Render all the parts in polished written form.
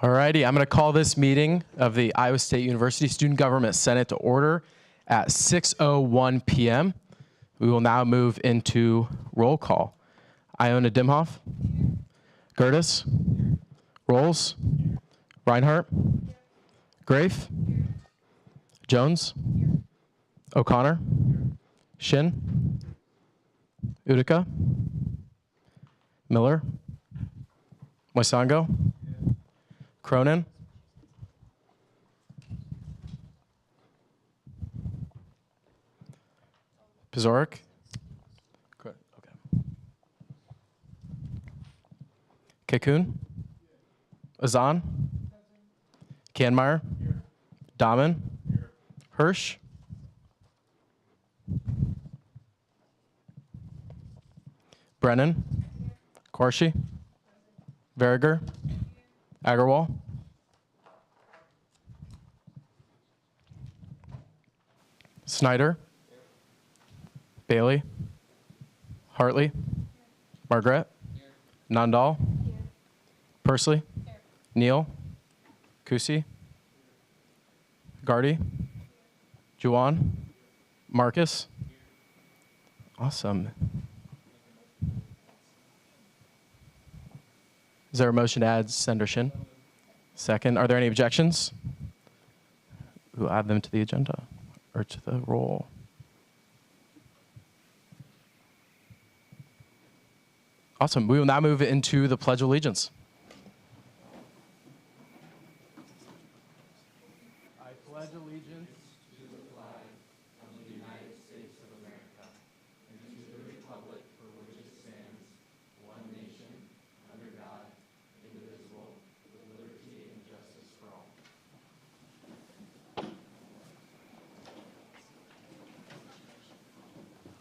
Alrighty, I'm going to call this meeting of the Iowa State University Student Government Senate to order at 6:01 p.m. We will now move into roll call. Iona Dimhoff, Gertis, Rolls, Reinhardt, Grafe, Jones, O'Connor, Shin, Utica, Miller, Moisango, Cronin, Pizoric, okay. Kekun, Azan, Kanmeyer, Dahmen, Hirsch, Brennan, Quarshie, Verriger, Agarwal, Snyder, Bailey, Hartley, Margaret, Nandal, Pursley, Neal, Kusi, Gardy, Juwan, Marcus. Awesome. Is there a motion to add Senator Shin? Second. Are there any objections? We'll add them to the agenda or to the roll. Awesome. We will now move into the Pledge of Allegiance. I pledge allegiance to the flag of the United States of America and to the republic for which it stands, one nation, under God, indivisible, with liberty and justice for all.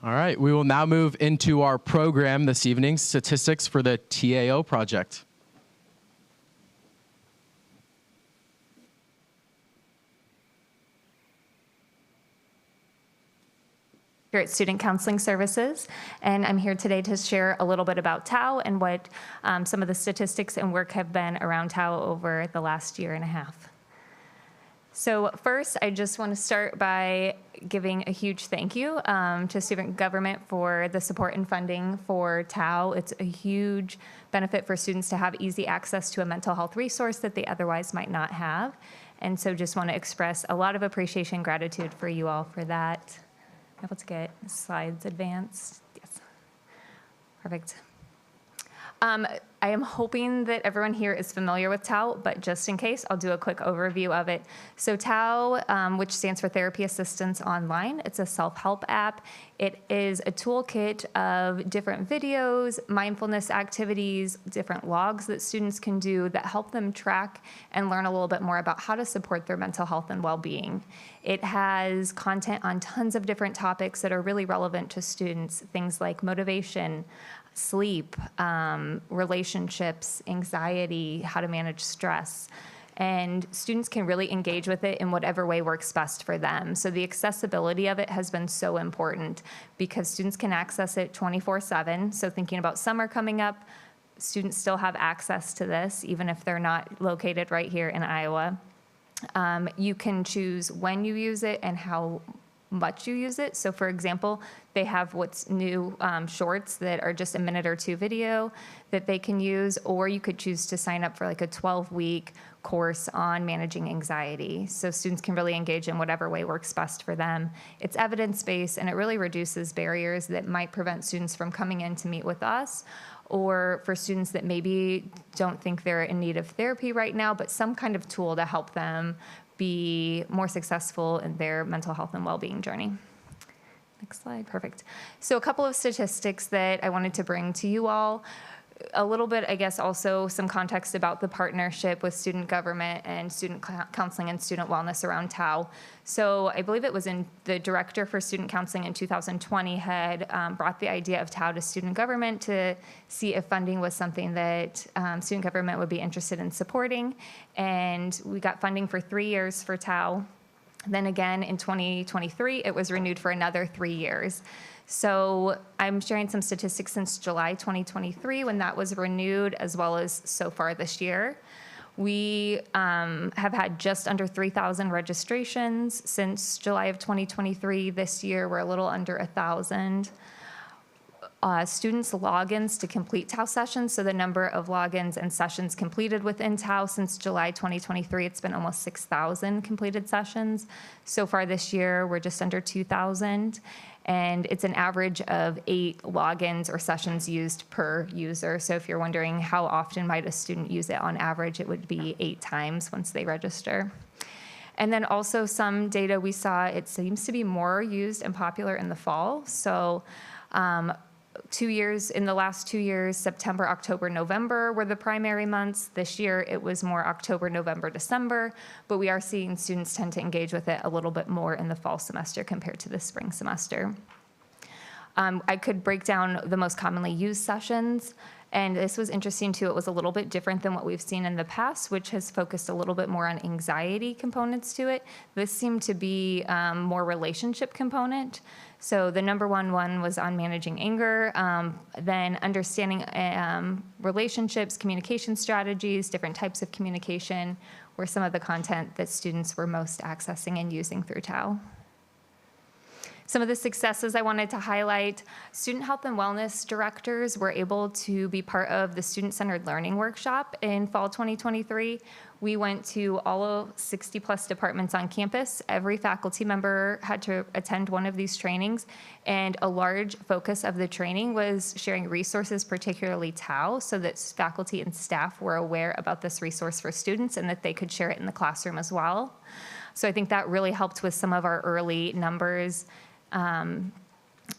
All right, we will now move into our program this evening, statistics for the TAO project. Here at Student Counseling Services, and I'm here today to share a little bit about TAO and what some of the statistics and work have been around TAO over the last year and a half. So first, I just want to start by giving a huge thank you to student government for the support and funding for TAO. It's a huge benefit for students to have easy access to a mental health resource that they otherwise might not have. And so just want to express a lot of appreciation and gratitude for you all for that. Able to get slides advanced. Yes. Perfect. I am hoping that everyone here is familiar with TAO, but just in case, I'll do a quick overview of it. So TAO, which stands for Therapy Assistance Online, it's a self-help app. It is a toolkit of different videos, mindfulness activities, different logs that students can do that help them track and learn a little bit more about how to support their mental health and well-being. It has content on tons of different topics that are really relevant to students, things like motivation, sleep, relationships, anxiety, how to manage stress. And students can really engage with it in whatever way works best for them. So the accessibility of it has been so important because students can access it 24/7. So thinking about summer coming up, students still have access to this, even if they're not located right here in Iowa. You can choose when you use it and how much you use it. So for example, they have what's new shorts that are just a minute or two video that they can use, or you could choose to sign up for like a 12-week course on managing anxiety. So students can really engage in whatever way works best for them. It's evidence-based and it really reduces barriers that might prevent students from coming in to meet with us, or for students that maybe don't think they're in need of therapy right now, but some kind of tool to help them be more successful in their mental health and well-being journey. Next slide, perfect. So a couple of statistics that I wanted to bring to you all. A little bit, I guess, also some context about the partnership with student government and student counseling and student wellness around TAO. So I believe it was in the director for student counseling in 2020 had brought the idea of TAO to student government to see if funding was something that student government would be interested in supporting. And we got funding for 3 years for TAO. Then again, in 2023, it was renewed for another 3 years. So I'm sharing some statistics since July 2023 when that was renewed, as well as so far this year. We have had just under 3,000 registrations since July of 2023. This year, we're a little under 1,000. Students' logins to complete TAO sessions, so the number of logins and sessions completed within TAO since July 2023, it's been almost 6,000 completed sessions. So far this year, we're just under 2,000, and it's an average of 8 logins or sessions used per user. So if you're wondering how often might a student use it on average, it would be 8 times once they register. And then also some data we saw, it seems to be more used and popular in the fall. So in the last 2 years, September, October, November were the primary months. This year, it was more October, November, December, but we are seeing students tend to engage with it a little bit more in the fall semester compared to the spring semester. I could break down the most commonly used sessions, and this was interesting too. It was a little bit different than what we've seen in the past, which has focused a little bit more on anxiety components to it. This seemed to be more relationship component. So the number one was on managing anger, then understanding relationships, communication strategies, different types of communication were some of the content that students were most accessing and using through TAO. Some of the successes I wanted to highlight, student health and wellness directors were able to be part of the student-centered learning workshop in fall 2023. We went to all of 60 plus departments on campus. Every faculty member had to attend one of these trainings, and a large focus of the training was sharing resources, particularly TAO, so that faculty and staff were aware about this resource for students and that they could share it in the classroom as well. So I think that really helped with some of our early numbers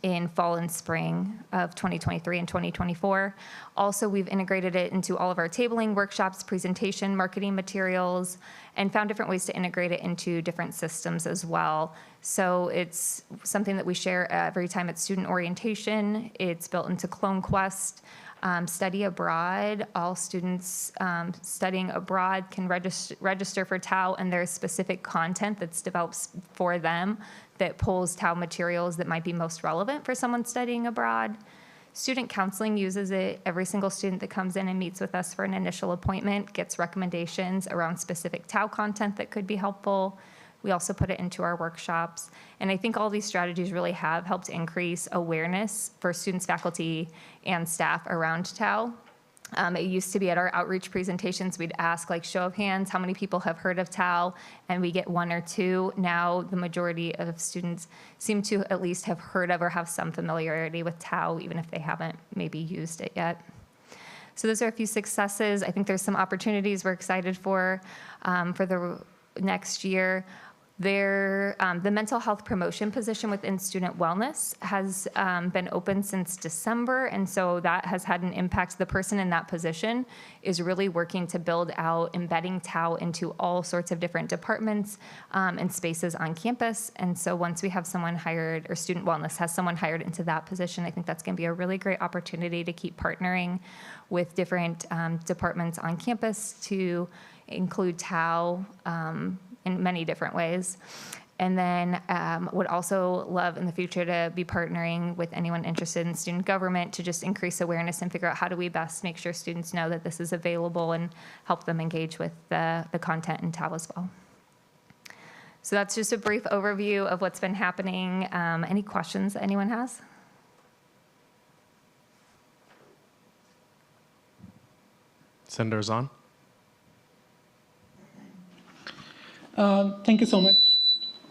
in fall and spring of 2023 and 2024. Also, we've integrated it into all of our tabling workshops, presentation, marketing materials, and found different ways to integrate it into different systems as well. So it's something that we share every time at student orientation. It's built into Clone Quest. Study abroad, all students studying abroad can register for TAO, and there's specific content that's developed for them that pulls TAO materials that might be most relevant for someone studying abroad. Student counseling uses it. Every single student that comes in and meets with us for an initial appointment gets recommendations around specific TAO content that could be helpful. We also put it into our workshops. And I think all these strategies really have helped increase awareness for students, faculty, and staff around TAO. It used to be at our outreach presentations, we'd ask, like, show of hands, how many people have heard of TAO? And we get 1 or 2. Now the majority of students seem to at least have heard of or have some familiarity with TAO, even if they haven't maybe used it yet. So those are a few successes. I think there's some opportunities we're excited for the next year. The mental health promotion position within student wellness has been open since December, and so that has had an impact. The person in that position is really working to build out embedding TAO into all sorts of different departments and spaces on campus. And so once we have someone hired, or student wellness has someone hired into that position, I think that's going to be a really great opportunity to keep partnering with different departments on campus to include TAO in many different ways. And then would also love in the future to be partnering with anyone interested in student government to just increase awareness and figure out how do we best make sure students know that this is available and help them engage with the content in TAO as well. So that's just a brief overview of what's been happening. Any questions that anyone has? Senator Zahn. Thank you so much.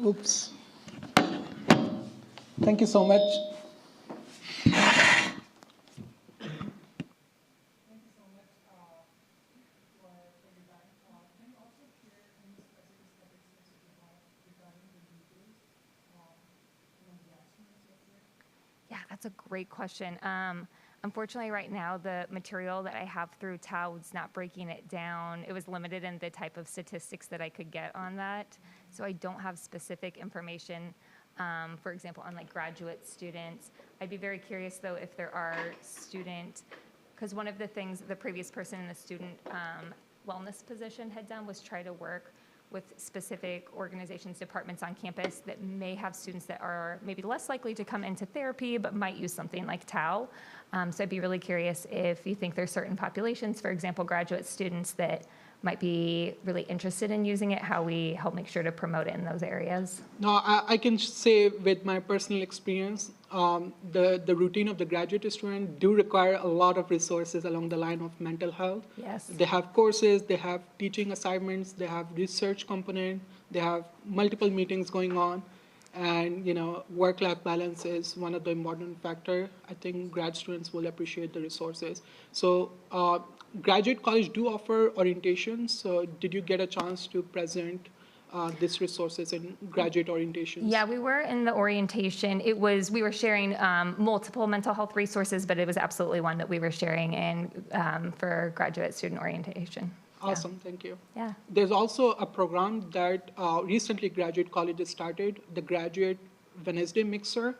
Oops. Thank you so much. Yeah, that's a great question. Unfortunately, right now, the material that I have through TAO is not breaking it down. It was limited in the type of statistics that I could get on that. So I don't have specific information, for example, on like graduate students. I'd be very curious, though, if there are because one of the things the previous person in the student wellness position had done was try to work with specific organizations, departments on campus that may have students that are maybe less likely to come into therapy, but might use something like TAO. So I'd be really curious if you think there's certain populations, for example, graduate students that might be really interested in using it, how we help make sure to promote it in those areas. No, I can say with my personal experience, the routine of the graduate student do require a lot of resources along the line of mental health. Yes. They have courses, they have teaching assignments, they have research component, they have multiple meetings going on. And, work-life balance is one of the important factor. I think grad students will appreciate the resources. So graduate college do offer orientations. So did you get a chance to present these resources in graduate orientations? Yeah, we were in the orientation. We were sharing multiple mental health resources, but it was absolutely one that we were sharing in for graduate student orientation. Awesome, thank you. Yeah. There's also a program that recently graduate colleges started, the Graduate Wednesday Mixer.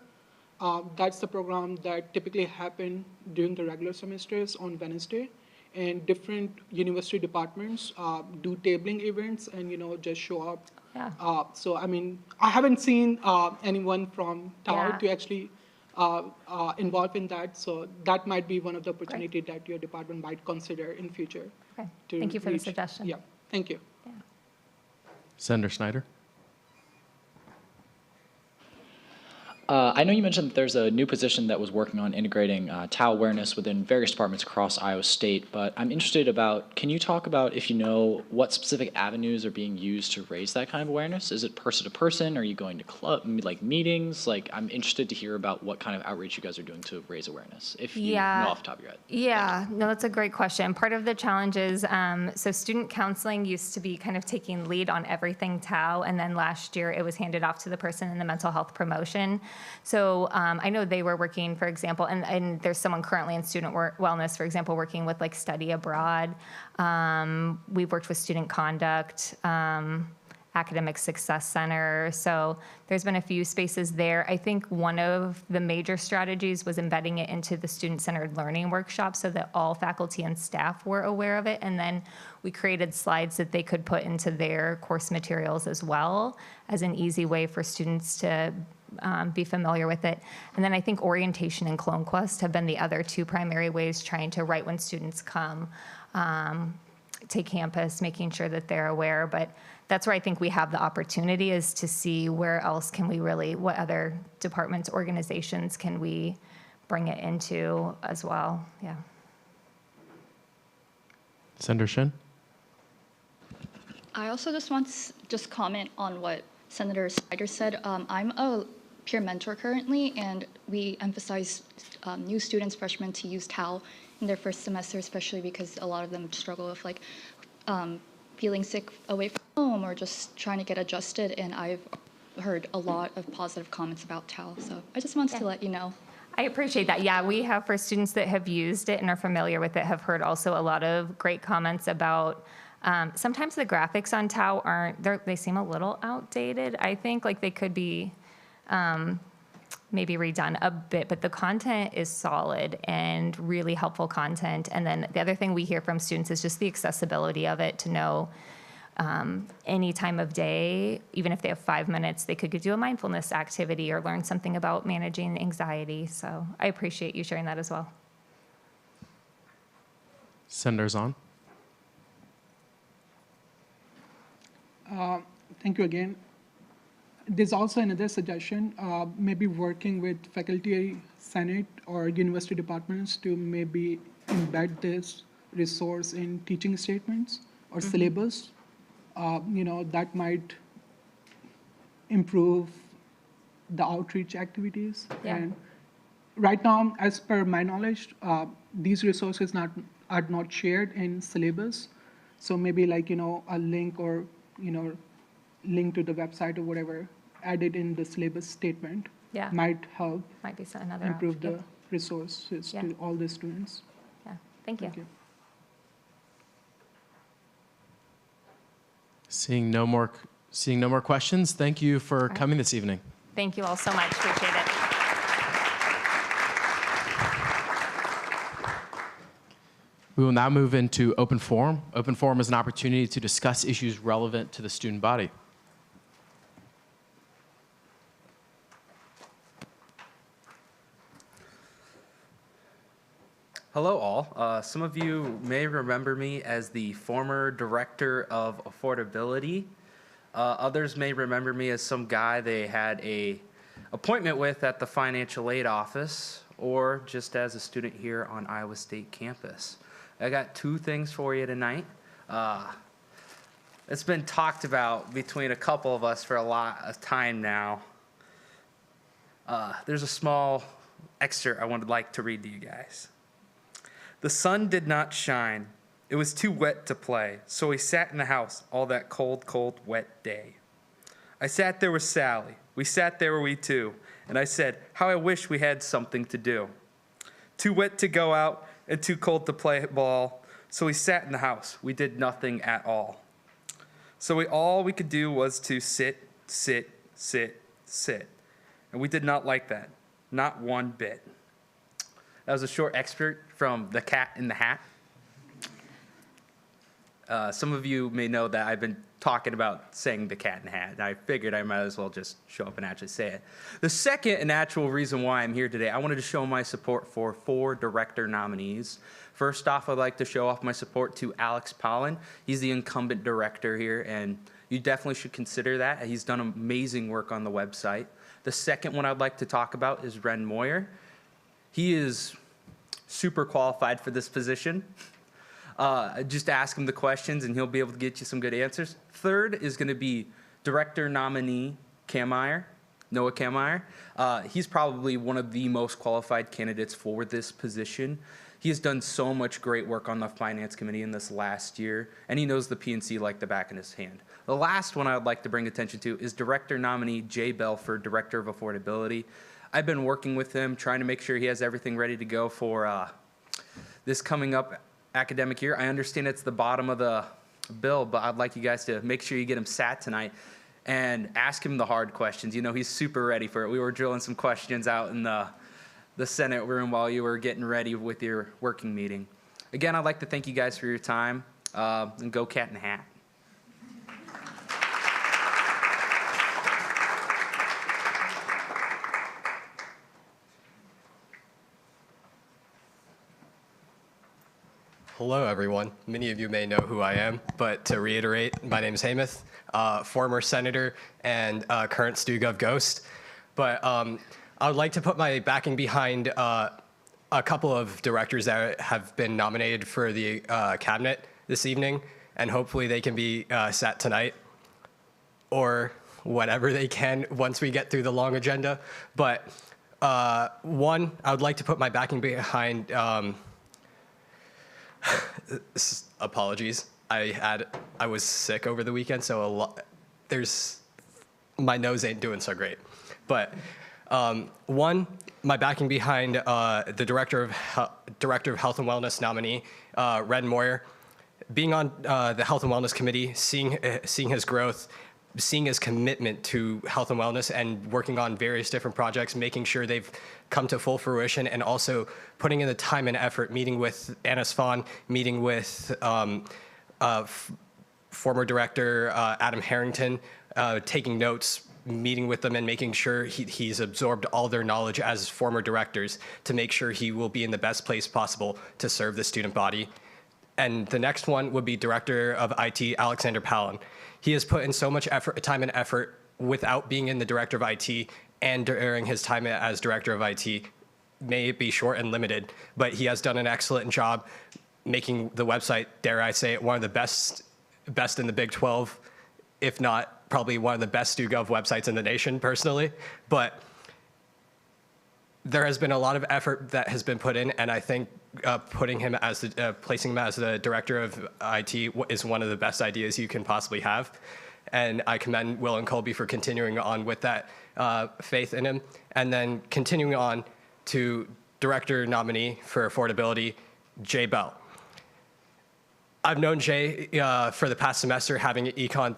That's the program that typically happen during the regular semesters on Wednesday. And different university departments do tabling events and, just show up. Yeah. So, I haven't seen anyone from Tau Yeah. to actually involved in that. So that might be one of the opportunity that your department might consider in future. Okay. To Thank you for the reach. suggestion. Yeah, thank you. Yeah. Senator Snyder. I know you mentioned that there's a new position that was working on integrating TAO awareness within various departments across Iowa State, but I'm interested about, can you talk about if you know what specific avenues are being used to raise that kind of awareness? Is it person to person? Are you going to meetings? I'm interested to hear about what kind of outreach you guys are doing to raise awareness, if you know off the top of your head. Yeah, no, that's a great question. Part of the challenge is, so student counseling used to be kind of taking lead on everything TAO, and then last year it was handed off to the person in the mental health promotion. So I know they were working, for example, and there's someone currently in student wellness, for example, working with study abroad. We've worked with student conduct, academic success center. So there's been a few spaces there. I think one of the major strategies was embedding it into the student-centered learning workshop so that all faculty and staff were aware of it. And then we created slides that they could put into their course materials as well as an easy way for students to be familiar with it. And then I think orientation and CloneQuest have been the other two primary ways trying to, right when students come to campus, making sure that they're aware. But that's where I think we have the opportunity, is to see where else can we really, what other departments, organizations can we bring it into as well. Yeah. Senator Shin. I also just want to comment on what Senator Snyder said. I'm a peer mentor currently, and we emphasize new students, freshmen, to use TAO in their first semester, especially because a lot of them struggle with feeling sick away from home or just trying to get adjusted. And I've heard a lot of positive comments about TAO, so I just wanted to let you know. I appreciate that. Yeah, we have, for students that have used it and are familiar with it, have heard also a lot of great comments about sometimes the graphics on TAO they seem a little outdated. I think they could be maybe redone a bit, but the content is solid and really helpful content. And then the other thing we hear from students is just the accessibility of it, to know any time of day, even if they have 5 minutes, they could do a mindfulness activity or learn something about managing anxiety. So I appreciate you sharing that as well. Senator Zahn. Thank you again. There's also another suggestion, maybe working with faculty senate or university departments to maybe embed this resource in teaching statements or syllabus. That might improve the outreach activities. Yeah. And right now, as per my knowledge, these resources are not shared in syllabus. So maybe a link or link to the website or whatever added in the syllabus statement might help Might be another improve option. the resources to all the students. Yeah, thank you. Thank you. Seeing no more questions, thank you for coming this evening. Thank you all so much. Appreciate it. We will now move into open forum. Open forum is an opportunity to discuss issues relevant to the student body. Hello all. Some of you may remember me as the former director of affordability. Others may remember me as some guy they had a appointment with at the financial aid office, or just as a student here on Iowa State campus. I got two things for you tonight. It's been talked about between a couple of us for a lot of time now. There's a small excerpt I would like to read to you guys. The sun did not shine. It was too wet to play, so we sat in the house all that cold, cold, wet day. I sat there with Sally. We sat there, we two, and I said, how I wish we had something to do. Too wet to go out and too cold to play ball, so we sat in the house. We did nothing at all. So all we could do was to sit, sit, sit, sit. And we did not like that, not one bit. That was a short excerpt from The Cat in the Hat. Some of you may know that I've been talking about saying The Cat in the Hat, and I figured I might as well just show up and actually say it. The second and actual reason why I'm here today, I wanted to show my support for 4 director nominees. First off, I'd like to show off my support to Alex Pollan. He's the incumbent director here, and you definitely should consider that. He's done amazing work on the website. The second one I'd like to talk about is Ren Moyer. He is super qualified for this position. Just ask him the questions and he'll be able to get you some good answers. Third is going to be director nominee Noah Kameyer. He's probably one of the most qualified candidates for this position. He has done so much great work on the finance committee in this last year, and he knows the PNC like the back of his hand. The last one I would like to bring attention to is director nominee Jay Belford, director of affordability. I've been working with him, trying to make sure he has everything ready to go for this coming up academic year. I understand it's the bottom of the bill, but I'd like you guys to make sure you get him sat tonight and ask him the hard questions. You know, he's super ready for it. We were drilling some questions out in the Senate room while you were getting ready with your working meeting. Again, I'd like to thank you guys for your time, and go Cat in the Hat. Hello, everyone. Many of you may know who I am, but to reiterate, my name is Hamath, former senator and current stugov ghost. But I would like to put my backing behind a couple of directors that have been nominated for the cabinet this evening, and hopefully they can be sat tonight or whenever they can once we get through the long agenda. But one, I would like to put my backing behind apologies. I was sick over the weekend, so my nose ain't doing so great. But one, my backing behind the director of Health and Wellness nominee, Ren Moyer, being on the Health and Wellness Committee, seeing his growth, seeing his commitment to health and wellness and working on various different projects, making sure they've come to full fruition, and also putting in the time and effort, meeting with Anna Svan, meeting with former director Adam Harrington, taking notes, meeting with them and making sure he's absorbed all their knowledge as former directors to make sure he will be in the best place possible to serve the student body. And the next one would be Director of IT, Alexander Pollan. He has put in so much time and effort without being in the Director of IT and during his time as Director of IT. May it be short and limited, but he has done an excellent job making the website, dare I say it, one of the best in the Big 12, if not probably one of the best stugov websites in the nation personally. But there has been a lot of effort that has been put in, and I think placing him as the director of IT is one of the best ideas you can possibly have. And I commend Will and Colby for continuing on with that faith in him. And then continuing on to director nominee for affordability, Jay Bell. I've known Jay for the past semester, having an econ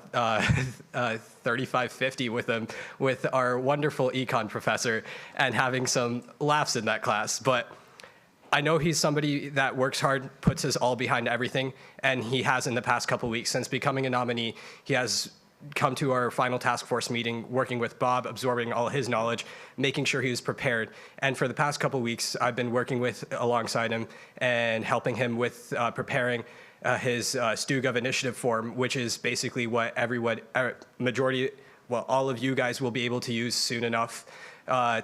3550 with him, with our wonderful econ professor, and having some laughs in that class. But I know he's somebody that works hard, puts his all behind everything, and he has in the past couple weeks since becoming a nominee. He has come to our final task force meeting, working with Bob, absorbing all his knowledge, making sure he was prepared. And for the past couple weeks, I've been working alongside him and helping him with preparing his stugov initiative form, which is basically what all of you guys will be able to use soon enough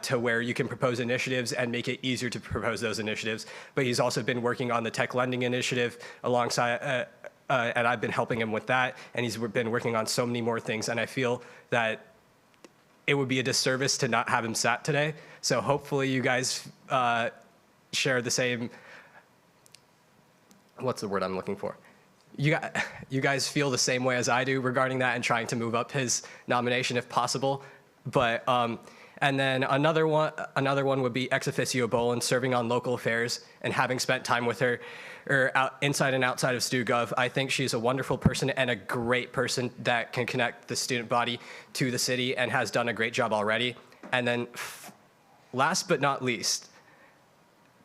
to where you can propose initiatives and make it easier to propose those initiatives. But he's also been working on the tech lending initiative alongside, and I've been helping him with that. And he's been working on so many more things. And I feel that it would be a disservice to not have him sat today. So hopefully you guys share the same, what's the word I'm looking for? You guys feel the same way as I do regarding that and trying to move up his nomination if possible. But and then another one would be ex officio Bolin, serving on local affairs and having spent time with her inside and outside of StuGov. I think she's a wonderful person and a great person that can connect the student body to the city and has done a great job already. And then last but not least,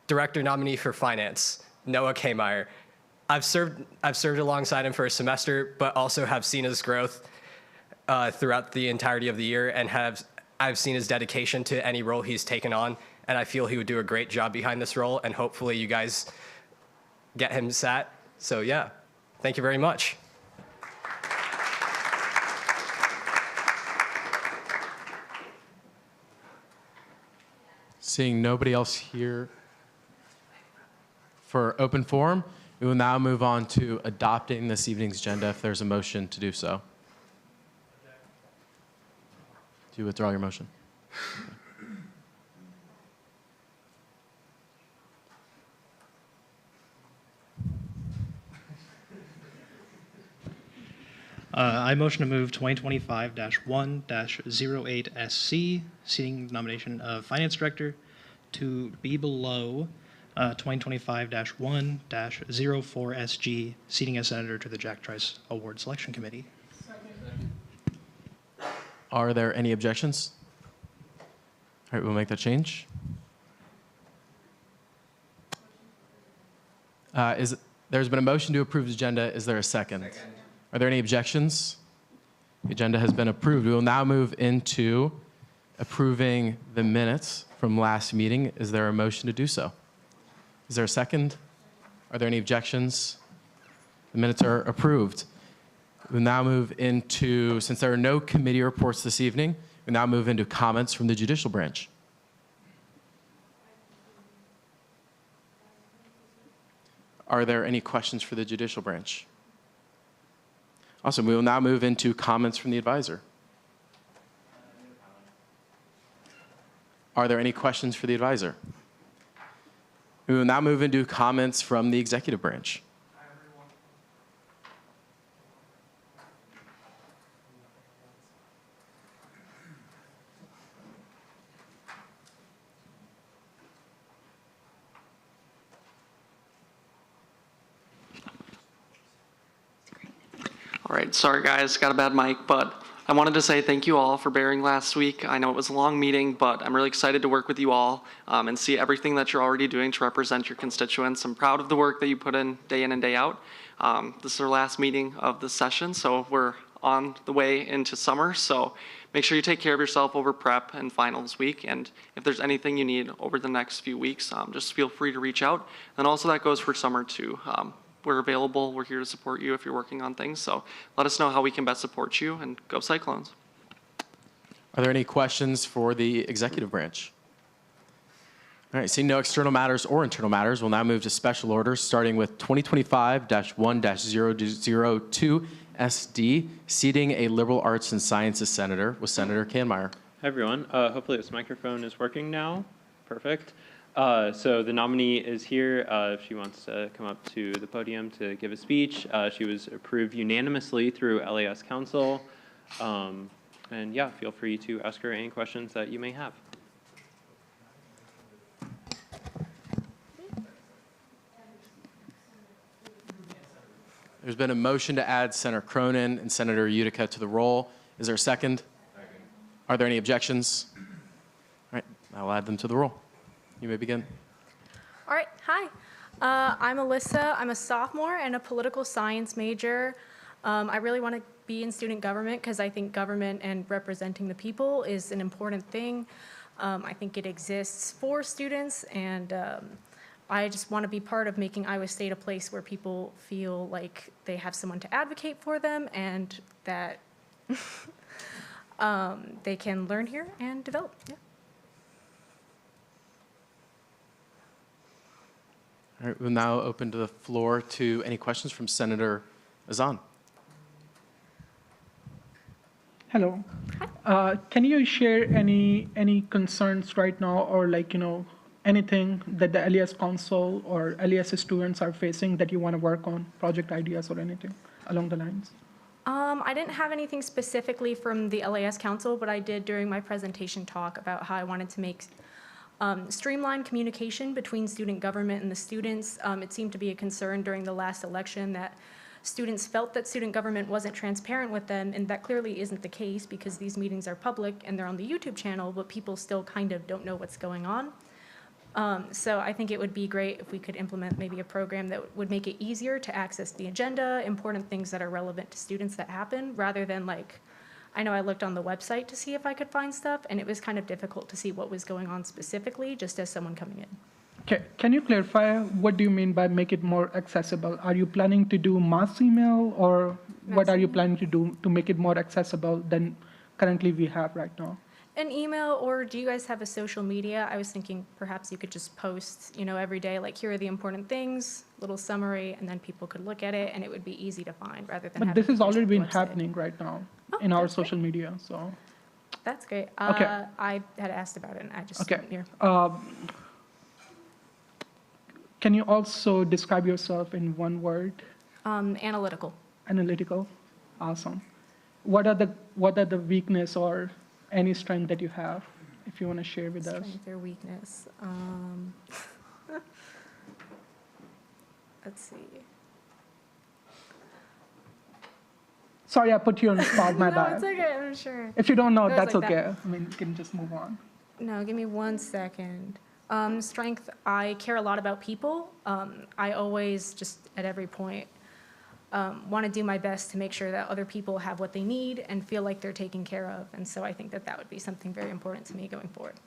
director nominee for finance, Noah Kmeyer. I've served alongside him for a semester, but also have seen his growth throughout the entirety of the year, and I've seen his dedication to any role he's taken on, and I feel he would do a great job behind this role, and hopefully you guys get him sat. So yeah, thank you very much. Seeing nobody else here for open forum, we will now move on to adopting this evening's agenda if there's a motion to do so. Do you withdraw your motion? I motion to move 2025-1-08SC, seating nomination of Finance Director, to be below 2025-1-04SG, seating as Senator to the Jack Trice Award Selection Committee. Are there any objections? All right, we'll make that change. There's been a motion to approve the agenda. Is there a second? Are there any objections? The agenda has been approved. We will now move into approving the minutes from last meeting. Is there a motion to do so? Is there a second? Are there any objections? The minutes are approved. We'll now move into, since there are no committee reports this evening, we'll now move into comments from the judicial branch. Are there any questions for the judicial branch? Awesome. We will now move into comments from the advisor. Are there any questions for the advisor? We will now move into comments from the executive branch. All right, sorry guys, got a bad mic, but I wanted to say thank you all for bearing last week. I know it was a long meeting, but I'm really excited to work with you all and see everything that you're already doing to represent your constituents. I'm proud of the work that you put in and day out. This is our last meeting of the session, so we're on the way into summer. So make sure you take care of yourself over prep and finals week. And if there's anything you need over the next few weeks, just feel free to reach out. And also that goes for summer too. We're available. We're here to support you if you're working on things. So let us know how we can best support you, and go Cyclones. Are there any questions for the executive branch? All right, seeing no external matters or internal matters, we'll now move to special orders, starting with 2025-1-002 SD, seating a liberal arts and sciences senator with Senator Kmeyer. Hi, everyone. Hopefully this microphone is working now. Perfect. So the nominee is here. If she wants to come up to the podium to give a speech. She was approved unanimously through LAS Council. And yeah, feel free to ask her any questions that you may have. There's been a motion to add Senator Cronin and Senator Utica to the roll. Is there a second? Second. Are there any objections? All right, I'll add them to the roll. You may begin. All right, hi. I'm Alyssa. I'm a sophomore and a political science major. I really want to be in student government because I think government and representing the people is an important thing. I think it exists for students, and I just want to be part of making Iowa State a place where people feel like they have someone to advocate for them and that they can learn here and develop. Yeah. All right, we'll now open to the floor to any questions from Senator Azan. Hello. Can you share any concerns right now, or anything that the LES Council or LES students are facing that you want to work on, project ideas or anything along the lines? I didn't have anything specifically from the LAS Council, but I did during my presentation talk about how I wanted to make streamlined communication between student government and the students. It seemed to be a concern during the last election that students felt that student government wasn't transparent with them, and that clearly isn't the case because these meetings are public and they're on the YouTube channel, but people still kind of don't know what's going on. So I think it would be great if we could implement maybe a program that would make it easier to access the agenda, important things that are relevant to students that happen, rather than I know I looked on the website to see if I could find stuff, and it was kind of difficult to see what was going on specifically, just as someone coming in. Okay. Can you clarify, what do you mean by make it more accessible? Are you planning to do mass email, or what are you planning to do to make it more accessible than currently we have right now? An email, or do you guys have a social media? I was thinking perhaps you could just post, every day, here are the important things, little summary, and then people could look at it, and it would be easy to find rather than. But having this has to already visit the been website. happening right now Oh, in our that's great. social media. So. That's great. Okay. I had asked about it, and I just Okay. didn't hear. Can you also describe yourself in one word? Analytical. Analytical. Awesome. What are the weakness or any strength that you have, if you want to share with us? Strength or weakness. Let's see. Sorry, I put you on the spot. My No, bad. it's okay. I'm sure. If you don't know, It was that's like okay. that. I mean, you can just move on. No, give me 1 second. Strength, I care a lot about people. I always, just at every point, want to do my best to make sure that other people have what they need and feel like they're taken care of. And so I think that that would be something very important to me going forward.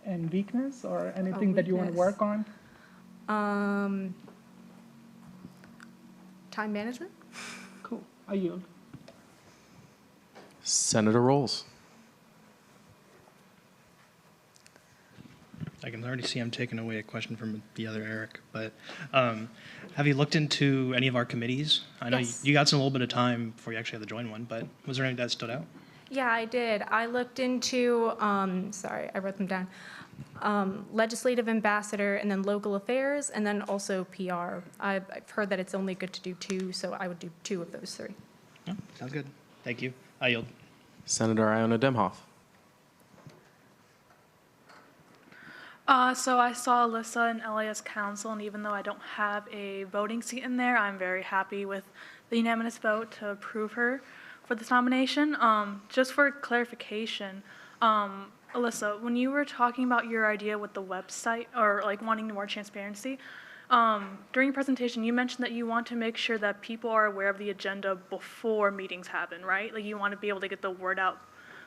And weakness or anything that you want to weakness. work on? Time management? Cool. I yield. Senator Rolls. I can already see I'm taking away a question from the other Eric, but have you looked into any of our committees? I know Yes. you got some little bit of time before you actually had to join one, but was there any that stood out? Yeah, I did. I looked into, sorry, I wrote them down. Legislative ambassador, and then local affairs, and then also PR. I've heard that it's only good to do 2, so I would do 2 of those 3. Oh, sounds good. Thank you. I yield. Senator Iona Demhoff. So I saw Alyssa in LAS Council, and even though I don't have a voting seat in there, I'm very happy with the unanimous vote to approve her for this nomination. Just for clarification, Alyssa, when you were talking about your idea with the website, or wanting more transparency, during your presentation, you mentioned that you want to make sure that people are aware of the agenda before meetings happen, right? You want to be able to get the word out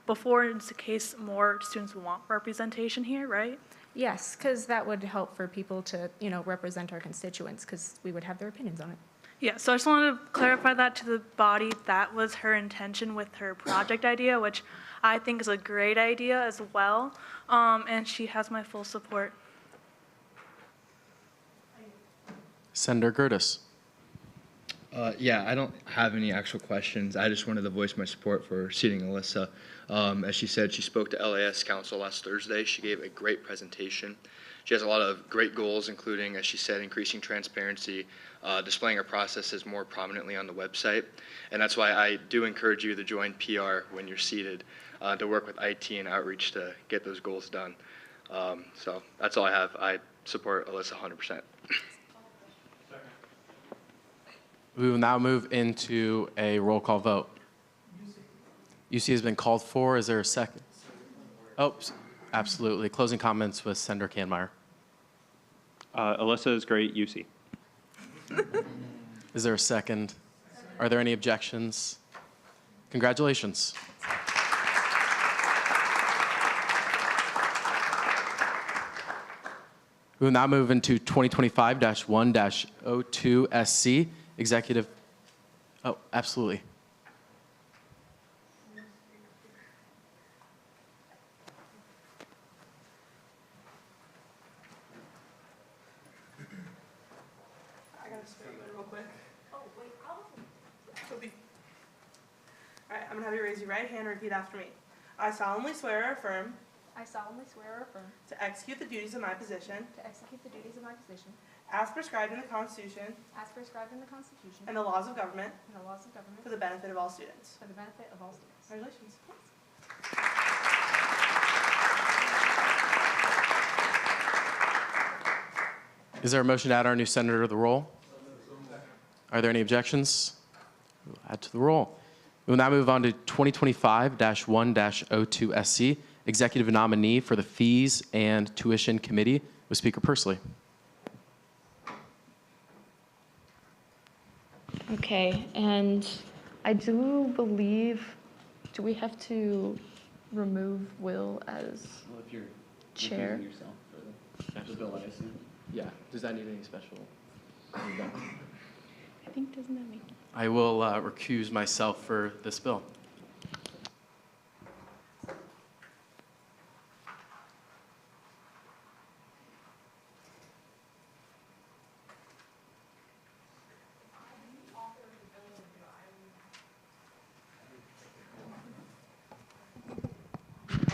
before, in case more students want representation here, right? Yes, because that would help for people to, represent our constituents, because we would have their opinions on it. Yeah, so I just wanted to clarify that to the body. That was her intention with her project idea, which I think is a great idea as well, and she has my full support. Senator Gertis. Yeah, I don't have any actual questions. I just wanted to voice my support for seating Alyssa. As she said, she spoke to LAS Council last Thursday. She gave a great presentation. She has a lot of great goals, including, as she said, increasing transparency, displaying her processes more prominently on the website. And that's why I do encourage you to join PR when you're seated, to work with IT and outreach to get those goals done. So that's all I have. I support Alyssa 100%. We will now move into a roll call vote. UC has been called for. Is there a second? Oh, absolutely. Closing comments with Senator Kanmeyer. Alyssa is great, UC. Is there a second? Are there any objections? Congratulations. We will now move into 2025-1-02 SC, executive. Oh, absolutely. I gotta spit you in real quick. Oh, wait, All right, I'm gonna have you raise your right hand and repeat after me. I solemnly swear or affirm I solemnly swear or affirm to execute the duties of my position to execute the duties of my position as prescribed in the Constitution as prescribed in the Constitution and the laws of government and the laws of government for the benefit of all students. for the benefit of all students. Congratulations. Is there a motion to add our new senator to the roll? Are there any objections? We'll add to the roll. We will now move on to 2025-1-02 SC, executive nominee for the Fees and Tuition Committee with Speaker Pursley. Okay, and I do believe, do we have to remove Will as Well, if you're chair? yourself for the bill, I assume. Yeah. Does that need any special? I think, doesn't that make? I will recuse myself for this bill.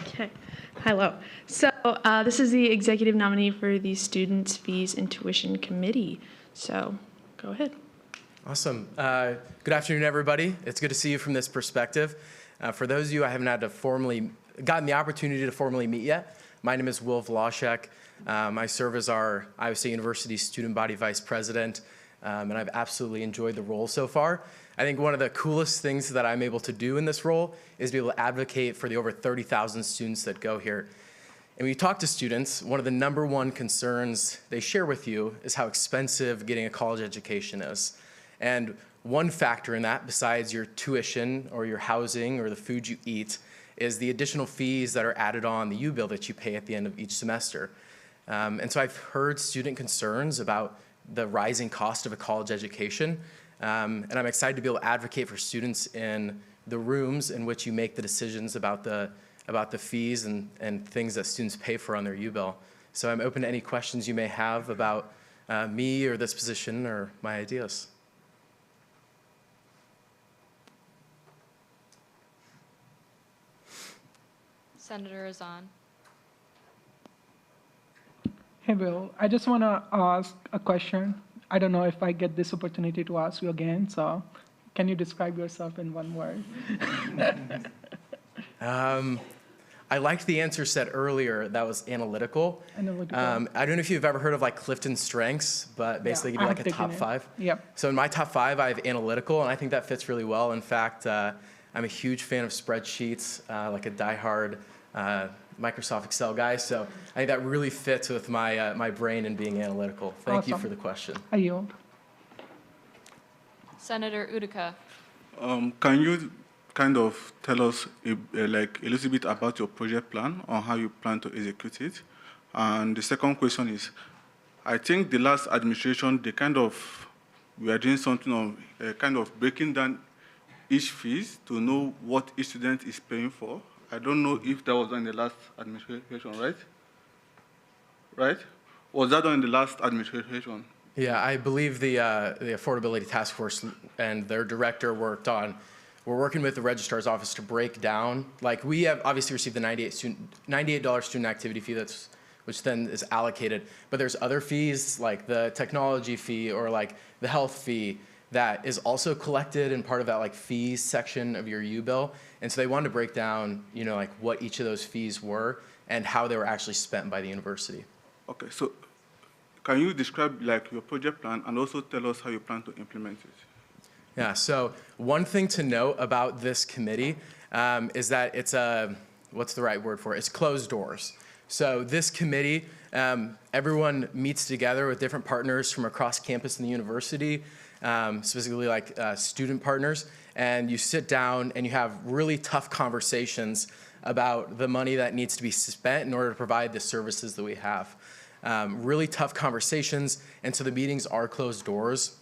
Okay, hello. So this is the executive nominee for the Students' Fees and Tuition Committee. So go ahead. Awesome. Good afternoon, everybody. It's good to see you from this perspective. For those of you I haven't had to gotten the opportunity to formally meet yet, my name is Will Vlasic. I serve as our Iowa State University Student Body Vice President, and I've absolutely enjoyed the role so far. I think one of the coolest things that I'm able to do in this role is be able to advocate for the over 30,000 students that go here. And when you talk to students, one of the number one concerns they share with you is how expensive getting a college education is. And one factor in that, besides your tuition or your housing or the food you eat, is the additional fees that are added on the U-bill that you pay at the end of each semester. And so I've heard student concerns about the rising cost of a college education. And I'm excited to be able to advocate for students in the rooms in which you make the decisions about the fees and things that students pay for on their U-bill. So I'm open to any questions you may have about me or this position or my ideas. Senator is on. Hey, Bill, I just want to ask a question. I don't know if I get this opportunity to ask you again, so can you describe yourself in one word? I liked the answer said earlier that was analytical. I don't know if you've ever heard of like Clifton Strengths, but basically give you like a top 5. Yep. So in my top 5, I have analytical, and I think that fits really well. In fact, I'm a huge fan of spreadsheets, like a diehard Microsoft Excel guy. So I think that really fits with my brain and being analytical. Thank you for the question. I yield. Senator Utica. Can you kind of tell us like a little bit about your project plan on how you plan to execute it? And the second question is, I think the last administration, we are doing something on kind of breaking down each fees to know what each student is paying for. I don't know if that was done in the last administration, right? Right? Was that done in the last administration? Yeah, I believe the Affordability Task Force and their director we're working with the registrar's office to break down, like we have obviously received the $98 student activity fee which then is allocated, but there's other fees like the technology fee or like the health fee that is also collected and part of that like fees section of your U-bill. And so they wanted to break down, like what each of those fees were and how they were actually spent by the university. Okay, so can you describe like your project plan and also tell us how you plan to implement it? Yeah, so one thing to note about this committee is that it's what's the right word for it? It's closed doors. So this committee, everyone meets together with different partners from across campus in the university. specifically like student partners, and you sit down and you have really tough conversations about the money that needs to be spent in order to provide the services that we have. Really tough conversations, and so the meetings are closed doors.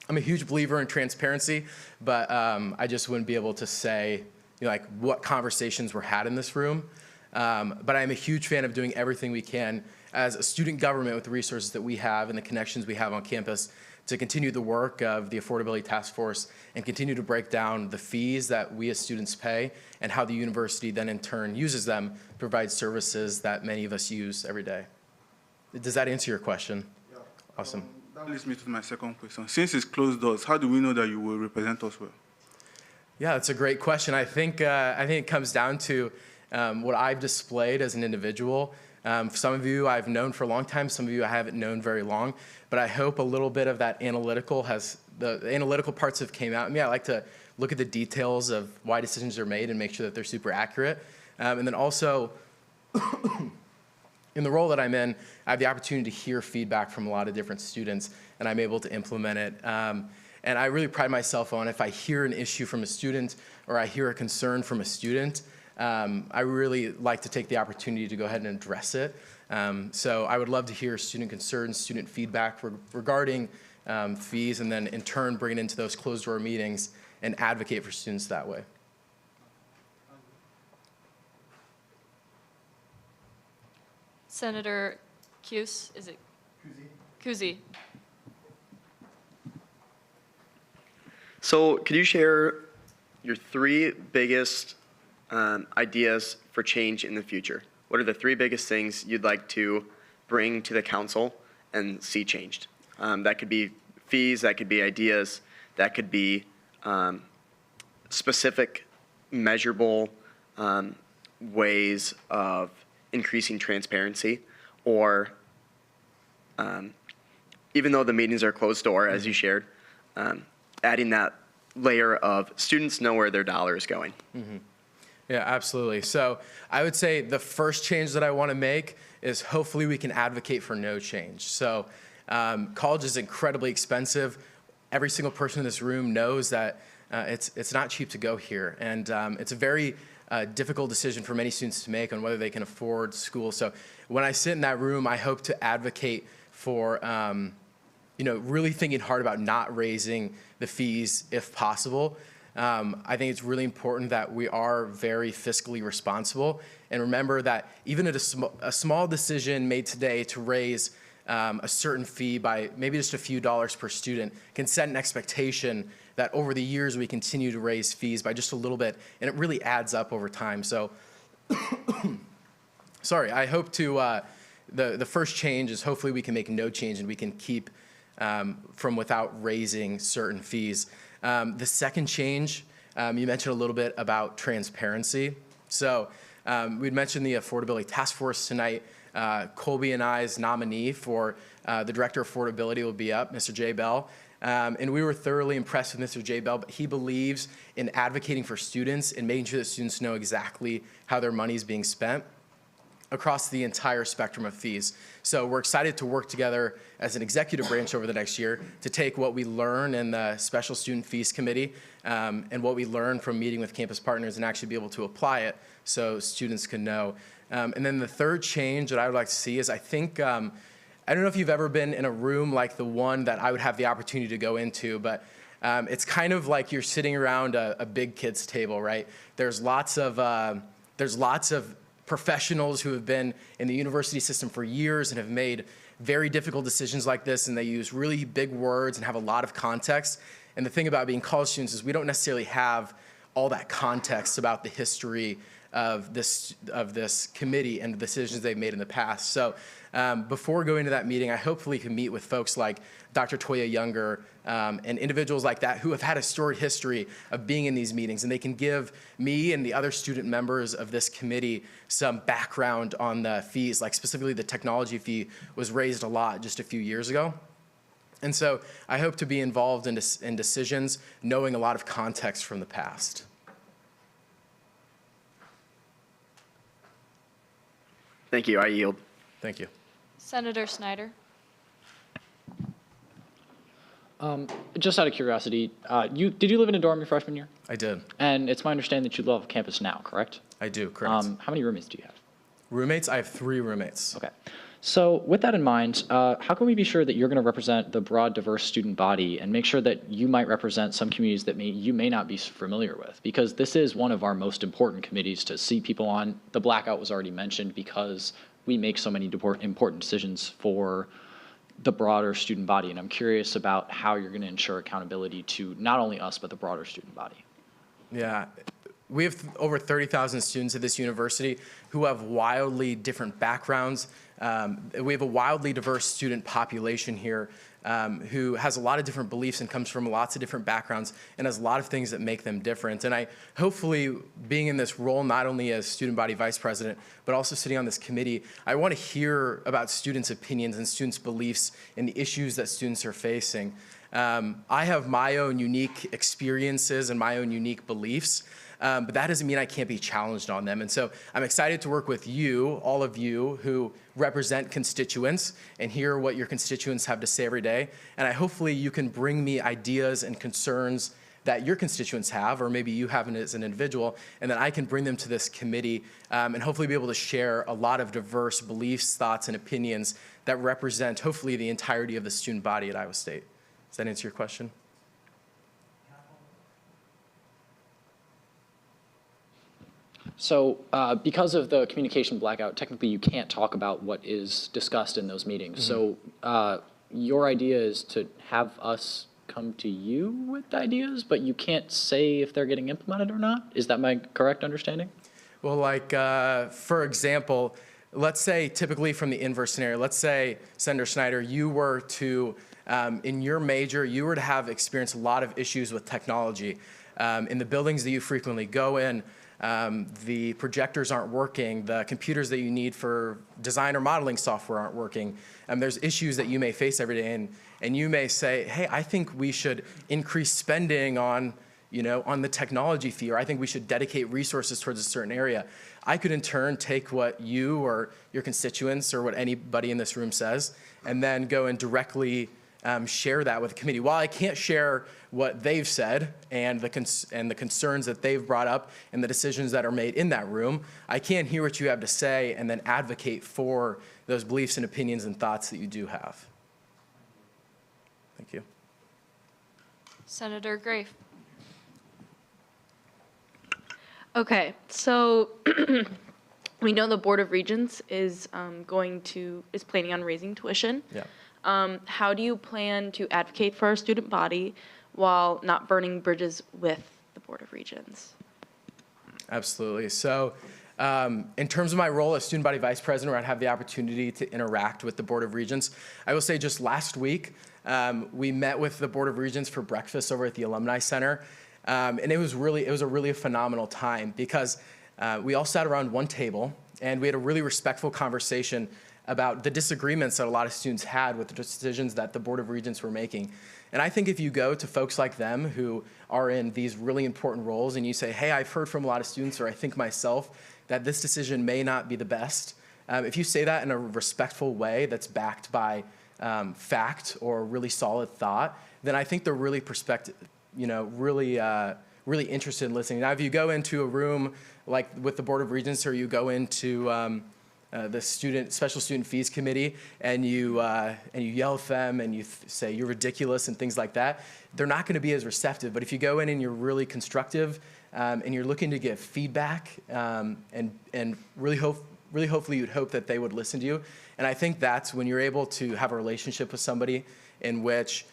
I'm a huge believer in transparency, but I just wouldn't be able to say like what conversations were had in this room. But I'm a huge fan of doing everything we can as a student government with the resources that we have and the connections we have on campus to continue the work of the Affordability Task Force and continue to break down the fees that we as students pay and how the university then in turn uses them to provide services that many of us use every day. Does that answer your question? Yeah. Awesome. That leads me to my second question. Since it's closed doors, how do we know that you will represent us well? Yeah, that's a great question. I think it comes down to what I've displayed as an individual. Some of you I've known for a long time, some of you I haven't known very long, but I hope a little bit of that the analytical parts have came out in me. I like to look at the details of why decisions are made and make sure that they're super accurate. And then also, in the role that I'm in, I have the opportunity to hear feedback from a lot of different students, and I'm able to implement it. And I really pride myself on if I hear an issue from a student or I hear a concern from a student, I really like to take the opportunity to go ahead and address it. So I would love to hear student concerns, student feedback regarding fees, and then in turn bring it into those closed-door meetings and advocate for students that way. Senator Cuse, is it? Kuzi. So could you share your 3 biggest ideas for change in the future? What are the 3 biggest things you'd like to bring to the council and see changed? That could be fees, that could be ideas, that could be specific, measurable ways of increasing transparency, or even though the meetings are closed door, as you shared, adding that layer of students know where their dollar is going. Mm-hmm. Yeah, absolutely. So I would say the first change that I want to make is hopefully we can advocate for no change. So college is incredibly expensive. Every single person in this room knows that it's not cheap to go here. And it's a very difficult decision for many students to make on whether they can afford school. So when I sit in that room, I hope to advocate for really thinking hard about not raising the fees if possible. I think it's really important that we are very fiscally responsible, and remember that even a small decision made today to raise a certain fee by maybe just a few dollars per student can set an expectation that over the years we continue to raise fees by just a little bit, and it really adds up over time. So, sorry, I hope to, the first change is hopefully we can make no change and we can keep from without raising certain fees. The second change, you mentioned a little bit about transparency. So we'd mentioned the Affordability Task Force tonight. Colby and I's nominee for the Director of Affordability will be up, Mr. J. Bell. And we were thoroughly impressed with Mr. J. Bell, but he believes in advocating for students and making sure that students know exactly how their money is being spent across the entire spectrum of fees. So we're excited to work together as an executive branch over the next year to take what we learn in the Special Student Fees Committee and what we learn from meeting with campus partners and actually be able to apply it so students can know. And then the third change that I would like to see is I think, I don't know if you've ever been in a room like the one that I would have the opportunity to go into, but it's kind of like you're sitting around a big kids table, right? There's lots of professionals who have been in the university system for years and have made very difficult decisions like this, and they use really big words and have a lot of context. And the thing about being college students is we don't necessarily have all that context about the history of this committee and the decisions they've made in the past. So before going to that meeting, I hopefully can meet with folks like Dr. Toya Younger and individuals like that who have had a storied history of being in these meetings, and they can give me and the other student members of this committee some background on the fees, like specifically the technology fee was raised a lot just a few years ago. And so I hope to be involved in decisions knowing a lot of context from the past. Thank you. I yield. Thank you. Senator Snyder. Just out of curiosity, did you live in a dorm your freshman year? I did. And it's my understanding that you love campus now, correct? I do, correct. How many roommates do you have? Roommates? I have 3 roommates. Okay. So with that in mind, how can we be sure that you're going to represent the broad, diverse student body and make sure that you might represent some communities that you may not be familiar with? Because this is one of our most important committees to see people on. The blackout was already mentioned because we make so many important decisions for the broader student body. And I'm curious about how you're going to ensure accountability to not only us, but the broader student body. Yeah. We have over 30,000 students at this university who have wildly different backgrounds. We have a wildly diverse student population here who has a lot of different beliefs and comes from lots of different backgrounds and has a lot of things that make them different. And hopefully, being in this role, not only as student body vice president, but also sitting on this committee, I want to hear about students' opinions and students' beliefs and the issues that students are facing. I have my own unique experiences and my own unique beliefs. But that doesn't mean I can't be challenged on them. And so I'm excited to work with you, all of you who represent constituents and hear what your constituents have to say every day. And hopefully you can bring me ideas and concerns that your constituents have, or maybe you have as an individual, and then I can bring them to this committee and hopefully be able to share a lot of diverse beliefs, thoughts, and opinions that represent hopefully the entirety of the student body at Iowa State. Does that answer your question? So because of the communication blackout, technically you can't talk about what is discussed in those meetings. Mm-hmm. So your idea is to have us come to you with ideas, but you can't say if they're getting implemented or not? Is that my correct understanding? Well, like, for example, let's say typically from the inverse scenario, let's say, Senator Snyder, you were to, in your major, you were to have experienced a lot of issues with technology. In the buildings that you frequently go in, the projectors aren't working, the computers that you need for design or modeling software aren't working. There's issues that you may face every day, and you may say, hey, I think we should increase spending on the technology fee, or I think we should dedicate resources towards a certain area. I could in turn take what you or your constituents or what anybody in this room says, and then go and directly share that with the committee. While I can't share what they've said and the concerns that they've brought up and the decisions that are made in that room, I can hear what you have to say and then advocate for those beliefs and opinions and thoughts that you do have. Thank you. Senator Grafe. Okay, so we know the Board of Regents is planning on raising tuition. Yeah. How do you plan to advocate for our student body while not burning bridges with the Board of Regents? Absolutely. So in terms of my role as student body vice president, where I'd have the opportunity to interact with the Board of Regents, I will say just last week, we met with the Board of Regents for breakfast over at the Alumni Center. And it was a really phenomenal time because we all sat around one table and we had a really respectful conversation about the disagreements that a lot of students had with the decisions that the Board of Regents were making. And I think if you go to folks like them who are in these really important roles and you say, hey, I've heard from a lot of students, or I think myself, that this decision may not be the best, if you say that in a respectful way that's backed by fact or really solid thought, then I think they're really really interested in listening. Now, if you go into a room like with the Board of Regents, or you go into the special student fees committee, and you yell at them and you say you're ridiculous and things like that, they're not going to be as receptive. But if you go in and you're really constructive and you're looking to give feedback and really hopefully you'd hope that they would listen to you. And I think that's when you're able to have a relationship with somebody in which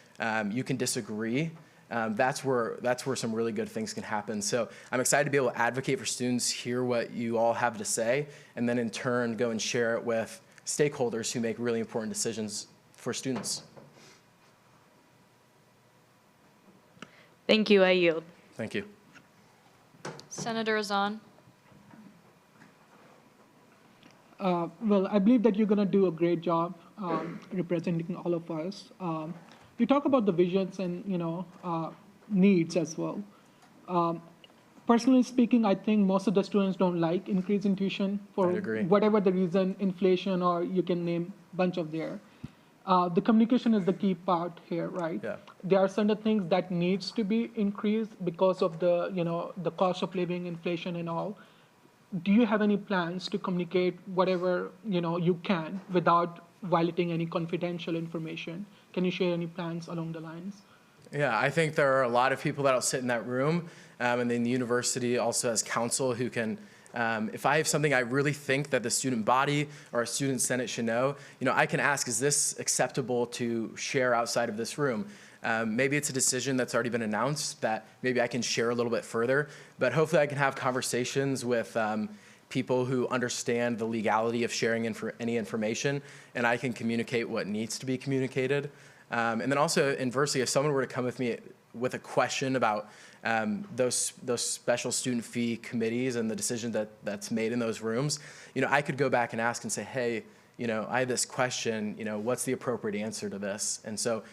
you can disagree. That's where some really good things can happen. So I'm excited to be able to advocate for students, hear what you all have to say, and then in turn go and share it with stakeholders who make really important decisions for students. Thank you. I yield. Thank you. Senator Azan. Well, I believe that you're going to do a great job representing all of us. You talk about the visions and needs as well. Personally speaking, I think most of the students don't like increase in tuition for whatever the reason, inflation, or you can name a bunch of there. The communication is the key part here, right? Yeah. There are certain things that needs to be increased because of the, the cost of living, inflation and all. Do you have any plans to communicate whatever, you can without violating any confidential information? Can you share any plans along the lines? Yeah, I think there are a lot of people that'll sit in that room, and then the university also has counsel who can, if I have something I really think that the student body or a student senate should know, I can ask, is this acceptable to share outside of this room? Maybe it's a decision that's already been announced that maybe I can share a little bit further, but hopefully I can have conversations with people who understand the legality of sharing any information, and I can communicate what needs to be communicated. And then also, inversely, if someone were to come with me with a question about those special student fee committees and the decision that's made in those rooms, I could go back and ask and say, hey, I have this question, what's the appropriate answer to this? And so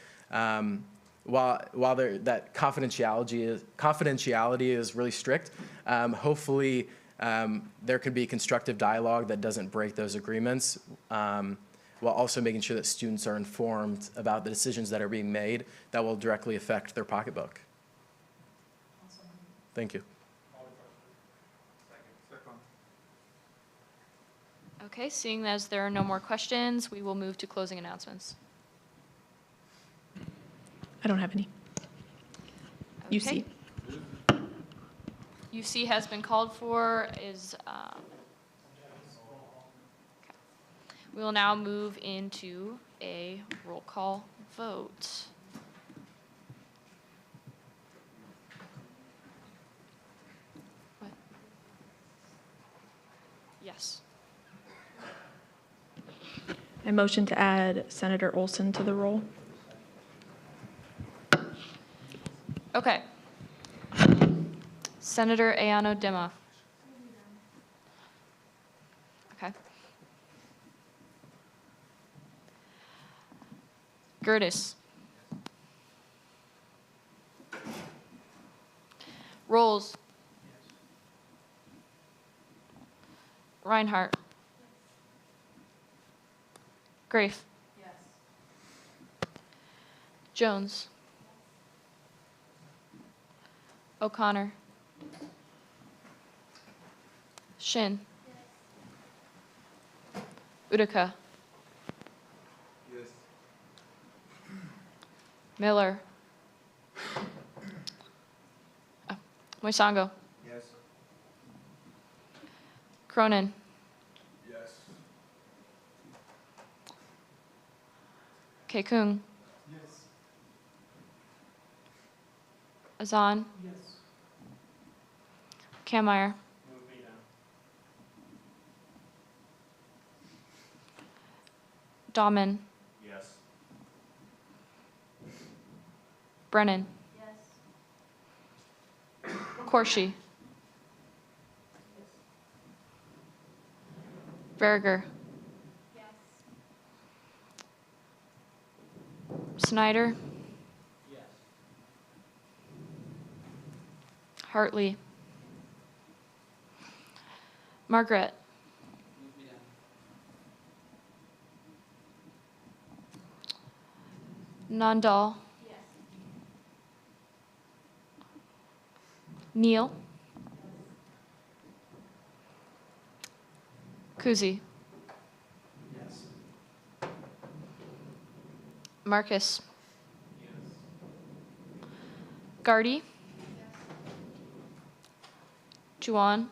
while that confidentiality is really strict, hopefully there could be constructive dialogue that doesn't break those agreements, while also making sure that students are informed about the decisions that are being made that will directly affect their pocketbook. Thank you. Okay, seeing as there are no more questions, we will move to closing announcements. I don't have any. Okay. UC. UC has been called for. We will now move into a roll call vote. What? Yes. I motion to add Senator Olson to the roll. Okay. Senator Ayano Dema. Okay. Gertis. Rolls. Reinhardt. Grafe. Jones. O'Connor. Shin. Utica. Miller. Moisango. Yes. Cronin. Yes. Kekung. Yes. Azan. Yes. Kameyer. Dahman. Yes. Brennan. Corshi. Verger. Snyder. Hartley. Margaret. Nandal. Neal. Kuzi. Marcus. Gardy. Juwan.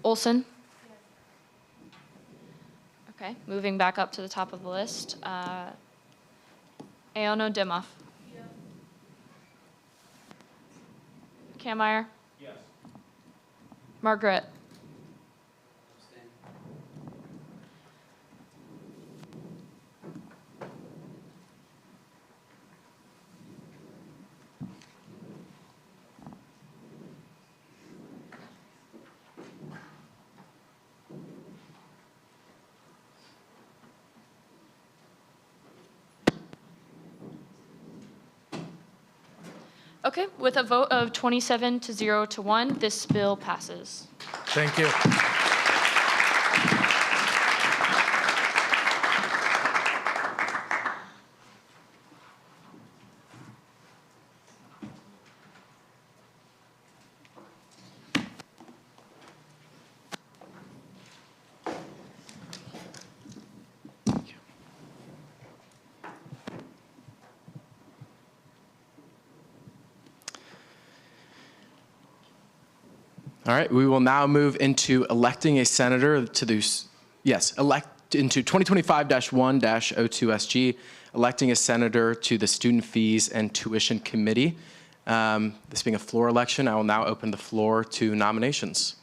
Olson. Okay, moving back up to the top of the list. Aono Dimov. Kameyer. Yes. Margaret. Okay, with a vote of 27 to 0 to 1, this bill passes. Thank you. All right, we will now move into electing a senator to the, elect into 2025-1-02SG, electing a senator to the Student Fees and Tuition Committee. This being a floor election, I will now open the floor to nominations.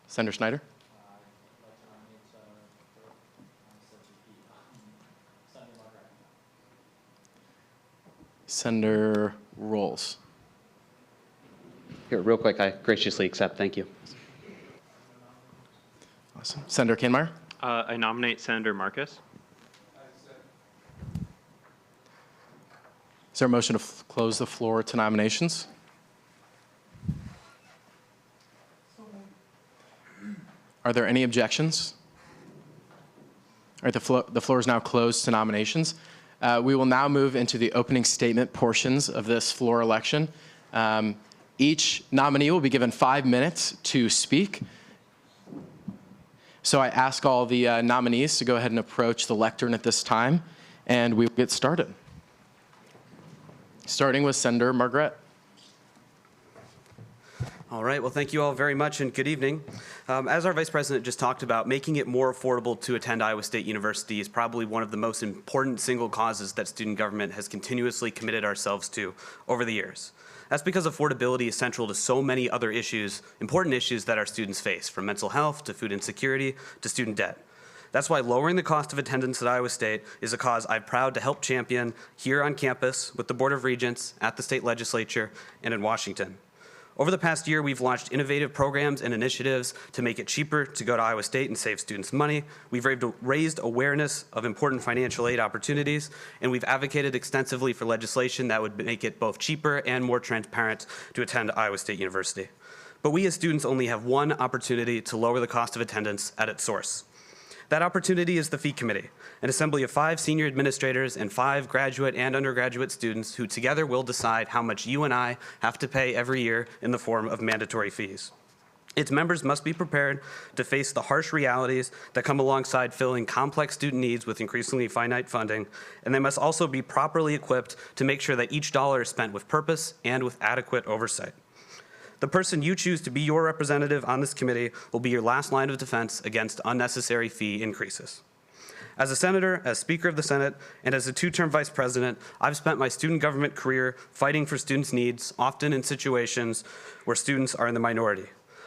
Senator Snyder. Senator Rolls. Here, real quick, I graciously accept. Thank you. Awesome. Senator Kahnmeyer. I nominate Senator Marcus. Is there a motion to close the floor to nominations? Are there any objections? All right, the floor is now closed to nominations. We will now move into the opening statement portions of this floor election. Each nominee will be given 5 minutes to speak. So I ask all the nominees to go ahead and approach the lectern at this time, and we will get started. Starting with Senator Margaret. All right, well, thank you all very much and good evening. As our Vice President just talked about, making it more affordable to attend Iowa State University is probably one of the most important single causes that student government has continuously committed ourselves to over the years. That's because affordability is central to so many other issues, important issues that our students face, from mental health to food insecurity to student debt. That's why lowering the cost of attendance at Iowa State is a cause I'm proud to help champion here on campus with the Board of Regents, at the state legislature, and in Washington. Over the past year, we've launched innovative programs and initiatives to make it cheaper to go to Iowa State and save students money. We've raised awareness of important financial aid opportunities, and we've advocated extensively for legislation that would make it both cheaper and more transparent to attend Iowa State University. But we as students only have one opportunity to lower the cost of attendance at its source. That opportunity is the Fee Committee, an assembly of 5 senior administrators and 5 graduate and undergraduate students who together will decide how much you and I have to pay every year in the form of mandatory fees. Its members must be prepared to face the harsh realities that come alongside filling complex student needs with increasingly finite funding, and they must also be properly equipped to make sure that each dollar is spent with purpose and with adequate oversight. The person you choose to be your representative on this committee will be your last line of defense against unnecessary fee increases. As a senator, as Speaker of the Senate, and as a 2-term vice president, I've spent my student government career fighting for students' needs, often in situations where students are in the minority.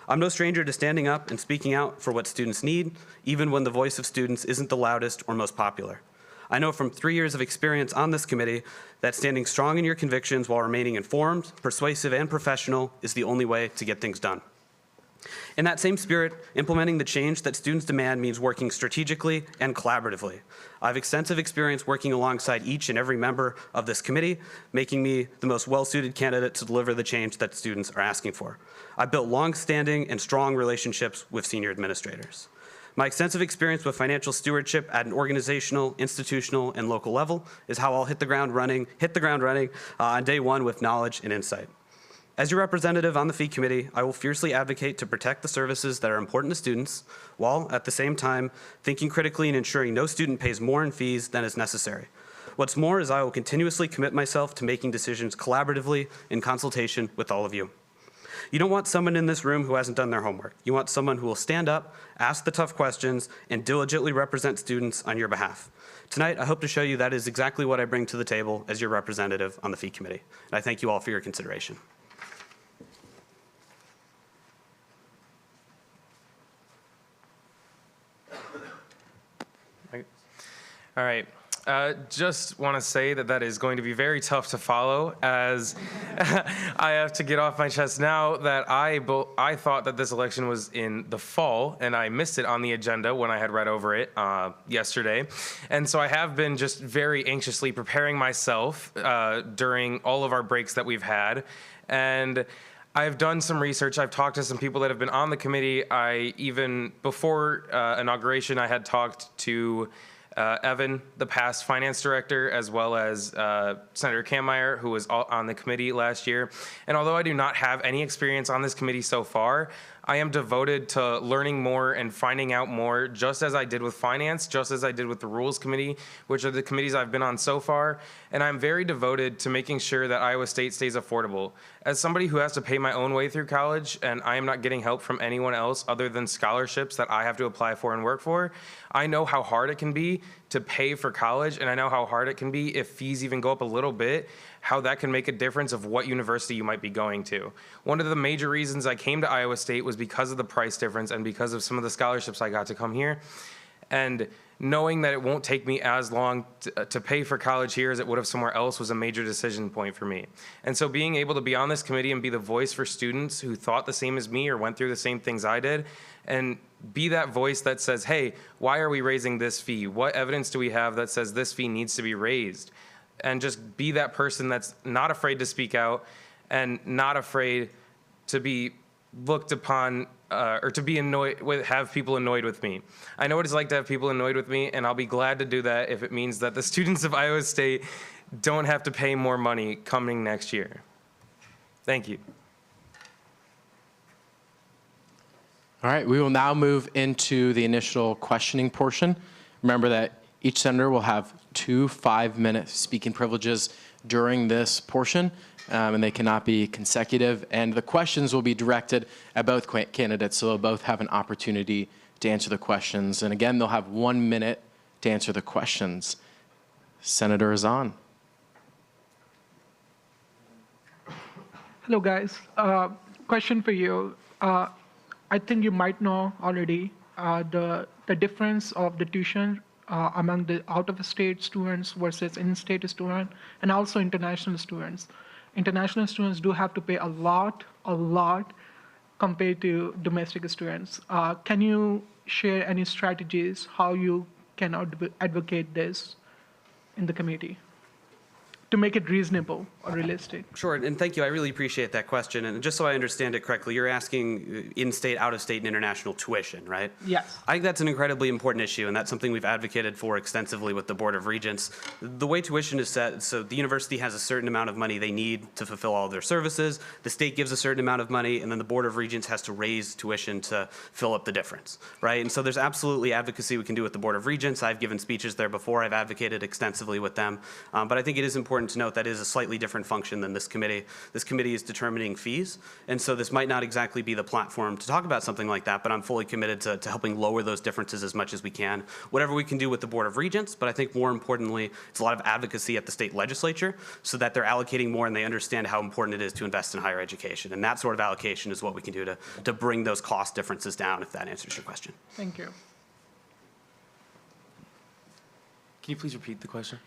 I'm no stranger to standing up and speaking out for what students need, even when the voice of students isn't the loudest or most popular. I know from 3 years of experience on this committee that standing strong in your convictions while remaining informed, persuasive, and professional is the only way to get things done. In that same spirit, implementing the change that students demand means working strategically and collaboratively. I have extensive experience working alongside each and every member of this committee, making me the most well-suited candidate to deliver the change that students are asking for. I've built long-standing and strong relationships with senior administrators. My extensive experience with financial stewardship at an organizational, institutional, and local level is how I'll hit the ground running on day one with knowledge and insight. As your representative on the Fee Committee, I will fiercely advocate to protect the services that are important to students, while at the same time thinking critically and ensuring no student pays more in fees than is necessary. What's more is I will continuously commit myself to making decisions collaboratively in consultation with all of you. You don't want someone in this room who hasn't done their homework. You want someone who will stand up, ask the tough questions, and diligently represent students on your behalf. Tonight, I hope to show you that is exactly what I bring to the table as your representative on the Fee Committee. And I thank you all for your consideration. All right. Just want to say that is going to be very tough to follow, as I have to get off my chest now that I thought that this election was in the fall, and I missed it on the agenda when I had read over it yesterday. And so I have been just very anxiously preparing myself during all of our breaks that we've had. And I've done some research. I've talked to some people that have been on the committee. Before inauguration, I had talked to Evan, the past finance director, as well as Senator Kampmeyer, who was on the committee last year. And although I do not have any experience on this committee so far, I am devoted to learning more and finding out more, just as I did with finance, just as I did with the rules committee, which are the committees I've been on so far. And I'm very devoted to making sure that Iowa State stays affordable. As somebody who has to pay my own way through college, and I am not getting help from anyone else other than scholarships that I have to apply for and work for, I know how hard it can be to pay for college, and I know how hard it can be if fees even go up a little bit, how that can make a difference of what university you might be going to. One of the major reasons I came to Iowa State was because of the price difference and because of some of the scholarships I got to come here. And knowing that it won't take me as long to pay for college here as it would have somewhere else was a major decision point for me. And so being able to be on this committee and be the voice for students who thought the same as me or went through the same things I did, and be that voice that says, hey, why are we raising this fee? What evidence do we have that says this fee needs to be raised? And just be that person that's not afraid to speak out and not afraid to be looked upon or to be annoyed with, have people annoyed with me. I know what it's like to have people annoyed with me, and I'll be glad to do that if it means that the students of Iowa State don't have to pay more money coming next year. Thank you. All right, we will now move into the initial questioning portion. Remember that each senator will have 2 5-minute speaking privileges during this portion, and they cannot be consecutive. And the questions will be directed at both candidates, so they'll both have an opportunity to answer the questions. And again, they'll have 1 minute to answer the questions. Senator is on. Hello, guys. Question for you. I think you might know already the difference of the tuition among the out-of-state students versus in-state students, and also international students. International students do have to pay a lot compared to domestic students. Can you share any strategies how you can advocate this in the committee to make it reasonable or realistic? Sure, and thank you. I really appreciate that question. And just so I understand it correctly, you're asking in-state, out-of-state, and international tuition, right? Yes. I think that's an incredibly important issue, and that's something we've advocated for extensively with the Board of Regents. The way tuition is set, so the university has a certain amount of money they need to fulfill all of their services, the state gives a certain amount of money, and then the Board of Regents has to raise tuition to fill up the difference, right? And so there's absolutely advocacy we can do with the Board of Regents. I've given speeches there before. I've advocated extensively with them. But I think it is important to note that is a slightly different function than this committee. This committee is determining fees, and so this might not exactly be the platform to talk about something like that, but I'm fully committed to helping lower those differences as much as we can. Whatever we can do with the Board of Regents, but I think more importantly, it's a lot of advocacy at the state legislature so that they're allocating more and they understand how important it is to invest in higher education. And that sort of allocation is what we can do to bring those cost differences down, if that answers your question. Thank you. Can you please repeat the question?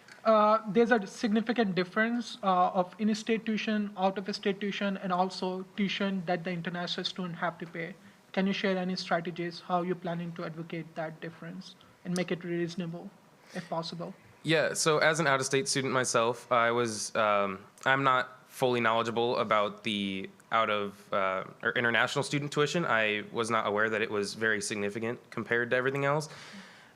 There's a significant difference of in-state tuition, out-of-state tuition, and also tuition that the international student have to pay. Can you share any strategies how you're planning to advocate that difference and make it reasonable, if possible? Yeah, so as an out-of-state student myself, I'm not fully knowledgeable about the or international student tuition. I was not aware that it was very significant compared to everything else.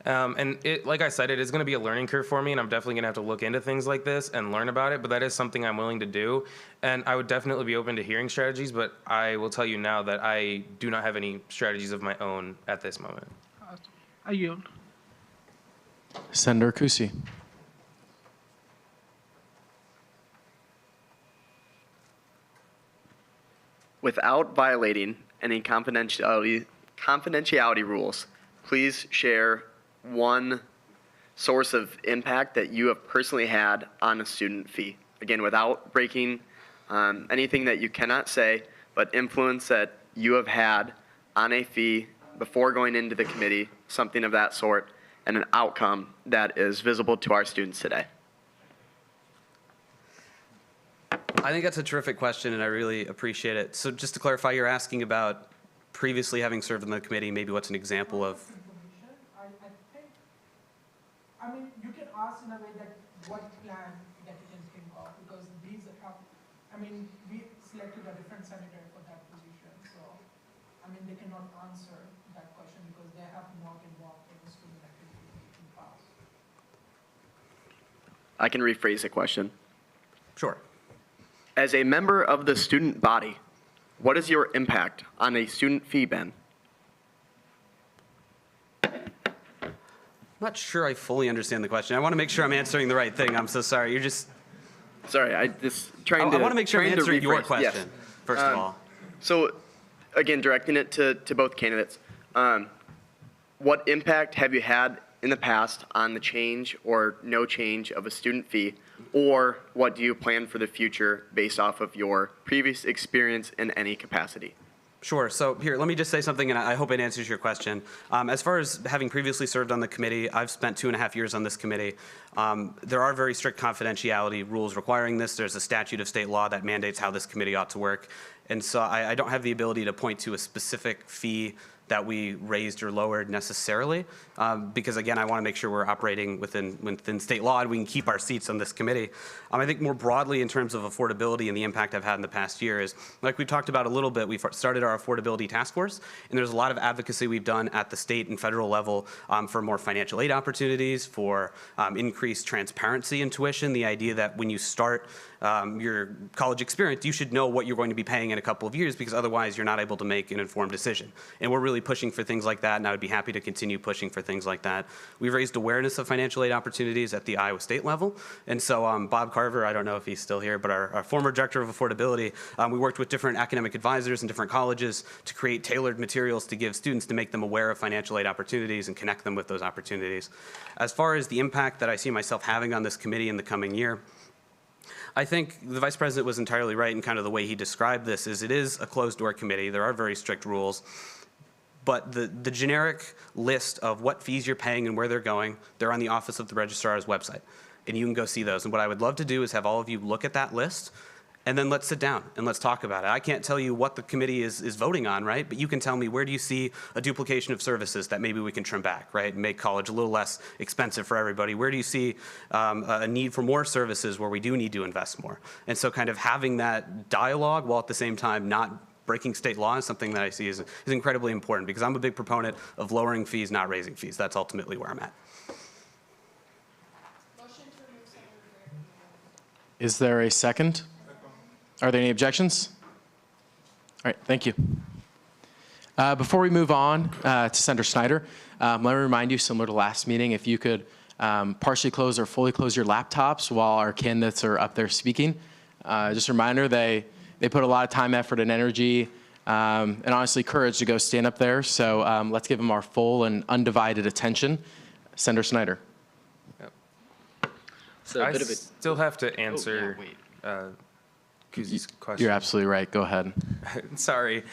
And like I said, it is going to be a learning curve for me, and I'm definitely going to have to look into things like this and learn about it, but that is something I'm willing to do. And I would definitely be open to hearing strategies, but I will tell you now that I do not have any strategies of my own at this moment. I yield. Senator Kusi. Without violating any confidentiality rules, please share one source of impact that you have personally had on a student fee. Again, without breaking anything that you cannot say, but influence that you have had on a fee before going into the committee, something of that sort, and an outcome that is visible to our students today. I think that's a terrific question, and I really appreciate it. So just to clarify, you're asking about previously having served on the committee, maybe what's an example of? I mean, you can ask in a way that what plan that you can think of, because these are, I mean, we selected a different senator for that position, so, I mean, they cannot answer that question because they have not involved in the student activity in the past. I can rephrase the question. Sure. As a member of the student body, what is your impact on a student fee been? I'm not sure I fully understand the question. I want to make sure I'm answering the right thing. I'm so sorry. You're just... Sorry, I just trying to. I want to make sure I'm trying to answering your rephrase. question, Yes. first of all. So, again, directing it to both candidates. What impact have you had in the past on the change or no change of a student fee? Or what do you plan for the future based off of your previous experience in any capacity? Sure. So here, let me just say something, and I hope it answers your question. As far as having previously served on the committee, I've spent 2.5 years on this committee. There are very strict confidentiality rules requiring this. There's a statute of state law that mandates how this committee ought to work. And so I don't have the ability to point to a specific fee that we raised or lowered necessarily, because again, I want to make sure we're operating within state law and we can keep our seats on this committee. I think more broadly in terms of affordability and the impact I've had in the past year is, like we've talked about a little bit, we've started our affordability task force, and there's a lot of advocacy we've done at the state and federal level for more financial aid opportunities, for increased transparency in tuition, the idea that when you start your college experience, you should know what you're going to be paying in a couple of years, because otherwise you're not able to make an informed decision. And we're really pushing for things like that, and I would be happy to continue pushing for things like that. We've raised awareness of financial aid opportunities at the Iowa State level. And so Bob Carver, I don't know if he's still here, but our former director of affordability, we worked with different academic advisors and different colleges to create tailored materials to give students to make them aware of financial aid opportunities and connect them with those opportunities. As far as the impact that I see myself having on this committee in the coming year, I think the Vice President was entirely right in kind of the way he described this. Is it is a closed-door committee. There are very strict rules. But the generic list of what fees you're paying and where they're going, they're on the Office of the Registrar's website. And you can go see those. And what I would love to do is have all of you look at that list, and then let's sit down and let's talk about it. I can't tell you what the committee is voting on, right? But you can tell me, where do you see a duplication of services that maybe we can trim back, right? And make college a little less expensive for everybody. Where do you see a need for more services where we do need to invest more? And so kind of having that dialogue while at the same time not breaking state law is something that I see is incredibly important, because I'm a big proponent of lowering fees, not raising fees. That's ultimately where I'm at. Is there a second? Are there any objections? All right, thank you. Before we move on to Senator Snyder, let me remind you, similar to last meeting, if you could partially close or fully close your laptops while our candidates are up there speaking. Just a reminder, they put a lot of time, effort, and energy, and honestly courage to go stand up there. So let's give them our full and undivided attention. Senator Snyder. So I still have to answer Kuzi's question. You're absolutely right. Go ahead. Sorry.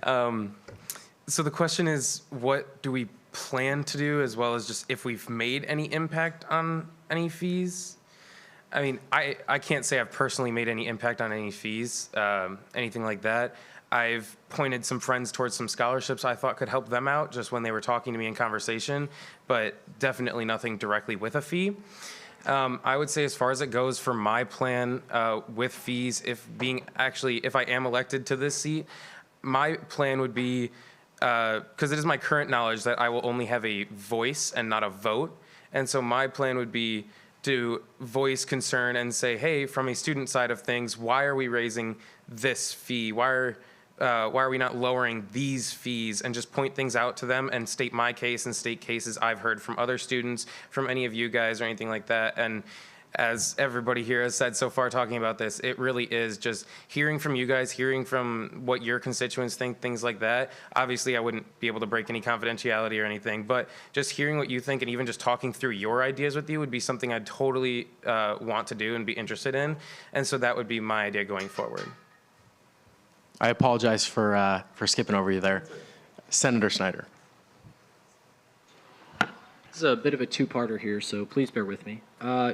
So the question is, what do we plan to do, as well as just if we've made any impact on any fees? I mean, I can't say I've personally made any impact on any fees, anything like that. I've pointed some friends towards some scholarships I thought could help them out just when they were talking to me in conversation, but definitely nothing directly with a fee. I would say, as far as it goes for my plan with fees, if I am elected to this seat, my plan would be, because it is my current knowledge that I will only have a voice and not a vote. And so my plan would be to voice concern and say, hey, from a student side of things, why are we raising this fee? Why are we not lowering these fees? And just point things out to them and state my case and state cases I've heard from other students, from any of you guys or anything like that. And as everybody here has said so far talking about this, it really is just hearing from you guys, hearing from what your constituents think, things like that. Obviously, I wouldn't be able to break any confidentiality or anything, but just hearing what you think and even just talking through your ideas with you would be something I'd totally want to do and be interested in. And so that would be my idea going forward. I apologize for skipping over you there. Senator Snyder. This is a bit of a two-parter here, so please bear with me.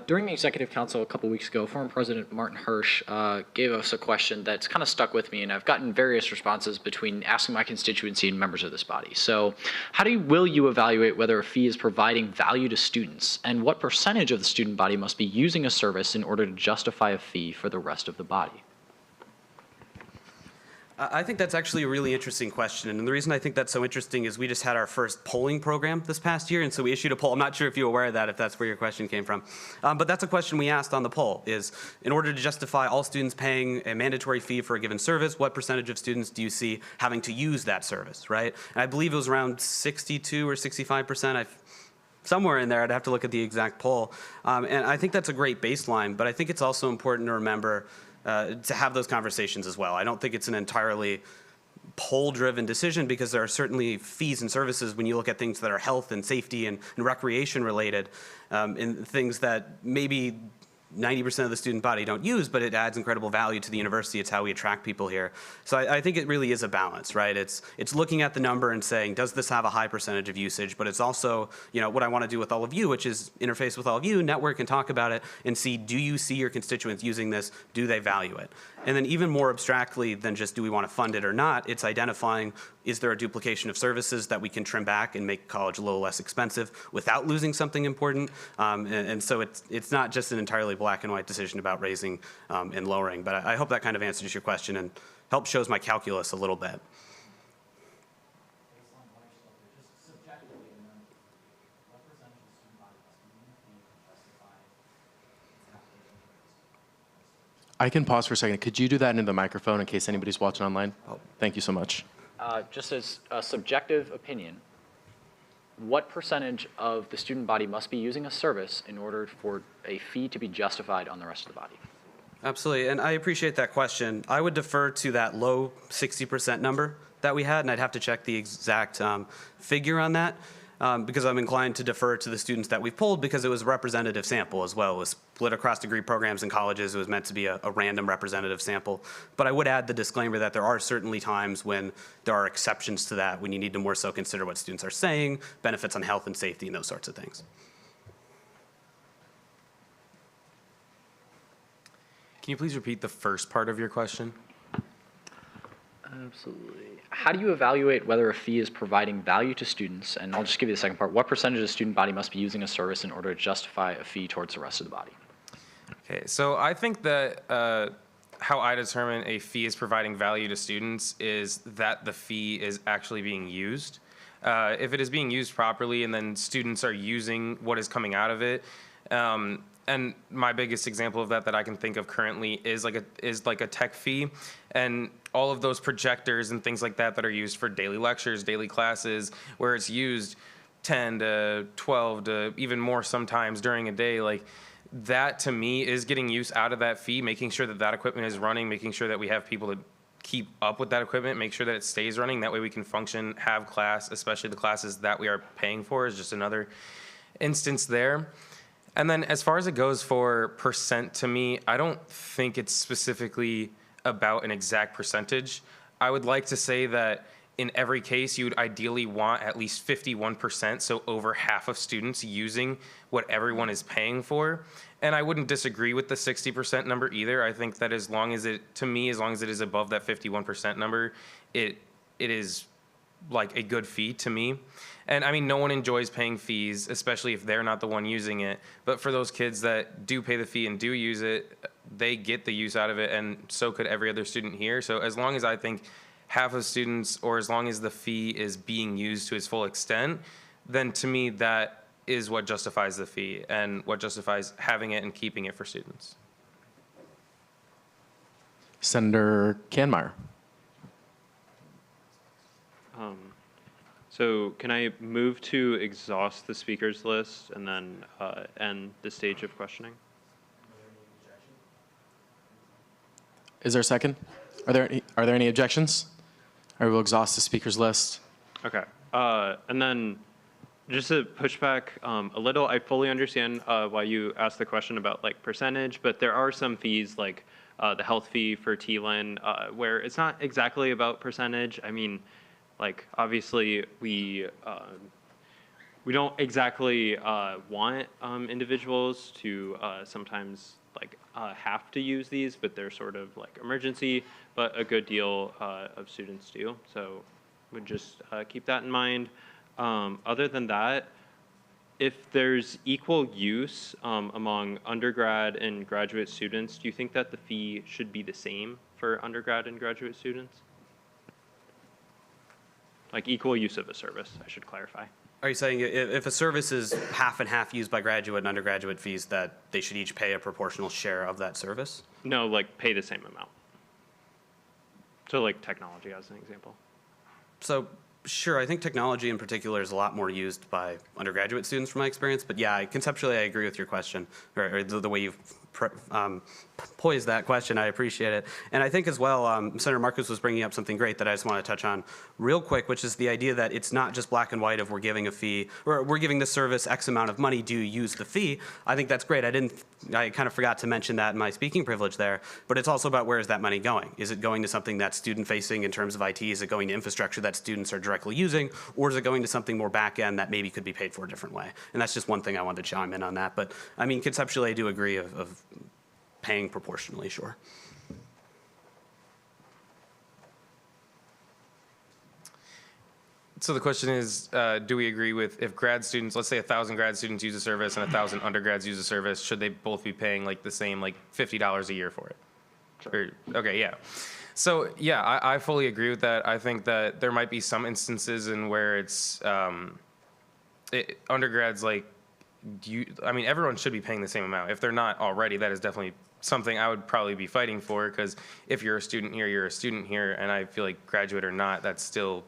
During the Executive Council a couple weeks ago, former President Martin Hirsch gave us a question that's kind of stuck with me, and I've gotten various responses between asking my constituency and members of this body. So will you evaluate whether a fee is providing value to students, and what percentage of the student body must be using a service in order to justify a fee for the rest of the body? I think that's actually a really interesting question. And the reason I think that's so interesting is we just had our first polling program this past year. And so we issued a poll. I'm not sure if you're aware of that, if that's where your question came from. But that's a question we asked on the poll is, in order to justify all students paying a mandatory fee for a given service, what percentage of students do you see having to use that service, right? And I believe it was around 62 or 65%. Somewhere in there, I'd have to look at the exact poll. And I think that's a great baseline, but I think it's also important to remember to have those conversations as well. I don't think it's an entirely poll-driven decision because there are certainly fees and services when you look at things that are health and safety and recreation related, and things that maybe 90% of the student body don't use, but it adds incredible value to the university. It's how we attract people here. So I think it really is a balance, right? It's looking at the number and saying, does this have a high percentage of usage? But it's also, what I want to do with all of you, which is interface with all of you, network and talk about it and see, do you see your constituents using this? Do they value it? And then even more abstractly than just do we want to fund it or not, it's identifying, is there a duplication of services that we can trim back and make college a little less expensive without losing something important? And so it's not just an entirely black and white decision about raising and lowering. But I hope that kind of answers your question and helps shows my calculus a little bit. I can pause for a second. Could you do that into the microphone in case anybody's watching online? Oh, thank you so much. Just as a subjective opinion, what percentage of the student body must be using a service in order for a fee to be justified on the rest of the body? Absolutely, and I appreciate that question. I would defer to that low 60% number that we had, and I'd have to check the exact figure on that. Because I'm inclined to defer to the students that we've polled because it was a representative sample as well. It was split across degree programs and colleges. It was meant to be a random representative sample. But I would add the disclaimer that there are certainly times when there are exceptions to that, when you need to more so consider what students are saying, benefits on health and safety, and those sorts of things. Can you please repeat the first part of your question? Absolutely. How do you evaluate whether a fee is providing value to students? And I'll just give you the second part. What percentage of the student body must be using a service in order to justify a fee towards the rest of the body? Okay, so I think that how I determine a fee is providing value to students is that the fee is actually being used. If it is being used properly and then students are using what is coming out of it, and my biggest example of that I can think of currently is like a tech fee, and all of those projectors and things like that are used for daily lectures, daily classes, where it's used 10 to 12 to even more sometimes during a day. Like that to me is getting use out of that fee, making sure that that equipment is running, making sure that we have people to keep up with that equipment, make sure that it stays running. That way we can function, have class, especially the classes that we are paying for is just another instance there. And then as far as it goes for percent, to me, I don't think it's specifically about an exact percentage. I would like to say that in every case, you would ideally want at least 51%, so over half of students using what everyone is paying for. And I wouldn't disagree with the 60% number either. I think that as long as it is above that 51% number, it is like a good fee to me. And I mean, no one enjoys paying fees, especially if they're not the one using it. But for those kids that do pay the fee and do use it, they get the use out of it, and so could every other student here. So as long as I think half of students, or as long as the fee is being used to its full extent, then to me that is what justifies the fee and what justifies having it and keeping it for students. Senator Kanmeyer. So can I move to exhaust the speakers list and then end the stage of questioning? Is there a second? Are there any objections? Or we'll exhaust the speakers list. Okay. And then just to push back a little, I fully understand why you asked the question about like percentage, but there are some fees like the health fee for TLIN where it's not exactly about percentage. I mean, like obviously we don't exactly want individuals to sometimes like have to use these, but they're sort of like emergency, but a good deal of students do. So would just keep that in mind. Other than that, if there's equal use among undergrad and graduate students, do you think that the fee should be the same for undergrad and graduate students? like equal use of a service, I should clarify. Are you saying if a service is half and half used by graduate and undergraduate fees, that they should each pay a proportional share of that service? No, like pay the same amount. So like technology as an example. So sure, I think technology in particular is a lot more used by undergraduate students from my experience, but yeah, conceptually I agree with your question, or the way you've poised that question. I appreciate it. And I think as well, Senator Marcus was bringing up something great that I just want to touch on real quick, which is the idea that it's not just black and white of we're giving a fee, or we're giving the service X amount of money, do you use the fee? I think that's great. I kind of forgot to mention that in my speaking privilege there, but it's also about where is that money going? Is it going to something that's student facing in terms of IT? Is it going to infrastructure that students are directly using? Or is it going to something more back end that maybe could be paid for a different way? And that's just one thing I wanted to chime in on that. But I mean, conceptually, I do agree of paying proportionally, sure. So the question is, do we agree with if grad students, let's say 1,000 grad students use a service and 1,000 undergrads use a service, should they both be paying like the same, like $50 a year for it? Sure. Okay, yeah. So yeah, I fully agree with that. I think that there might be some instances in where it's undergrads like, I mean, everyone should be paying the same amount. If they're not already, that is definitely something I would probably be fighting for, because if you're a student here, you're a student here, and I feel like graduate or not, that still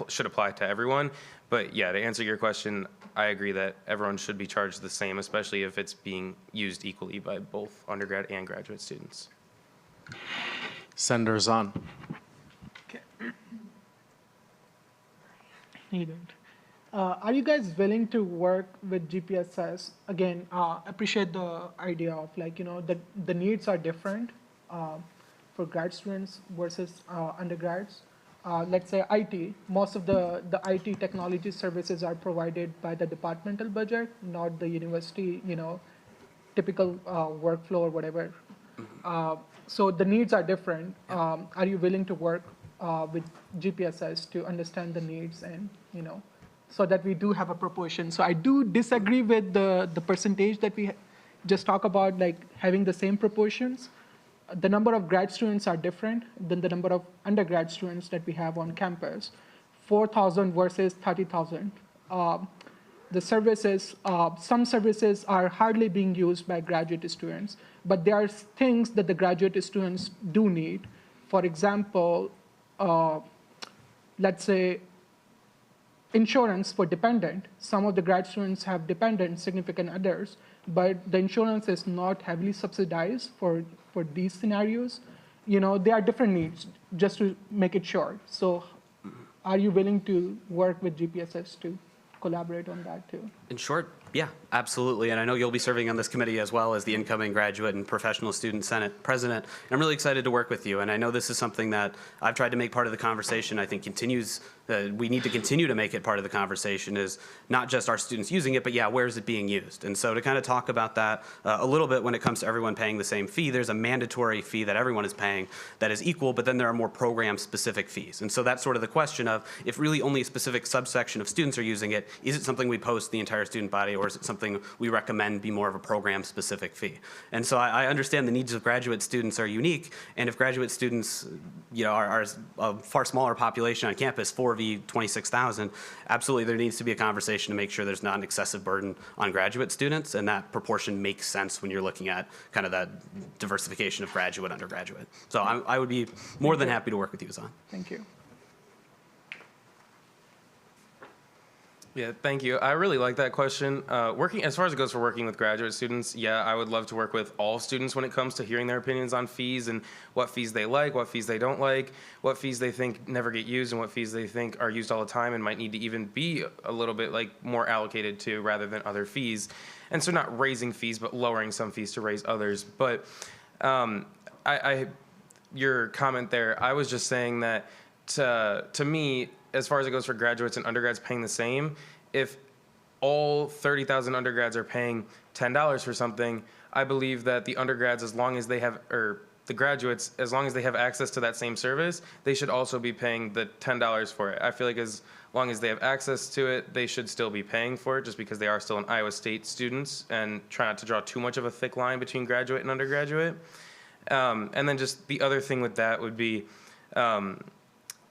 should apply to everyone. But yeah, to answer your question, I agree that everyone should be charged the same, especially if it's being used equally by both undergrad and graduate students. Senator Zahn. Are you guys willing to work with GPSS? Again, appreciate the idea of the needs are different for grad students versus undergrads. Let's say IT, most of the IT technology services are provided by the departmental budget, not the university, typical workflow or whatever. So the needs are different. Are you willing to work with GPSS to understand the needs and, so that we do have a proportion? So I do disagree with the percentage that we just talk about, like having the same proportions. The number of grad students are different than the number of undergrad students that we have on campus. 4,000 versus 30,000. The services, some services are hardly being used by graduate students, but there are things that the graduate students do need. For example, let's say insurance for dependent. Some of the grad students have dependent significant others, but the insurance is not heavily subsidized for these scenarios. There are different needs, just to make it short. So are you willing to work with GPSS to collaborate on that too? In short, yeah, absolutely. And I know you'll be serving on this committee as well as the incoming graduate and professional student senate president. And I'm really excited to work with you. And I know this is something that I've tried to make part of the conversation. I think we need to continue to make it part of the conversation, is not just our students using it, but yeah, where is it being used? And so to kind of talk about that a little bit when it comes to everyone paying the same fee, there's a mandatory fee that everyone is paying that is equal, but then there are more program-specific fees. And so that's sort of the question of, if really only a specific subsection of students are using it, is it something we post the entire student body, or is it something we recommend be more of a program-specific fee? And so I understand the needs of graduate students are unique, and if graduate students are a far smaller population on campus, 26,000, absolutely there needs to be a conversation to make sure there's not an excessive burden on graduate students, and that proportion makes sense when you're looking at kind of that diversification of graduate, undergraduate. So I would be more than happy to work with you, Zahn. Thank you. Yeah, thank you. I really like that question. As far as it goes for working with graduate students, yeah, I would love to work with all students when it comes to hearing their opinions on fees and what fees they like, what fees they don't like, what fees they think never get used, and what fees they think are used all the time and might need to even be a little bit more allocated to rather than other fees. And so not raising fees, but lowering some fees to raise others. But your comment there, I was just saying that to me, as far as it goes for graduates and undergrads paying the same, if all 30,000 undergrads are paying $10 for something, I believe that the undergrads, as long as they have, or the graduates, as long as they have access to that same service, they should also be paying the $10 for it. I feel like as long as they have access to it, they should still be paying for it, just because they are still an Iowa State students, and try not to draw too much of a thick line between graduate and undergraduate. And then just the other thing with that would be,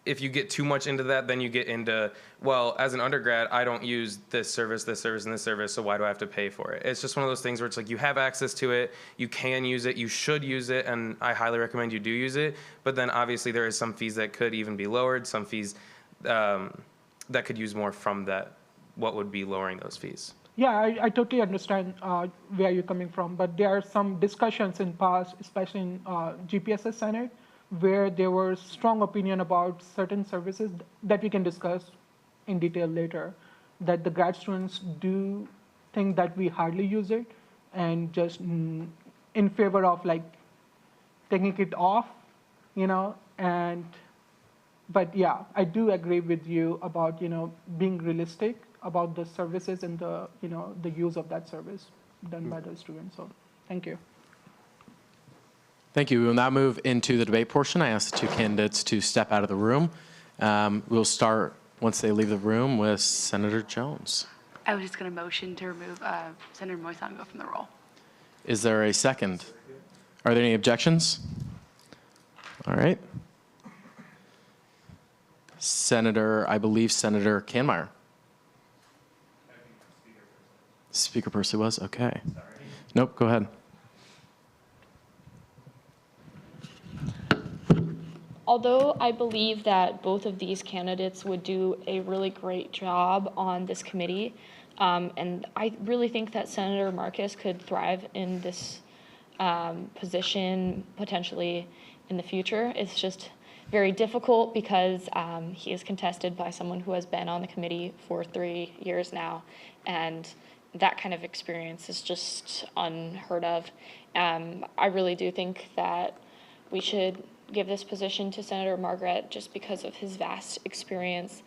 if you get too much into that, then you get into, well, as an undergrad, I don't use this service, and this service, so why do I have to pay for it? It's just one of those things where it's like you have access to it, you can use it, you should use it, and I highly recommend you do use it. But then obviously there is some fees that could even be lowered, some fees that could use more from that, what would be lowering those fees. Yeah, I totally understand where you're coming from, but there are some discussions in past, especially in GPSS Senate, where there was strong opinion about certain services that we can discuss in detail later, that the grad students do think that we hardly use it and just in favor of like taking it off, but yeah, I do agree with you about, being realistic about the services and the, the use of that service done by the students. So thank you. Thank you. We will now move into the debate portion. I ask the two candidates to step out of the room. We'll start, once they leave the room, with Senator Jones. I was just going to motion to remove Senator Moisango from the roll. Is there a second? Are there any objections? All right. I believe Senator Kanmeyer. Speaker Percy was? Okay. Nope, go ahead. Although I believe that both of these candidates would do a really great job on this committee, and I really think that Senator Marcus could thrive in this position potentially in the future. It's just very difficult because he is contested by someone who has been on the committee for 3 years now, and that kind of experience is just unheard of. I really do think that we should give this position to Senator Margaret just because of his vast experience.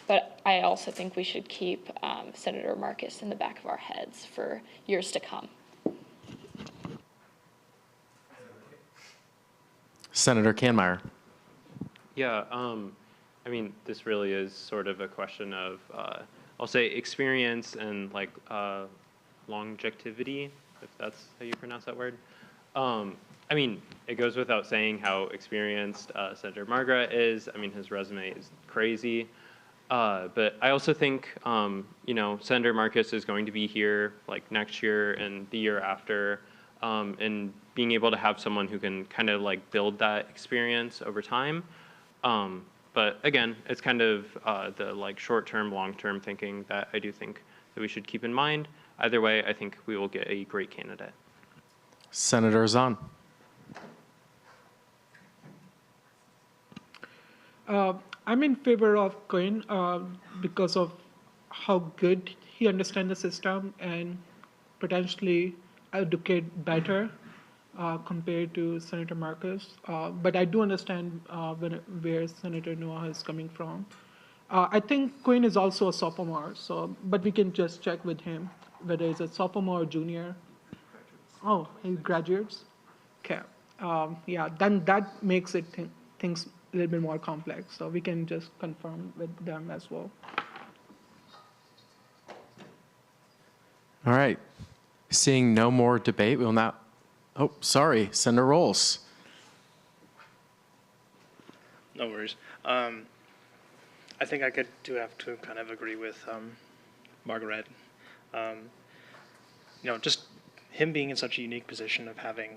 But I also think we should keep Senator Marcus in the back of our heads for years to come. Senator Kanmeyer. Yeah, I mean, this really is sort of a question of, I'll say experience and like longevity, if that's how you pronounce that word. I mean, it goes without saying how experienced Senator Margaret is. I mean, his resume is crazy. But I also think, Senator Marcus is going to be here like next year and the year after, and being able to have someone who can kind of like build that experience over time. But again, it's kind of the like short-term, long-term thinking that I do think that we should keep in mind. Either way, I think we will get a great candidate. Senator Zahn. I'm in favor of Cohen because of how good he understands the system and potentially educate better compared to Senator Marcus. But I do understand where Senator Noah is coming from. I think Cohen is also a sophomore, but we can just check with him whether he's a sophomore or junior. Oh, he graduates? Okay. Yeah, then that makes it things a little bit more complex. So we can just confirm with them as well. All right. Seeing no more debate, we will now, oh, sorry, Senator Rolls. No worries. I think I do have to kind of agree with Margaret. Just him being in such a unique position of having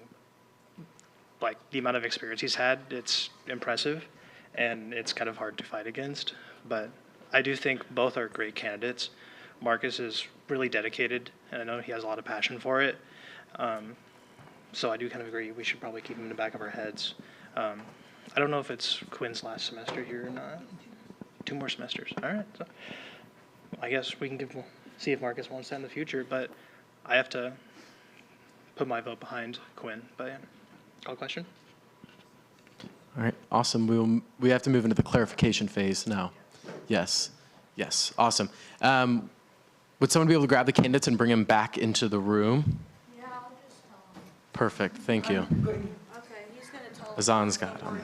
like the amount of experience he's had, it's impressive, and it's kind of hard to fight against. But I do think both are great candidates. Marcus is really dedicated, and I know he has a lot of passion for it. So I do kind of agree we should probably keep him in the back of our heads. I don't know if it's Quinn's last semester here or not. 2 more semesters. All right. So I guess we can see if Marcus wants that in the future, but I have to put my vote behind Quinn. But yeah. Call question? All right, awesome. We have to move into the clarification phase now. Yes, yes, awesome. Would someone be able to grab the candidates and bring them back into the room? Yeah, I'll just tell him. Perfect, thank you. Okay, he's going to tell us. Azan's got them.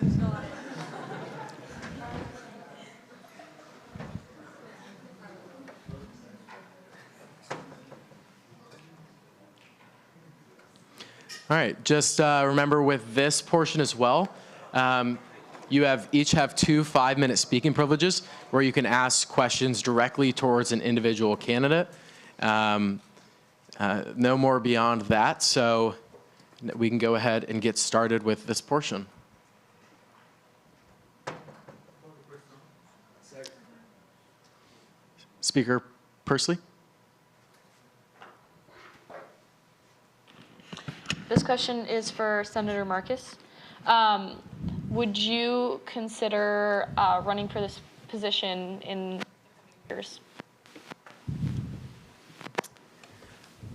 All right, just remember with this portion as well, You each have 2 5-minute speaking privileges where you can ask questions directly towards an individual candidate. No more beyond that, so we can go ahead and get started with this portion. Speaker Persley? This question is for Senator Marcus. Would you consider running for this position in years?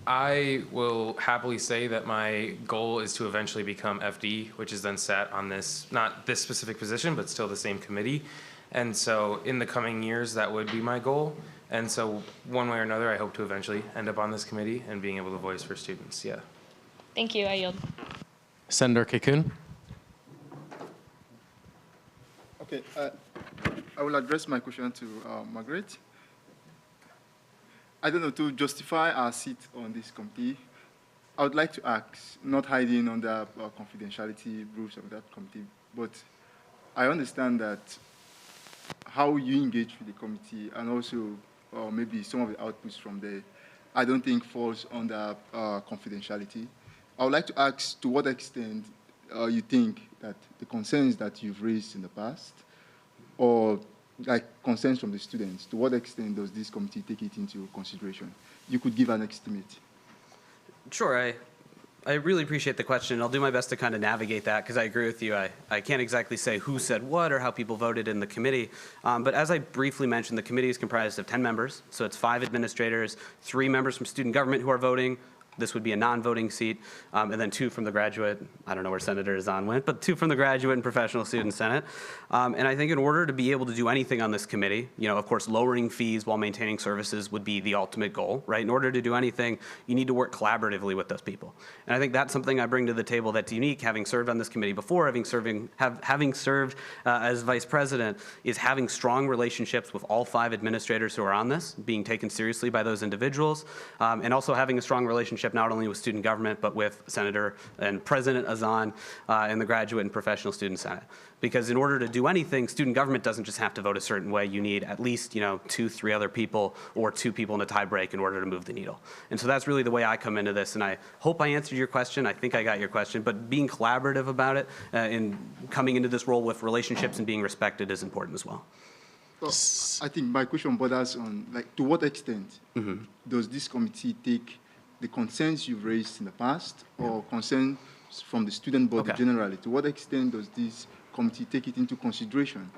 I will happily say that my goal is to eventually become FD, which is then sat on this, not this specific position, but still the same committee. And so in the coming years, that would be my goal. And so one way or another, I hope to eventually end up on this committee and being able to voice for students, yeah. Thank you, I yield. Senator Kekun? Okay, I will address my question to Margaret. I don't know, to justify our seat on this committee, I would like to ask, not hiding under confidentiality rules of that committee, but I understand that how you engage with the committee and also maybe some of the outputs from there, I don't think falls under confidentiality. I would like to ask to what extent you think that the concerns that you've raised in the past, or like concerns from the students, to what extent does this committee take it into consideration? You could give an estimate. Sure, I really appreciate the question. I'll do my best to kind of navigate that because I agree with you. I can't exactly say who said what or how people voted in the committee. But as I briefly mentioned, the committee is comprised of 10 members. So it's 5 administrators, 3 members from student government who are voting. This would be a non-voting seat, and then 2 from the graduate. I don't know where Senator Azan went, but 2 from the graduate and professional student senate. And I think in order to be able to do anything on this committee, you know, of course, lowering fees while maintaining services would be the ultimate goal, right? In order to do anything, you need to work collaboratively with those people. And I think that's something I bring to the table that's unique, having served on this committee before, having served as vice president, is having strong relationships with all 5 administrators who are on this, being taken seriously by those individuals, and also having a strong relationship not only with student government, but with Senator and President Azan and the graduate and professional student senate. Because in order to do anything, student government doesn't just have to vote a certain way. You need at least, 2, 3 other people or 2 people in a tie break in order to move the needle. And so that's really the way I come into this. And I hope I answered your question. I think I got your question. But being collaborative about it and coming into this role with relationships and being respected is important as well. Well, I think my question borders on, like, to what extent does this committee take the concerns you've raised in the past or concerns from the student body generally? To what extent does this committee take it into consideration?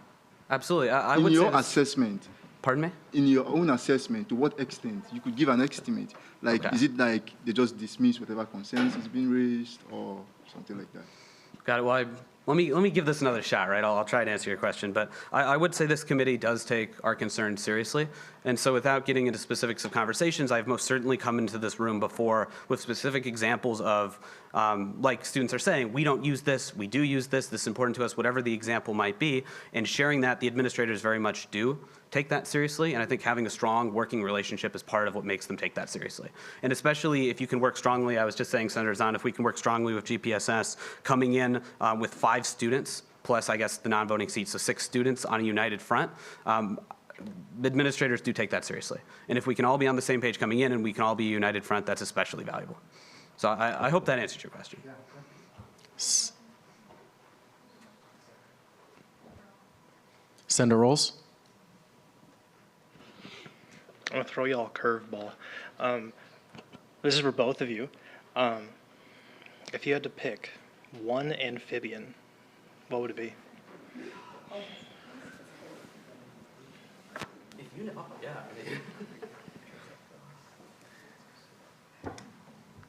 Absolutely. I in would your say assessment, pardon me? In your own assessment, to what extent? You could give an estimate. Like, is it like they just dismiss whatever concerns has been raised or something like that? Got it. Well, let me give this another shot, right? I'll try to answer your question. But I would say this committee does take our concerns seriously. And so without getting into specifics of conversations, I've most certainly come into this room before with specific examples of, like students are saying, we don't use this, we do use this is important to us, whatever the example might be. And sharing that, the administrators very much do take that seriously. And I think having a strong working relationship is part of what makes them take that seriously. And especially if you can work strongly, I was just saying, Senator Zahn, if we can work strongly with GPSS, coming in with 5 students, plus I guess the non-voting seats, so 6 students on a united front, administrators do take that seriously. And if we can all be on the same page coming in and we can all be a united front, that's especially valuable. So I hope that answers your question. Senator Rolls? I'm going to throw y'all a curveball. This is for both of you. If you had to pick one amphibian, what would it be?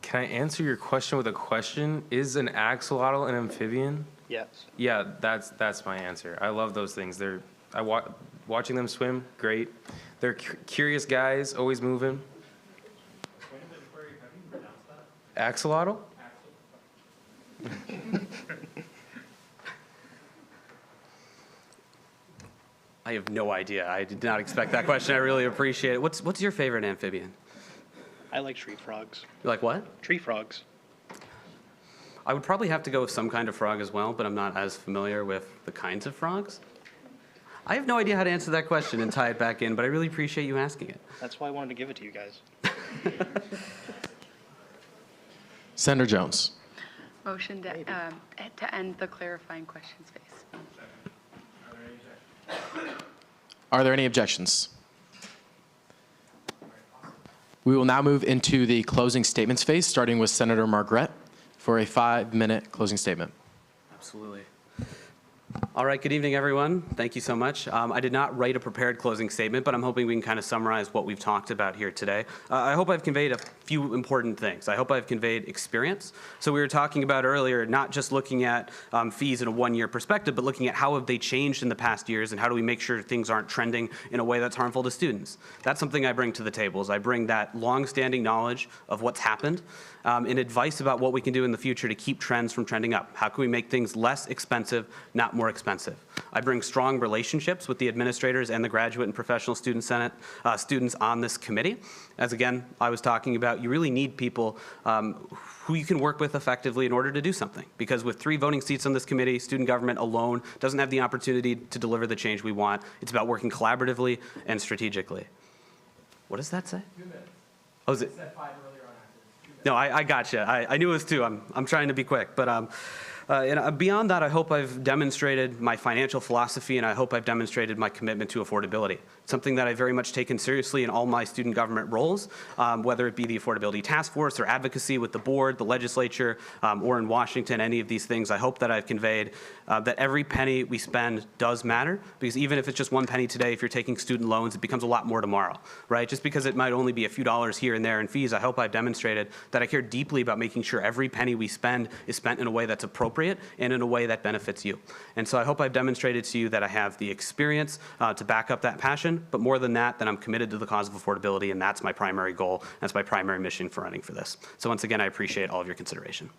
Can I answer your question with a question? Is an axolotl an amphibian? Yes. Yeah, that's my answer. I love those things. Watching them swim, great. They're curious guys, always moving. Axolotl? I have no idea. I did not expect that question. I really appreciate it. What's your favorite amphibian? I like tree frogs. You like what? Tree frogs. I would probably have to go with some kind of frog as well, but I'm not as familiar with the kinds of frogs. I have no idea how to answer that question and tie it back in, but I really appreciate you asking it. That's why I wanted to give it to you guys. Senator Jones. Motion to end the clarifying questions phase. Are there any objections? We will now move into the closing statements phase, starting with Senator Margaret for a 5-minute closing statement. Absolutely. All right, good evening, everyone. Thank you so much. I did not write a prepared closing statement, but I'm hoping we can kind of summarize what we've talked about here today. I hope I've conveyed a few important things. I hope I've conveyed experience. So we were talking about earlier, not just looking at fees in a one-year perspective, but looking at how have they changed in the past years and how do we make sure things aren't trending in a way that's harmful to students. That's something I bring to the table, is I bring that long-standing knowledge of what's happened and advice about what we can do in the future to keep trends from trending up. How can we make things less expensive, not more expensive? I bring strong relationships with the administrators and the graduate and professional student senate students on this committee. As again, I was talking about, you really need people who you can work with effectively in order to do something. Because with 3 voting seats on this committee, student government alone doesn't have the opportunity to deliver the change we want. It's about working collaboratively and strategically. What does that say? 2 minutes. Oh, is it? Said 5 earlier on. No, I gotcha. I knew it was 2. I'm trying to be quick, but and beyond that, I hope I've demonstrated my financial philosophy, and I hope I've demonstrated my commitment to affordability. Something that I very much taken seriously in all my student government roles, whether it be the Affordability Task Force or advocacy with the board, the legislature, or in Washington, any of these things. I hope that I've conveyed that every penny we spend does matter, because even if it's just 1 penny today, if you're taking student loans, it becomes a lot more tomorrow, right? Just because it might only be a few dollars here and there in fees, I hope I've demonstrated that I care deeply about making sure every penny we spend is spent in a way that's appropriate and in a way that benefits you. And so I hope I've demonstrated to you that I have the experience to back up that passion, but more than that I'm committed to the cause of affordability, and that's my primary goal. That's my primary mission for running for this. So once again, I appreciate all of your consideration.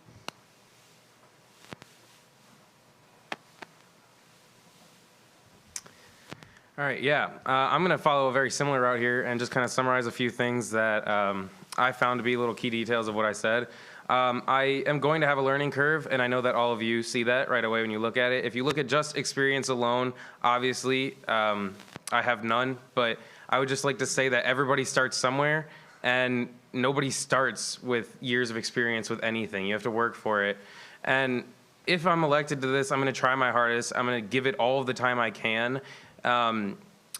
All right, yeah. I'm going to follow a very similar route here and just kind of summarize a few things that I found to be little key details of what I said. I am going to have a learning curve, and I know that all of you see that right away when you look at it. If you look at just experience alone, obviously, I have none, but I would just like to say that everybody starts somewhere, and nobody starts with years of experience with anything. You have to work for it. And if I'm elected to this, I'm going to try my hardest. I'm going to give it all of the time I can.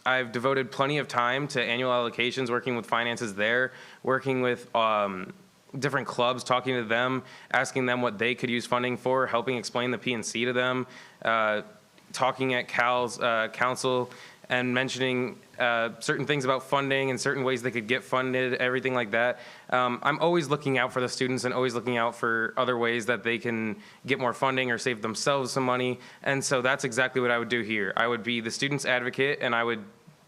I've devoted plenty of time to annual allocations, working with finances there, working with different clubs, talking to them, asking them what they could use funding for, helping explain the P&C to them, talking at Cal's council and mentioning certain things about funding and certain ways they could get funded, everything like that. I'm always looking out for the students and always looking out for other ways that they can get more funding or save themselves some money. And so that's exactly what I would do here. I would be the student's advocate, and I would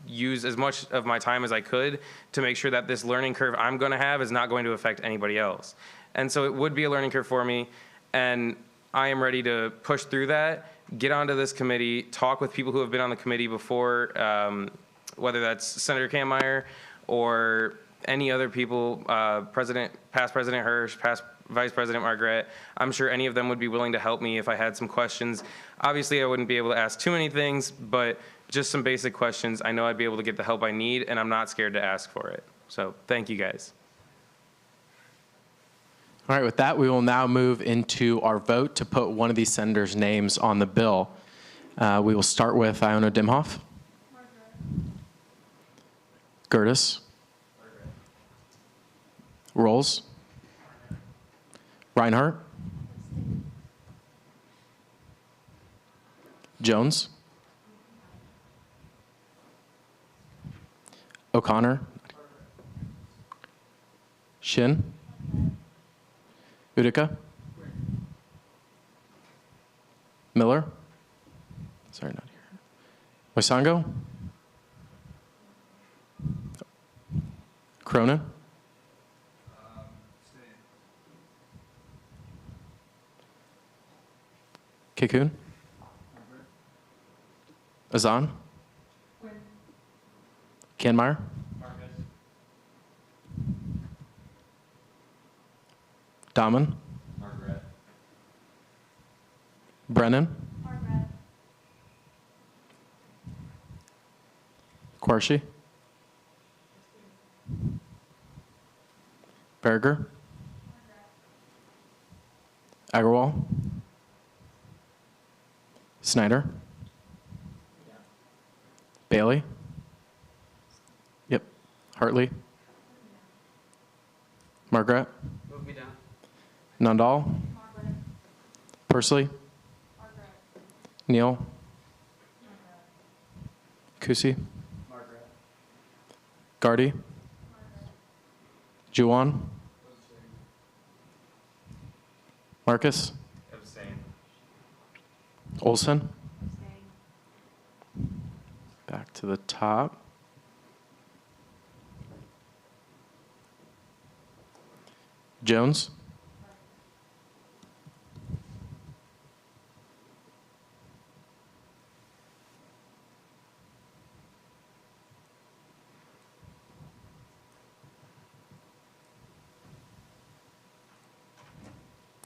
use as much of my time as I could to make sure that this learning curve I'm going to have is not going to affect anybody else. And so it would be a learning curve for me, and I am ready to push through that, get onto this committee, talk with people who have been on the committee before, whether that's Senator Kampmeyer or any other people, past President Hirsch, past Vice President Margaret. I'm sure any of them would be willing to help me if I had some questions. Obviously, I wouldn't be able to ask too many things, but just some basic questions. I know I'd be able to get the help I need, and I'm not scared to ask for it. So thank you, guys. All right, with that, we will now move into our vote to put one of these senators' names on the bill. We will start with Iona Dimhoff. Gertis. Rolls. Reinhardt. Jones. O'Connor. Shin. Utica. Miller. Sorry, not here. Moisango. Cronin. Kikun. Azan. Kampmeyer. Daman. Margaret. Brennan. Quarshie. Berger. Agarwal. Snyder. Bailey. Yep. Hartley. Margaret. Move me down. Nandal. Pursley. Neal. Kusi. Gardy. Juwan. Marcus. Abstain. Olson. Back to the top. Jones.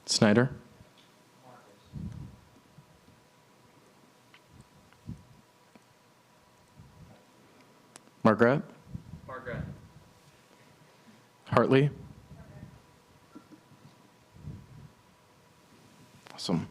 Snyder. Margaret. Margaret. Hartley. Awesome.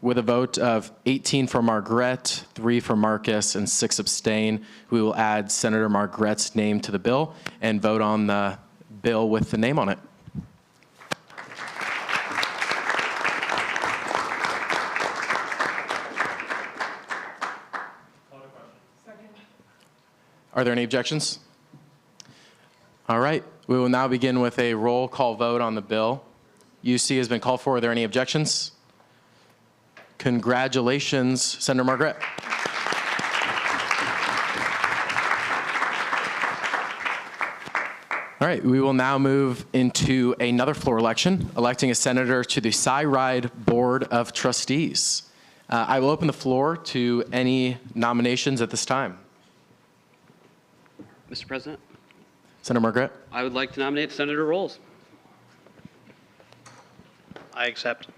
With a vote of 18 for Margaret, 3 for Marcus, and 6 abstain, we will add Senator Margaret's name to the bill and vote on the bill with the name on it. Are there any objections? All right, we will now begin with a roll call vote on the bill. UC has been called for. Are there any objections? Congratulations, Senator Margaret. All right, we will now move into another floor election, electing a senator to the SciRide Board of Trustees. I will open the floor to any nominations at this time. Mr. President, Senator Margaret. I would like to nominate Senator Rolls. I accept.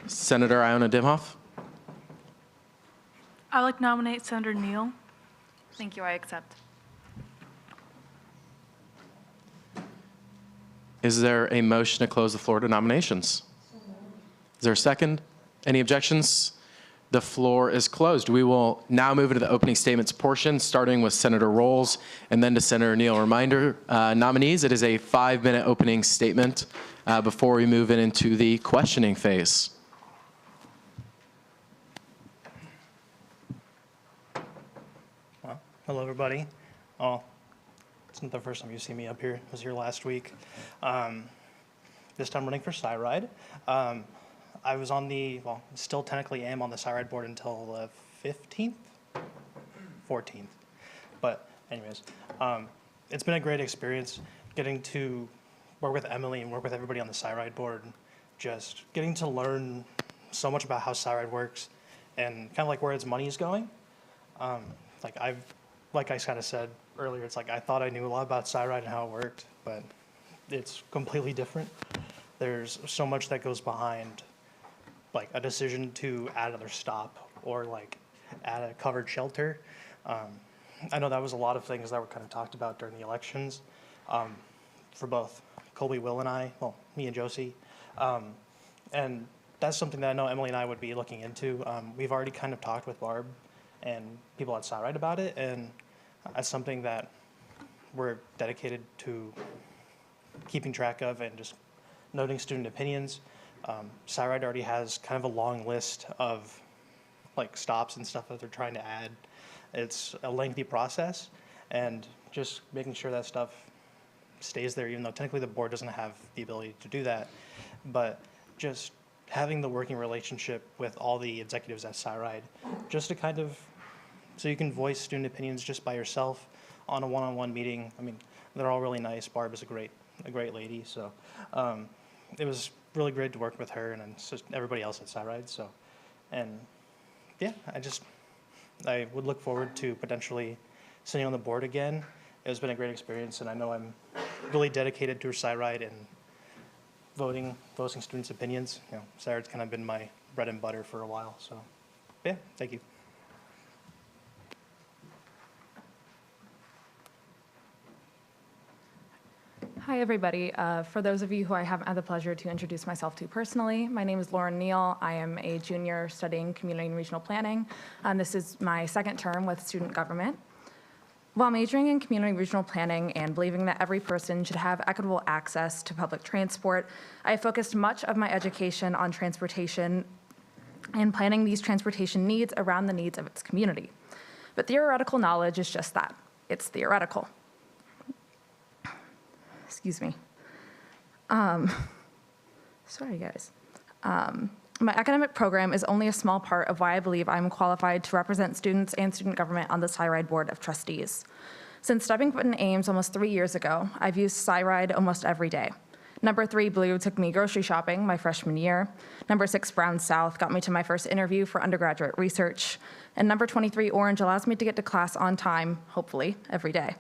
Senator Iona Dimhoff. I would like to nominate Senator Neal. Thank you, I accept. Is there a motion to close the floor to nominations? Is there a second? Any objections? The floor is closed. We will now move into the opening statements portion, starting with Senator Rolls and then to Senator Neal. Reminder, nominees, it is a 5-minute opening statement before we move into the questioning phase. Hello, everybody. It's not the first time you see me up here. I was here last week. This time running for SciRide. I was on the, well, still technically am on the SciRide board until the 15th? 14th. But anyways, it's been a great experience getting to work with Emily and work with everybody on the SciRide board. Just getting to learn so much about how SciRide works and kind of like where its money is going. Like I kind of said earlier, it's like I thought I knew a lot about SciRide and how it worked, but it's completely different. There's so much that goes behind like a decision to add another stop or like add a covered shelter. I know that was a lot of things that were kind of talked about during the elections for both Colby, Will, and I, well, me and Josie. And that's something that I know Emily and I would be looking into. We've already kind of talked with Barb and people at SciRide about it, and that's something that we're dedicated to keeping track of and just noting student opinions. SciRide already has kind of a long list of like stops and stuff that they're trying to add. It's a lengthy process, and just making sure that stuff stays there, even though technically the board doesn't have the ability to do that. But just having the working relationship with all the executives at SciRide, just to kind of, so you can voice student opinions just by yourself on a one-on-one meeting. I mean, They're all really nice. Barb is a great lady. So it was really great to work with her and then just everybody else at SciRide. So, and yeah, I would look forward to potentially sitting on the board again. It's been a great experience, and I know I'm really dedicated to SciRide and voicing students' opinions. You know, SciRide's kind of been my bread and butter for a while. So, yeah, thank you. Hi, everybody. For those of you who I haven't had the pleasure to introduce myself to personally, my name is Lauren Neal. I am a junior studying community and regional planning. This is my second term with student government. While majoring in community and regional planning and believing that every person should have equitable access to public transport, I focused much of my education on transportation and planning these transportation needs around the needs of its community. But theoretical knowledge is just that. It's theoretical. Excuse me. Sorry, guys. My academic program is only a small part of why I believe I'm qualified to represent students and student government on the SciRide Board of Trustees. Since stepping foot in Ames almost 3 years ago, I've used SciRide almost every day. Number 3 Blue took me grocery shopping my freshman year. Number 6 Brown South got me to my first interview for undergraduate research. And number 23 Orange allows me to get to class on time, hopefully, every day.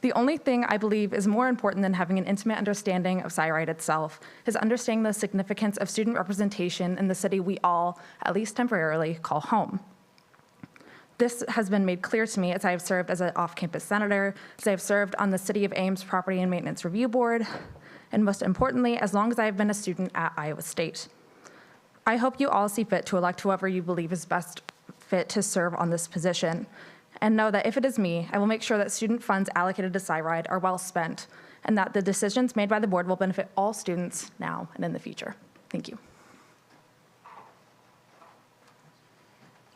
The only thing I believe is more important than having an intimate understanding of SciRide itself is understanding the significance of student representation in the city we all, at least temporarily, call home. This has been made clear to me as I have served as an off-campus senator, as I have served on the City of Ames Property and Maintenance Review Board, and most importantly, as long as I have been a student at Iowa State. I hope you all see fit to elect whoever you believe is best fit to serve on this position. And know that if it is me, I will make sure that student funds allocated to SciRide are well spent, and that the decisions made by the board will benefit all students now and in the future. Thank you.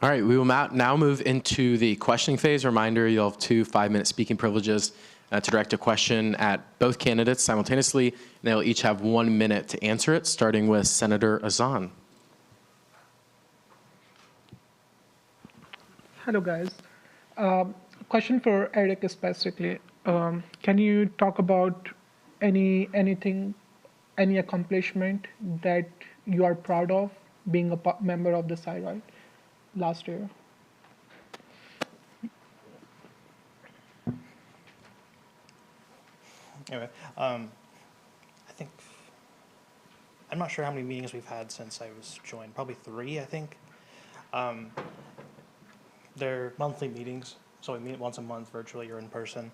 All right, we will now move into the questioning phase. Reminder, you'll have 2 5-minute speaking privileges to direct a question at both candidates simultaneously, and they'll each have 1 minute to answer it, starting with Senator Azan. Hello, guys. Question for Eric specifically. Can you talk about any accomplishment that you are proud of being a member of the SciRide last year? Anyway, I think, I'm not sure how many meetings we've had since I was joined, probably 3, I think. They're monthly meetings, so we meet once a month virtually or in person.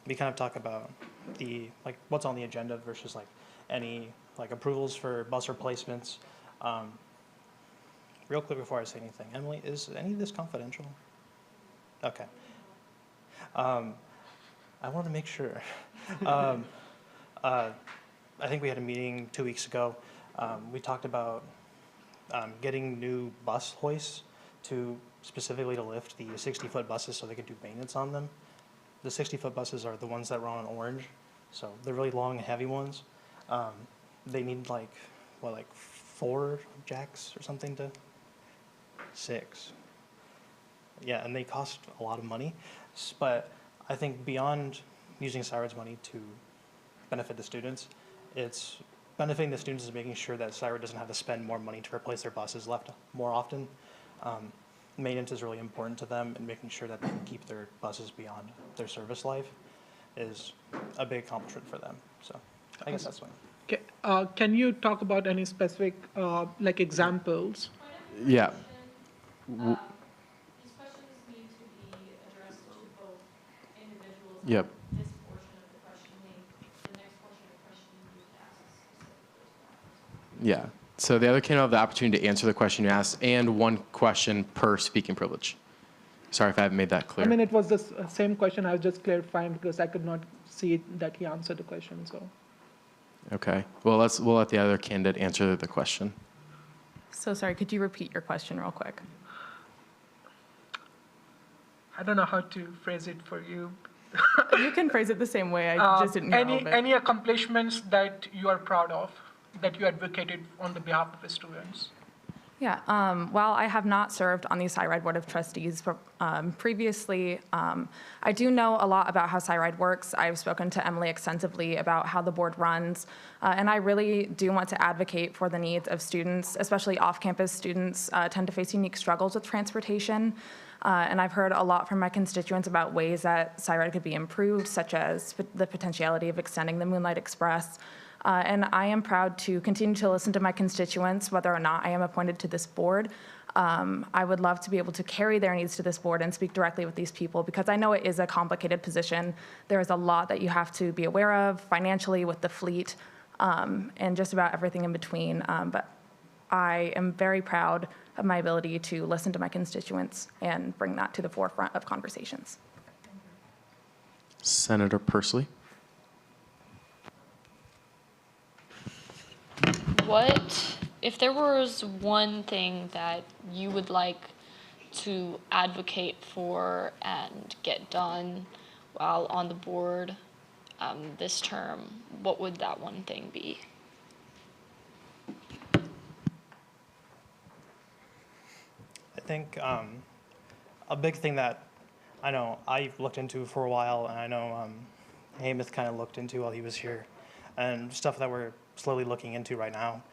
We kind of talk about what's on the agenda versus any approvals for bus replacements. Real quick before I say anything, Emily, is any of this confidential? Okay. I want to make sure. I think we had a meeting 2 weeks ago. We talked about getting new bus hoists specifically to lift the 60-foot buses so they could do maintenance on them. The 60-foot buses are the ones that run on Orange, so they're really long and heavy ones. They need 4 jacks or something to 6. Yeah, and they cost a lot of money, but I think beyond using SciRide's money to benefit the students, it's benefiting the students is making sure that SciRide doesn't have to spend more money to replace their buses left more often. Maintenance is really important to them, and making sure that they can keep their buses beyond their service life is a big accomplishment for them. So I guess that's one. Okay. Can you talk about any specific examples? Yeah. These questions need to be addressed to both individuals. Yep. This portion of the questioning, the next portion of the questioning you need to ask specifically. Yeah. So the other candidate will have the opportunity to answer the question you asked, and 1 question per speaking privilege. Sorry if I haven't made that clear. I mean, it was the same question. I was just clarifying because I could not see that he answered the question. So. Okay. Well, we'll let the other candidate answer the question. So sorry, could you repeat your question real quick? I don't know how to phrase it for you. You can phrase it the same way. I just didn't hear all of it. Any accomplishments that you are proud of, that you advocated on the behalf of the students? Yeah, while I have not served on the SciRide Board of Trustees previously, I do know a lot about how SciRide works. I've spoken to Emily extensively about how the board runs, and I really do want to advocate for the needs of students, especially off-campus students tend to face unique struggles with transportation. And I've heard a lot from my constituents about ways that SciRide could be improved, such as the potentiality of extending the Moonlight Express. And I am proud to continue to listen to my constituents, whether or not I am appointed to this board. I would love to be able to carry their needs to this board and speak directly with these people, because I know it is a complicated position. There is a lot that you have to be aware of financially with the fleet and just about everything in between. But I am very proud of my ability to listen to my constituents and bring that to the forefront of conversations. Senator Pursley. What, if there was one thing that you would like to advocate for and get done while on the board this term, what would that one thing be? I think a big thing that I know I've looked into for a while, and I know Hamath kind of looked into while he was here, and stuff that we're slowly looking into right now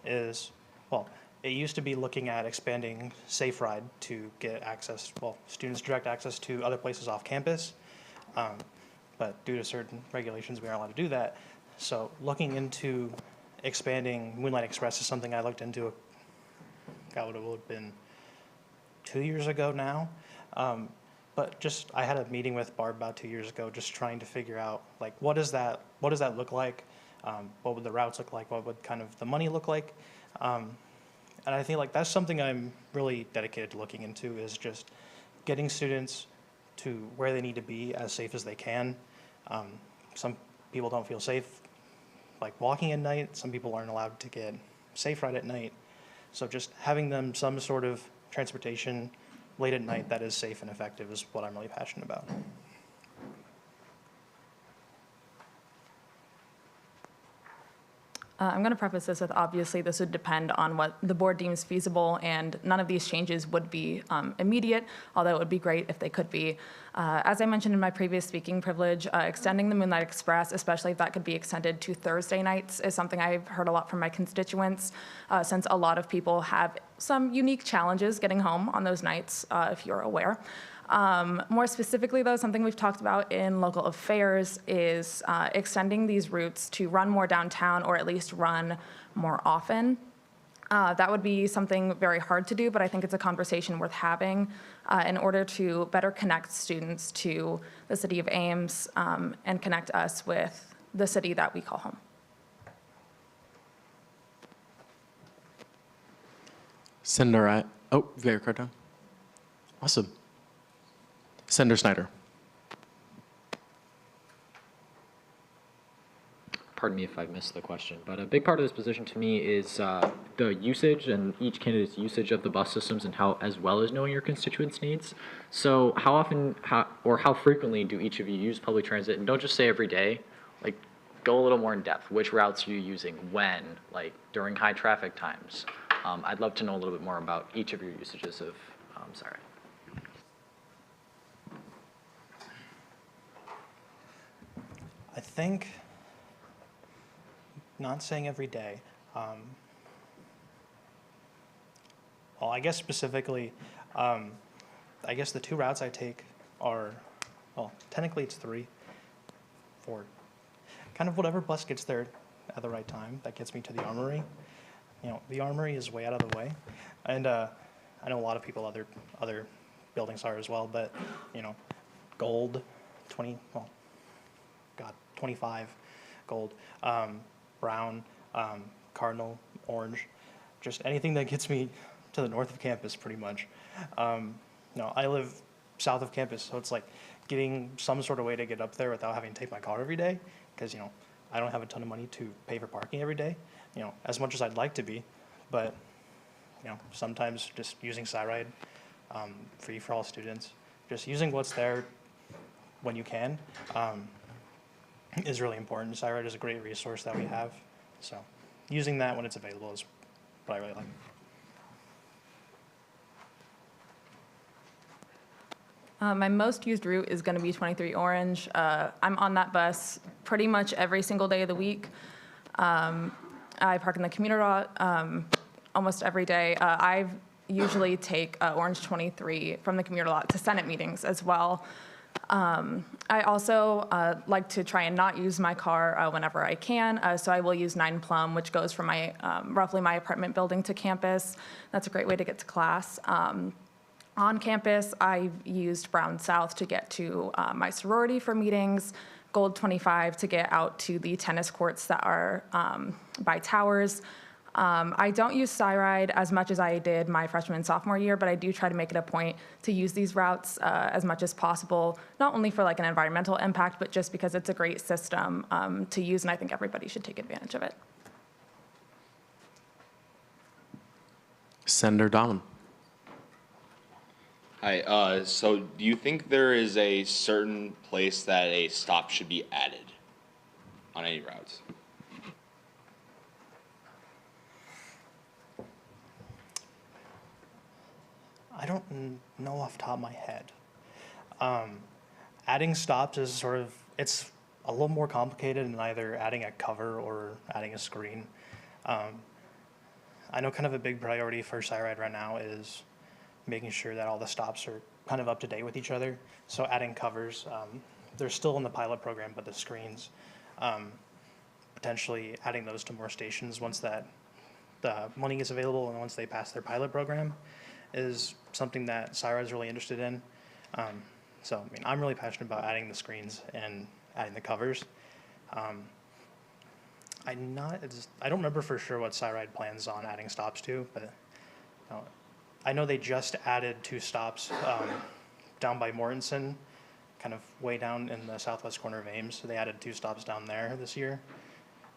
is, well, it used to be looking at expanding Safe Ride to get access, well, students direct access to other places off campus, but due to certain regulations, we aren't allowed to do that. So looking into expanding Moonlight Express is something I looked into, God, it would have been 2 years ago now. But just, I had a meeting with Barb about 2 years ago, just trying to figure out, like, what does that look like? What would the routes look like? What would kind of the money look like? And I think like that's something I'm really dedicated to looking into, is just getting students to where they need to be as safe as they can. Some people don't feel safe like walking at night. Some people aren't allowed to get Safe Ride at night. So just having them some sort of transportation late at night that is safe and effective is what I'm really passionate about. I'm going to preface this with, obviously, this would depend on what the board deems feasible, and none of these changes would be immediate, although it would be great if they could be. As I mentioned in my previous speaking privilege, extending the Moonlight Express, especially if that could be extended to Thursday nights, is something I've heard a lot from my constituents, since a lot of people have some unique challenges getting home on those nights, if you're aware. More specifically, though, something we've talked about in local affairs is extending these routes to run more downtown, or at least run more often. That would be something very hard to do, but I think it's a conversation worth having in order to better connect students to the city of Ames and connect us with the city that we call home. Senator, oh, you got your card down? Awesome. Senator Snyder. Pardon me if I missed the question, but a big part of this position to me is the usage and each candidate's usage of the bus systems, and how, as well as knowing your constituents' needs. So how often, how frequently do each of you use public transit? And don't just say every day, like go a little more in depth. Which routes are you using? When? Like during high traffic times? I'd love to know a little bit more about each of your usages of SciRide. I think not saying every day. Well, I guess specifically, I guess the two routes I take are, well, technically it's 3, 4, kind of whatever bus gets there at the right time that gets me to the Armory. You know, the Armory is way out of the way, and I know a lot of people other buildings are as well, but you know, Gold, 25, Gold, Brown, Cardinal, Orange, just anything that gets me to the north of campus, pretty much. I live south of campus, so it's like getting some sort of way to get up there without having to take my car every day, because I don't have a ton of money to pay for parking every day, as much as I'd like to be, but sometimes just using SciRide, free for all students, just using what's there when you can, is really important. SciRide is a great resource that we have, so using that when it's available is what I really like. My most used route is going to be 23 Orange. I'm on that bus pretty much every single day of the week. I park in the commuter lot almost every day. I usually take Orange 23 from the commuter lot to Senate meetings as well. I also like to try and not use my car whenever I can, so I will use 9 Plum, which goes from my roughly my apartment building to campus. That's a great way to get to class. On campus, I've used Brown South to get to my sorority for meetings, Gold 25 to get out to the tennis courts that are by Towers. I don't use SciRide as much as I did my freshman and sophomore year, but I do try to make it a point to use these routes as much as possible, not only for like an environmental impact, but just because it's a great system to use, and I think everybody should take advantage of it. Senator Dahlman. Hi, so do you think there is a certain place that a stop should be added on any routes? I don't know off the top of my head. Adding stops is sort of, it's a little more complicated than either adding a cover or adding a screen. I know kind of a big priority for SciRide right now is making sure that all the stops are kind of up to date with each other. So adding covers, they're still in the pilot program, but the screens, potentially adding those to more stations once that the money is available and once they pass their pilot program is something that SciRide is really interested in. So I mean, I'm really passionate about adding the screens and adding the covers. I don't remember for sure what SciRide plans on adding stops to, but I know they just added 2 stops down by Mortensen, kind of way down in the southwest corner of Ames. So they added 2 stops down there this year.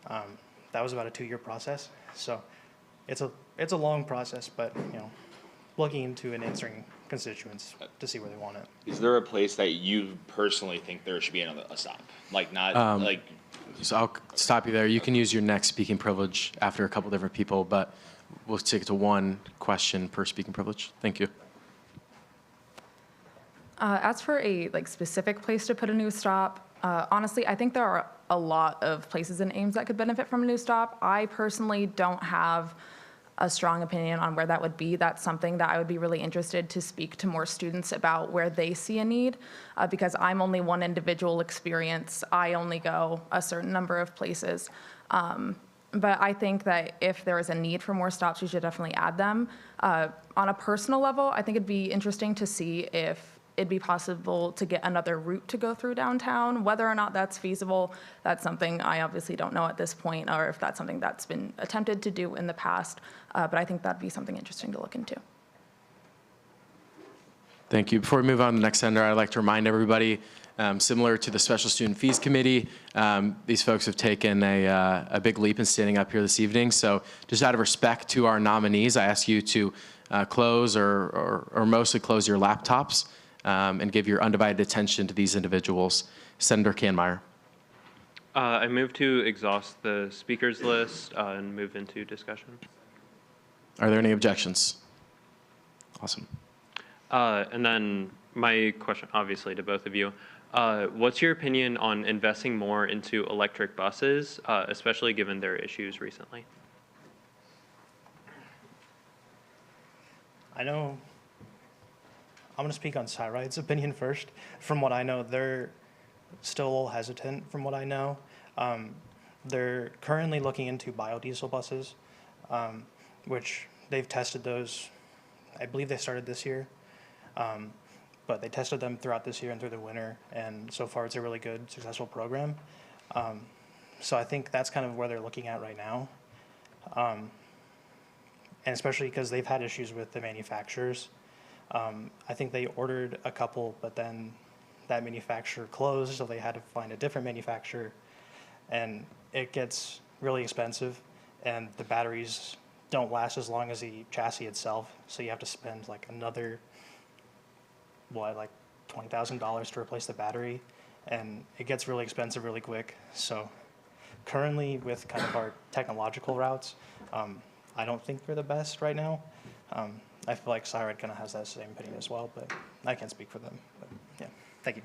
That was about a 2-year process. So it's a long process, but looking into and answering constituents to see where they want it. Is there a place that you personally think there should be a stop? Like not like. So I'll stop you there. You can use your next speaking privilege after a couple different people, but we'll stick it to 1 question per speaking privilege. Thank you. As for a specific place to put a new stop, honestly, I think there are a lot of places in Ames that could benefit from a new stop. I personally don't have a strong opinion on where that would be. That's something that I would be really interested to speak to more students about where they see a need, because I'm only one individual experience. I only go a certain number of places. But I think that if there is a need for more stops, we should definitely add them. On a personal level, I think it'd be interesting to see if it'd be possible to get another route to go through downtown. Whether or not that's feasible, that's something I obviously don't know at this point, or if that's something that's been attempted to do in the past. But I think that'd be something interesting to look into. Thank you. Before we move on to the next senator, I'd like to remind everybody, similar to the Special Student Fees Committee, these folks have taken a big leap in standing up here this evening. So just out of respect to our nominees, I ask you to close or mostly close your laptops and give your undivided attention to these individuals. Senator Kanmeyer. I move to exhaust the speakers list and move into discussion. Are there any objections? Awesome. And then my question, obviously, to both of you. What's your opinion on investing more into electric buses, especially given their issues recently? I know, I'm going to speak on SciRide's opinion first. From what I know, they're still a little hesitant from what I know. They're currently looking into biodiesel buses, which they've tested those. I believe they started this year, but they tested them throughout this year and through the winter, and so far it's a really good, successful program. So I think that's kind of where they're looking at right now, and especially because they've had issues with the manufacturers. I think they ordered a couple, but then that manufacturer closed, so they had to find a different manufacturer, and it gets really expensive, and the batteries don't last as long as the chassis itself, so you have to spend like another, like $20,000 to replace the battery, and it gets really expensive really quick. So currently with kind of our technological routes, I don't think they're the best right now. I feel like SciRide kind of has that same opinion as well, but I can't speak for them. But. Thank you.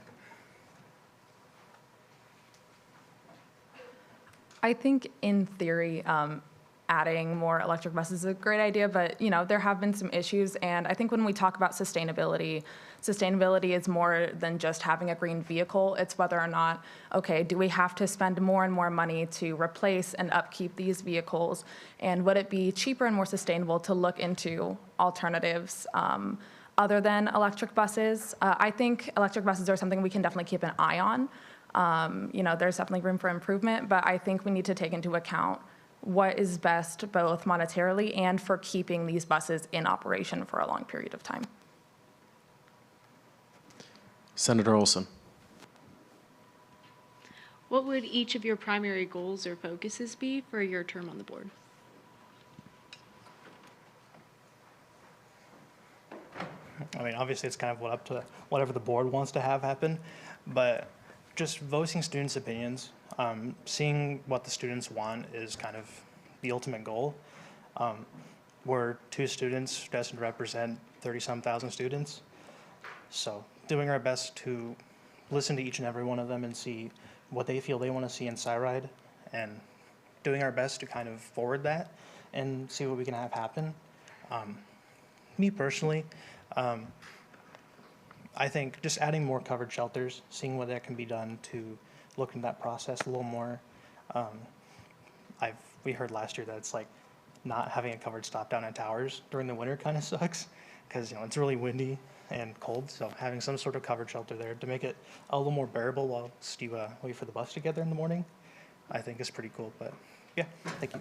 I think in theory, adding more electric buses is a great idea, but there have been some issues, and I think when we talk about sustainability is more than just having a green vehicle. It's whether or not, okay, do we have to spend more and more money to replace and upkeep these vehicles, and would it be cheaper and more sustainable to look into alternatives other than electric buses? I think electric buses are something we can definitely keep an eye on. There's definitely room for improvement, but I think we need to take into account what is best both monetarily and for keeping these buses in operation for a long period of time. Senator Olson. What would each of your primary goals or focuses be for your term on the board? I mean, obviously it's kind of up to whatever the board wants to have happen, but just voicing students' opinions, seeing what the students want is kind of the ultimate goal. We're 2 students destined to represent 30-some thousand students. So doing our best to listen to each and every one of them and see what they feel they want to see in SciRide, and doing our best to kind of forward that and see what we can have happen. Me personally, I think just adding more covered shelters, seeing what that can be done to look into that process a little more. We heard last year that it's like not having a covered stop down at towers during the winter kind of sucks, because it's really windy and cold. So having some sort of covered shelter there to make it a little more bearable whilst you wait for the bus to get there in the morning, I think is pretty cool. But yeah, thank you.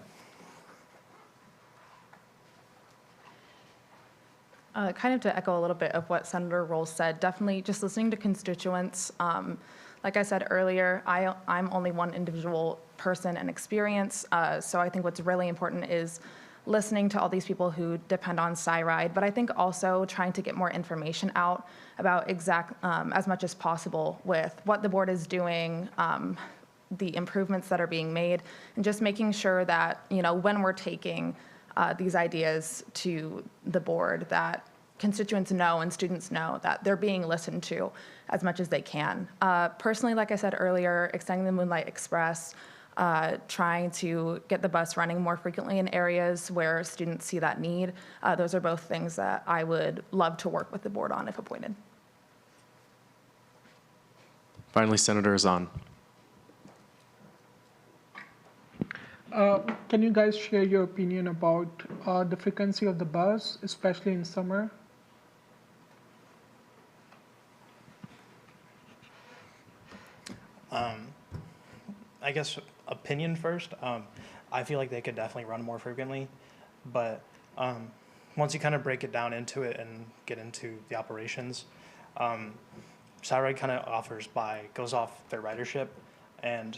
Kind of to echo a little bit of what Senator Rolls said, definitely just listening to constituents. Like I said earlier, I'm only one individual person and experience, so I think what's really important is listening to all these people who depend on SciRide, but I think also trying to get more information out about as much as possible with what the board is doing, the improvements that are being made, and just making sure that, when we're taking these ideas to the board, that constituents know and students know that they're being listened to as much as they can. Personally, like I said earlier, extending the Moonlight Express, trying to get the bus running more frequently in areas where students see that need. Those are both things that I would love to work with the board on if appointed. Finally, Senator Azan. Can you guys share your opinion about the frequency of the bus, especially in summer? I guess opinion first. I feel like they could definitely run more frequently, but once you kind of break it down into it and get into the operations, SciRide kind of goes off their ridership and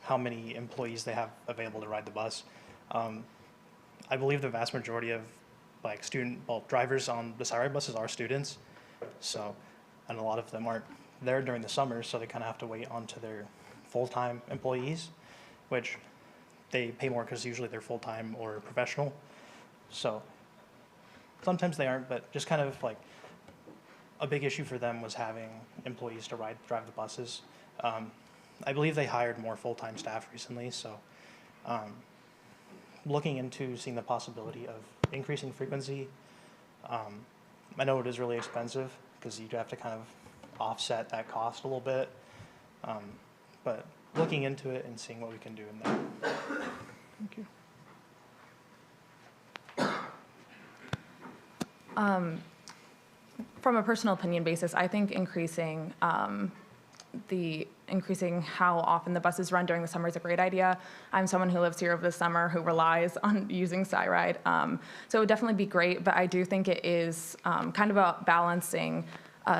how many employees they have available to ride the bus. I believe the vast majority of drivers on the SciRide buses are students, and a lot of them aren't there during the summer, so they kind of have to wait onto their full-time employees, which they pay more because usually they're full-time or professional. So sometimes they aren't, but just kind of like a big issue for them was having employees to drive the buses. I believe they hired more full-time staff recently, so looking into seeing the possibility of increasing frequency. I know it is really expensive because you have to kind of offset that cost a little bit, but looking into it and seeing what we can do in that. Thank you. From a personal opinion basis, I think increasing how often the buses run during the summer is a great idea. I'm someone who lives here over the summer who relies on using SciRide. So it would definitely be great, but I do think it is kind of about balancing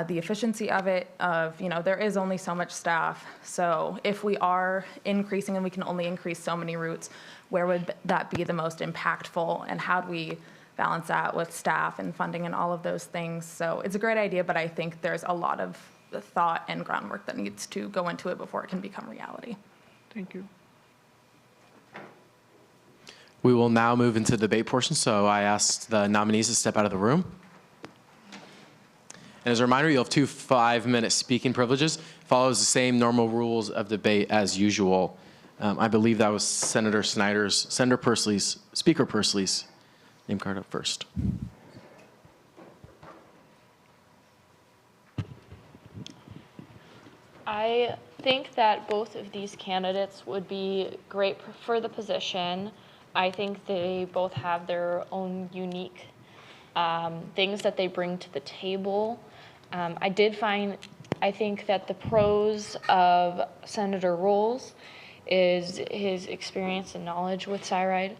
the efficiency of it, there is only so much staff. So if we are increasing and we can only increase so many routes, where would that be the most impactful, and how do we balance that with staff and funding and all of those things? So it's a great idea, but I think there's a lot of thought and groundwork that needs to go into it before it can become reality. Thank you. We will now move into the debate portion, so I asked the nominees to step out of the room. And as a reminder, you'll have 2 5-minute speaking privileges. Follows the same normal rules of debate as usual. I believe that was Senator Speaker Pursley's name card up first. I think that both of these candidates would be great for the position. I think they both have their own unique things that they bring to the table. I think that the pros of Senator Rolls is his experience and knowledge with SIRIDE.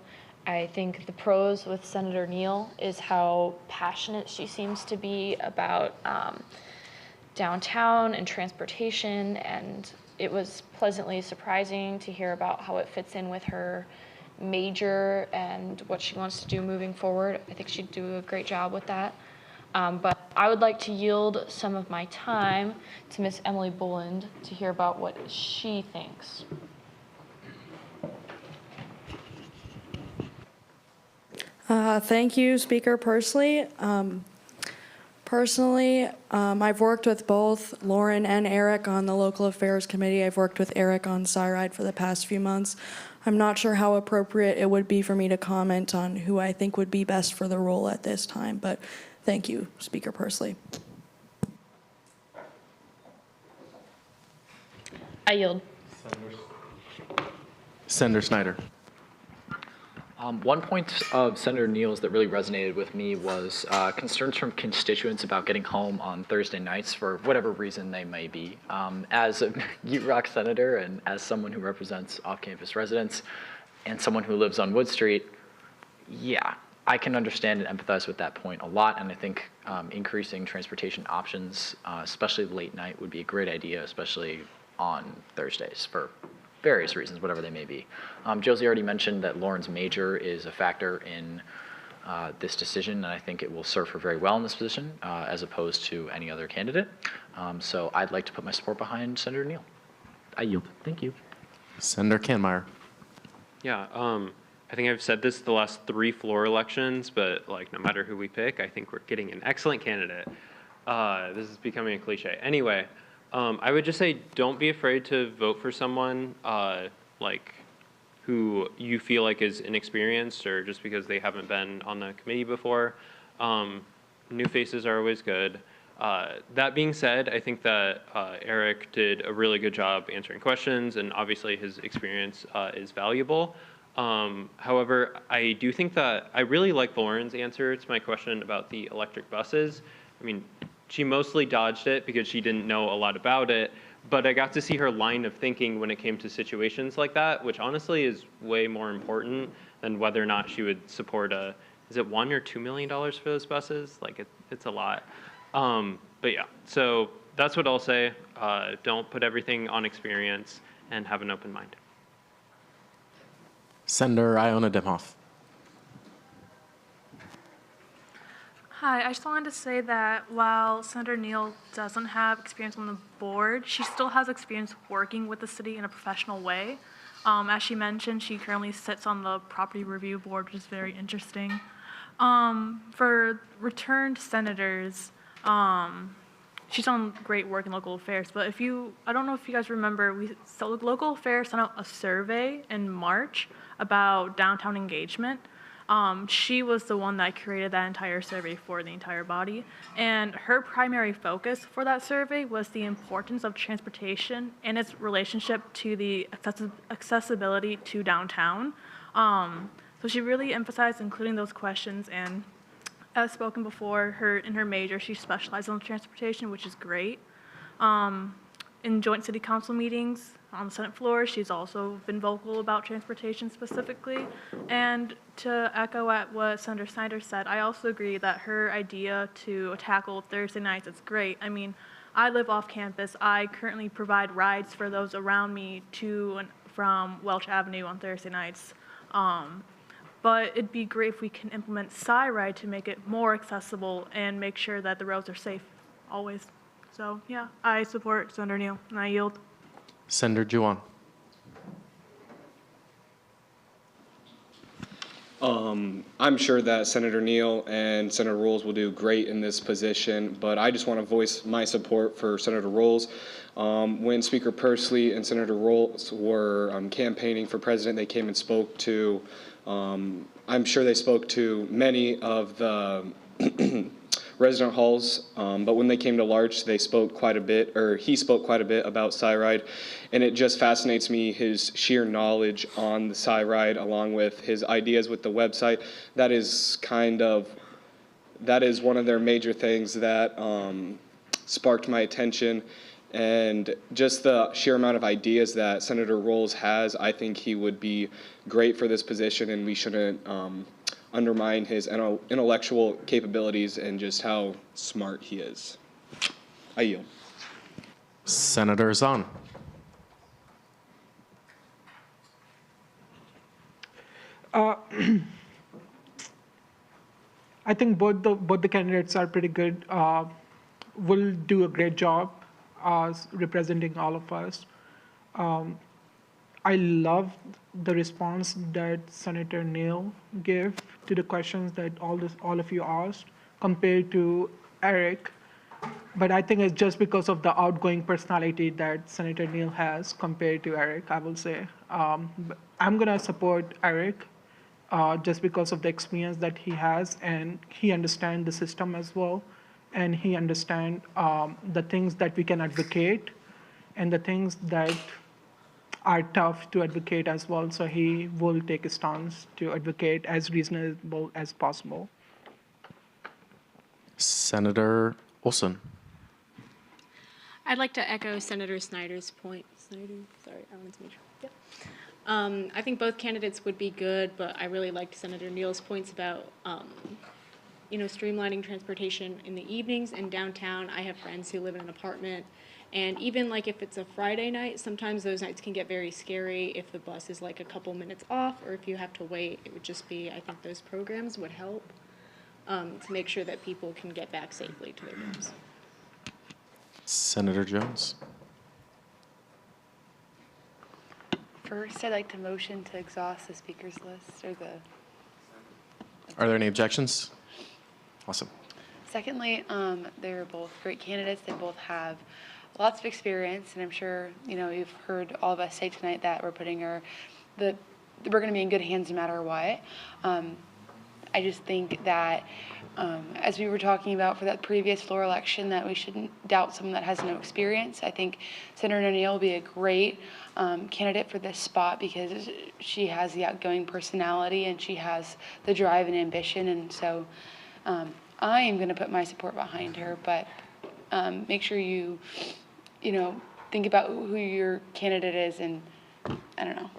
I think the pros with Senator Neal is how passionate she seems to be about downtown and transportation, and it was pleasantly surprising to hear about how it fits in with her major and what she wants to do moving forward. I think she'd do a great job with that. But I would like to yield some of my time to Miss Emily Boland to hear about what she thinks. Thank you, Speaker Pursley. Personally, I've worked with both Lauren and Eric on the Local Affairs Committee. I've worked with Eric on SIRIDE for the past few months. I'm not sure how appropriate it would be for me to comment on who I think would be best for the role at this time, but thank you, Speaker Pursley. I yield. Senator Snyder. One point of Senator Neal's that really resonated with me was concerns from constituents about getting home on Thursday nights for whatever reason they may be. As a UROC senator and as someone who represents off-campus residents and someone who lives on Wood Street, yeah, I can understand and empathize with that point a lot, and I think increasing transportation options, especially late night, would be a great idea, especially on Thursdays for various reasons, whatever they may be. Josie already mentioned that Lauren's major is a factor in this decision, and I think it will serve her very well in this position, as opposed to any other candidate. So I'd like to put my support behind Senator Neal. I yield. Thank you. Senator Kanmeyer. Yeah, I think I've said this the last 3 floor elections, but like no matter who we pick, I think we're getting an excellent candidate. This is becoming a cliche. Anyway, I would just say don't be afraid to vote for someone like who you feel like is inexperienced or just because they haven't been on the committee before. New faces are always good. That being said, I think that Eric did a really good job answering questions, and obviously his experience is valuable. However, I do think that I really like Lauren's answer to my question about the electric buses. I mean, she mostly dodged it because she didn't know a lot about it, but I got to see her line of thinking when it came to situations like that, which honestly is way more important than whether or not she would support is it $1 or $2 million for those buses? Like it's a lot. But yeah, so that's what I'll say. Don't put everything on experience and have an open mind. Senator Iona Demhoff. Hi, I just wanted to say that while Senator Neal doesn't have experience on the board, she still has experience working with the city in a professional way. As she mentioned, she currently sits on the property review board, which is very interesting. For returned senators, she's done great work in local affairs, but I don't know if you guys remember, so local affairs sent out a survey in March about downtown engagement. She was the one that created that entire survey for the entire body, and her primary focus for that survey was the importance of transportation and its relationship to the accessibility to downtown. So she really emphasized including those questions, and as spoken before, in her major, she specialized in transportation, which is great. In joint city council meetings on the Senate floor, she's also been vocal about transportation specifically. And to echo at what Senator Snyder said, I also agree that her idea to tackle Thursday nights is great. I mean, I live off campus. I currently provide rides for those around me to and from Welch Avenue on Thursday nights. But it'd be great if we can implement SIRIDE to make it more accessible and make sure that the roads are safe always. So yeah, I support Senator Neal, and I yield. Senator Juwan. I'm sure that Senator Neal and Senator Rolls will do great in this position, but I just want to voice my support for Senator Rolls. When Speaker Pursley and Senator Rolls were campaigning for president, they came and spoke to, I'm sure they spoke to many of the resident halls, but when they came to Larch, they spoke quite a bit, or he spoke quite a bit about SciRide, and it just fascinates me, his sheer knowledge on the SciRide, along with his ideas with the website. That is one of their major things that sparked my attention, and just the sheer amount of ideas that Senator Rolls has, I think he would be great for this position, and we shouldn't undermine his intellectual capabilities and just how smart he is. I yield. Senator Zahn. I think both the candidates are pretty good. Will do a great job representing all of us. I love the response that Senator Neal gave to the questions that all of you asked compared to Eric. But I think it's just because of the outgoing personality that Senator Neal has compared to Eric, I will say. But I'm going to support Eric just because of the experience that he has, and he understands the system as well, and he understands the things that we can advocate and the things that are tough to advocate as well. So he will take a stance to advocate as reasonable as possible. Senator Olson. I'd like to echo Senator Snyder's point. Sorry, I wanted to make sure. Yep. I think both candidates would be good, but I really liked Senator Neal's points about, streamlining transportation in the evenings and downtown. I have friends who live in an apartment, and even like if it's a Friday night, sometimes those nights can get very scary if the bus is like a couple minutes off, or if you have to wait. It would just be, I think those programs would help to make sure that people can get back safely to their rooms. Senator Jones. First, I'd like to motion to exhaust the speakers list or the. Are there any objections? Awesome. Secondly, they're both great candidates. They both have lots of experience, and I'm sure you've heard all of us say tonight that we're going to be in good hands no matter what. I just think that as we were talking about for that previous floor election, that we shouldn't doubt someone that has no experience. I think Senator Neal will be a great candidate for this spot because she has the outgoing personality and she has the drive and ambition, and so I am going to put my support behind her, but make sure you think about who your candidate is, and I don't know,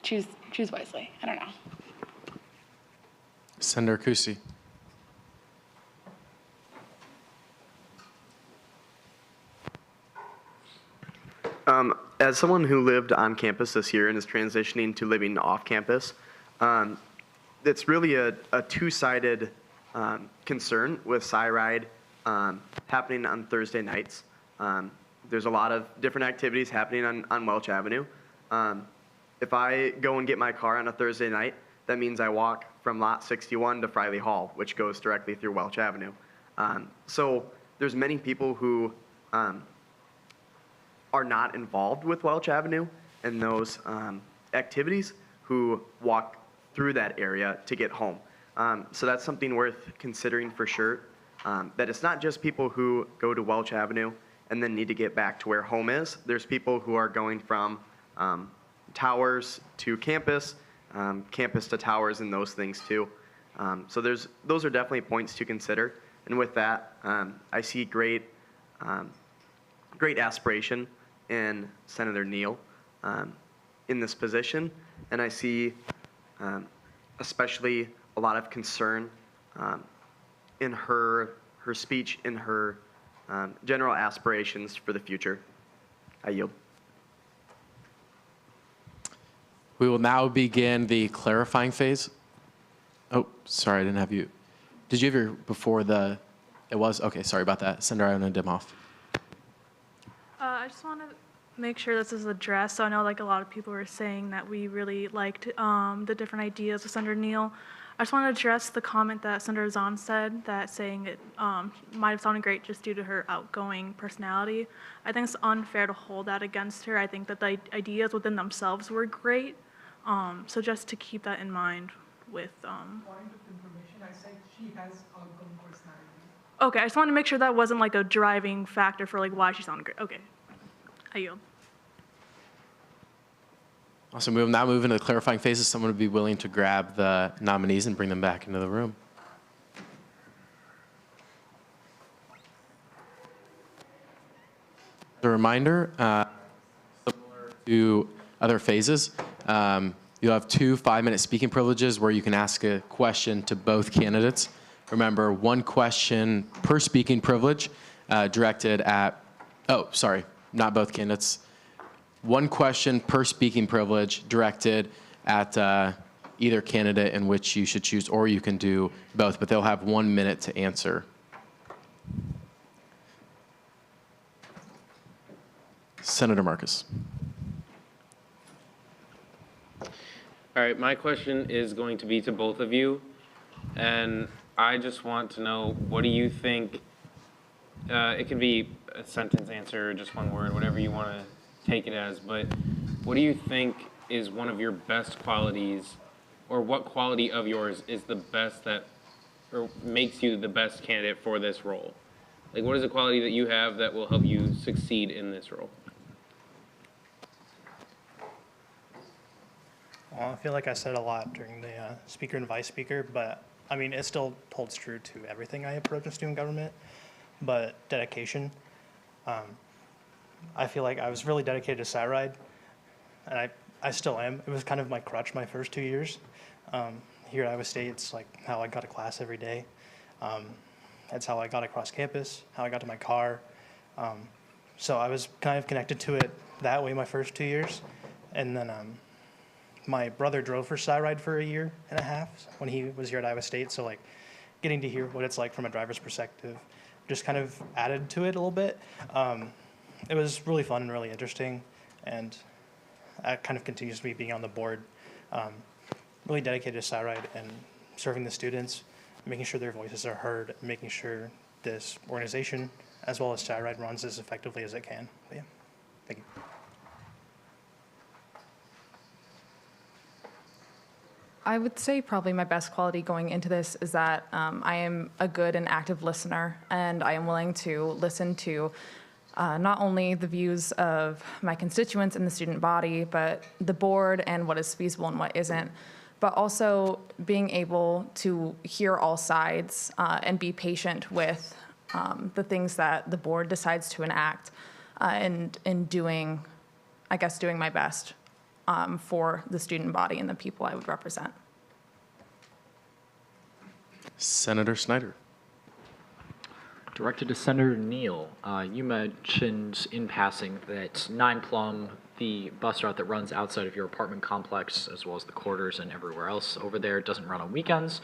choose wisely. I don't know. Senator Kusi. As someone who lived on campus this year and is transitioning to living off campus, it's really a two-sided concern with SciRide happening on Thursday nights. There's a lot of different activities happening on Welch Avenue. If I go and get my car on a Thursday night, that means I walk from lot 61 to Friley Hall, which goes directly through Welch Avenue. So there's many people who are not involved with Welch Avenue and those activities who walk through that area to get home. So that's something worth considering for sure, that it's not just people who go to Welch Avenue and then need to get back to where home is. There's people who are going from Towers to campus, campus to Towers, and those things too. So those are definitely points to consider. And with that, I see great aspiration in Senator Neal in this position, and I see especially a lot of concern in her speech, in her general aspirations for the future. I yield. We will now begin the clarifying phase. Oh, sorry, I didn't have you. Did you have your before the, it was? Okay, sorry about that. Senator Iona Dimhoff. I just want to make sure this is addressed. So I know like a lot of people were saying that we really liked the different ideas with Senator Neal. I just want to address the comment that Senator Zahn said, that saying it might have sounded great just due to her outgoing personality. I think it's unfair to hold that against her. I think that the ideas within themselves were great. So just to keep that in mind with. Point of information, I said she has outgoing personality. Okay, I just wanted to make sure that wasn't like a driving factor for like why she sounded great. Okay, I yield. Awesome. We will now move into the clarifying phases. Someone would be willing to grab the nominees and bring them back into the room. As a reminder, similar to other phases, you'll have 2 5-minute speaking privileges where you can ask a question to both candidates. Remember, 1 question per speaking privilege directed at, not both candidates. 1 question per speaking privilege directed at either candidate in which you should choose, or you can do both, but they'll have 1 minute to answer. Senator Marcus. All right, my question is going to be to both of you, and I just want to know, what do you think, it can be a sentence answer or just 1 word, whatever you want to take it as, but what do you think is one of your best qualities, or what quality of yours is the best that, or makes you the best candidate for this role? Like, what is a quality that you have that will help you succeed in this role? Well, I feel like I said a lot during the speaker and vice speaker, but I mean, it still holds true to everything I approach in student government, but dedication. I feel like I was really dedicated to SciRide, and I still am. It was kind of my crutch my first 2 years. Here at Iowa State, it's like how I got to class every day. That's how I got across campus, how I got to my car. So I was kind of connected to it that way my first 2 years. And then my brother drove for SciRide for 1.5 years when he was here at Iowa State. So like getting to hear what it's like from a driver's perspective just kind of added to it a little bit. It was really fun and really interesting, and that kind of continues to me being on the board. Really dedicated to SciRide and serving the students, making sure their voices are heard, and making sure this organization, as well as SciRide, runs as effectively as it can. But yeah, thank you. I would say probably my best quality going into this is that I am a good and active listener, and I am willing to listen to not only the views of my constituents in the student body, but the board and what is feasible and what isn't, but also being able to hear all sides and be patient with the things that the board decides to enact and doing my best for the student body and the people I would represent. Senator Snyder. Directed to Senator Neal, you mentioned in passing that 9 Plum, the bus route that runs outside of your apartment complex, as well as the quarters and everywhere else over there, doesn't run on weekends.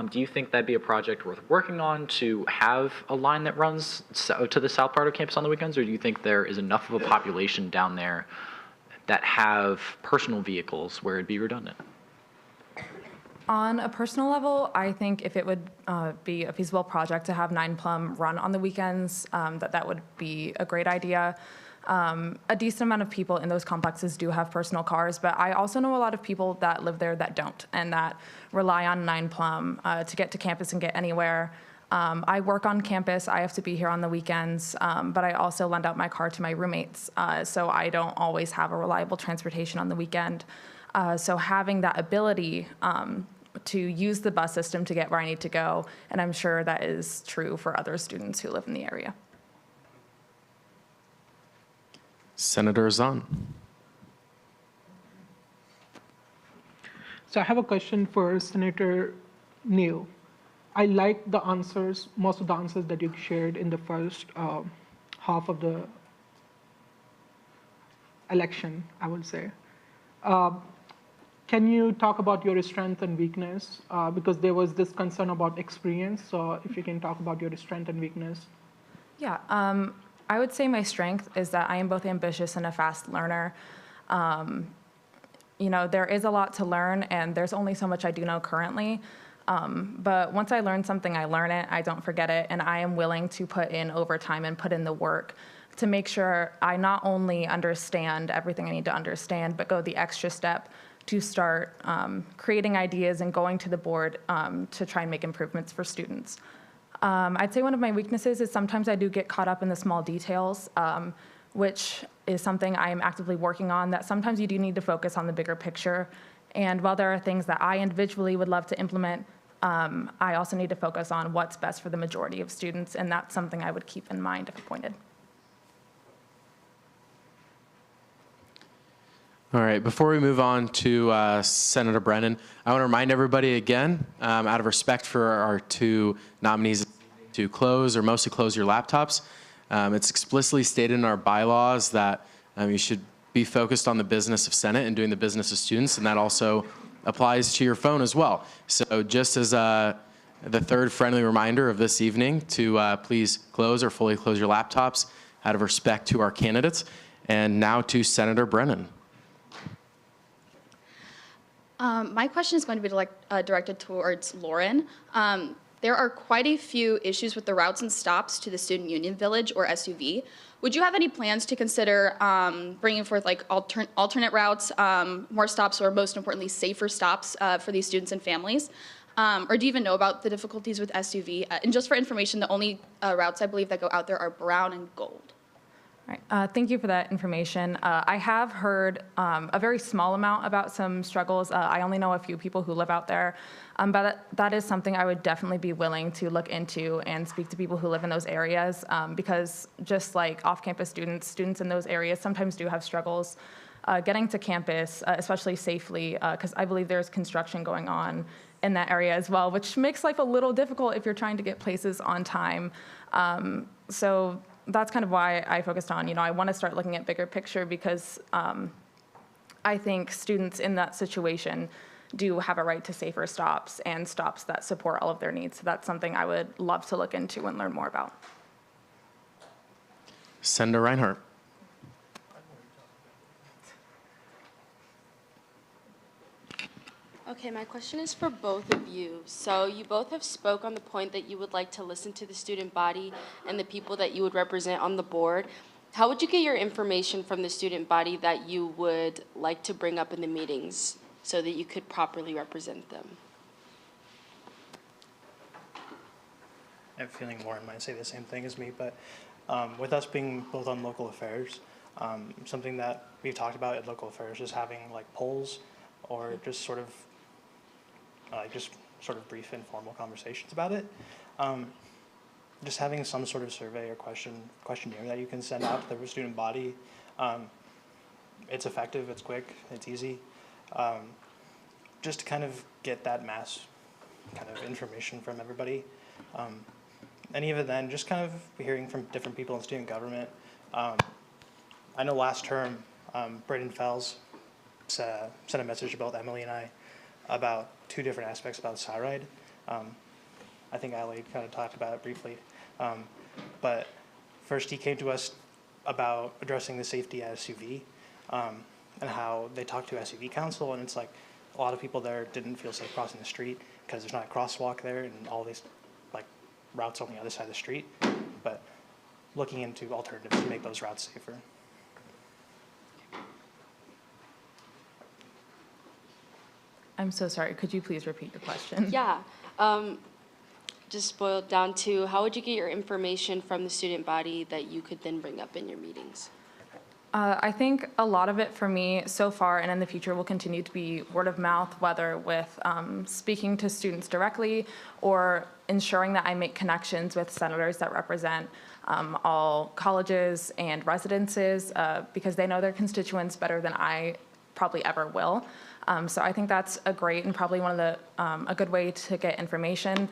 Do you think that'd be a project worth working on to have a line that runs to the south part of campus on the weekends, or do you think there is enough of a population down there that have personal vehicles where it'd be redundant? On a personal level, I think if it would be a feasible project to have 9 Plum run on the weekends, that would be a great idea. A decent amount of people in those complexes do have personal cars, but I also know a lot of people that live there that don't, and that rely on 9 Plum to get to campus and get anywhere. I work on campus. I have to be here on the weekends, but I also lend out my car to my roommates, so I don't always have a reliable transportation on the weekend. So having that ability to use the bus system to get where I need to go, and I'm sure that is true for other students who live in the area. Senator Zahn. So I have a question for Senator Neal. I like the answers, most of the answers that you shared in the first half of the election, I would say. Can you talk about your strength and weakness? Because there was this concern about experience, so if you can talk about your strength and weakness. Yeah, I would say my strength is that I am both ambitious and a fast learner. There is a lot to learn, and there's only so much I do know currently. But once I learn something, I learn it, I don't forget it, and I am willing to put in overtime and put in the work to make sure I not only understand everything I need to understand, but go the extra step to start creating ideas and going to the board to try and make improvements for students. I'd say one of my weaknesses is sometimes I do get caught up in the small details, which is something I am actively working on, that sometimes you do need to focus on the bigger picture. And while there are things that I individually would love to implement, I also need to focus on what's best for the majority of students, and that's something I would keep in mind if appointed. All right, before we move on to Senator Brennan, I want to remind everybody again, out of respect for our two nominees, to close or mostly close your laptops. It's explicitly stated in our bylaws that you should be focused on the business of Senate and doing the business of students, and that also applies to your phone as well. So just as the third friendly reminder of this evening to please close or fully close your laptops out of respect to our candidates. And now to Senator Brennan. My question is going to be directed towards Lauren. There are quite a few issues with the routes and stops to the Student Union Village, or SUV. Would you have any plans to consider bringing forth alternate routes, more stops, or most importantly, safer stops for these students and families? Or do you even know about the difficulties with SUV? And just for information, the only routes I believe that go out there are brown and gold. All right, thank you for that information. I have heard a very small amount about some struggles. I only know a few people who live out there, but that is something I would definitely be willing to look into and speak to people who live in those areas, because just like off-campus students in those areas sometimes do have struggles getting to campus, especially safely, because I believe there's construction going on in that area as well, which makes life a little difficult if you're trying to get places on time. So that's kind of why I focused on, I want to start looking at bigger picture, because I think students in that situation do have a right to safer stops and stops that support all of their needs. So that's something I would love to look into and learn more about. Senator Reinhardt. Okay, my question is for both of you. So you both have spoke on the point that you would like to listen to the student body and the people that you would represent on the board. How would you get your information from the student body that you would like to bring up in the meetings so that you could properly represent them? I have a feeling Lauren might say the same thing as me, but with us being both on local affairs, something that we've talked about at local affairs is having like polls or just sort of brief informal conversations about it. Just having some sort of survey or questionnaire that you can send out to the student body. It's effective, it's quick, it's easy. Just to kind of get that mass kind of information from everybody. And even then, just kind of hearing from different people in student government. I know last term, Braden Fells sent a message about Emily and I about two different aspects about SciRide. I think Ali kind of talked about it briefly. But first he came to us about addressing the safety at SUV and how they talked to SUV council, and it's like a lot of people there didn't feel safe crossing the street because there's not a crosswalk there and all these like routes on the other side of the street. But looking into alternatives to make those routes safer. I'm so sorry. Could you please repeat your question? Yeah. Just boiled down to how would you get your information from the student body that you could then bring up in your meetings? I think a lot of it for me so far and in the future will continue to be word of mouth, whether with speaking to students directly or ensuring that I make connections with senators that represent all colleges and residences because they know their constituents better than I probably ever will. So I think that's a great and probably one of the a good way to get information.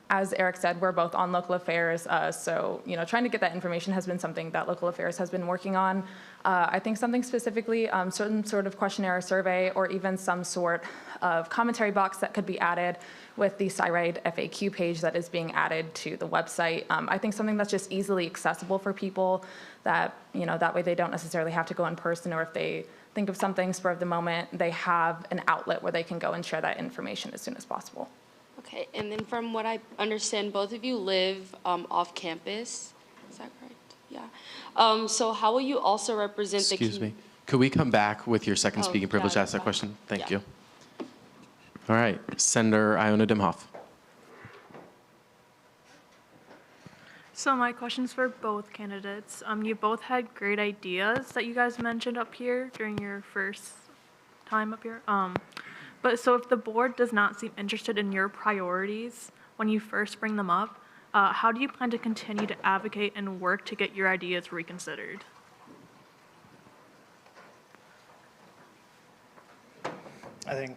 As Eric said, we're both on local affairs, so trying to get that information has been something that local affairs has been working on. I think something specifically, certain sort of questionnaire or survey, or even some sort of commentary box that could be added with the SciRide FAQ page that is being added to the website. I think something that's just easily accessible for people, that that way they don't necessarily have to go in person, or if they think of something spur of the moment, they have an outlet where they can go and share that information as soon as possible. Okay, and then from what I understand, both of you live off campus. Is that correct? Yeah. So how will you also represent the Excuse me. Could we come back with your second Oh, speaking privilege to yeah, ask that question? Thank Yeah. you. All right, Senator Iona Dimhoff. So my question's for both candidates. You both had great ideas that you guys mentioned up here during your first time up here. But so if the board does not seem interested in your priorities when you first bring them up, how do you plan to continue to advocate and work to get your ideas reconsidered? I think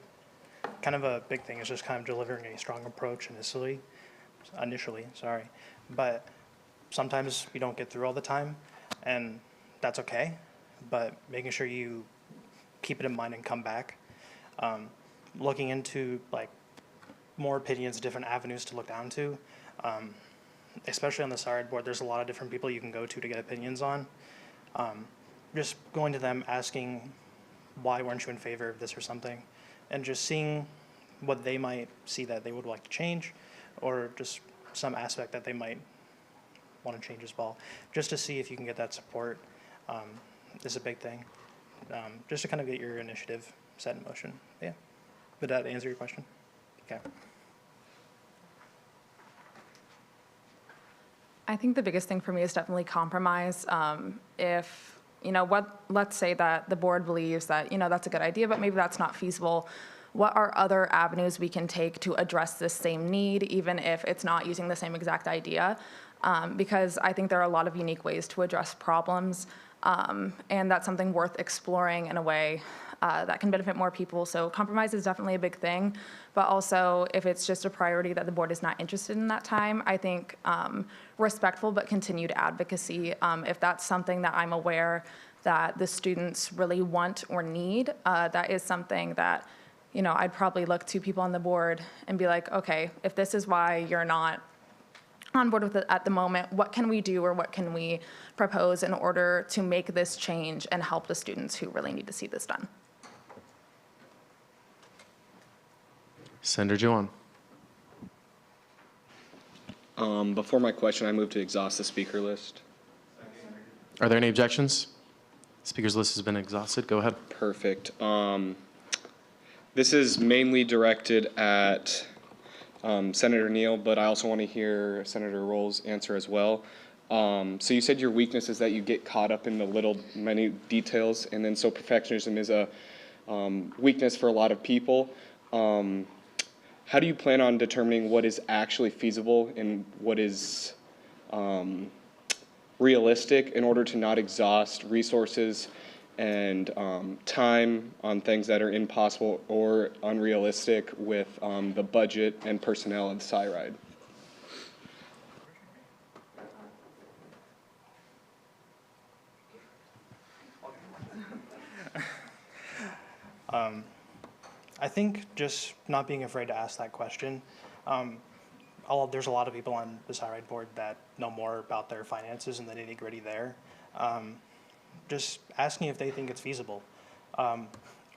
kind of a big thing is just kind of delivering a strong approach initially, but sometimes you don't get through all the time, and that's okay, but making sure you keep it in mind and come back. Looking into like more opinions, different avenues to look down to, especially on the SciRide board, there's a lot of different people you can go to get opinions on. Just going to them, asking why weren't you in favor of this or something, and just seeing what they might see that they would like to change, or just some aspect that they might want to change as well. Just to see if you can get that support is a big thing. Just to kind of get your initiative set in motion. Yeah. Did that answer your question? Okay. I think the biggest thing for me is definitely compromise. If, let's say that the board believes that, that's a good idea, but maybe that's not feasible. What are other avenues we can take to address this same need, even if it's not using the same exact idea? Because I think there are a lot of unique ways to address problems, and that's something worth exploring in a way that can benefit more people. So compromise is definitely a big thing, but also if it's just a priority that the board is not interested in that time, I think respectful but continued advocacy. If that's something that I'm aware that the students really want or need, that is something that I'd probably look to people on the board and be like, okay, if this is why you're not on board with it at the moment, what can we do or what can we propose in order to make this change and help the students who really need to see this done? Senator Juwan. Before my question, I move to exhaust the speaker list. Are there any objections? Speaker's list has been exhausted. Go ahead. Perfect. This is mainly directed at Senator Neal, but I also want to hear Senator Rolls' answer as well. So you said your weakness is that you get caught up in the many details, and then so perfectionism is a weakness for a lot of people. How do you plan on determining what is actually feasible and what is realistic in order to not exhaust resources and time on things that are impossible or unrealistic with the budget and personnel of the SciRide? I think just not being afraid to ask that question. There's a lot of people on the SciRide board that know more about their finances and the nitty-gritty there. Just asking if they think it's feasible.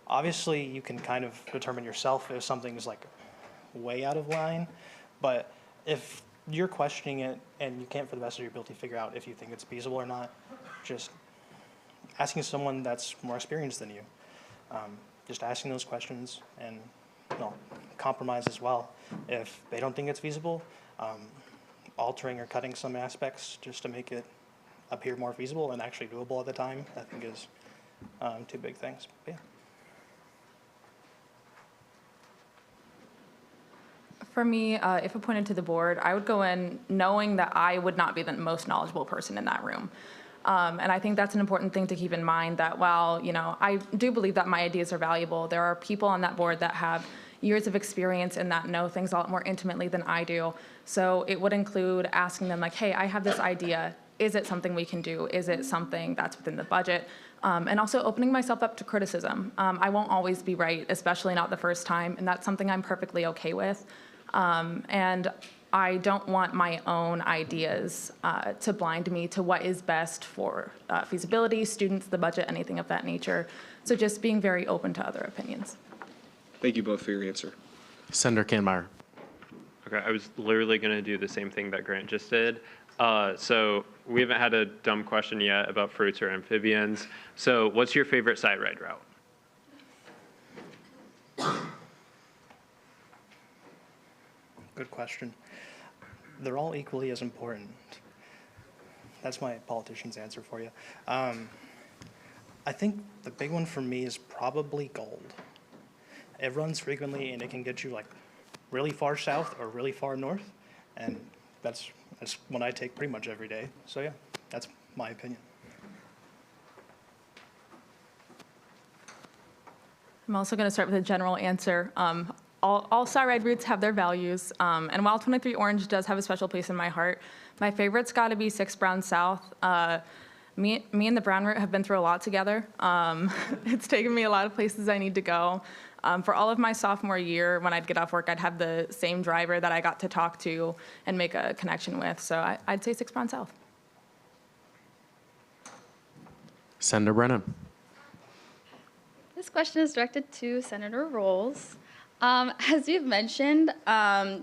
Obviously, you can kind of determine yourself if something is like way out of line, but if you're questioning it and you can't for the best of your ability figure out if you think it's feasible or not, just asking someone that's more experienced than you. Just asking those questions and compromise as well. If they don't think it's feasible, altering or cutting some aspects just to make it appear more feasible and actually doable at the time, I think is two big things. But yeah. For me, if appointed to the board, I would go in knowing that I would not be the most knowledgeable person in that room. And I think that's an important thing to keep in mind, that while, I do believe that my ideas are valuable, there are people on that board that have, years of experience in that, know things a lot more intimately than I do. So it would include asking them like, hey, I have this idea. Is it something we can do? Is it something that's within the budget? And also opening myself up to criticism. I won't always be right, especially not the first time, and that's something I'm perfectly okay with. And I don't want my own ideas to blind me to what is best for feasibility, students, the budget, anything of that nature. So just being very open to other opinions. Thank you both for your answer. Senator Kahnmeyer. Okay, I was literally going to do the same thing that Grant just did. So we haven't had a dumb question yet about fruits or amphibians. So what's your favorite side ride route? Good question. They're all equally as important. That's my politician's answer for you. I think the big one for me is probably Gold. It runs frequently and it can get you like really far south or really far north, and that's one I take pretty much every day. So yeah, that's my opinion. I'm also going to start with a general answer. All side ride routes have their values, and while 23 Orange does have a special place in my heart, my favorite's got to be 6 Brown South. Me and the Brown route have been through a lot together. It's taken me a lot of places I need to go. For all of my sophomore year, when I'd get off work, I'd have the same driver that I got to talk to and make a connection with. So I'd say 6 Brown South. Senator Brennan. This question is directed to Senator Rolls. As you've mentioned,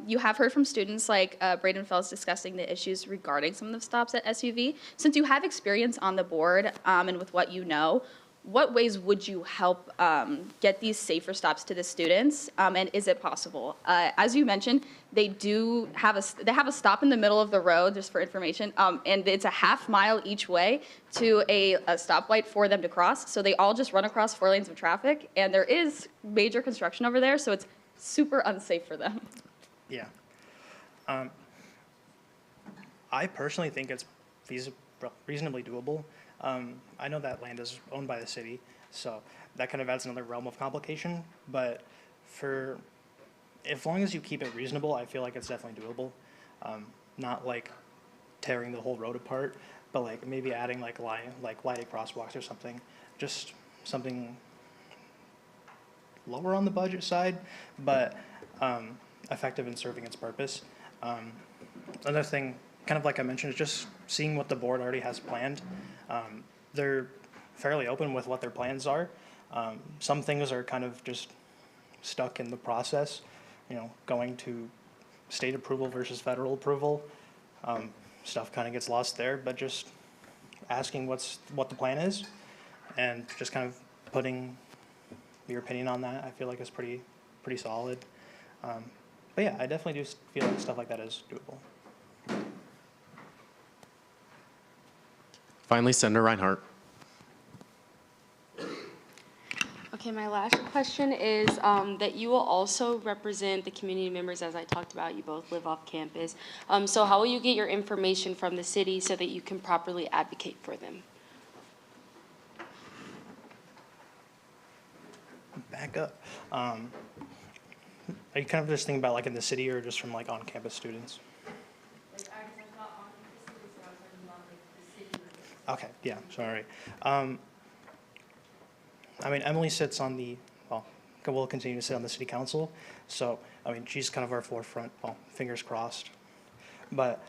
you have heard from students like Braden Fells discussing the issues regarding some of the stops at SUV. Since you have experience on the board and with what you know, what ways would you help get these safer stops to the students, and is it possible? As you mentioned, they have a stop in the middle of the road, just for information, and it's a half-mile each way to a stoplight for them to cross. So they all just run across 4 lanes of traffic, and there is major construction over there, so it's super unsafe for them. Yeah. I personally think it's reasonably doable. I know that land is owned by the city, so that kind of adds another realm of complication, but as long as you keep it reasonable, I feel like it's definitely doable. Not like tearing the whole road apart, but like maybe adding like lighted crosswalks or something, just something lower on the budget side, but effective in serving its purpose. Another thing, kind of like I mentioned, is just seeing what the board already has planned. They're fairly open with what their plans are. Some things are kind of just stuck in the process, going to state approval versus federal approval. Stuff kind of gets lost there, but just asking what the plan is and just kind of putting your opinion on that, I feel like is pretty solid. But yeah, I definitely do feel like stuff like that is doable. Finally, Senator Reinhardt. Okay, my last question is that you will also represent the community members, as I talked about. You both live off campus. So how will you get your information from the city so that you can properly advocate for them? Back up. Are you kind of just thinking about like in the city or just from like on-campus students? Okay, yeah, sorry. I mean, Emily sits on will continue to sit on the city council. So, I mean, she's kind of our forefront, fingers crossed. But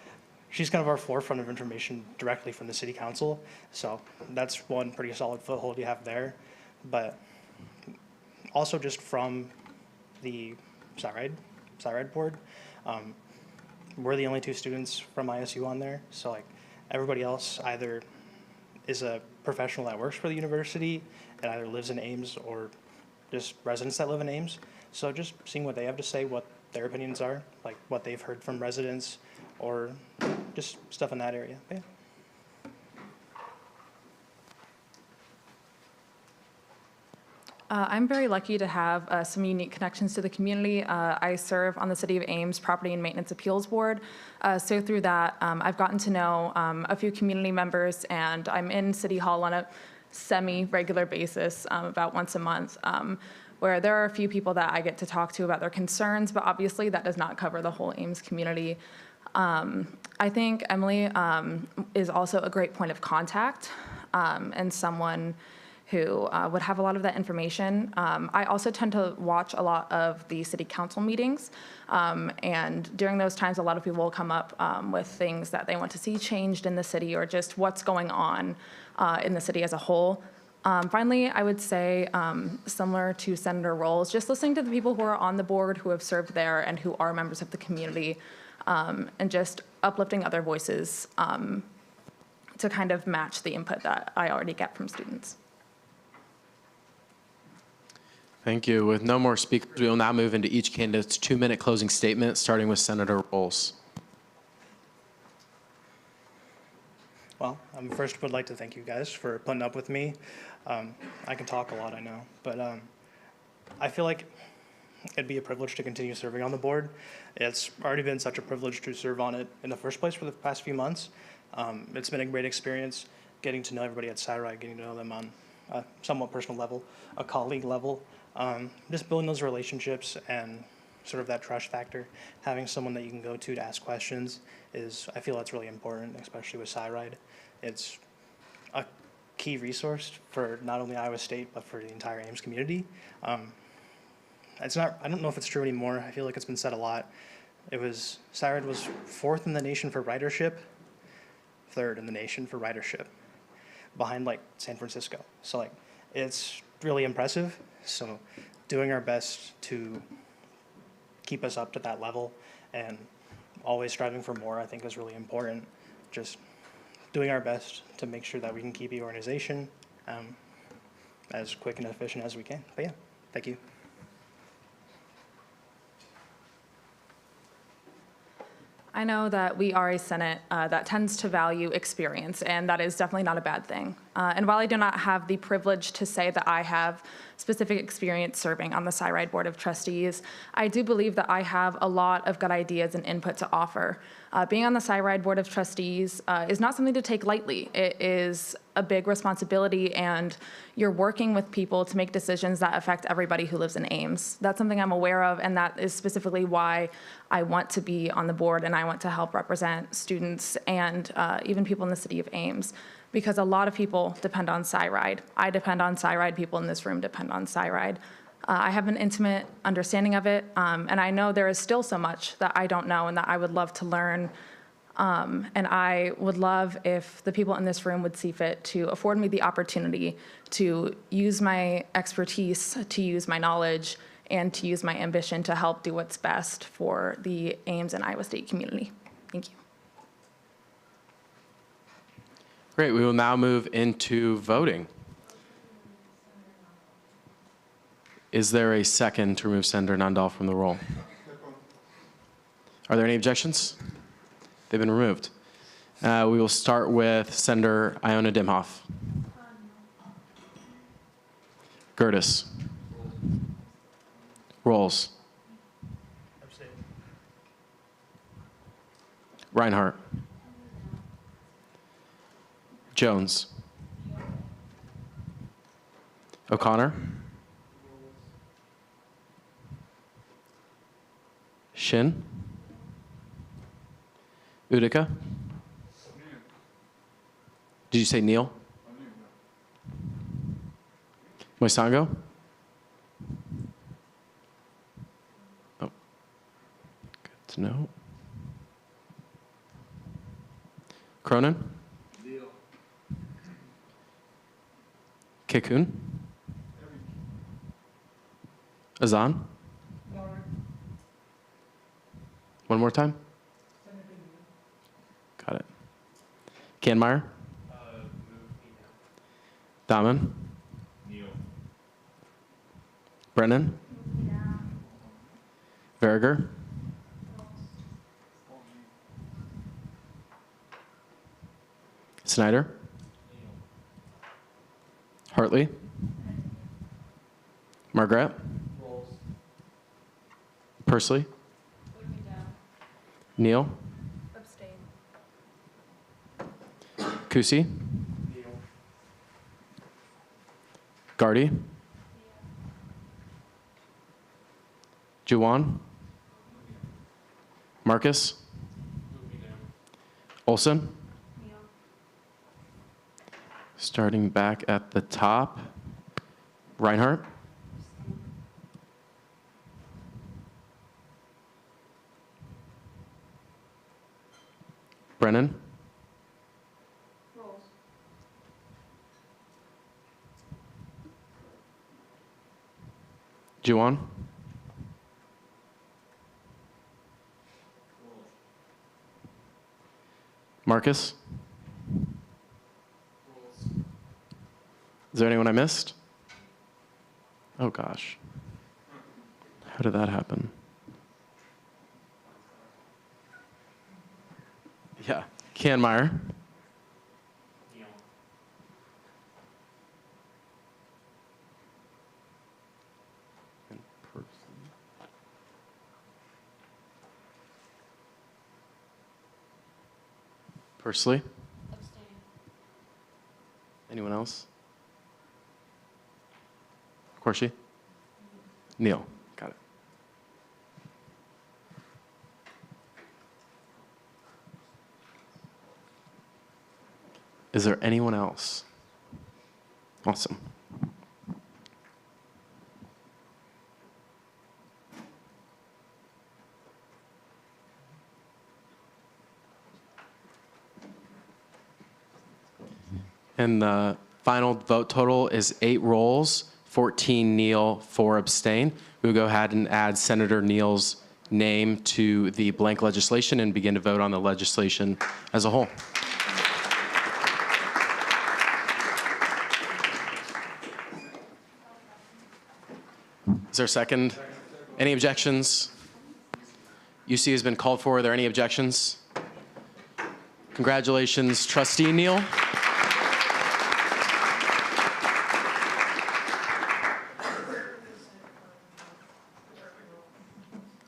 she's kind of our forefront of information directly from the city council. So that's one pretty solid foothold you have there. But also just from the SciRide board, we're the only 2 students from ISU on there. So like everybody else either is a professional that works for the university and either lives in Ames or just residents that live in Ames. So just seeing what they have to say, what their opinions are, like what they've heard from residents or just stuff in that area. But yeah. I'm very lucky to have some unique connections to the community. I serve on the City of Ames Property and Maintenance Appeals Board. So through that, I've gotten to know a few community members, and I'm in City Hall on a semi-regular basis, about once a month. where there are a few people that I get to talk to about their concerns, but obviously that does not cover the whole Ames community. I think Emily is also a great point of contact and someone who would have a lot of that information. I also tend to watch a lot of the city council meetings, and during those times, a lot of people will come up with things that they want to see changed in the city or just what's going on in the city as a whole. Finally, I would say, similar to Senator Rolls, just listening to the people who are on the board, who have served there, and who are members of the community, and just uplifting other voices to kind of match the input that I already get from students. Thank you. With no more speakers, we will now move into each candidate's 2-minute closing statement, starting with Senator Rolls. Well, first would like to thank you guys for putting up with me. I can talk a lot, I know, but I feel like it'd be a privilege to continue serving on the board. It's already been such a privilege to serve on it in the first place for the past few months. It's been a great experience getting to know everybody at SciRide, getting to know them on a somewhat personal level, a colleague level, just building those relationships and sort of that trust factor. Having someone that you can go to ask questions I feel that's really important, especially with SciRide. It's a key resource for not only Iowa State, but for the entire Ames community. I don't know if it's true anymore. I feel like it's been said a lot. SciRide was 4th in the nation for ridership, 3rd in the nation for ridership, behind like San Francisco. So like, it's really impressive. So doing our best to keep us up to that level and always striving for more, I think is really important. Just doing our best to make sure that we can keep the organization as quick and efficient as we can. But yeah, thank you. I know that we are a Senate that tends to value experience, and that is definitely not a bad thing. And while I do not have the privilege to say that I have specific experience serving on the SciRide Board of Trustees, I do believe that I have a lot of good ideas and input to offer. Being on the SciRide Board of Trustees is not something to take lightly. It is a big responsibility, and you're working with people to make decisions that affect everybody who lives in Ames. That's something I'm aware of, and that is specifically why I want to be on the board, and I want to help represent students and even people in the city of Ames, because a lot of people depend on SciRide. I depend on SciRide. People in this room depend on SciRide. I have an intimate understanding of it, and I know there is still so much that I don't know and that I would love to learn. And I would love if the people in this room would see fit to afford me the opportunity to use my expertise, to use my knowledge, and to use my ambition to help do what's best for the Ames and Iowa State community. Thank you. Great. We will now move into voting. Is there a second to remove Senator Nundahl from the roll? Are there any objections? They've been removed. We will start with Senator Iona Dimhoff. Gertis. Rolls. Reinhardt. Jones. O'Connor. Shin. Utica. Did you say Neil? Moisango? Oh, good to know. Cronin? Kekun? Azan? One more time? Got it. Kanmeyer? Daman? Brennan? Verger? Snyder? Hartley? Margaret? Pursley? Neal? Kusi? Gardy? Juwan? Marcus? Olson? Starting back at the top, Reinhardt? Brennan? Juwan? Marcus? Is there anyone I missed? Oh gosh. How did that happen? Yeah. Canmeyer? Persley? Anyone else? Corsi? Neil? Got it. Is there anyone else? Awesome. And the final vote total is 8 rolls, 14 Neil, 4 abstain. We'll go ahead and add Senator Neal's name to the blank legislation and begin to vote on the legislation as a whole. Is there a second? Any objections? UC has been called for. Are there any objections? Congratulations, Trustee Neal.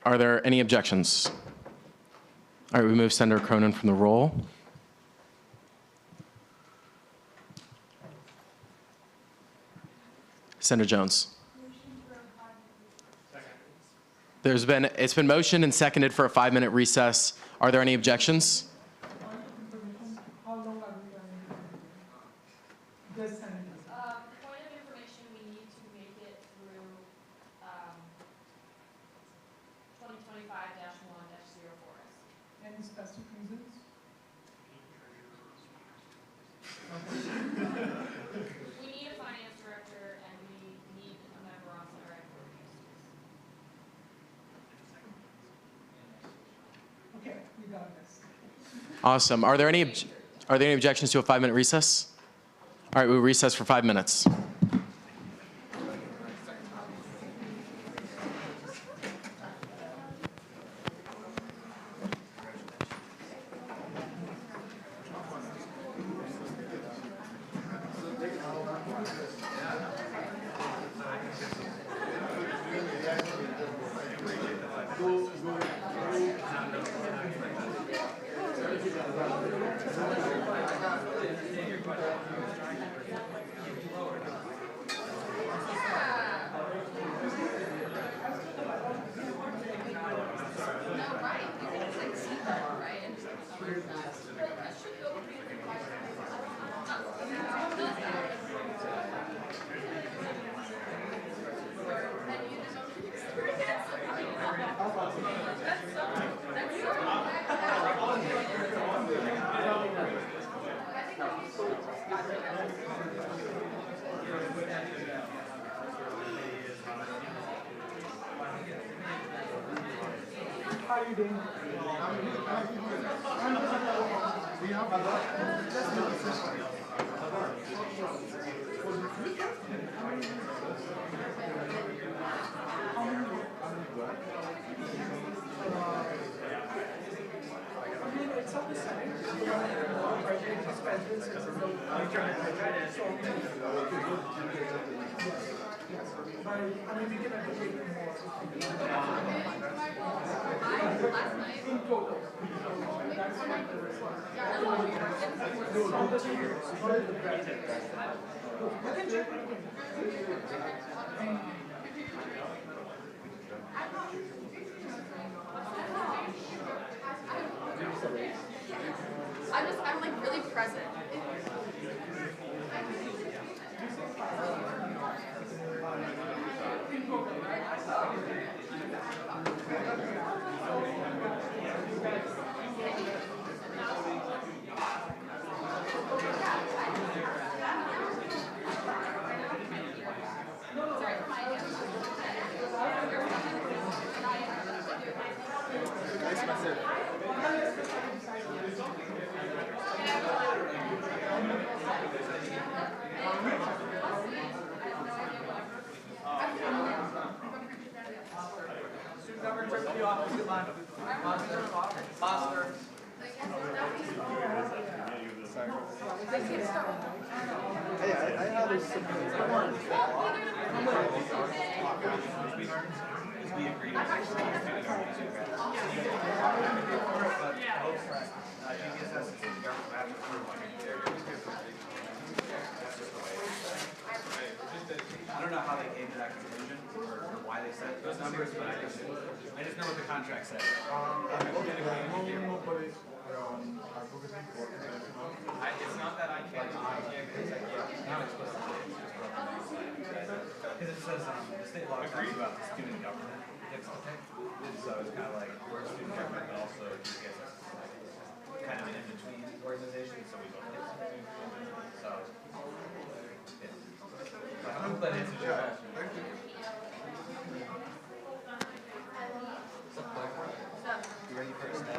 Are there any objections? All right, we move Senator Cronin from the roll. Senator Jones. It's been motioned and seconded for a 5-minute recess. Are there any objections? Point of information, we need to make it through 2025-1-04. Any specific reasons? We need a finance director and we need a member on the right board of trustees. Okay, we got this. Awesome. Are there any objections to a 5-minute recess? All right, we'll recess for 5 minutes. How are you doing? Present. I don't know how they came to that conclusion or why they set those numbers, but I just know what the contract said. It's not that I can't because I can't, not explicitly. Because it says the state law talks about the student government. So it's kind of like we're a student government, but also you get kind of an in-between organization, so we both get something. So, yeah. I hope that answers your question. What's up, Blackboard? You ready for a step?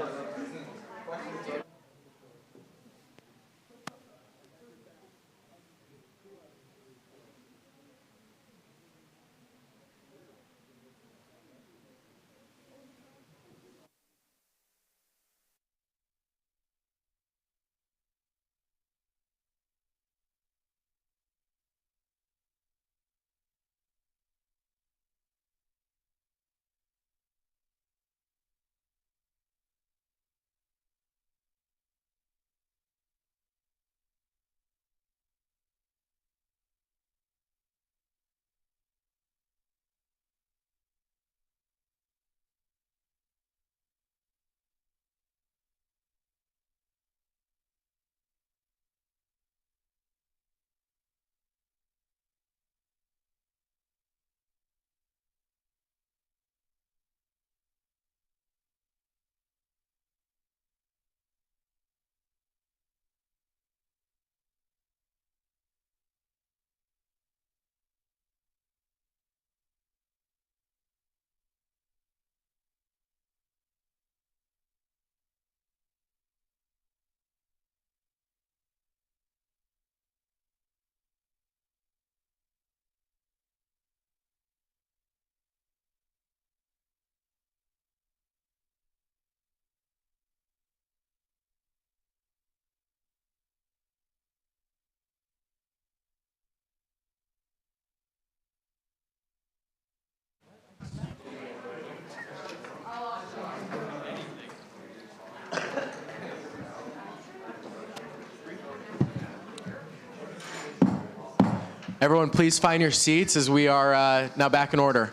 Everyone, please find your seats as we are now back in order.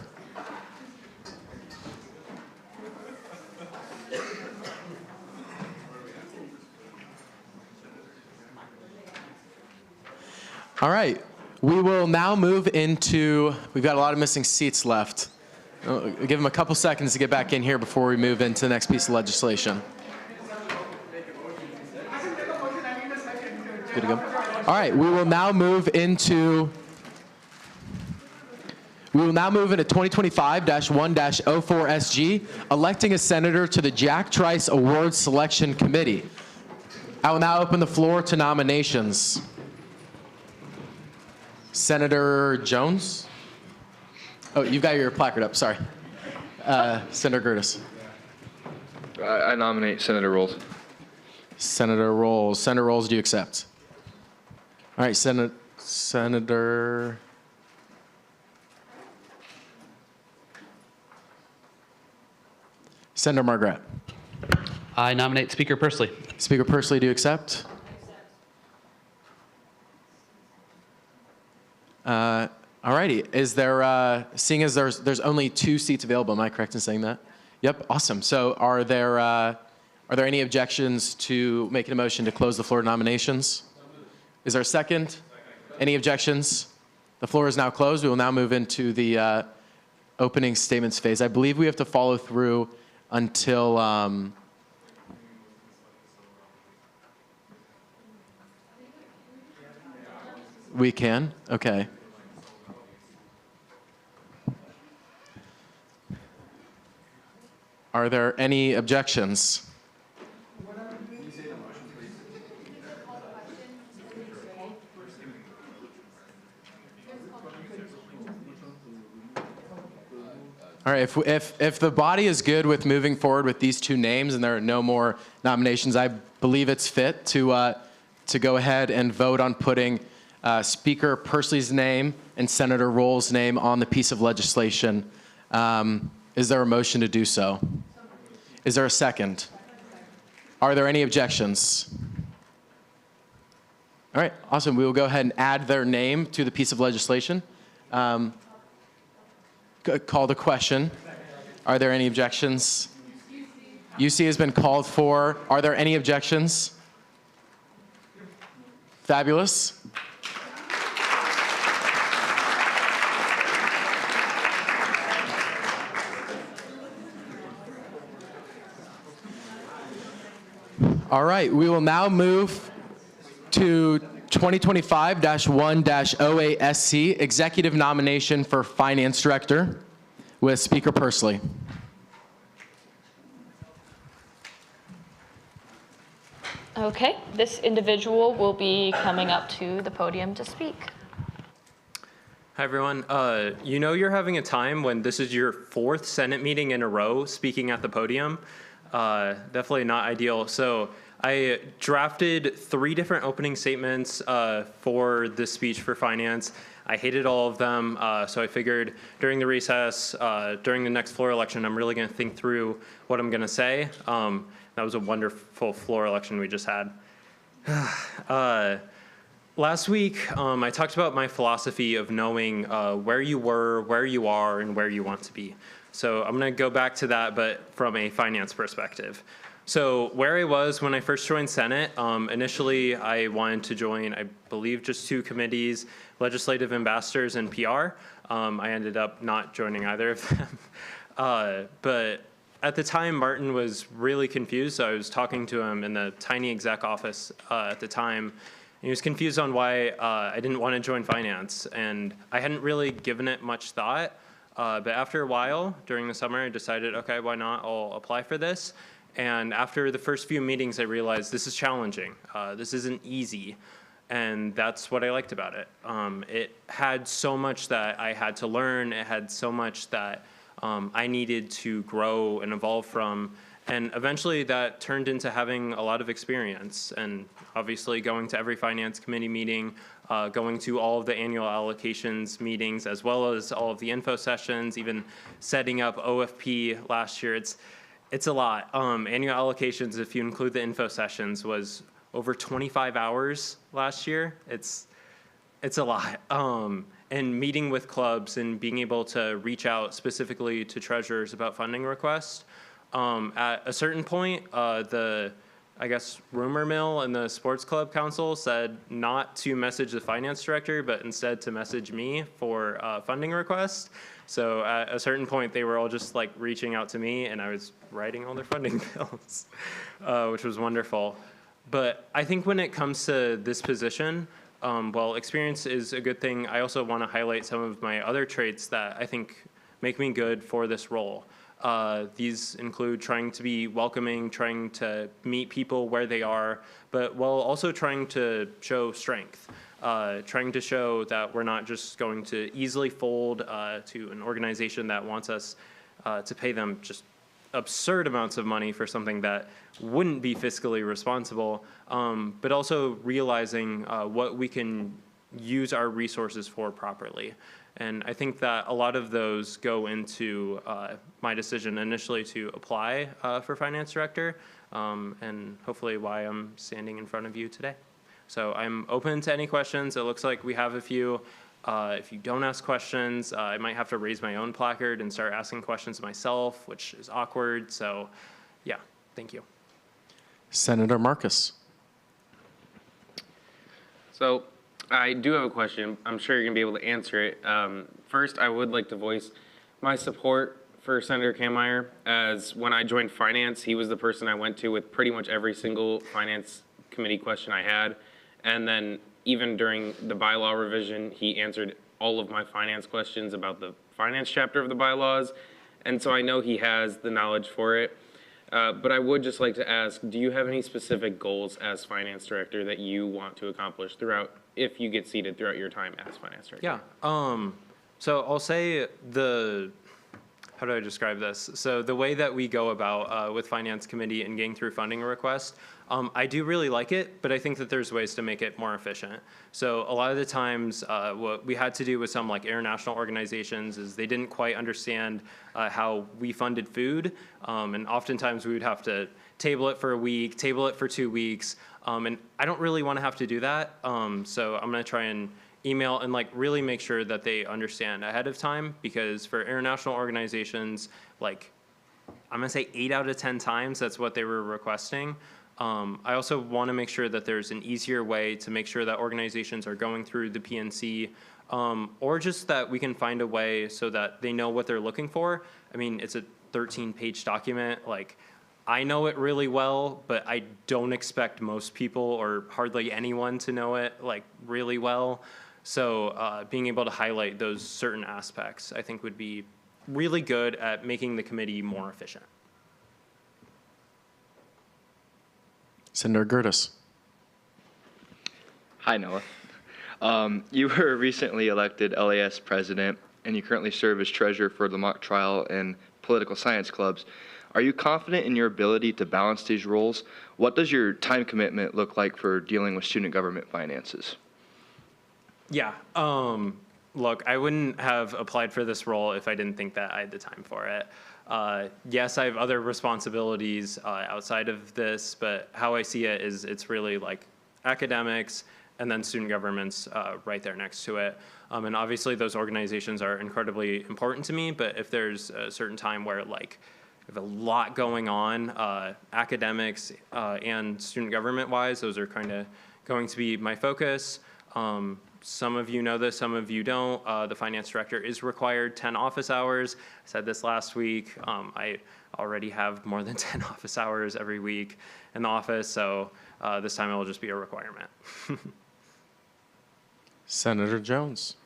All right, we will now move into, we've got a lot of missing seats left. I'll give them a couple seconds to get back in here before we move into the next piece of legislation. Good to go. All right, we will now move into 2025-1-04SG, electing a senator to the Jack Trice Award Selection Committee. I will now open the floor to nominations. Senator Jones? Oh, you've got your placard up, sorry. Senator Gertis. I nominate Senator Rolls. Senator Rolls. Senator Rolls, do you accept? All right, Senator... Senator Margaret. I nominate Speaker Pursley. Speaker Pursley, do you accept? All righty. Is there, seeing as there's only 2 seats available, am I correct in saying that? Yep, awesome. So are there Are there any objections to making a motion to close the floor to nominations? Is there a second? Any objections? The floor is now closed. We will now move into the opening statements phase. I believe we have to follow through until we can? Okay. Are there any objections? All right, if the body is good with moving forward with these two names and there are no more nominations, I believe it's fit to go ahead and vote on putting Speaker Persley's name and Senator Roll's name on the piece of legislation. Is there a motion to do so? Is there a second? Are there any objections? All right, awesome. We will go ahead and add their name to the piece of legislation. Call the question. Are there any objections? UC has been called for. Are there any objections? Fabulous. All right, we will now move to 2025-1-08SC, Executive Nomination for Finance Director with Speaker Persley. Okay, this individual will be coming up to the podium to speak. Hi, everyone. You know you're having a time when this is your 4th Senate meeting in a row speaking at the podium. Definitely not ideal. So I drafted 3 different opening statements for this speech for finance. I hated all of them, so I figured during the recess, during the next floor election, I'm really going to think through what I'm going to say. That was a wonderful floor election we just had. Last week, I talked about my philosophy of knowing where you were, where you are, and where you want to be. So I'm going to go back to that, but from a finance perspective. So where I was when I first joined Senate, initially I wanted to join, I believe, just 2 committees, legislative ambassadors and PR. I ended up not joining either of them. But at the time, Martin was really confused. So I was talking to him in the tiny exec office at the time. And he was confused on why I didn't want to join finance. And I hadn't really given it much thought. But after a while, during the summer, I decided, okay, why not? I'll apply for this. And after the first few meetings, I realized this is challenging. This isn't easy. And that's what I liked about it. It had so much that I had to learn. It had so much that I needed to grow and evolve from. And eventually that turned into having a lot of experience. And obviously going to every finance committee meeting, going to all of the annual allocations meetings, as well as all of the info sessions, even setting up OFP last year. It's a lot. Annual allocations, if you include the info sessions, was over 25 hours last year. It's a lot. And meeting with clubs and being able to reach out specifically to treasurers about funding requests. At a certain point, I guess, rumor mill and the sports club council said not to message the finance director, but instead to message me for funding requests. So at a certain point, they were all just like reaching out to me, and I was writing all their funding bills, which was wonderful. But I think when it comes to this position, while experience is a good thing, I also want to highlight some of my other traits that I think make me good for this role. These include trying to be welcoming, trying to meet people where they are, but while also trying to show strength, trying to show that we're not just going to easily fold to an organization that wants us to pay them just absurd amounts of money for something that wouldn't be fiscally responsible, but also realizing what we can use our resources for properly. And I think that a lot of those go into my decision initially to apply for finance director, and hopefully why I'm standing in front of you today. So I'm open to any questions. It looks like we have a few. If you don't ask questions, I might have to raise my own placard and start asking questions myself, which is awkward. So yeah, thank you. Senator Marcus. So I do have a question. I'm sure you're going to be able to answer it. First, I would like to voice my support for Senator Kammeier, as when I joined finance, he was the person I went to with pretty much every single finance committee question I had. And then even during the bylaw revision, he answered all of my finance questions about the finance chapter of the bylaws. And so I know he has the knowledge for it. But I would just like to ask, do you have any specific goals as finance director that you want to accomplish throughout, if you get seated throughout your time as finance director? Yeah. So I'll say how do I describe this? So the way that we go about with Finance Committee and getting through funding requests, I do really like it, but I think that there's ways to make it more efficient. So a lot of the times what we had to do with some like international organizations is they didn't quite understand how we funded food. And oftentimes we would have to table it for a week, table it for 2 weeks. And I don't really want to have to do that. So I'm going to try and email and like really make sure that they understand ahead of time, because for international organizations, like I'm gonna say 8 out of 10 times that's what they were requesting. I also want to make sure that there's an easier way to make sure that organizations are going through the PNC, or just that we can find a way so that they know what they're looking for. I mean, it's a 13-page document. Like, I know it really well, but I don't expect most people or hardly anyone to know it like really well. So being able to highlight those certain aspects, I think would be really good at making the committee more efficient. Senator Gertis. Hi, Noah. You were recently elected LAS president, and you currently serve as treasurer for the mock trial and political science clubs. Are you confident in your ability to balance these roles? What does your time commitment look like for dealing with student government finances? Yeah. Look, I wouldn't have applied for this role if I didn't think that I had the time for it. Yes, I have other responsibilities outside of this, but how I see it is it's really like academics and then student governments right there next to it. And obviously those organizations are incredibly important to me, but if there's a certain time where like I have a lot going on, academics and student government wise, those are kind of going to be my focus. Some of you know this, some of you don't. The finance director is required 10 office hours. I said this last week. I already have more than 10 office hours every week in the office, so this time it will just be a requirement. Senator Jones.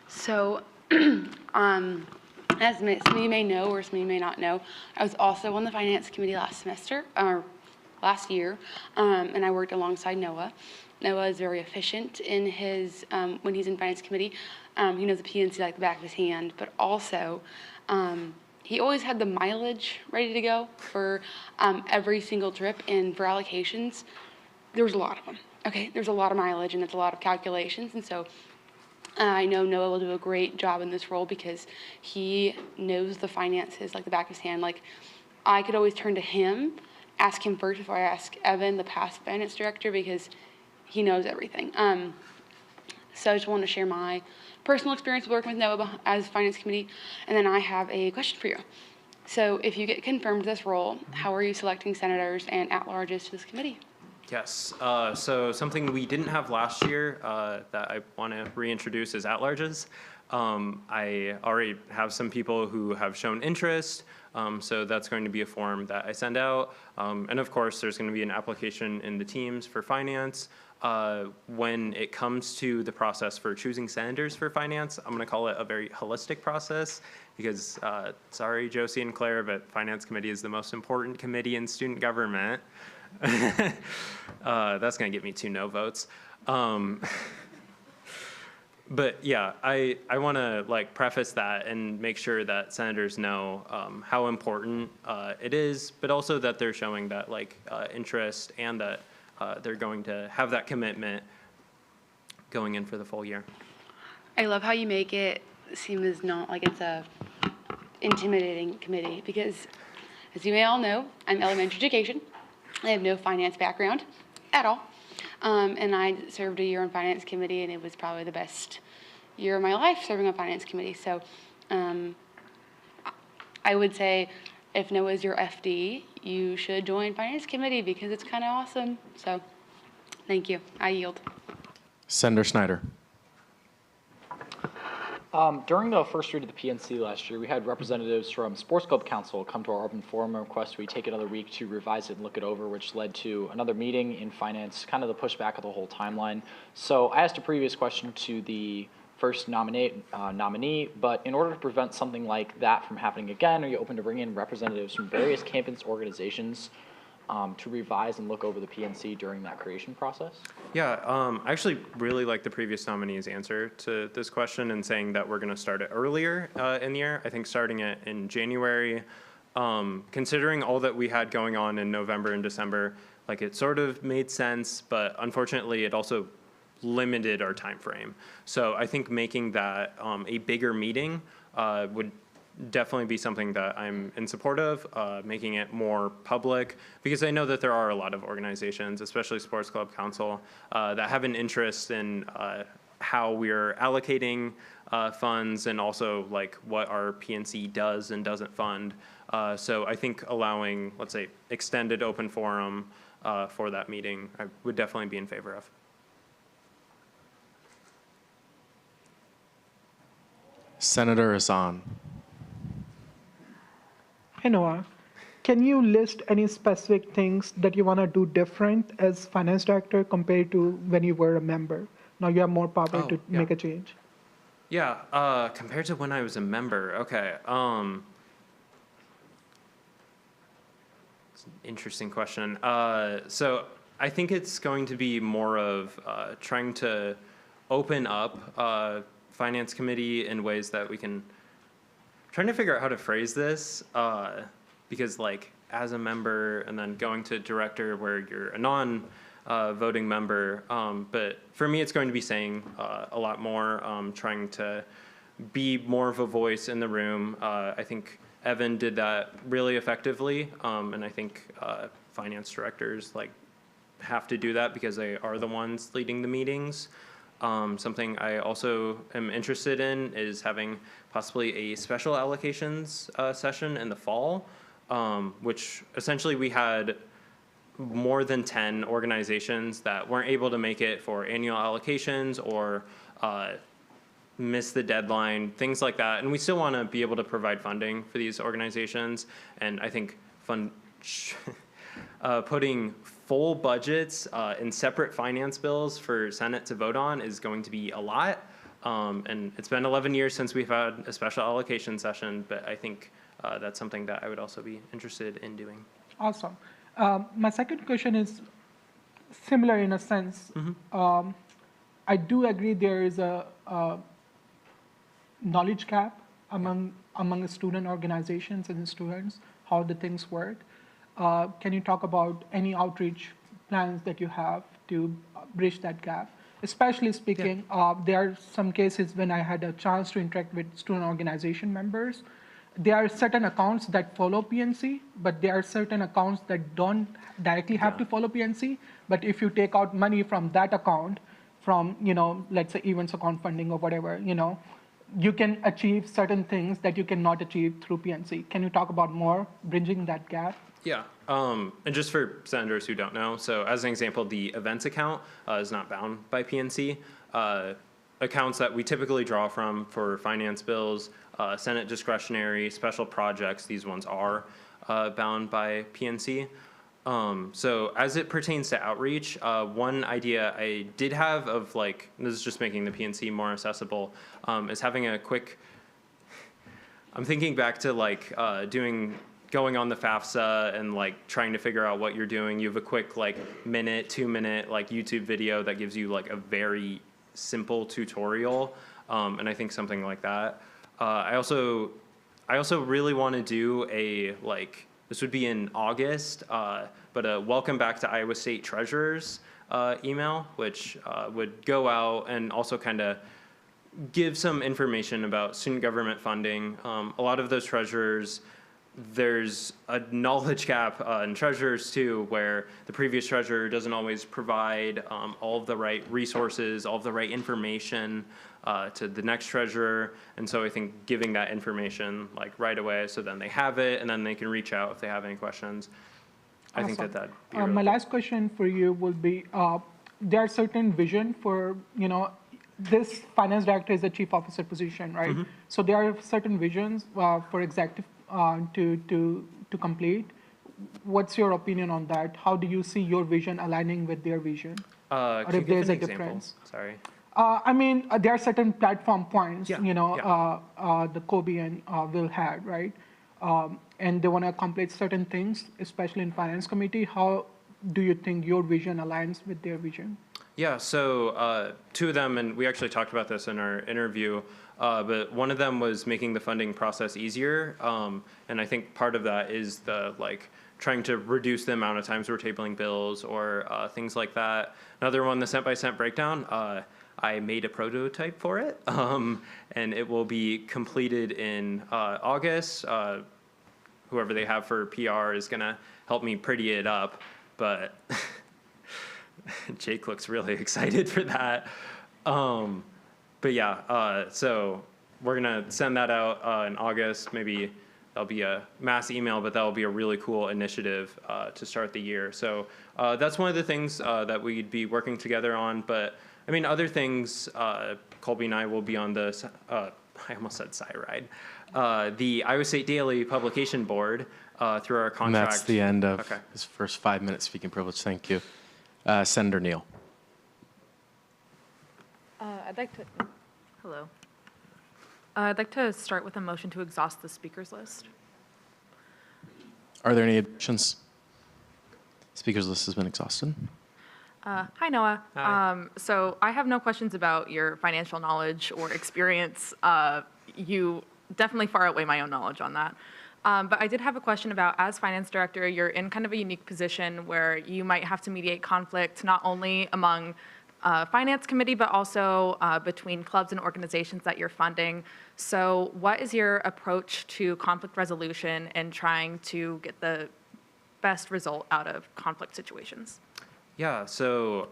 So, as some of you may know or some of you may not know, I was also on the finance committee last year, and I worked alongside Noah. Noah is very efficient in his, when he's in finance committee. He knows the PNC like the back of his hand, but also he always had the mileage ready to go for every single trip, and for allocations, there was a lot of them. Okay, there's a lot of mileage and it's a lot of calculations, and so I know Noah will do a great job in this role because he knows the finances like the back of his hand. Like, I could always turn to him, ask him first before I ask Evan, the past finance director, because he knows everything. So I just want to share my personal experience working with Noah as finance committee, and then I have a question for you. So if you get confirmed this role, how are you selecting senators and at-larges to this committee? Yes, so something we didn't have last year that I want to reintroduce is at-larges. I already have some people who have shown interest, so that's going to be a form that I send out. And of course, there's going to be an application in the teams for finance. When it comes to the process for choosing senators for finance, I'm going to call it a very holistic process because, sorry, Josie and Claire, but Finance Committee is the most important committee in student government. That's going to get me 2 no votes. But yeah, I want to like preface that and make sure that senators know how important it is, but also that they're showing that like interest and that they're going to have that commitment going in for the full year. I love how you make it seem as not like it's a intimidating committee because, as you may all know, I'm elementary education. I have no finance background at all. And I served a year on finance committee, and it was probably the best year of my life serving on finance committee. So I would say if NOAA is your FD, you should join Finance Committee because it's kind of awesome. So thank you. I yield. Senator Snyder. During the first read of the PNC last year, we had representatives from Sports Club Council come to our open forum and request we take another week to revise it and look it over, which led to another meeting in finance, kind of the pushback of the whole timeline. So I asked a previous question to the first nominee, but in order to prevent something like that from happening again, are you open to bringing in representatives from various campus organizations to revise and look over the PNC during that creation process? Yeah, I actually really like the previous nominee's answer to this question and saying that we're going to start it earlier in the year. I think starting it in January, considering all that we had going on in November and December, like it sort of made sense, but unfortunately it also limited our time frame. So I think making that a bigger meeting would definitely be something that I'm in support of, making it more public, because I know that there are a lot of organizations, especially Sports Club Council, that have an interest in how we're allocating funds and also like what our PNC does and doesn't fund. So I think allowing, let's say, extended open forum for that meeting, I would definitely be in favor of. Senator Hassan. Hey Noah, can you list any specific things that you want to do different as finance director compared to when you were a member? Now you have more power to make a change. Yeah, compared to when I was a member, okay. It's an interesting question. So I think it's going to be more of trying to open up Finance Committee in ways that we can, trying to figure out how to phrase this, because like as a member and then going to director where you're a non-voting member, but for me it's going to be saying a lot more, trying to be more of a voice in the room. I think Evan did that really effectively, and I think finance directors like have to do that because they are the ones leading the meetings. Something I also am interested in is having possibly a special allocations session in the fall, which essentially we had more than 10 organizations that weren't able to make it for annual allocations or miss the deadline, things like that. And we still want to be able to provide funding for these organizations. And I think putting full budgets in separate finance bills for Senate to vote on is going to be a lot. And it's been 11 years since we've had a special allocation session, but I think that's something that I would also be interested in doing. Awesome. My second question is similar in a sense. Mm-hmm. I do agree there is a knowledge gap among student organizations and students, how the things work. Can you talk about any outreach plans that you have to bridge that gap? Especially speaking, there are some cases when I had a chance to interact with student organization members. There are certain accounts that follow PNC, but there are certain accounts that don't directly have to follow PNC. But if you take out money from that account, from, let's say events account funding or whatever, you can achieve certain things that you cannot achieve through PNC. Can you talk about more bridging that gap? Yeah, and just for senators who don't know, so as an example, the events account is not bound by PNC. Accounts that we typically draw from for finance bills, Senate discretionary, special projects, these ones are bound by PNC. So as it pertains to outreach, one idea I did have of like, this is just making the PNC more accessible, is having a quick, I'm thinking back to like going on the FAFSA and like trying to figure out what you're doing. You have a quick like minute, 2 minute like YouTube video that gives you like a very simple tutorial. And I think something like that. I also really want to do a like, this would be in August, but a welcome back to Iowa State Treasurers email, which would go out and also kind of give some information about student government funding. A lot of those treasurers there's a knowledge gap in treasurers too, where the previous treasurer doesn't always provide all of the right resources, all of the right information to the next treasurer. And so I think giving that information like right away, so then they have it and then they can reach out if they have any questions. I think Awesome. that'd be really My cool. last question for you will be, there are certain vision for, this finance director is the chief officer position, right? Mhm. So there are certain visions for executive to complete. What's your opinion on that? How do you see your vision aligning with their vision? Or Can you if give there's an a example? difference? Sorry. There are certain platform points, Yeah, the Kobe and Will had, right? And they want to accomplish certain things, especially in finance committee. How do you think your vision aligns with their vision? Yeah, so two of them, and we actually talked about this in our interview, but one of them was making the funding process easier. And I think part of that is the trying to reduce the amount of times we're tabling bills or things like that. Another one, the cent by cent breakdown. I made a prototype for it, and it will be completed in August. Whoever they have for PR is gonna help me pretty it up, but Jake looks really excited for that. But yeah, so we're gonna send that out in August. Maybe that'll be a mass email, but that'll be a really cool initiative to start the year. So that's one of the things that we'd be working together on. But I mean, other things, Colby and I will be on the, I almost said SciRide, the Iowa State Daily Publication Board through our contract. And that's the end of Okay. his first 5-minute speaking privilege. Thank you. Senator Neal. I'd like to, hello. I'd like to start with a motion to exhaust the speakers list. Are there any objections? Speakers list has been exhausted. Hi, Noah. Hi. So I have no questions about your financial knowledge or experience. You definitely far outweigh my own knowledge on that. But I did have a question about, as finance director, you're in kind of a unique position where you might have to mediate conflict not only among finance committee, but also between clubs and organizations that you're funding. So what is your approach to conflict resolution and trying to get the best result out of conflict situations? Yeah, so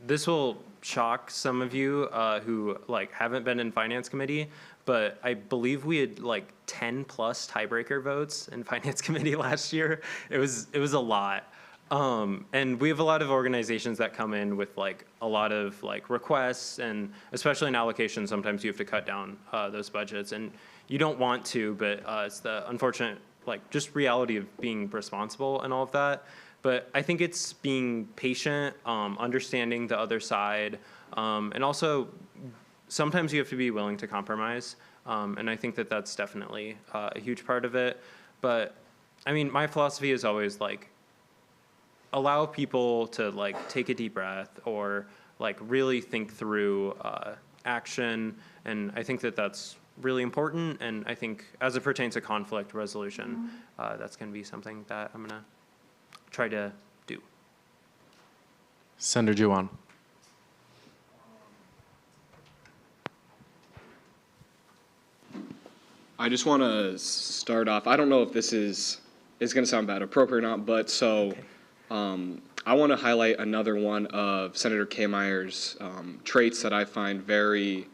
this will shock some of you who haven't been in finance committee, but I believe we had 10 plus tiebreaker votes in finance committee last year. It was a lot. And we have a lot of organizations that come in with a lot of requests, and especially in allocation, sometimes you have to cut down those budgets, and you don't want to, but it's the unfortunate just reality of being responsible and all of that. But I think it's being patient, understanding the other side, and also sometimes you have to be willing to compromise. And I think that that's definitely a huge part of it. But I mean, my philosophy is always allow people to take a deep breath or really think through action. And I think that that's really important. And I think as it pertains to conflict resolution, that's going to be something that I'm going to try to do. Senator Juwan. I just want to start off. I don't know if this is going to sound bad, appropriate or not, but so I want to highlight another one of Senator Kmeyer's traits that I find very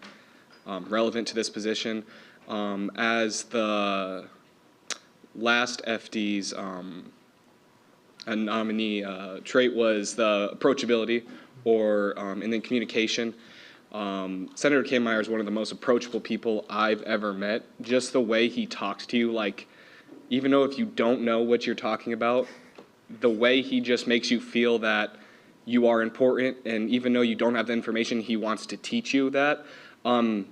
relevant to this position. As the last FD's a nominee trait was the approachability, or and then communication. Senator Kmeyer is one of the most approachable people I've ever met. Just the way he talks to you, even though if you don't know what you're talking about, the way he just makes you feel that you are important, and even though you don't have the information, he wants to teach you that. And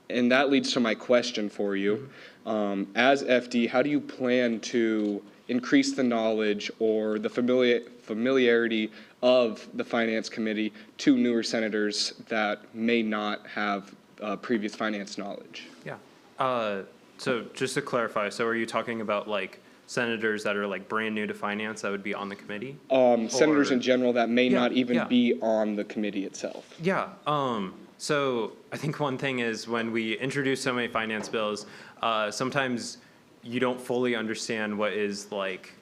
that leads to my question for you. As FD, how do you plan to increase the knowledge or the familiarity of the Finance Committee to newer senators that may not have previous finance knowledge? Yeah. So just to clarify, so are you talking about senators that are brand new to finance that would be on the committee? Senators in general that may not even yeah. be on the committee itself. Yeah. So I think one thing is when we introduce so many finance bills, sometimes you don't fully understand what is like,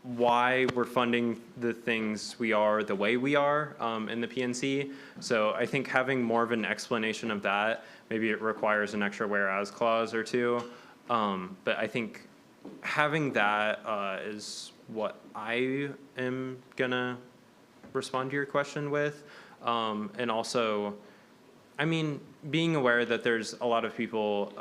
why we're funding the things we are the way we are in the PNC. So I think having more of an explanation of that, maybe it requires an extra whereas clause or two. But I think having that is what I am gonna respond to your question with. And also, I mean, being aware that there's a lot of people,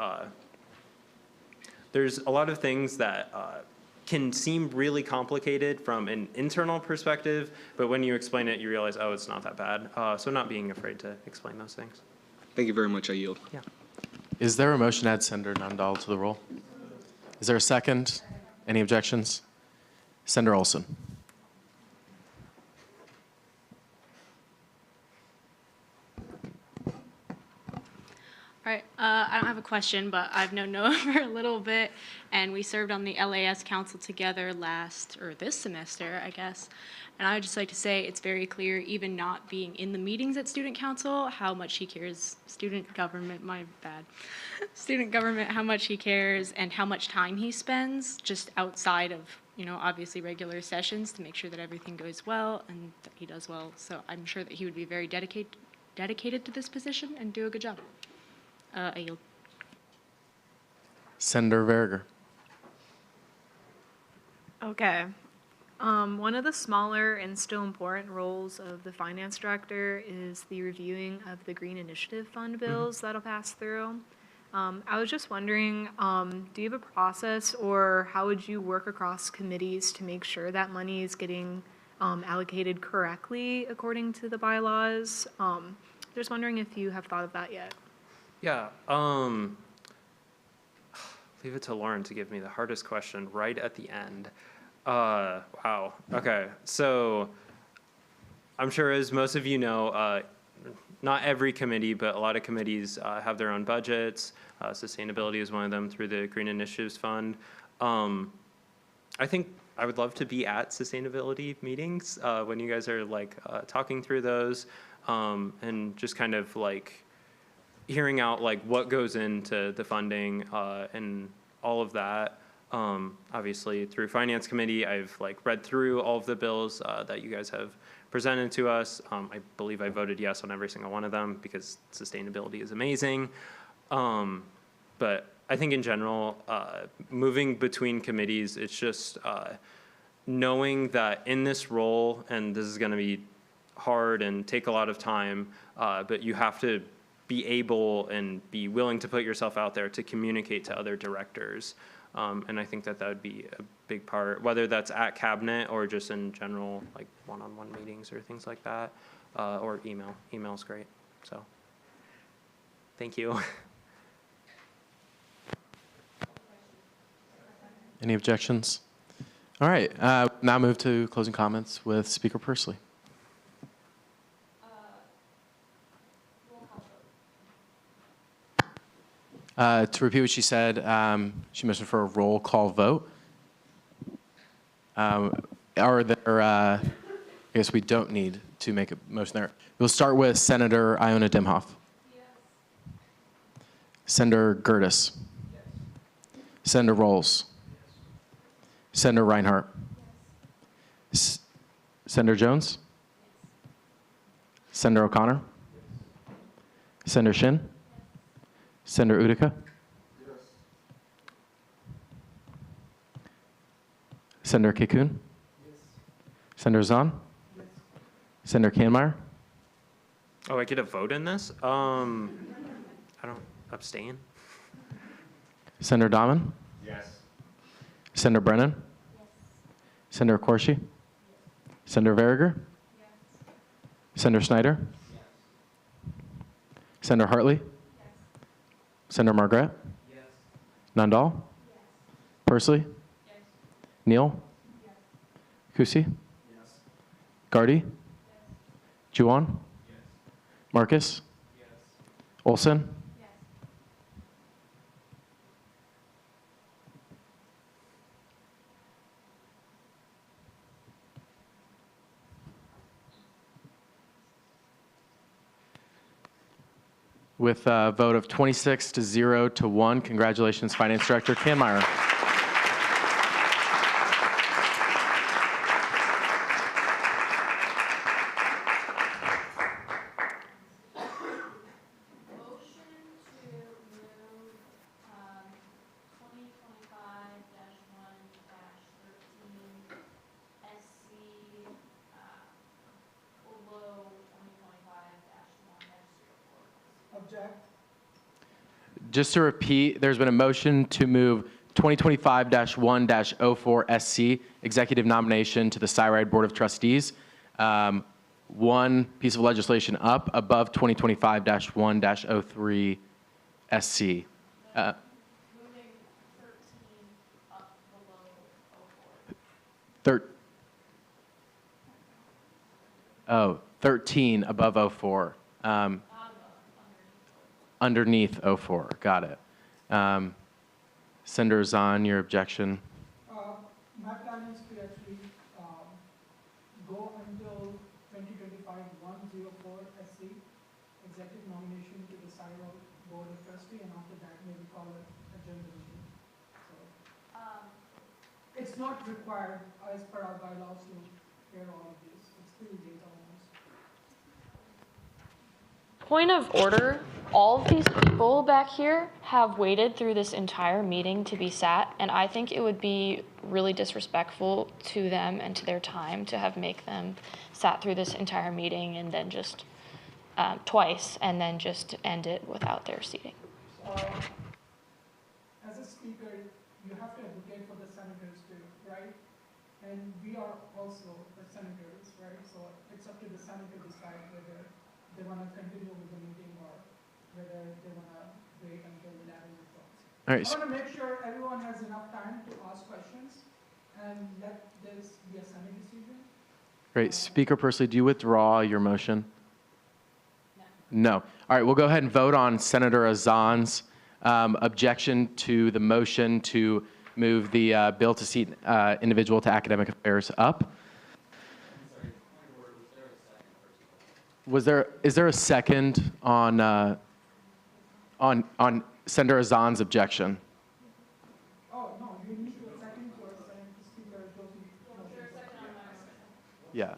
there's a lot of things that can seem really complicated from an internal perspective, but when you explain it, you realize, oh, it's not that bad. So not being afraid to explain those things. Thank you very much. I yield. Yeah. Is there a motion to add Senator Nundahl to the roll? Is there a second? Any objections? Senator Olson. All right, I don't have a question, but I've known Noah for a little bit, and we served on the LAS Council together this semester, I guess. And I would just like to say it's very clear, even not being in the meetings at Student Council, how much he cares, student government, student government, how much he cares and how much time he spends just outside of, obviously regular sessions to make sure that everything goes well and that he does well. So I'm sure that he would be very dedicated to this position and do a good job. I yield. Senator Verger. Okay. One of the smaller and still important roles of the finance director is the reviewing of the Green Initiative Fund bills that'll pass through. I was just wondering, do you have a process or how would you work across committees to make sure that money is getting allocated correctly according to the bylaws? Just wondering if you have thought of that yet. Yeah, leave it to Lauren to give me the hardest question right at the end. Wow, okay, so I'm sure as most of you know, not every committee, but a lot of committees have their own budgets. Sustainability is one of them through the Green Initiatives Fund. I think I would love to be at sustainability meetings when you guys are like talking through those and just kind of like hearing out like what goes into the funding and all of that. Obviously through Finance Committee, I've like read through all of the bills that you guys have presented to us. I believe I voted yes on every single one of them because sustainability is amazing. But I think in general, moving between committees, it's just knowing that in this role, and this is gonna be hard and take a lot of time, but you have to be able and be willing to put yourself out there to communicate to other directors. And I think that would be a big part, whether that's at cabinet or just in general, like one-on-one meetings or things like that, or email. Email's great, so thank you. Any objections? All right, now move to closing comments with Speaker Pursley. To repeat what she said, she motioned for a roll call vote. Are there, I guess we don't need to make a motion there. We'll start with Senator Iona Dimhoff. Yes. Senator Gertis. Yes. Senator Rolls. Yes. Senator Reinhardt. Yes. Senator Jones. Yes. Senator O'Connor. Yes. Senator Shin. Senator Utica? Yes. Senator Kikun? Yes. Senator Zahn? Yes. Senator Kahnmeyer? Oh, I get a vote in this? I don't abstain. Senator Dahman? Yes. Senator Brennan? Yes. Senator Corsi? Yes. Senator Verger? Yes. Senator Snyder? Yes. Senator Hartley? Senator Margaret? Yes. Nundahl? Yes. Pursley? Yes. Neal? Yes. Kusi? Yes. Gardy? Yes. Juwan? Yes. Marcus? Yes. Olson? Yes. With a vote of 26 to 0 to 1, congratulations, Finance Director Kanmeyer. Just to repeat, there's been a motion to move 2025-1-04 SC, executive nomination to the SciRide Board of Trustees, one piece of legislation up above 2025-1-03 SC. Moving 13 up below 04. 13 above 04. Underneath 04. Got it. Senator Zahn, your objection. My plan is to actually go until 2025-104 SC, executive nomination to the SciRide Board of Trustees, and after that maybe call it a general meeting. So it's not required as per our bylaws to hear all of this. It's 3 days almost. Point of order, all of these people back here have waited through this entire meeting to be sat, and I think it would be really disrespectful to them and to their time to have make them sat through this entire meeting and then just twice and then just end it without their seating. As a speaker, you have to advocate for the senators too, right? And we are also the senators, right? So it's up to the Senate to decide whether they want to continue with the meeting or whether they want to wait until 11 o'clock. All right. I want to make sure everyone has enough time to ask questions and let this be a Senate decision. Great. Speaker Persley, do you withdraw your motion? No. All right, we'll go ahead and vote on Senator Azan's objection to the motion to move the bill to seat individual to academic affairs up. Is there a second on Senator Azan's objection? Oh, no, you need to second for Speaker Josie. Yeah.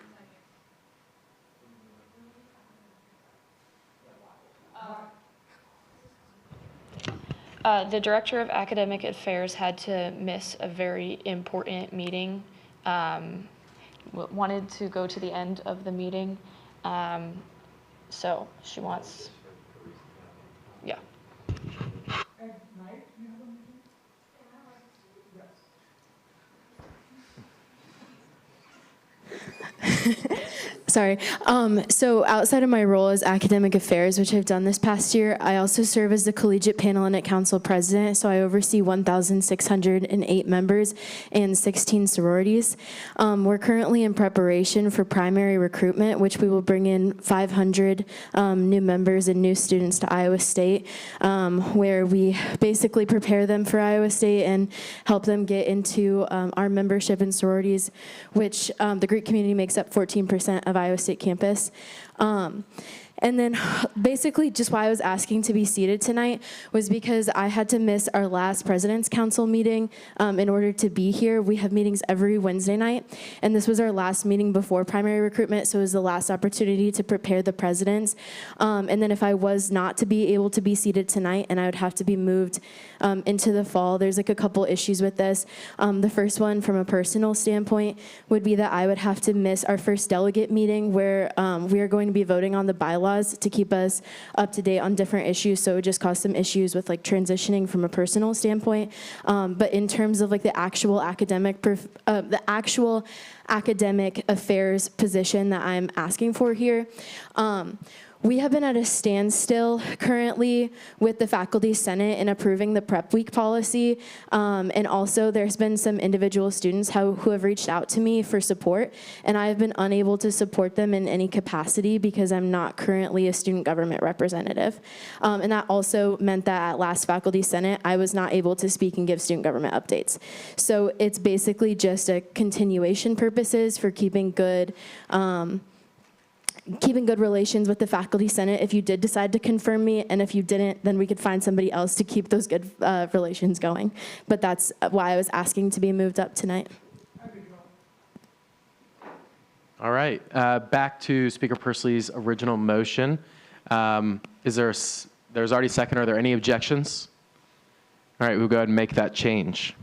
The Director of Academic Affairs had to miss a very important meeting, wanted to go to the end of the meeting. So she wants, yeah. At night, you have a meeting? Yes. Sorry. So outside of my role as academic affairs, which I've done this past year, I also serve as the Collegiate Panhellenic Council President. So I oversee 1,608 members and 16 sororities. We're currently in preparation for primary recruitment, which we will bring in 500 new members and new students to Iowa State, where we basically prepare them for Iowa State and help them get into our membership in sororities, which the Greek community makes up 14% of Iowa State campus. And then basically just why I was asking to be seated tonight was because I had to miss our last President's Council meeting in order to be here. We have meetings every Wednesday night, and this was our last meeting before primary recruitment, so it was the last opportunity to prepare the presidents. And then if I was not to be able to be seated tonight and I would have to be moved into the fall, there's like a couple issues with this. The first one from a personal standpoint would be that I would have to miss our first delegate meeting where we are going to be voting on the bylaws to keep us up to date on different issues, so it would just cause some issues with like transitioning from a personal standpoint. But in terms of like the actual academic affairs position that I'm asking for here, we have been at a standstill currently with the Faculty Senate in approving the prep week policy. And also there's been some individual students who have reached out to me for support, and I've been unable to support them in any capacity because I'm not currently a student government representative. And that also meant that at last Faculty Senate, I was not able to speak and give student government updates. So it's basically just a continuation purposes for keeping good keeping good relations with the faculty senate if you did decide to confirm me, and if you didn't, then we could find somebody else to keep those good relations going. But that's why I was asking to be moved up tonight. All right, back to Speaker Pursley's original motion. There's already a second. Are there any objections? All right, we'll go ahead and make that change.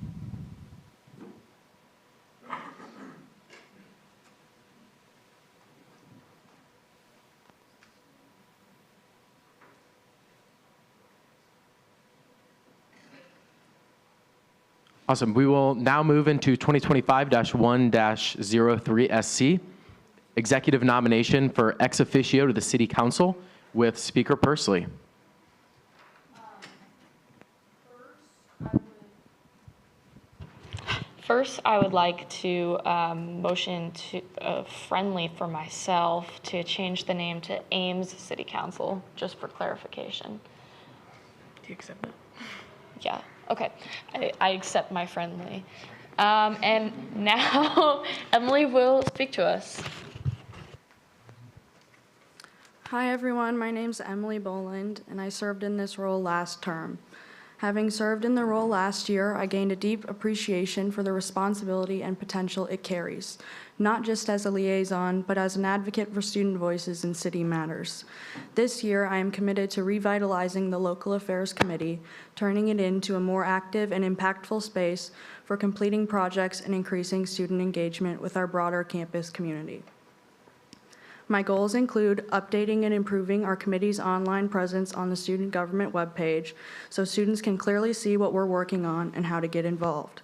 Awesome. We will now move into 2025-1-03 SC, executive nomination for ex officio to the City Council with Speaker Pursley. First, I would like to motion to friendly for myself to change the name to Ames City Council, just for clarification. Do you accept it? Yeah, okay. I accept my friendly. And now Emily will speak to us. Hi everyone, my name's Emily Boland, and I served in this role last term. Having served in the role last year, I gained a deep appreciation for the responsibility and potential it carries, not just as a liaison, but as an advocate for student voices in city matters. This year, I am committed to revitalizing the Local Affairs Committee, turning it into a more active and impactful space for completing projects and increasing student engagement with our broader campus community. My goals include updating and improving our committee's online presence on the student government webpage so students can clearly see what we're working on and how to get involved.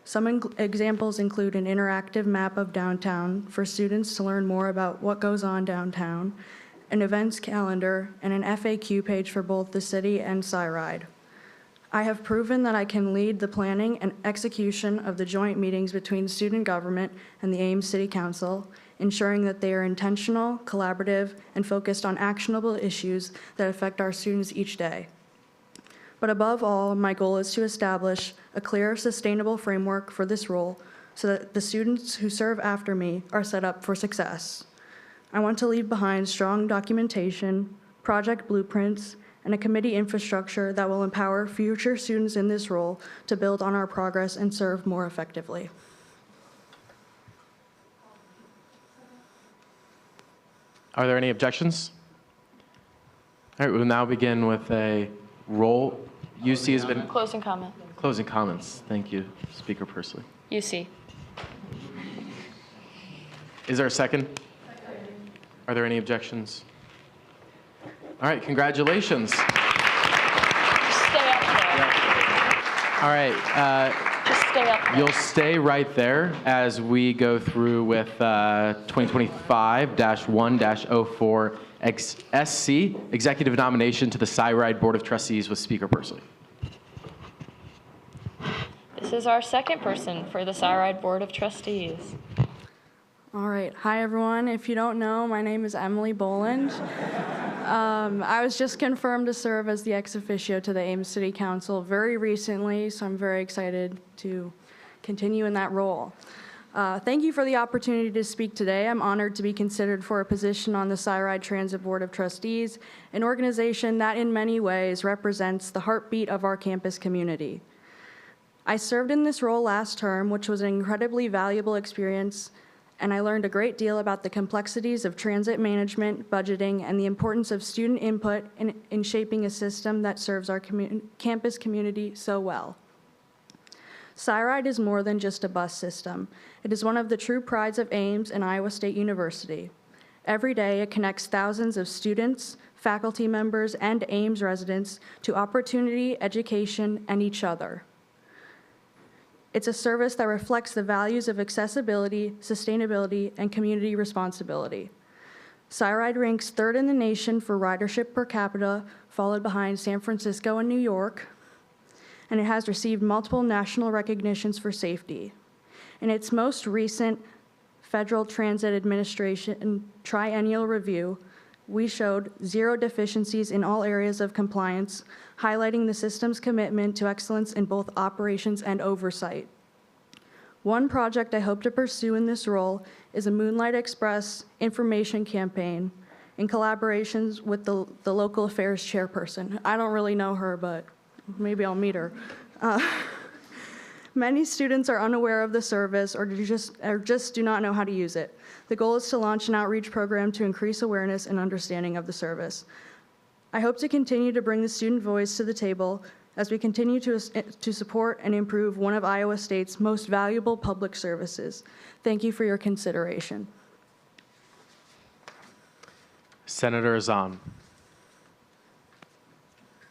Some examples include an interactive map of downtown for students to learn more about what goes on downtown, an events calendar, and an FAQ page for both the city and SciRide. I have proven that I can lead the planning and execution of the joint meetings between student government and the Ames City Council, ensuring that they are intentional, collaborative, and focused on actionable issues that affect our students each day. But above all, my goal is to establish a clear, sustainable framework for this role so that the students who serve after me are set up for success. I want to leave behind strong documentation, project blueprints, and a committee infrastructure that will empower future students in this role to build on our progress and serve more effectively. Are there any objections? All right, we'll now begin with a roll. UC has been... Closing comment. Closing comments. Thank you, Speaker Pursley. UC. Is there a second? Are there any objections? All right, congratulations. Stay up there. All right. Just stay up there. You'll stay right there as we go through with 2025-1-04 SC, executive nomination to the SciRide Board of Trustees with Speaker Pursley. This is our second person for the SciRide Board of Trustees. All right. Hi, everyone. If you don't know, my name is Emily Boland. I was just confirmed to serve as the ex officio to the Ames City Council very recently, so I'm very excited to continue in that role. Thank you for the opportunity to speak today. I'm honored to be considered for a position on the SciRide Transit Board of Trustees, an organization that in many ways represents the heartbeat of our campus community. I served in this role last term, which was an incredibly valuable experience, and I learned a great deal about the complexities of transit management, budgeting, and the importance of student input in shaping a system that serves our campus community so well. SciRide is more than just a bus system. It is one of the true prides of Ames and Iowa State University. Every day, it connects thousands of students, faculty members, and Ames residents to opportunity, education, and each other. It's a service that reflects the values of accessibility, sustainability, and community responsibility. SciRide ranks third in the nation for ridership per capita, followed behind San Francisco and New York, and it has received multiple national recognitions for safety. In its most recent Federal Transit Administration triennial review, we showed 0 deficiencies in all areas of compliance, highlighting the system's commitment to excellence in both operations and oversight. One project I hope to pursue in this role is a Moonlight Express information campaign in collaborations with the local affairs chairperson. I don't really know her, but maybe I'll meet her. Many students are unaware of the service or just do not know how to use it. The goal is to launch an outreach program to increase awareness and understanding of the service. I hope to continue to bring the student voice to the table as we continue to support and improve one of Iowa State's most valuable public services. Thank you for your consideration. Senator Azam.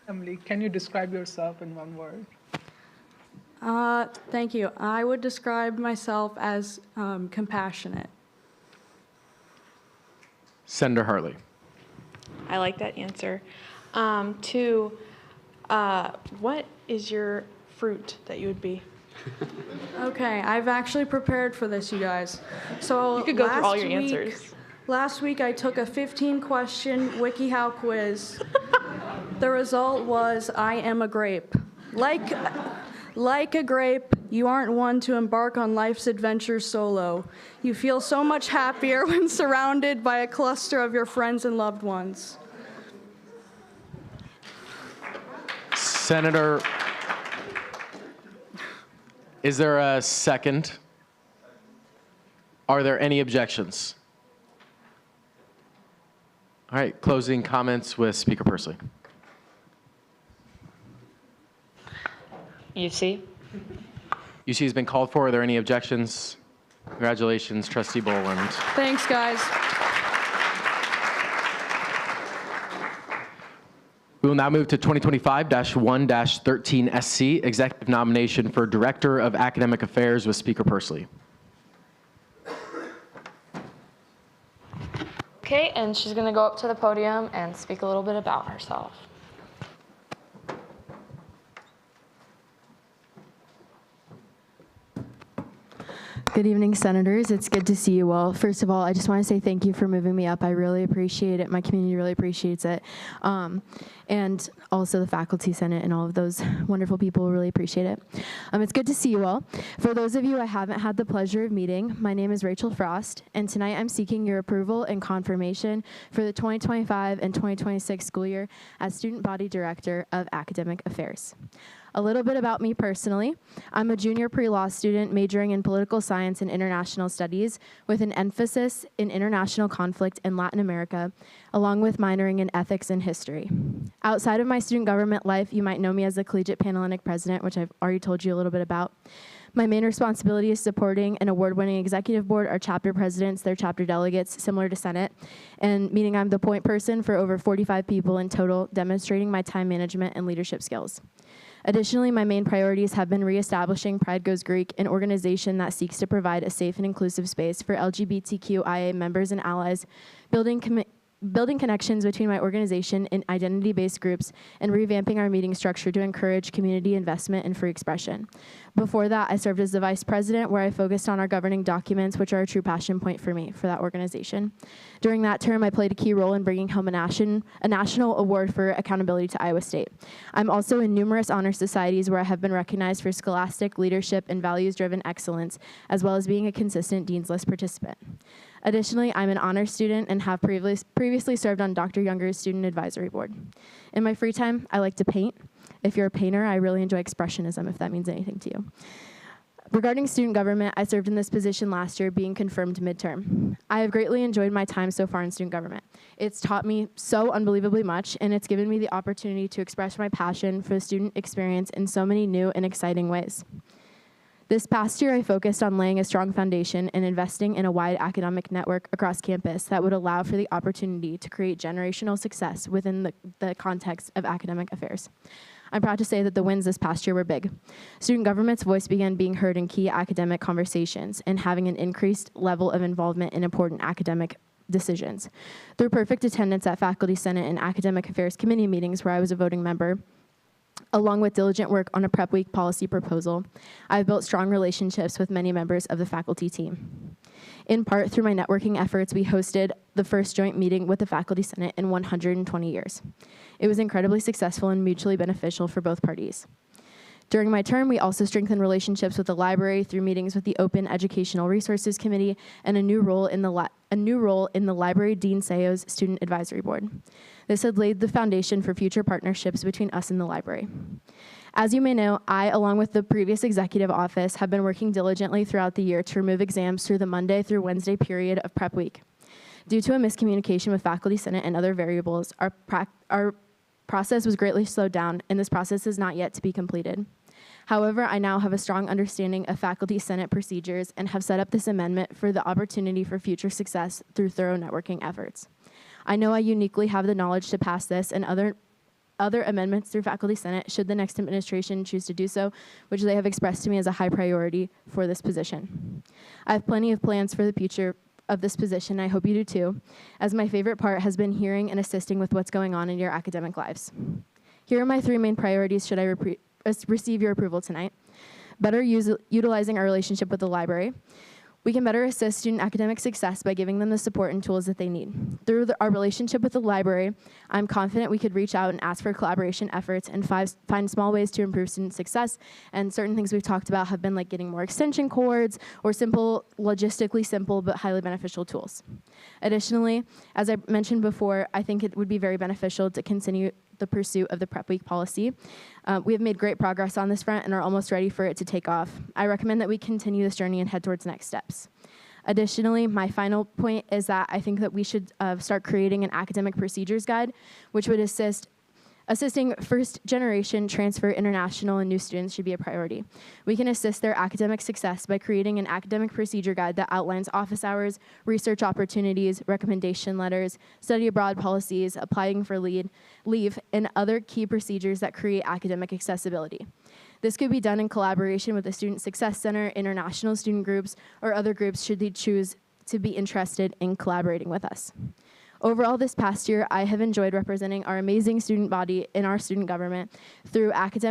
Emily, can you describe yourself in one word? Thank you. I would describe myself as compassionate. Senator Hartley. I like that answer. What is your fruit that you would be? Okay, I've actually prepared for this, you guys. So You could go through all your answers. Last week, I took a 15-question WikiHow quiz. The result was, I am a grape. Like a grape, you aren't one to embark on life's adventures solo. You feel so much happier when surrounded by a cluster of your friends and loved ones. Senator, is there a second? Are there any objections? All right, closing comments with Speaker Pursley. UC. UC has been called for. Are there any objections? Congratulations, Trustee Boland. Thanks, guys. We will now move to 2025-1-13SC, executive nomination for Director of Academic Affairs with Speaker Pursley. Okay, and she's going to go up to the podium and speak a little bit about herself. Good evening, Senators. It's good to see you all. First of all, I just want to say thank you for moving me up. I really appreciate it. My community really appreciates it. And also the Faculty Senate and all of those wonderful people really appreciate it. It's good to see you all. For those of you I haven't had the pleasure of meeting, my name is Rachel Frost, and tonight I'm seeking your approval and confirmation for the 2025 and 2026 school year as Student Body Director of Academic Affairs. A little bit about me personally. I'm a junior pre-law student majoring in political science and international studies with an emphasis in international conflict in Latin America, along with minoring in ethics and history. Outside of my student government life, you might know me as the Collegiate Panhellenic President, which I've already told you a little bit about. My main responsibility is supporting an award-winning executive board, our chapter presidents, their chapter delegates, similar to Senate, and meaning I'm the point person for over 45 people in total, demonstrating my time management and leadership skills. Additionally, my main priorities have been reestablishing Pride Goes Greek, an organization that seeks to provide a safe and inclusive space for LGBTQIA members and allies, building connections between my organization and identity-based groups, and revamping our meeting structure to encourage community investment and free expression. Before that, I served as the vice president, where I focused on our governing documents, which are a true passion point for me for that organization. During that term, I played a key role in bringing home a national award for accountability to Iowa State. I'm also in numerous honor societies where I have been recognized for scholastic leadership and values-driven excellence, as well as being a consistent Dean's List participant. Additionally, I'm an honor student and have previously served on Dr. Younger's Student Advisory Board. In my free time, I like to paint. If you're a painter, I really enjoy expressionism, if that means anything to you. Regarding student government, I served in this position last year, being confirmed midterm. I have greatly enjoyed my time so far in student government. It's taught me so unbelievably much, and it's given me the opportunity to express my passion for the student experience in so many new and exciting ways. This past year, I focused on laying a strong foundation and investing in a wide academic network across campus that would allow for the opportunity to create generational success within the context of academic affairs. I'm proud to say that the wins this past year were big. Student government's voice began being heard in key academic conversations and having an increased level of involvement in important academic decisions. Through perfect attendance at Faculty Senate and Academic Affairs Committee meetings where I was a voting member, along with diligent work on a prep week policy proposal, I've built strong relationships with many members of the faculty team. In part, through my networking efforts, we hosted the first joint meeting with the Faculty Senate in 120 years. It was incredibly successful and mutually beneficial for both parties. During my term, we also strengthened relationships with the library through meetings with the Open Educational Resources Committee and a new role in the Library Dean Seo's Student Advisory Board. This had laid the foundation for future partnerships between us and the library. As you may know, I, along with the previous executive office, have been working diligently throughout the year to remove exams through the Monday through Wednesday period of prep week. Due to a miscommunication with faculty senate and other variables, our process was greatly slowed down, and this process is not yet to be completed. However, I now have a strong understanding of faculty senate procedures and have set up this amendment for the opportunity for future success through thorough networking efforts. I know I uniquely have the knowledge to pass this and other amendments through faculty senate should the next administration choose to do so, which they have expressed to me as a high priority for this position. I have plenty of plans for the future of this position, I hope you do too, as my favorite part has been hearing and assisting with what's going on in your academic lives. Here are my 3 main priorities should I receive your approval tonight. Better utilizing our relationship with the library. We can better assist student academic success by giving them the support and tools that they need. Through our relationship with the library, I'm confident we could reach out and ask for collaboration efforts and find small ways to improve student success. And certain things we've talked about have been like getting more extension cords or logistically simple but highly beneficial tools. Additionally, as I mentioned before, I think it would be very beneficial to continue the pursuit of the prep week policy. We have made great progress on this front and are almost ready for it to take off. I recommend that we continue this journey and head towards next steps. Additionally, my final point is that I think that we should start creating an academic procedures guide, which would assisting first-generation transfer, international, and new students should be a priority. We can assist their academic success by creating an academic procedure guide that outlines office hours, research opportunities, recommendation letters, study abroad policies, applying for leave, and other key procedures that create academic accessibility. This could be done in collaboration with the Student Success Center, international student groups, or other groups should they choose to be interested in collaborating with us. Overall, this past year, I have enjoyed representing our amazing student body in our student government through active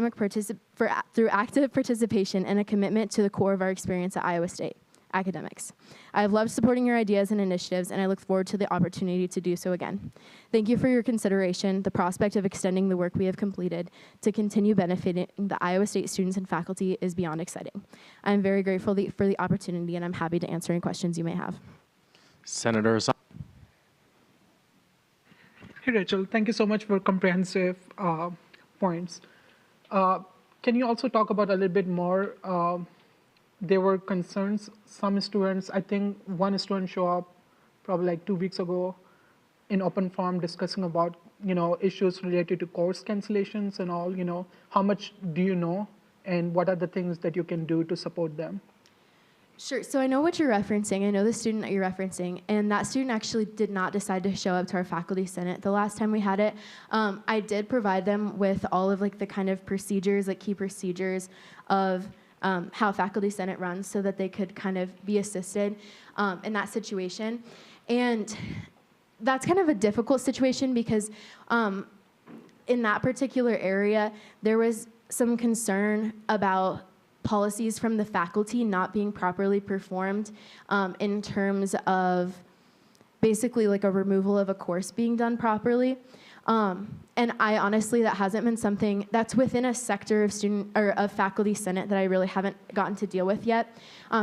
participation and a commitment to the core of our experience at Iowa State, academics. I have loved supporting your ideas and initiatives, and I look forward to the opportunity to do so again. Thank you for your consideration. The prospect of extending the work we have completed to continue benefiting the Iowa State students and faculty is beyond exciting. I am very grateful for the opportunity, and I'm happy to answer any questions you may have. Senators. Hey, Rachel, thank you so much for comprehensive points. Can you also talk about a little bit more? There were concerns, some students, I think one student showed up probably like 2 weeks ago in open forum discussing about, issues related to course cancellations and all, how much do you know and what are the things that you can do to support them? Sure, so I know what you're referencing. I know the student that you're referencing, and that student actually did not decide to show up to our faculty senate the last time we had it. I did provide them with all of the kind of procedures, key procedures of how faculty senate runs so that they could kind of be assisted in that situation. And that's kind of a difficult situation because in that particular area, there was some concern about policies from the faculty not being properly performed in terms of basically a removal of a course being done properly. And I honestly, that hasn't been something that's within a sector of faculty senate that I really haven't gotten to deal with yet.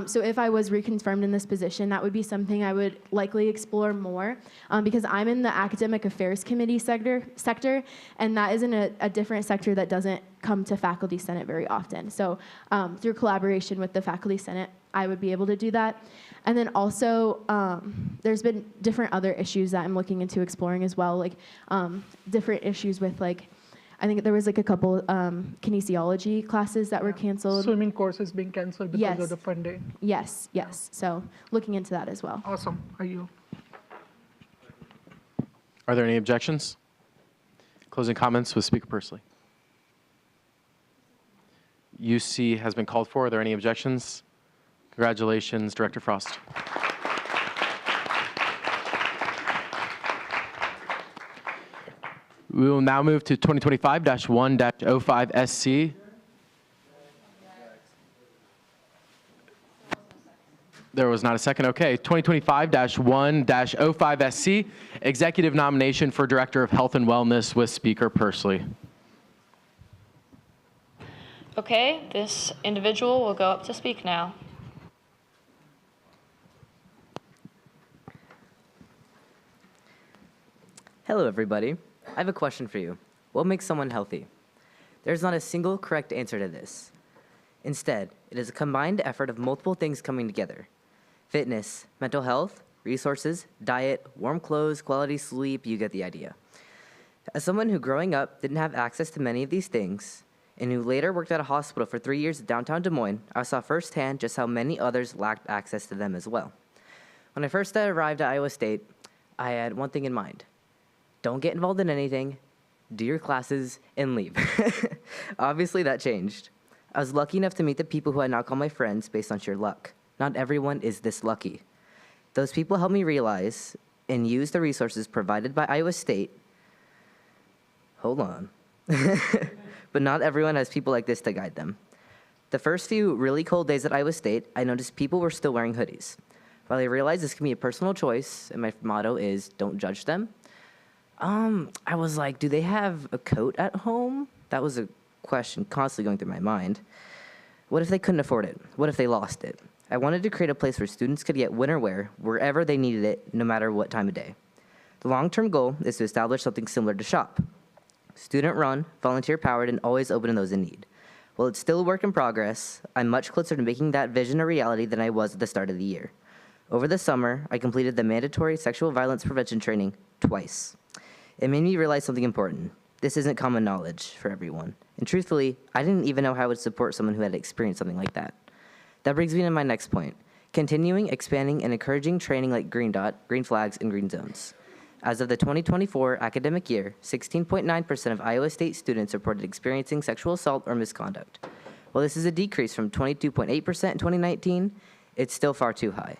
So if I was reconfirmed in this position, that would be something I would likely explore more because I'm in the academic affairs committee sector, and that is in a different sector that doesn't come to faculty senate very often. So through collaboration with the faculty senate, I would be able to do that. And then also, there's been different other issues that I'm looking into exploring as well, different issues with I think there was a couple kinesiology classes that were canceled. Swimming courses being canceled because of the funding. Yes. So looking into that as well. Awesome. Are there any objections? Closing comments with Speaker Pursley. UC has been called for. Are there any objections? Congratulations, Director Frost. We will now move to 2025-1-05SC. There was not a second. Okay, 2025-1-05SC, executive nomination for Director of Health and Wellness with Speaker Pursley. Okay, this individual will go up to speak now. Hello, everybody. I have a question for you. What makes someone healthy? There's not a single correct answer to this. Instead, it is a combined effort of multiple things coming together. Fitness, mental health, resources, diet, warm clothes, quality sleep, you get the idea. As someone who growing up didn't have access to many of these things, and who later worked at a hospital for 3 years in downtown Des Moines, I saw firsthand just how many others lacked access to them as well. When I first arrived at Iowa State, I had one thing in mind. Don't get involved in anything, do your classes, and leave. Obviously, that changed. I was lucky enough to meet the people who I now call my friends based on sheer luck. Not everyone is this lucky. Those people helped me realize and use the resources provided by Iowa State. Hold on. But not everyone has people like this to guide them. The first few really cold days at Iowa State, I noticed people were still wearing hoodies. While I realized this can be a personal choice, and my motto is don't judge them, I was like, do they have a coat at home? That was a question constantly going through my mind. What if they couldn't afford it? What if they lost it? I wanted to create a place where students could get winter wear wherever they needed it, no matter what time of day. The long-term goal is to establish something similar to SHOP. Student-run, volunteer-powered, and always open to those in need. While it's still a work in progress, I'm much closer to making that vision a reality than I was at the start of the year. Over the summer, I completed the mandatory sexual violence prevention training twice. It made me realize something important. This isn't common knowledge for everyone. And truthfully, I didn't even know how I would support someone who had experienced something like that. That brings me to my next point. Continuing, expanding, and encouraging training like Green Dot, Green Flags, and Green Zones. As of the 2024 academic year, 16.9% of Iowa State students reported experiencing sexual assault or misconduct. While this is a decrease from 22.8% in 2019, it's still far too high.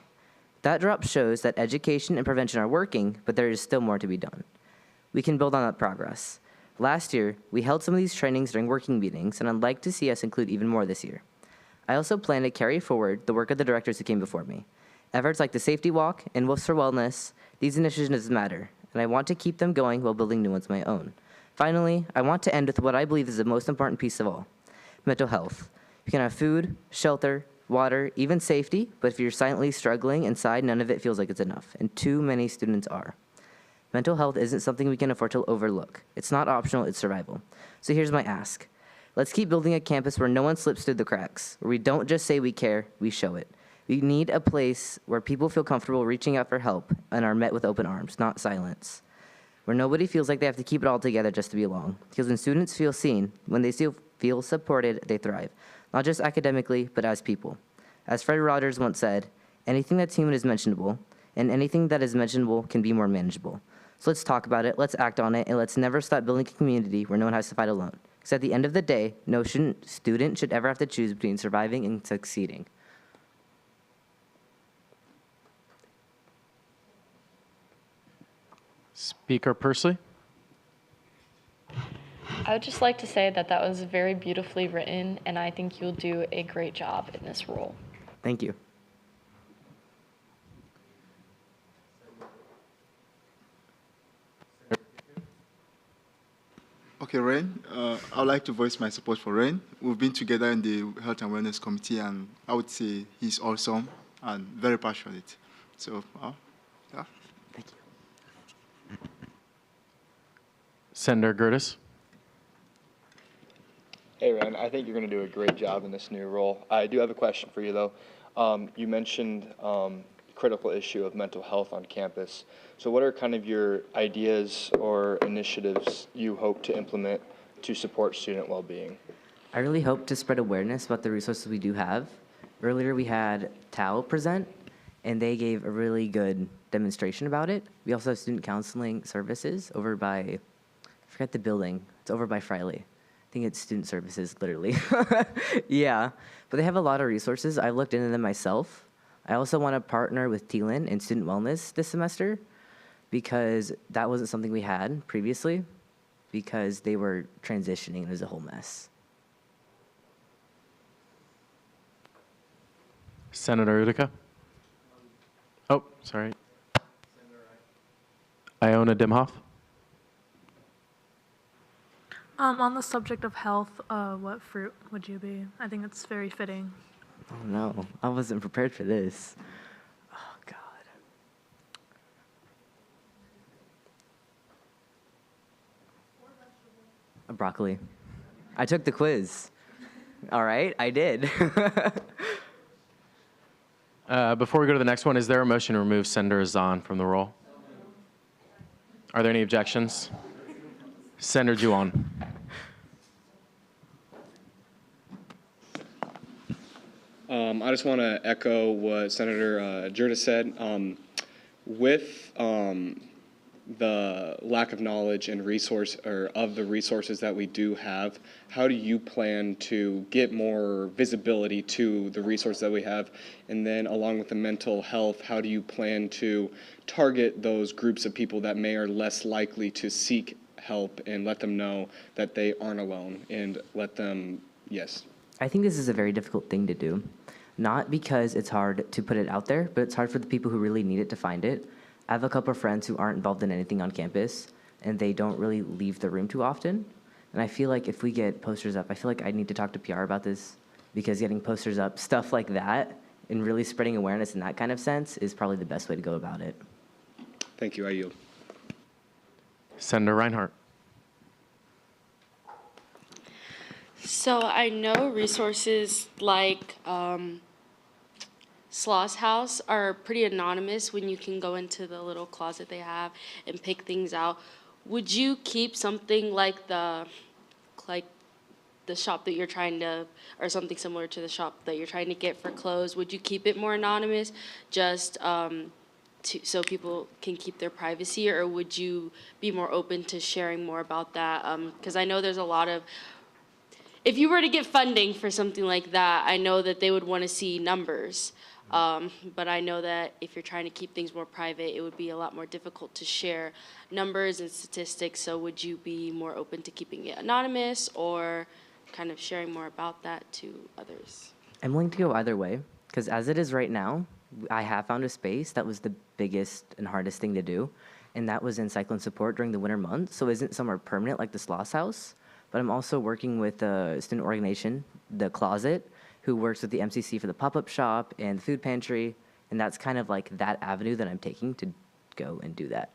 That drop shows that education and prevention are working, but there is still more to be done. We can build on that progress. Last year, we held some of these trainings during working meetings, and I'd like to see us include even more this year. I also plan to carry forward the work of the directors who came before me. Efforts like the Safety Walk and Wolves for Wellness, these initiatives matter, and I want to keep them going while building new ones of my own. Finally, I want to end with what I believe is the most important piece of all, mental health. You can have food, shelter, water, even safety, but if you're silently struggling inside, none of it feels like it's enough, and too many students are. Mental health isn't something we can afford to overlook. It's not optional, it's survival. So here's my ask. Let's keep building a campus where no one slips through the cracks, where we don't just say we care, we show it. We need a place where people feel comfortable reaching out for help and are met with open arms, not silence. Where nobody feels like they have to keep it all together just to belong. Because when students feel seen, when they feel supported, they thrive. Not just academically, but as people. As Fred Rogers once said, anything that's human is mentionable, and anything that is mentionable can be more manageable. So let's talk about it, let's act on it, and let's never stop building a community where no one has to fight alone. Because at the end of the day, no student should ever have to choose between surviving and succeeding. Speaker Persley? I would just like to say that that was very beautifully written, and I think you'll do a great job in this role. Thank you. Okay, Rain. I would like to voice my support for Rain. We've been together in the Health and Wellness Committee, and I would say he's awesome and very passionate. So, yeah. Thank you. Senator Gertis? Hey, Ryan, I think you're going to do a great job in this new role. I do have a question for you, though. You mentioned critical issue of mental health on campus. So what are kind of your ideas or initiatives you hope to implement to support student well-being? I really hope to spread awareness about the resources we do have. Earlier we had TAO present, and they gave a really good demonstration about it. We also have student counseling services over by, I forget the building, it's over by Friley. I think it's student services, literally. Yeah, but they have a lot of resources. I've looked into them myself. I also want to partner with TLIN in student wellness this semester because that wasn't something we had previously because they were transitioning and it was a whole mess. Senator Utica? Oh, sorry. Iona Dimhoff? On the subject of health, what fruit would you be? I think it's very fitting. Oh no, I wasn't prepared for this. Oh God. Broccoli. I took the quiz. All right, I did. Before we go to the next one, is there a motion to remove Senator Zahn from the roll? Are there any objections? Senator Juwan. I just want to echo what Senator Jurda said. With the lack of knowledge and of the resources that we do have, how do you plan to get more visibility to the resources that we have? And then along with the mental health, how do you plan to target those groups of people that may are less likely to seek help and let them know that they aren't alone and let them, yes. I think this is a very difficult thing to do. Not because it's hard to put it out there, but it's hard for the people who really need it to find it. I have a couple of friends who aren't involved in anything on campus, and they don't really leave the room too often. And I feel like if we get posters up, I feel like I need to talk to PR about this, because getting posters up, stuff like that, and really spreading awareness in that kind of sense is probably the best way to go about it. Thank you. I yield. Senator Reinhardt. So I know resources like Sloss House are pretty anonymous when you can go into the little closet they have and pick things out. Would you keep something like the shop that you're trying to, or something similar to the shop that you're trying to get for clothes? Would you keep it more anonymous, just so people can keep their privacy, or would you be more open to sharing more about that? Because I know there's a lot of, if you were to get funding for something like that, I know that they would want to see numbers. But I know that if you're trying to keep things more private, it would be a lot more difficult to share numbers and statistics. So would you be more open to keeping it anonymous, or kind of sharing more about that to others? I'm willing to go either way, because as it is right now, I have found a space that was the biggest and hardest thing to do, and that was in cyclone support during the winter months. So it isn't somewhere permanent like the Sloss House, but I'm also working with a student organization, The Closet, who works with the MCC for the pop-up shop and the food pantry, and that's kind of like that avenue that I'm taking to go and do that.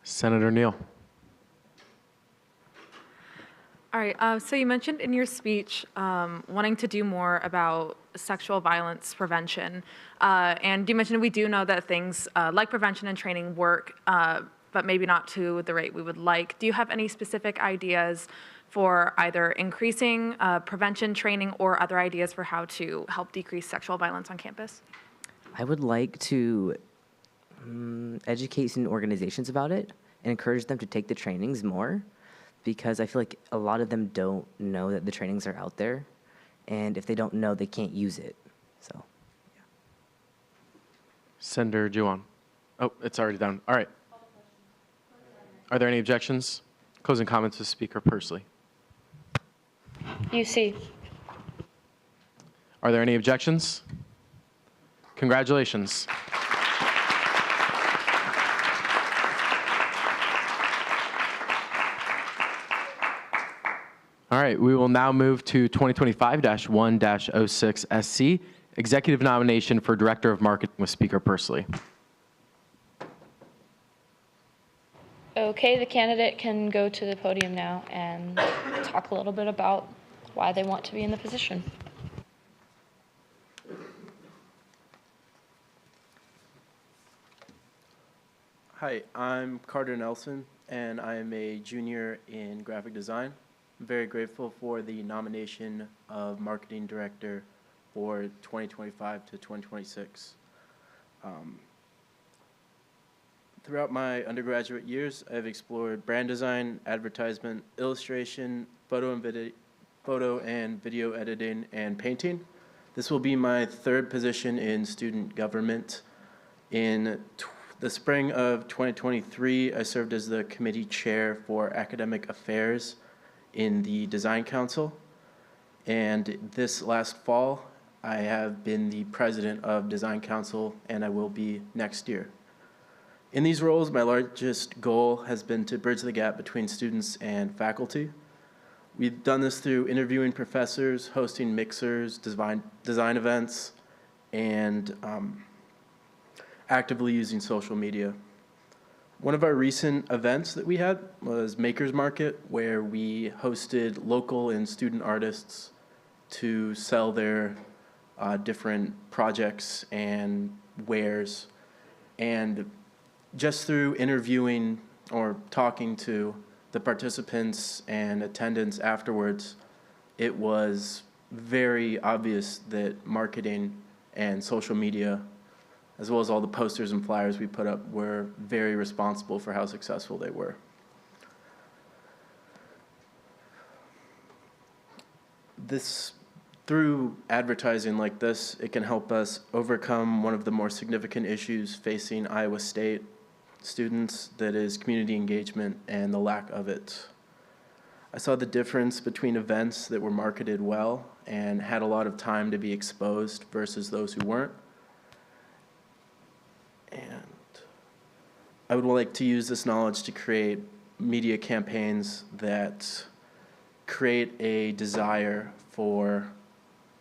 Senator Neal. All right, so you mentioned in your speech wanting to do more about sexual violence prevention, and you mentioned we do know that things like prevention and training work, but maybe not to the rate we would like. Do you have any specific ideas for either increasing prevention training or other ideas for how to help decrease sexual violence on campus? I would like to educate student organizations about it and encourage them to take the trainings more, because I feel like a lot of them don't know that the trainings are out there, and if they don't know, they can't use it. So, yeah. Senator Juwan. Oh, it's already done. All right. Are there any objections? Closing comments to Speaker Pursley. UC. Are there any objections? Congratulations. All right, we will now move to 2025-1-06 SC, Executive Nomination for Director of Marketing with Speaker Pursley. Okay, the candidate can go to the podium now and talk a little bit about why they want to be in the position. Hi, I'm Carter Nelson, and I am a junior in graphic design. I'm very grateful for the nomination of Marketing Director for 2025 to 2026. Throughout my undergraduate years, I've explored brand design, advertisement, illustration, photo and video editing, and painting. This will be my third position in student government. In the spring of 2023, I served as the committee chair for academic affairs in the Design Council. And this last fall, I have been the president of Design Council, and I will be next year. In these roles, my largest goal has been to bridge the gap between students and faculty. We've done this through interviewing professors, hosting mixers, design events, and actively using social media. One of our recent events that we had was Makers Market, where we hosted local and student artists to sell their different projects and wares. And just through interviewing or talking to the participants and attendants afterwards, it was very obvious that marketing and social media, as well as all the posters and flyers we put up, were very responsible for how successful they were. Through advertising like this, it can help us overcome one of the more significant issues facing Iowa State students, that is community engagement and the lack of it. I saw the difference between events that were marketed well and had a lot of time to be exposed versus those who weren't. And I would like to use this knowledge to create media campaigns that create a desire for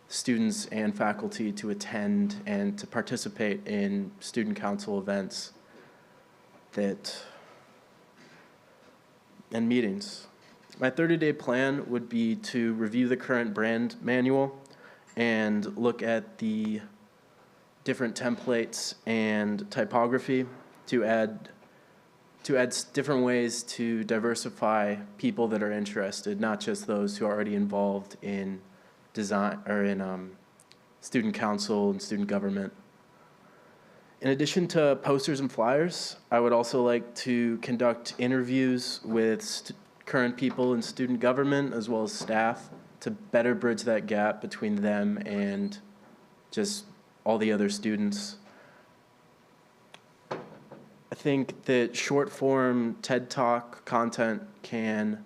students and faculty to attend and to participate in student council events and meetings. My 30-day plan would be to review the current brand manual and look at the different templates and typography to add different ways to diversify people that are interested, not just those who are already involved in design or in student council and student government. In addition to posters and flyers, I would also like to conduct interviews with current people in student government as well as staff to better bridge that gap between them and just all the other students. I think that short form TED Talk content can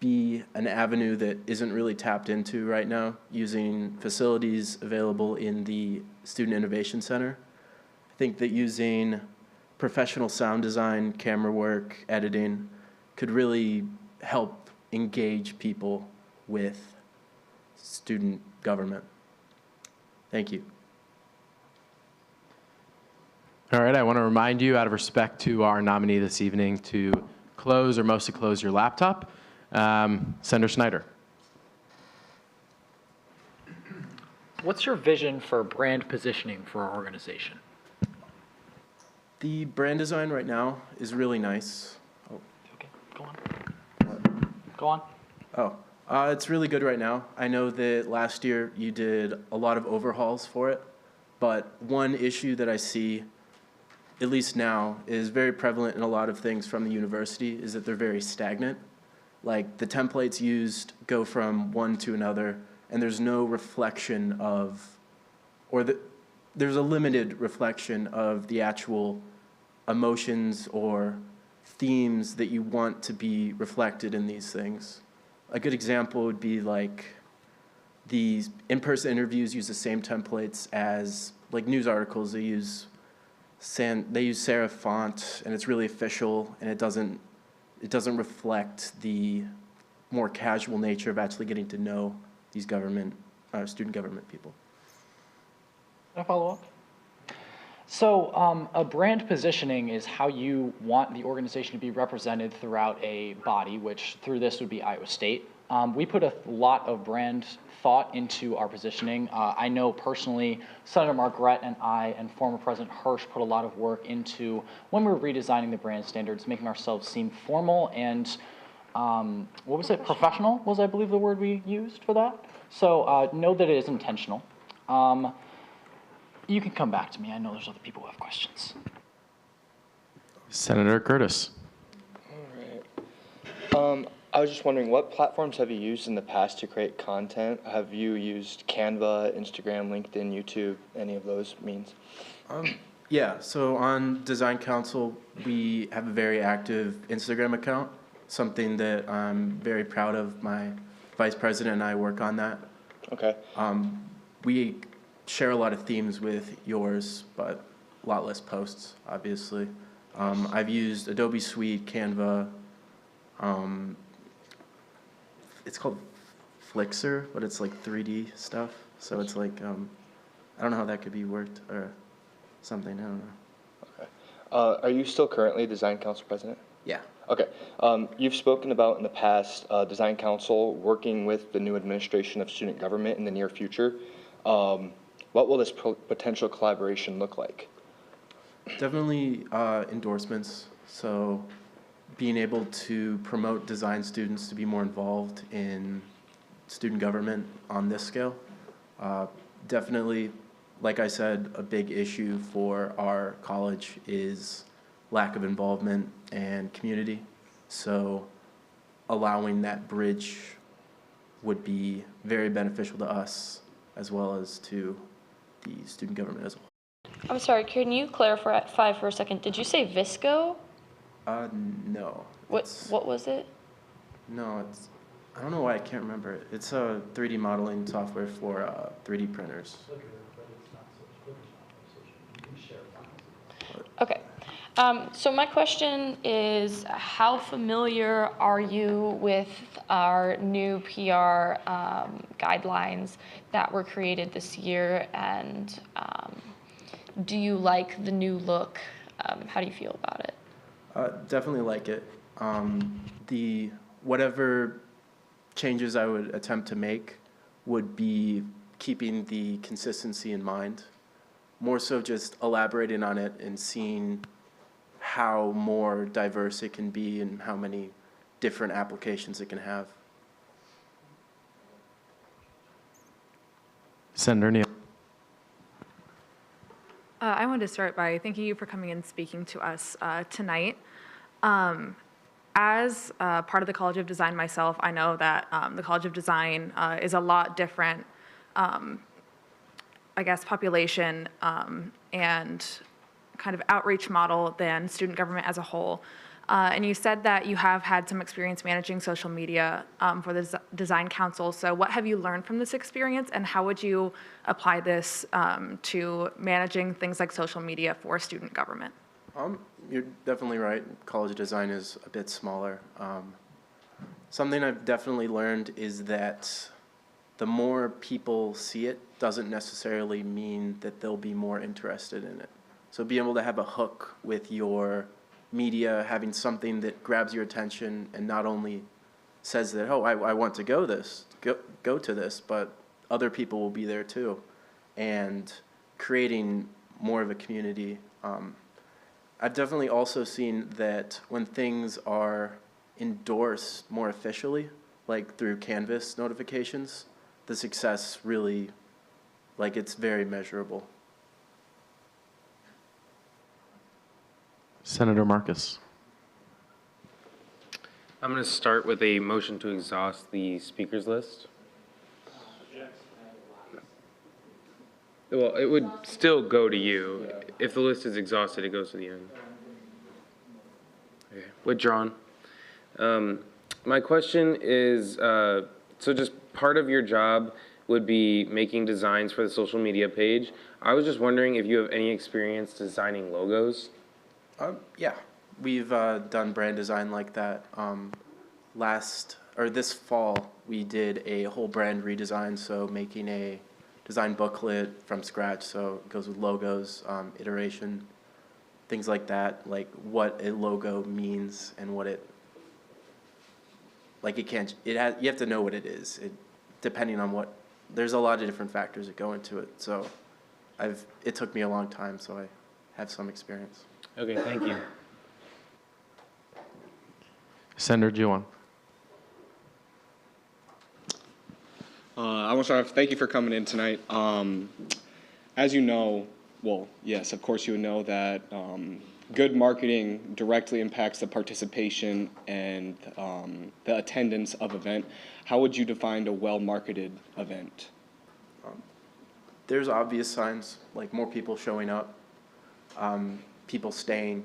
be an avenue that isn't really tapped into right now, using facilities available in the Student Innovation Center. I think that using professional sound design, camera work, editing could really help engage people with student government. Thank you. All right, I want to remind you, out of respect to our nominee this evening, to close or mostly close your laptop. Senator Snyder. What's your vision for brand positioning for our organization? The brand design right now is really nice. Oh. Okay, go on. Go on. Oh, it's really good right now. I know that last year you did a lot of overhauls for it, but one issue that I see, at least now, is very prevalent in a lot of things from the university, is that they're very stagnant. Like, the templates used go from one to another, and there's no reflection of, there's a limited reflection of the actual emotions or themes that you want to be reflected in these things. A good example would be like these in-person interviews use the same templates as like news articles. They use serif font, and it's really official, and it doesn't reflect the more casual nature of actually getting to know these student government people. Can I follow up? So a brand positioning is how you want the organization to be represented throughout a body, which through this would be Iowa State. We put a lot of brand thought into our positioning. I know personally Senator Margaret and I and former President Hirsch put a lot of work into, when we were redesigning the brand standards, making ourselves seem formal and, what was it, professional was, I believe, the word we used for that. So know that it is intentional. You can come back to me. I know there's other people who have questions. Senator Curtis. All right. I was just wondering, what platforms have you used in the past to create content? Have you used Canva, Instagram, LinkedIn, YouTube, any of those means? Yeah, so on Design Council, we have a very active Instagram account, something that I'm very proud of. My vice president and I work on that. Okay. We share a lot of themes with yours, but a lot less posts, obviously. I've used Adobe Suite, Canva. It's called Flixer, but it's like 3D stuff. So it's like, I don't know how that could be worked or something, I don't know. Okay. Are you still currently Design Council President? Yeah. Okay. You've spoken about in the past Design Council working with the new administration of student government in the near future. What will this potential collaboration look like? Definitely endorsements. So being able to promote design students to be more involved in student government on this scale. Definitely, like I said, a big issue for our college is lack of involvement and community. So allowing that bridge would be very beneficial to us as well as to the student government as a whole. I'm sorry, can you clarify for a second? Did you say Visco? No. What was it? No, I don't know why I can't remember it. It's a 3D modeling software for 3D printers. Okay. So my question is, how familiar are you with our new PR guidelines that were created this year, and do you like the new look? How do you feel about it? Definitely like it. Whatever changes I would attempt to make would be keeping the consistency in mind. More so just elaborating on it and seeing how more diverse it can be and how many different applications it can have. Senator Neal. I wanted to start by thanking you for coming and speaking to us tonight. As part of the College of Design myself, I know that the College of Design is a lot different, I guess, population and kind of outreach model than student government as a whole. And you said that you have had some experience managing social media for the Design Council. So what have you learned from this experience, and how would you apply this to managing things like social media for student government? You're definitely right. College of Design is a bit smaller. Something I've definitely learned is that the more people see it doesn't necessarily mean that they'll be more interested in it. So being able to have a hook with your media, having something that grabs your attention and not only says that, oh, I want to go to this, but other people will be there too. And creating more of a community. I've definitely also seen that when things are endorsed more officially, like through Canvas notifications, the success really, it's very measurable. Senator Marcus. I'm going to start with a motion to exhaust the speakers list. Well, it would still go to you. If the list is exhausted, it goes to the end. Okay, withdrawn. My question is, so just part of your job would be making designs for the social media page. I was just wondering if you have any experience designing logos. Yeah, we've done brand design like that. This fall, we did a whole brand redesign, so making a design booklet from scratch, so it goes with logos, iteration, things like that, like what a logo means and what it, you have to know what it is, depending on there's a lot of different factors that go into it, so it took me a long time, so I have some experience. Okay, thank you. Senator Juwan. I want to start off, thank you for coming in tonight. As you know, well, yes, of course you know that good marketing directly impacts the participation and the attendance of event. How would you define a well-marketed event? There's obvious signs, like more people showing up, people staying.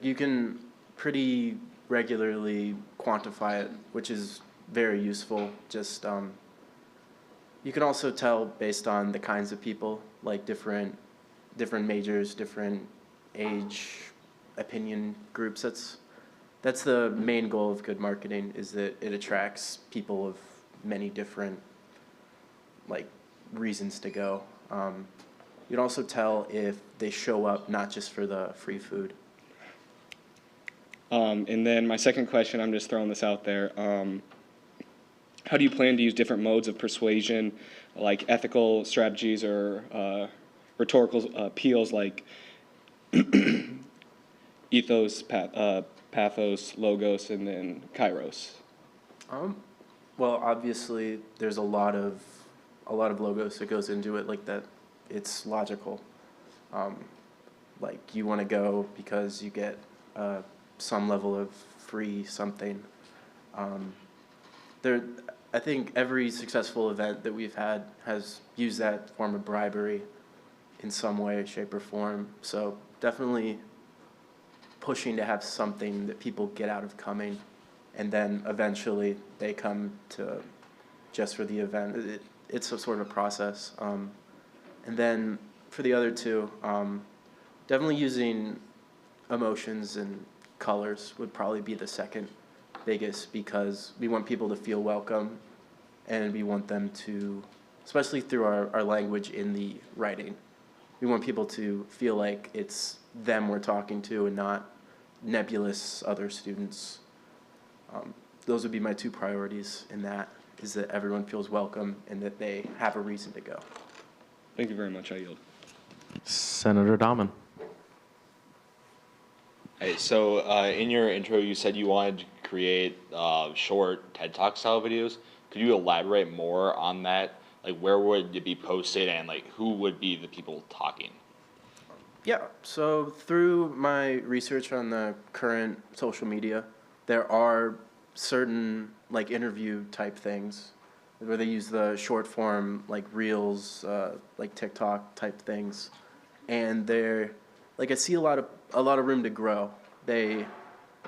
You can pretty regularly quantify it, which is very useful. Just you can also tell based on the kinds of people, like different majors, different age opinion groups. That's the main goal of good marketing, is that it attracts people of many different like reasons to go. You'd also tell if they show up not just for the free food. And then my second question, I'm just throwing this out there. How do you plan to use different modes of persuasion, like ethical strategies or rhetorical appeals like ethos, pathos, logos, and then kairos? Well, obviously, there's a lot of logos that goes into it, like that. It's logical. Like you want to go because you get some level of free something. I think every successful event that we've had has used that form of bribery in some way, shape, or form. So definitely pushing to have something that people get out of coming, and then eventually they come to just for the event. It's a sort of a process. And then for the other two, definitely using emotions and colors would probably be the second biggest, because we want people to feel welcome, and we want them to, especially through our language in the writing, we want people to feel like it's them we're talking to and not nebulous other students. Those would be my two priorities in that, is that everyone feels welcome and that they have a reason to go. Thank you very much. I yield. Senator Dahman. Hey, so in your intro, you said you wanted to create short TED Talk style videos. Could you elaborate more on that? Like, where would it be posted, and like who would be the people talking? Yeah, so through my research on the current social media, there are certain like interview type things where they use the short form like reels, like TikTok type things, and they're like, I see a lot of room to grow. They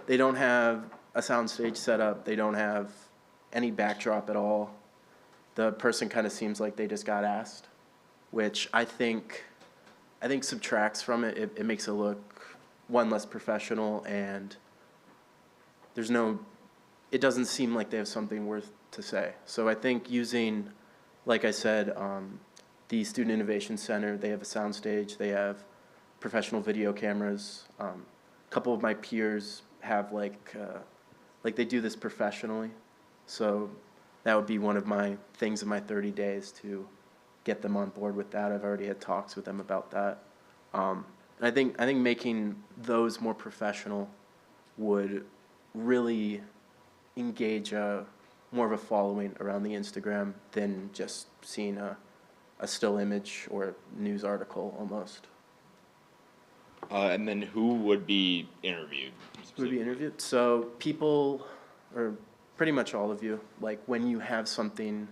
don't have a soundstage set up. They don't have any backdrop at all. The person kind of seems like they just got asked, which I think subtracts from it. It makes it look, one, less professional, and it doesn't seem like they have something worth to say. So I think using, like I said, the Student Innovation Center, they have a soundstage, they have professional video cameras. A couple of my peers have like they do this professionally. So that would be one of my things in my 30 days to get them on board with that. I've already had talks with them about that. And I think making those more professional would really engage more of a following around the Instagram than just seeing a still image or a news article almost. And then who would be interviewed? Who would be interviewed? So people, or pretty much all of you, like when you have something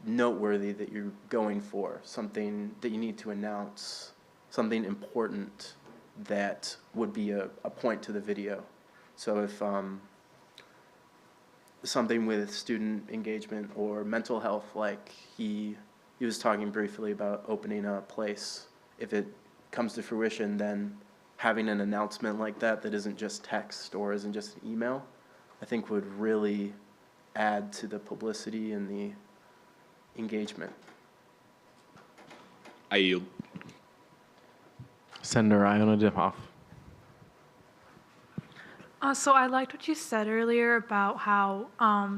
noteworthy that you're going for, something that you need to announce, something important that would be a point to the video. So if something with student engagement or mental health, like he was talking briefly about opening a place, if it comes to fruition, then having an announcement like that isn't just text or isn't just an email, I think would really add to the publicity and the engagement. I yield. Senator Iona Dimhoff. So I liked what you said earlier about how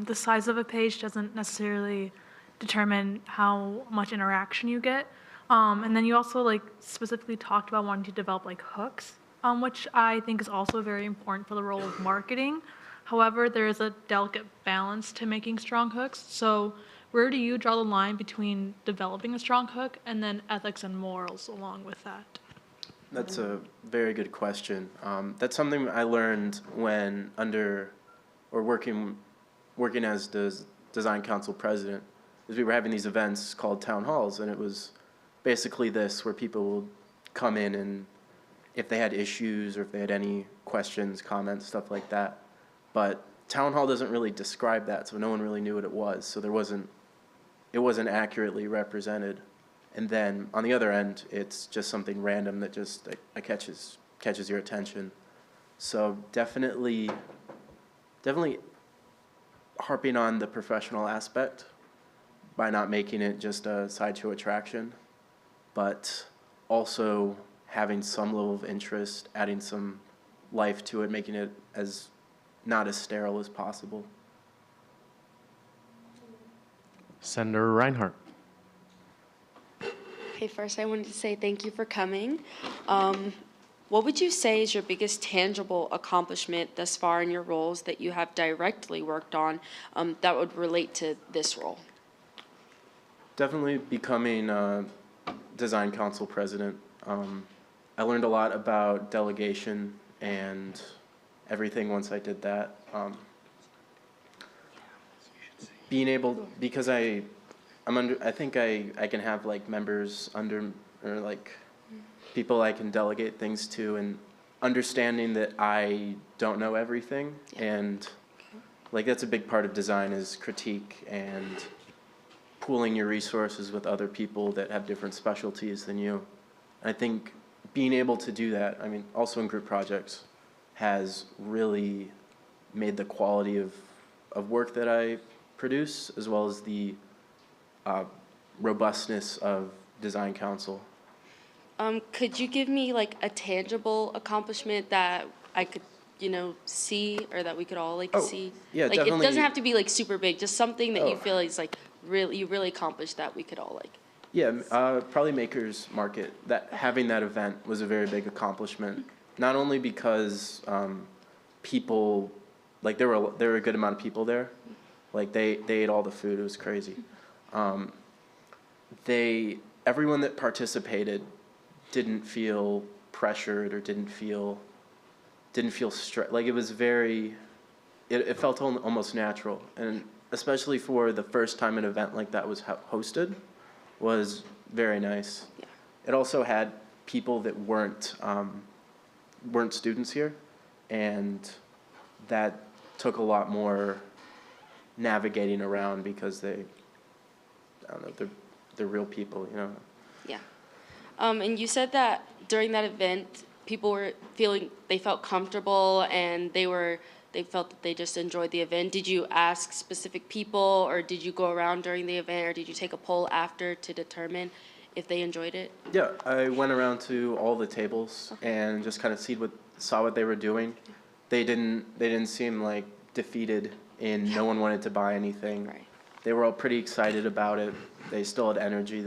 the size of a page doesn't necessarily determine how much interaction you get. And then you also like specifically talked about wanting to develop like hooks, which I think is also very important for the role of marketing. However, there is a delicate balance to making strong hooks. So where do you draw the line between developing a strong hook and then ethics and morals along with that? That's a very good question. That's something I learned when working as design council president, is we were having these events called town halls, and it was basically this, where people would come in and if they had issues or if they had any questions, comments, stuff like that. But town hall doesn't really describe that, so no one really knew what it was. So it wasn't accurately represented. And then on the other end, it's just something random that just catches catches your attention. So definitely harping on the professional aspect by not making it just a sideshow attraction, but also having some level of interest, adding some life to it, making it as not as sterile as possible. Senator Reinhardt. Okay, first I wanted to say thank you for coming. What would you say is your biggest tangible accomplishment thus far in your roles that you have directly worked on that would relate to this role? Definitely becoming design council president. I learned a lot about delegation and everything once I did that. Being able, because I think I can have like members under, or like people I can delegate things to, and understanding that I don't know everything. And like that's a big part of design, is critique and pooling your resources with other people that have different specialties than you. And I think being able to do that, I mean, also in group projects, has really made the quality of work that I produce, as well as the robustness of design council. Could you give me like a tangible accomplishment that I could, see, or that we could all see? Yeah, like definitely. It doesn't have to be like super big, just something that you feel is like you really accomplished that we could all like. Yeah, probably Makers Market. That having that event was a very big accomplishment. Not only because people, like there were a good amount of people there, like they ate all the food. It was crazy. Everyone that participated didn't feel pressured or didn't feel stressed. Like it was it felt almost natural, and especially for the first time an event like that was hosted, was very nice. Yeah. It also had people that weren't students here, and that took a lot more navigating around, because they're real people, Yeah. And you said that during that event, people were they felt comfortable, and they felt that they just enjoyed the event. Did you ask specific people, or did you go around during the event, or did you take a poll after to determine if they enjoyed it? Yeah, I went around to all the tables and just kind of saw what they were doing. They didn't seem like defeated and no one wanted to buy anything. Right. They were all pretty excited about it. They still had energy.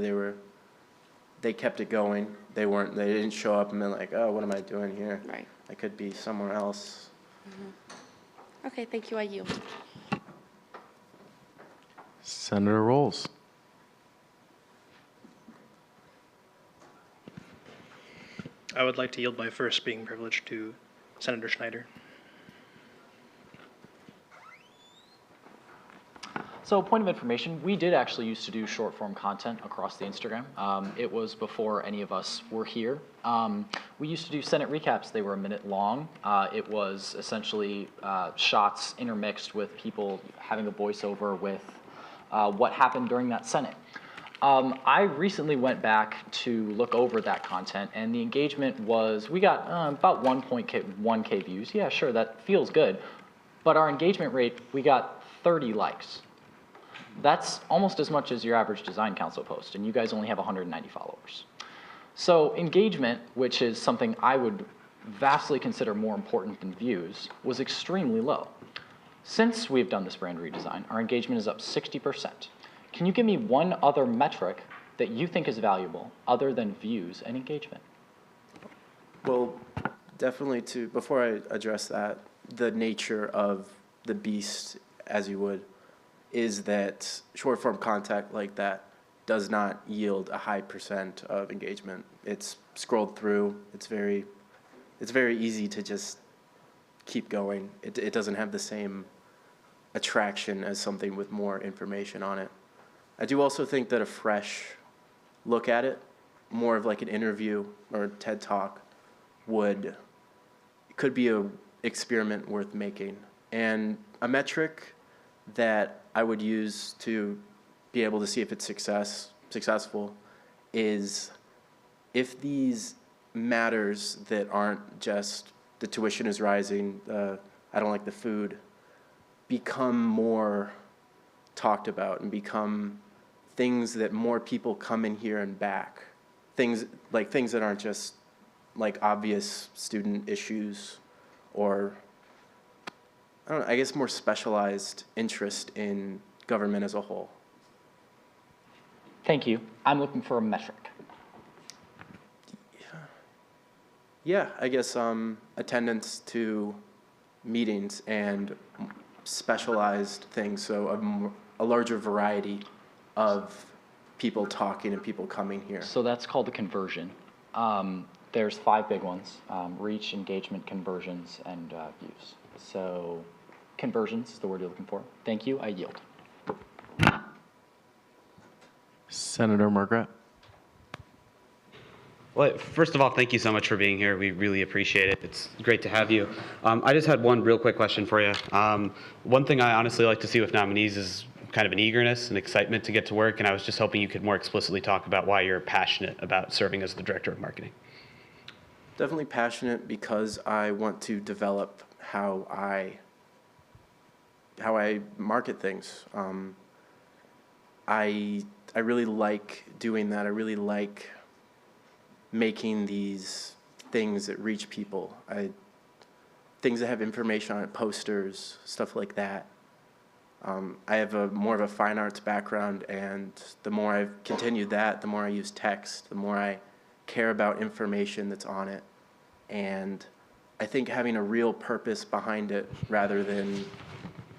They kept it going. They didn't show up and been like, oh, what am I doing here? Right. I could be somewhere else. Mm-hmm. Okay, thank you. I yield. Senator Rolls. I would like to yield my first speaking privilege to Senator Schneider. So point of information, we did actually used to do short form content across the Instagram. It was before any of us were here. We used to do Senate recaps. They were a minute long. It was essentially shots intermixed with people having a voiceover with what happened during that Senate. I recently went back to look over that content, and the engagement was, we got about 1.1K views. Yeah, sure, that feels good. But our engagement rate, we got 30 likes. That's almost as much as your average design council post, and you guys only have 190 followers. So engagement, which is something I would vastly consider more important than views, was extremely low. Since we've done this brand redesign, our engagement is up 60%. Can you give me one other metric that you think is valuable other than views and engagement? Well, definitely before I address that, the nature of the beast, as you would, is that short form content like that does not yield a high % of engagement. It's scrolled through. It's very easy to just keep going. It doesn't have the same attraction as something with more information on it. I do also think that a fresh look at it, more of like an interview or a TED Talk, could be a experiment worth making. And a metric that I would use to be able to see if it's successful is if these matters that aren't just the tuition is rising, I don't like the food, become more talked about and become things that more people come in here and back. Things that aren't just like obvious student issues or I don't know, I guess more specialized interest in government as a whole. Thank you. I'm looking for a metric. Yeah, I guess attendance to meetings and specialized things, so a larger variety of people talking and people coming here. So that's called a conversion. There's 5 big ones: reach, engagement, conversions, and views. So conversions is the word you're looking for. Thank you. I yield. Senator Margaret. Well, first of all, thank you so much for being here. We really appreciate it. It's great to have you. I just had one real quick question for you. One thing I honestly like to see with nominees is kind of an eagerness and excitement to get to work, and I was just hoping you could more explicitly talk about why you're passionate about serving as the Director of Marketing. Definitely passionate because I want to develop how I market things. I really like doing that. I really like making these things that reach people. Things that have information on it, posters, stuff like that. I have more of a fine arts background, and the more I've continued that, the more I use text, the more I care about information that's on it. And I think having a real purpose behind it rather than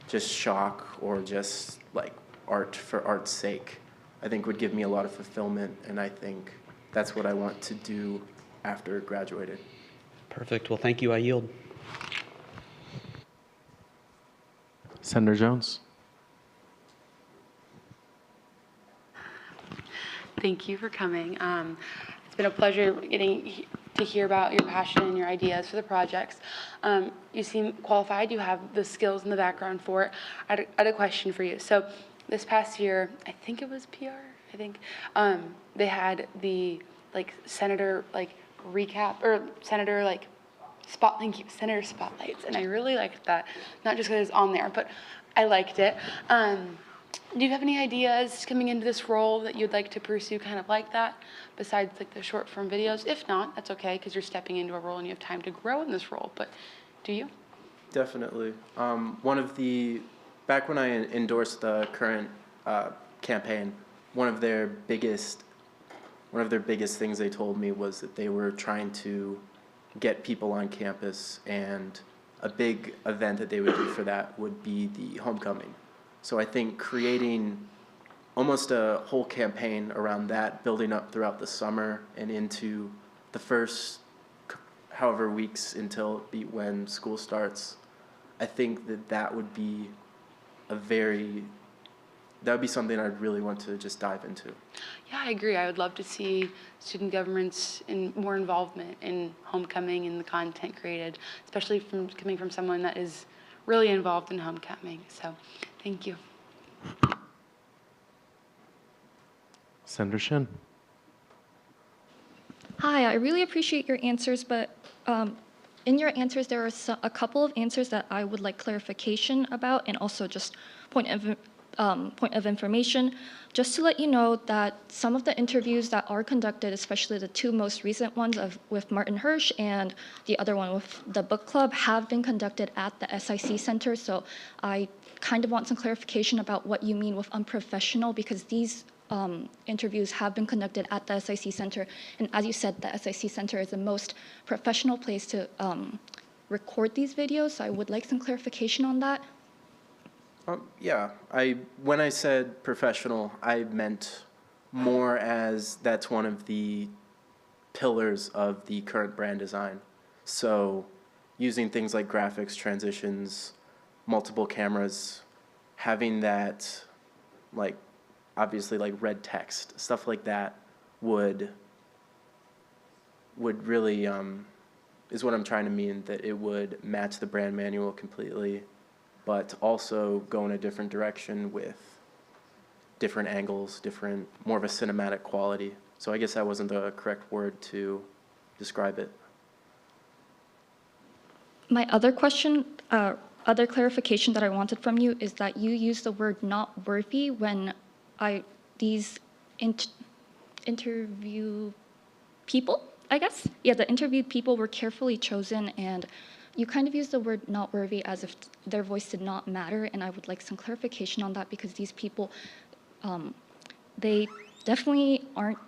just shock or just like art for art's sake, I think would give me a lot of fulfillment, and I think that's what I want to do after graduated. Perfect. Well, thank you. I yield. Senator Jones. Thank you for coming. It's been a pleasure getting to hear about your passion and your ideas for the projects. You seem qualified. You have the skills and the background for it. I had a question for you. So this past year, I think it was PR, they had the senator recap or senator senator spotlights, and I really liked that. Not just because it's on there, but I liked it. Do you have any ideas coming into this role that you'd like to pursue kind of like that, besides the short form videos? If not, that's okay, because you're stepping into a role and you have time to grow in this role, but do you? Definitely. Back when I endorsed the current campaign, one of their biggest things they told me was that they were trying to get people on campus, and a big event that they would do for that would be the homecoming. So I think creating almost a whole campaign around that, building up throughout the summer and into the first however weeks until when school starts, I think that would be something I'd really want to just dive into. Yeah, I agree. I would love to see student governments in more involvement in homecoming and the content created, especially coming from someone that is really involved in homecoming. So thank you. Senator Shin. Hi, I really appreciate your answers, but in your answers, there are a couple of answers that I would like clarification about, and also just point of information. Just to let you know that some of the interviews that are conducted, especially the 2 most recent ones with Martin Hirsch and the other one with the book club, have been conducted at the SIC Center. So I kind of want some clarification about what you mean with unprofessional, because these interviews have been conducted at the SIC Center. And as you said, the SIC Center is the most professional place to record these videos. So I would like some clarification on that. Yeah, when I said professional, I meant more as that's one of the pillars of the current brand design. So using things like graphics, transitions, multiple cameras, having that, obviously red text, stuff like that would really, is what I'm trying to mean, that it would match the brand manual completely, but also go in a different direction with different angles, more of a cinematic quality. So I guess that wasn't the correct word to describe it. My other question, other clarification that I wanted from you is that you use the word not worthy when these interview people, I guess? Yeah, the interviewed people were carefully chosen, and you kind of used the word not worthy as if their voice did not matter, and I would like some clarification on that because these people, they definitely aren't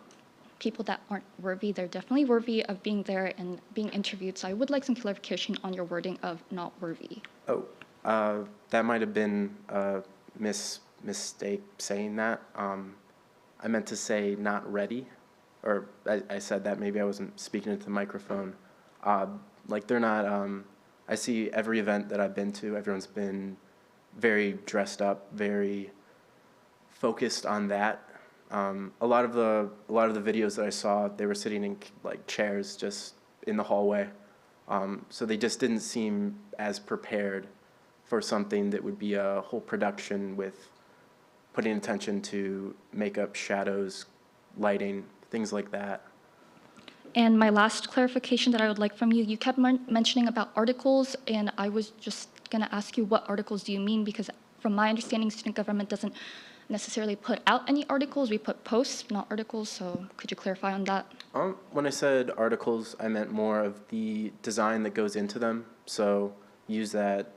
people that aren't worthy. They're definitely worthy of being there and being interviewed, so I would like some clarification on your wording of not worthy. Oh, that might have been a mistake saying that. I meant to say not ready, or I said that, maybe I wasn't speaking into the microphone. Like they're not, I see every event that I've been to, everyone's been very dressed up, very focused on that. A lot of the videos that I saw, they were sitting in like chairs just in the hallway. So they just didn't seem as prepared for something that would be a whole production with putting attention to makeup, shadows, lighting, things like that. And my last clarification that I would like from you, you kept mentioning about articles, and I was just gonna ask you what articles do you mean, because from my understanding, student government doesn't necessarily put out any articles. We put posts, not articles, so could you clarify on that? When I said articles, I meant more of the design that goes into them. So use that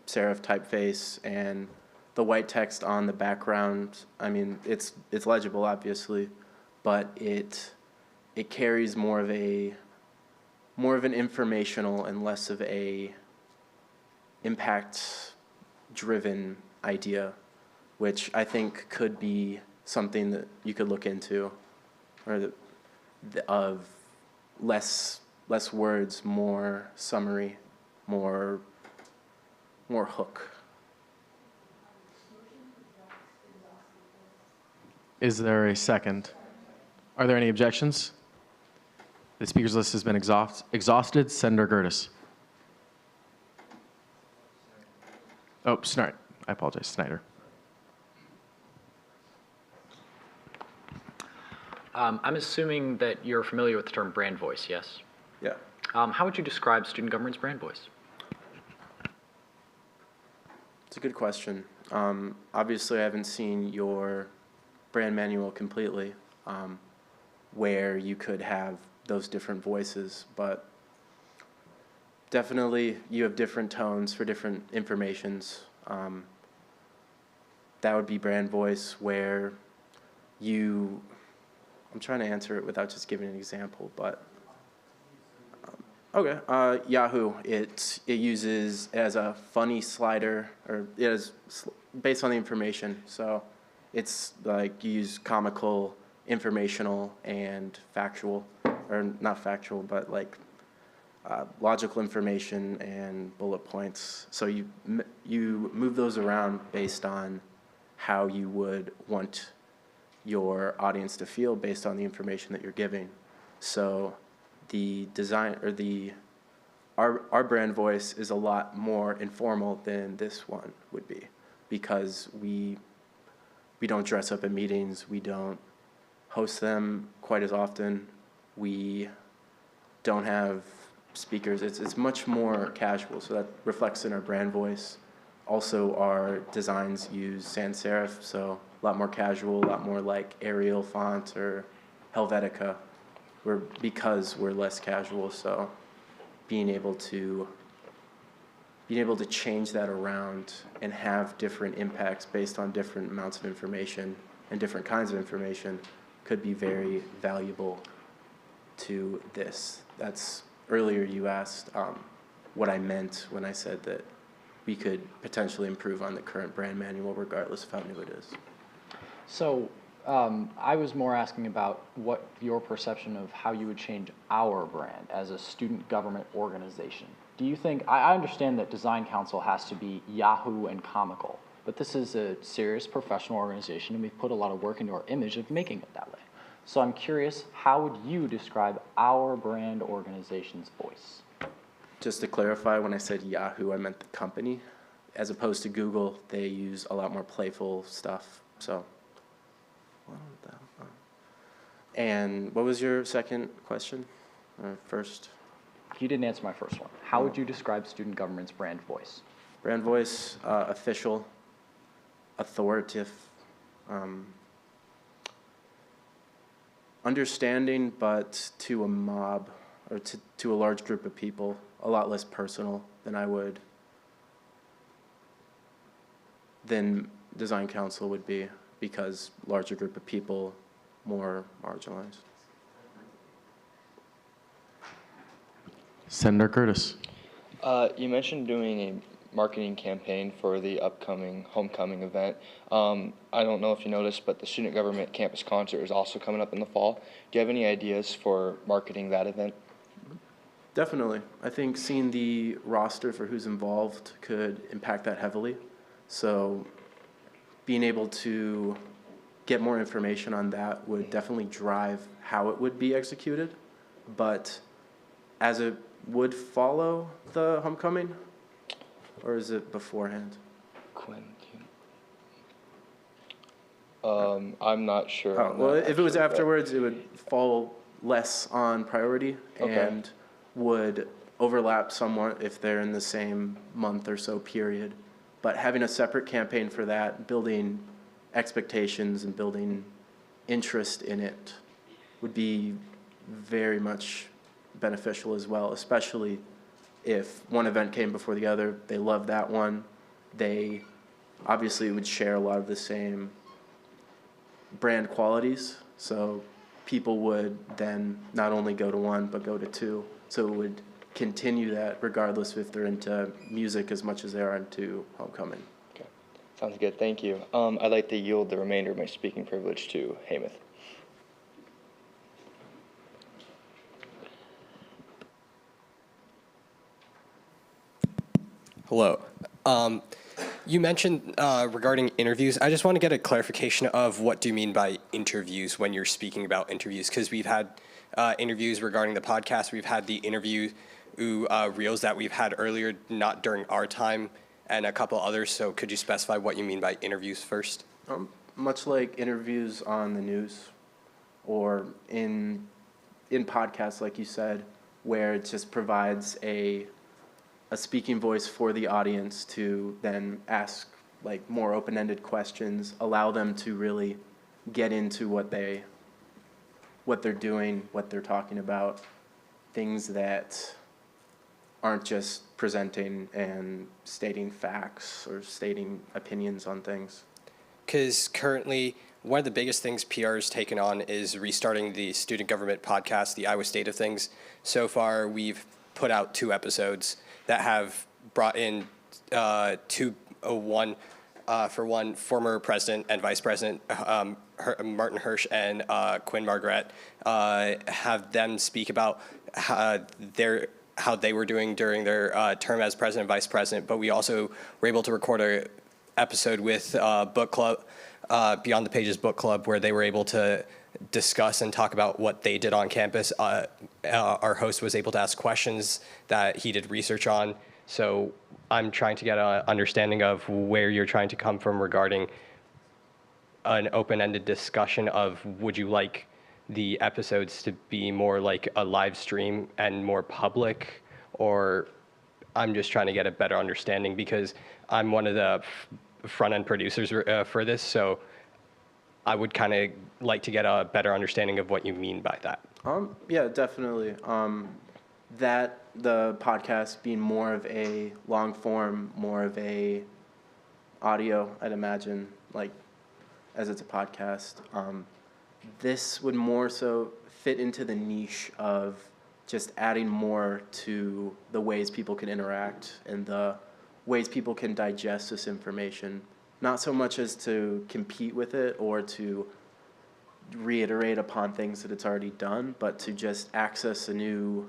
serif typeface and the white text on the background. I mean, it's legible, obviously, but it carries more of an informational and less of a impact-driven idea, which I think could be something that you could look into, or of less words, more summary, more hook. Is there a second? Are there any objections? The speakers list has been exhausted. Senator Gertis. Oh, Snyder. I apologize, Snyder. I'm assuming that you're familiar with the term brand voice, yes? Yeah. How would you describe student government's brand voice? It's a good question. Obviously, I haven't seen your brand manual completely, where you could have those different voices, but definitely you have different tones for different informations. That would be brand voice, where I'm trying to answer it without just giving an example, but okay. Yahoo, it uses as a funny slider, or it is based on the information. So it's like you use comical, informational, and factual, or not factual, but like logical information and bullet points. So you move those around based on how you would want your audience to feel based on the information that you're giving. So the design, or our brand voice is a lot more informal than this one would be, because we don't dress up at meetings, we don't host them quite as often, we don't have speakers. It's much more casual, so that reflects in our brand voice. Also, our designs use sans serif, so a lot more casual, a lot more like Arial font or Helvetica, because we're less casual. So being able to change that around and have different impacts based on different amounts of information and different kinds of information could be very valuable to this. That's, earlier you asked what I meant when I said that we could potentially improve on the current brand manual regardless of how new it is. So I was more asking about what your perception of how you would change our brand as a student government organization. Do you think, I understand that Design Council has to be Yahoo and comical, but this is a serious professional organization, and we've put a lot of work into our image of making it that way. So I'm curious, how would you describe our brand organization's voice? Just to clarify, when I said Yahoo, I meant the company. As opposed to Google, they use a lot more playful stuff. So, and what was your second question? First. You didn't answer my first one. How would you describe student government's brand voice? Brand voice, official, authoritative, understanding, but to a mob or to a large group of people, a lot less personal than design council would be, because larger group of people, more marginalized. Senator Curtis. You mentioned doing a marketing campaign for the upcoming homecoming event. I don't know if you noticed, but the Student Government Campus Concert is also coming up in the fall. Do you have any ideas for marketing that event? Definitely. I think seeing the roster for who's involved could impact that heavily. So being able to get more information on that would definitely drive how it would be executed. But as it would follow the homecoming, or is it beforehand? Quinn, I'm not sure. Oh, well, if it was afterwards, it would fall less on priority and would overlap somewhat if they're in the same month or so period. But having a separate campaign for that, building expectations and building interest in it would be very much beneficial as well, especially if one event came before the other, they love that one, they obviously would share a lot of the same brand qualities, so people would then not only go to one, but go to two. So it would continue that regardless if they're into music as much as they are into homecoming. Okay, sounds good, thank you. I'd like to yield the remainder of my speaking privilege to Hamath. Hello. You mentioned regarding interviews. I just want to get a clarification of what do you mean by interviews when you're speaking about interviews, because we've had interviews regarding the podcast. We've had the interview reels that we've had earlier, not during our time, and a couple others. So could you specify what you mean by interviews first? Much like interviews on the news or in podcasts, like you said, where it just provides a speaking voice for the audience to then ask like more open-ended questions, allow them to really get into what they're doing, what they're talking about, things that aren't just presenting and stating facts or stating opinions on things. Because currently, one of the biggest things PR has taken on is restarting the student government podcast, the Iowa State of Things. So far, we've put out 2 episodes that have brought in one former president and vice president, Martin Hirsch and Quinn Margaret, have them speak about how they were doing during their term as president and vice president. But we also were able to record an episode with Book Club, Beyond the Pages Book Club, where they were able to discuss and talk about what they did on campus. Our host was able to ask questions that he did research on. So I'm trying to get an understanding of where you're trying to come from regarding an open-ended discussion of would you like the episodes to be more like a live stream and more public, or I'm just trying to get a better understanding because I'm one of the front-end producers for this, so I would kind of like to get a better understanding of what you mean by that. Yeah, definitely. That the podcast being more of a long form, more of a audio, I'd imagine, like as it's a podcast. This would more so fit into the niche of just adding more to the ways people can interact and the ways people can digest this information. Not so much as to compete with it or to reiterate upon things that it's already done, but to just access a new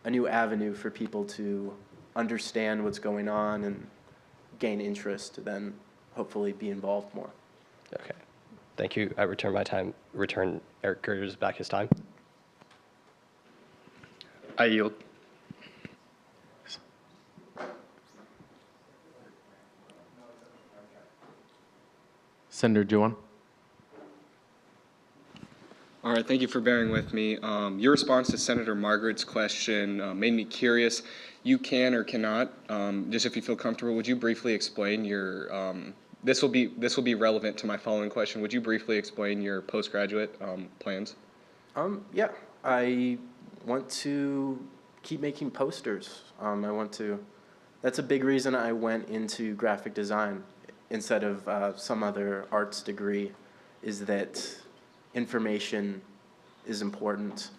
avenue for people to understand what's going on and gain interest to then hopefully be involved more. Okay. Thank you. I return Eric Curtis back his time. I yield. Senator Juwan. All All right, thank you for bearing with me. Your response to Senator Margaret's question made me curious. You can or cannot, just if you feel comfortable, would you briefly explain your, this will be relevant to my following question. Would you briefly explain your postgraduate plans? Yeah, I want to keep making posters. That's a big reason I went into graphic design instead of some other arts degree, is that information is important,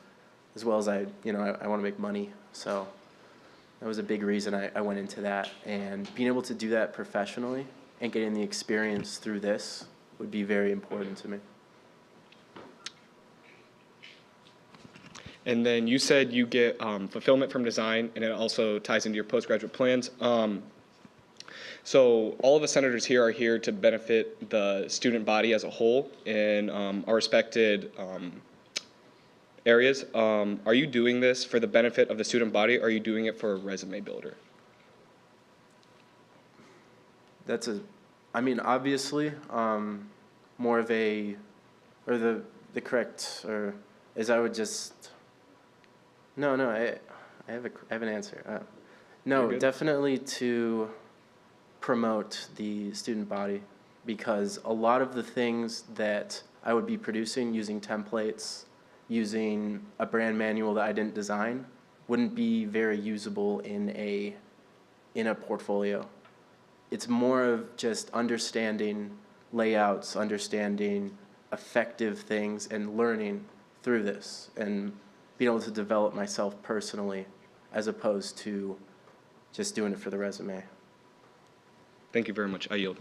as well as I want to make money. So that was a big reason I went into that. And being able to do that professionally and getting the experience through this would be very important to me. And then you said you get fulfillment from design, and it also ties into your postgraduate plans. So all of the senators here are here to benefit the student body as a whole in our respected areas. Are you doing this for the benefit of the student body, or are you doing it for a resume builder? Obviously, more of a, or the correct, or as I would just, I have an answer. No, definitely to promote the student body, because a lot of the things that I would be producing using templates, using a brand manual that I didn't design, wouldn't be very usable in a portfolio. It's more of just understanding layouts, understanding effective things, and learning through this, and being able to develop myself personally, as opposed to just doing it for the resume. Thank you very much. I yield.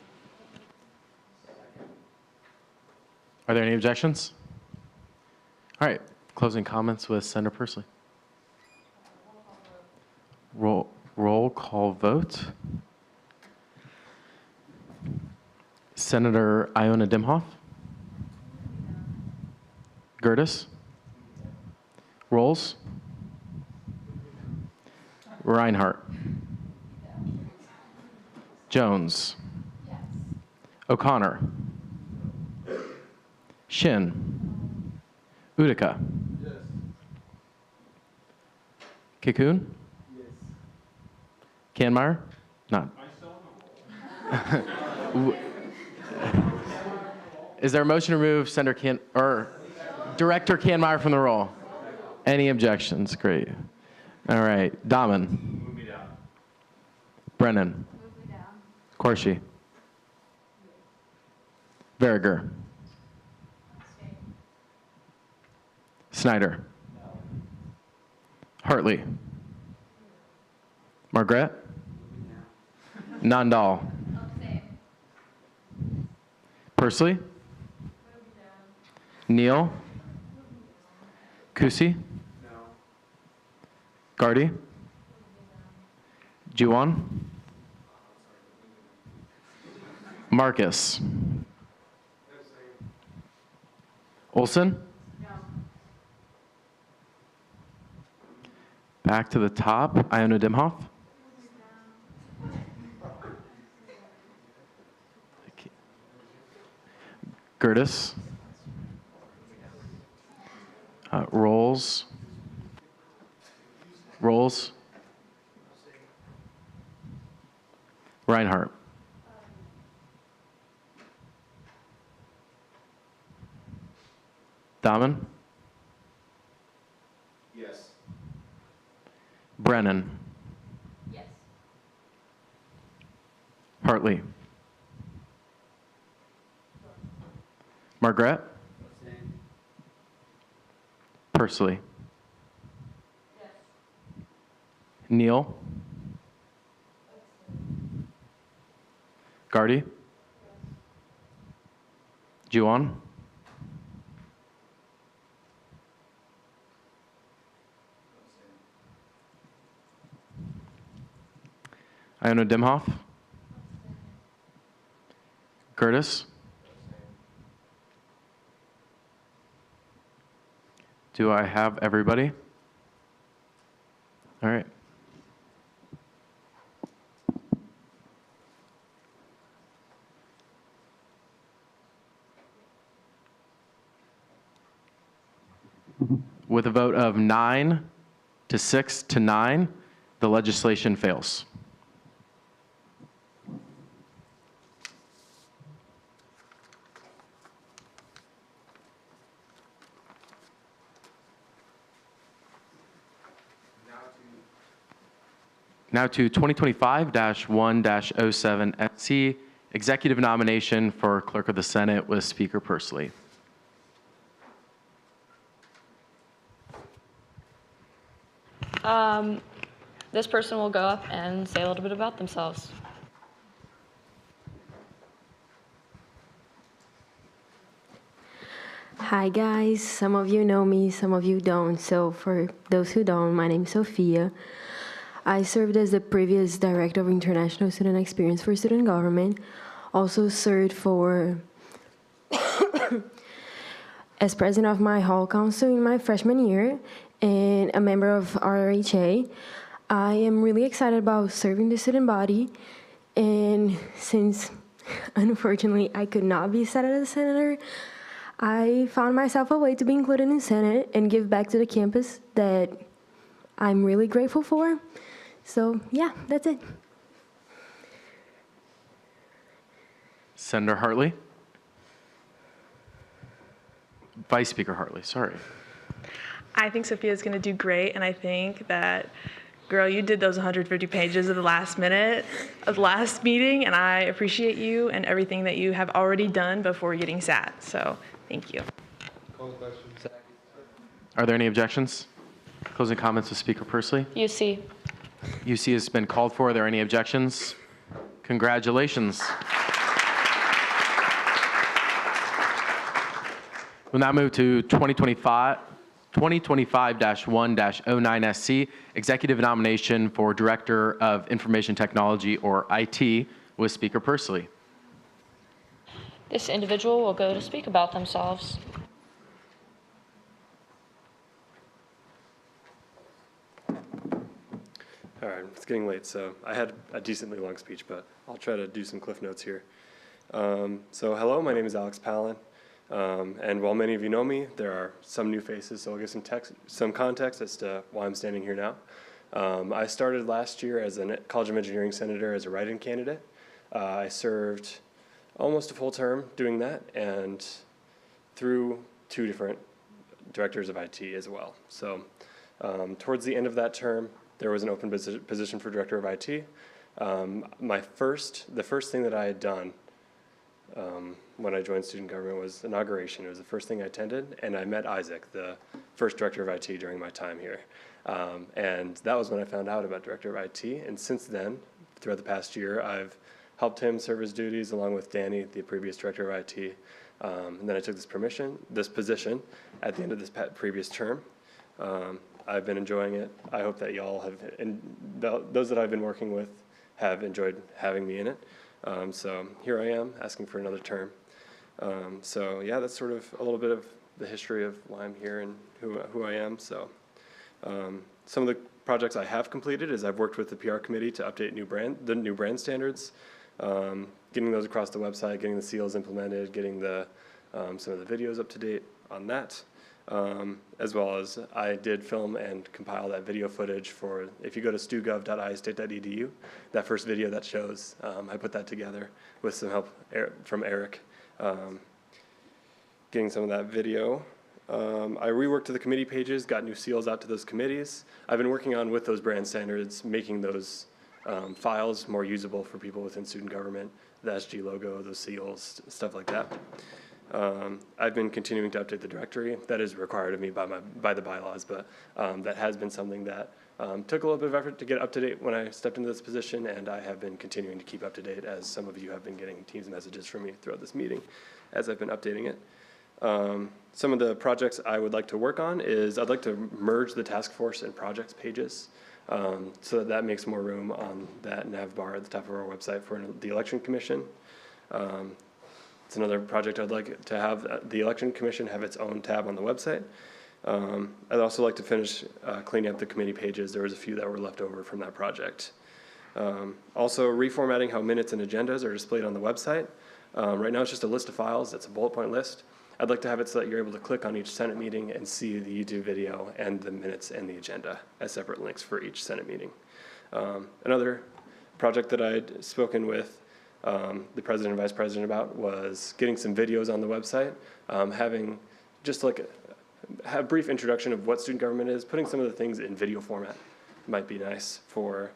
Are there any objections? All right, closing comments with Senator Persley. Roll call vote. Senator Iona Dimhoff? Gertis? Rolls? Reinhardt? Jones? O'Connor? Shin? Utica? Kikun? Kanmeyer? Not. Is there a motion to remove Director Kanmeyer from the roll? Any objections? Great. All right. Dahman? Move me down. Brennan? Move me down. Corsi? Verriger? Snyder? No. Hartley? Margaret? Nandal? Persley? Neal? Kusi? No. Gardy? Juwan? Marcus? Olson? No. Back to the top, Iona Dimhoff? Gertis? Rolls? Reinhardt? Dahman? Yes. Brennan? Yes. Hartley? Margaret? Persley? Yes. Neal? Gardy? Juwan? Iona Dimhoff? Gertis? Do I have everybody? All right. With a vote of 9 to 6 to 9, the legislation fails. Now to 2025-1-07 executive nomination for Clerk of the Senate with Speaker Pursley. This person will go up and say a little bit about themselves. Hi guys, some of you know me, some of you don't. So for those who don't, my name is Sophia. I served as the previous Director of International Student Experience for Student Government, also served for as President of my Hall Council in my freshman year and a member of RRHA. I am really excited about serving the student body, and since unfortunately I could not be set as a senator, I found myself a way to be included in the Senate and give back to the campus that I'm really grateful for. So yeah, that's it. Senator Hartley. Vice Speaker Hartley, sorry. I think Sophia's going to do great, and I think that, girl, you did those 150 pages at the last minute of the last meeting, and I appreciate you and everything that you have already done before getting sat. So thank you. Are there any objections? Closing comments with Speaker Pursley. UC. UC has been called for. Are there any objections? Congratulations. We'll now move to 2025-1-09 SC, executive nomination for Director of Information Technology, or IT, with Speaker Pursley. This individual will go to speak about themselves. All right, it's getting late, so I had a decently long speech, but I'll try to do some cliff notes here. So hello, my name is Alex Palin, and while many of you know me, there are some new faces, so I'll give some context as to why I'm standing here now. I started last year as a College of Engineering senator as a write-in candidate. I served almost a full term doing that, and through 2 different directors of IT as well. So towards the end of that term, there was an open position for Director of IT. The first thing that I had done when I joined student government was inauguration. It was the first thing I attended, and I met Isaac, the first Director of IT during my time here. And that was when I found out about Director of IT, and since then, throughout the past year, I've helped him serve his duties along with Danny, the previous Director of IT. And then I took this position at the end of this previous term. I've been enjoying it. I hope that y'all have, and those that I've been working with have enjoyed having me in it. So here I am asking for another term. So yeah, that's sort of a little bit of the history of why I'm here and who I am. So some of the projects I have completed is I've worked with the PR committee to update the new brand standards, getting those across the website, getting the seals implemented, getting some of the videos up to date on that. As well as I did film and compile that video footage for, if you go to stugov.iastate.edu, that first video that shows, I put that together with some help from Eric, getting some of that video. I reworked the committee pages, got new seals out to those committees. I've been working on, with those brand standards, making those files more usable for people within student government, the SG logo, those seals, stuff like that. I've been continuing to update the directory. That is required of me by the bylaws, but that has been something that took a little bit of effort to get up to date when I stepped into this position, and I have been continuing to keep up to date, as some of you have been getting Teams messages from me throughout this meeting as I've been updating it. Some of the projects I would like to work on is I'd like to merge the task force and projects pages so that makes more room on that nav bar at the top of our website for the Election Commission. It's another project I'd like to have the Election Commission have its own tab on the website. I'd also like to finish cleaning up the committee pages. There was a few that were left over from that project. Also reformatting how minutes and agendas are displayed on the website. Right now it's just a list of files. It's a bullet point list. I'd like to have it so that you're able to click on each Senate meeting and see the YouTube video and the minutes and the agenda as separate links for each Senate meeting. Another project that I'd spoken with the president and vice president about was getting some videos on the website, having just like a brief introduction of what student government is, putting some of the things in video format might be nice for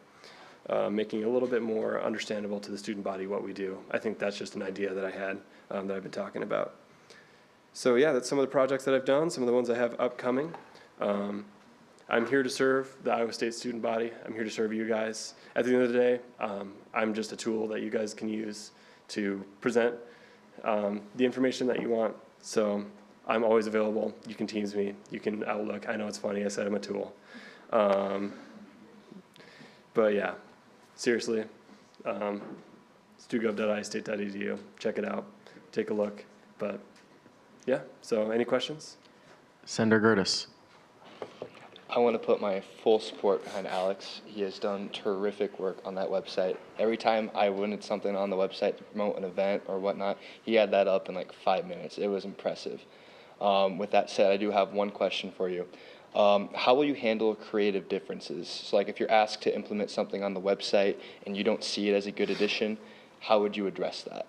making it a little bit more understandable to the student body what we do. I think that's just an idea that I had that I've been talking about. So yeah, that's some of the projects that I've done, some of the ones I have upcoming. I'm here to serve the Iowa State student body. I'm here to serve you guys. At the end of the day, I'm just a tool that you guys can use to present the information that you want. So I'm always available. You can Teams me. You can Outlook. I know it's funny. I said I'm a tool. But yeah, seriously, stugov.iastate.edu. Check it out. Take a look. But yeah, so any questions? Senator Gertis. I want to put my full support behind Alex. He has done terrific work on that website. Every time I wanted something on the website to promote an event or whatnot, he had that up in like 5 minutes. It was impressive. With that said, I do have one question for you. How will you handle creative differences? So like if you're asked to implement something on the website and you don't see it as a good addition, how would you address that?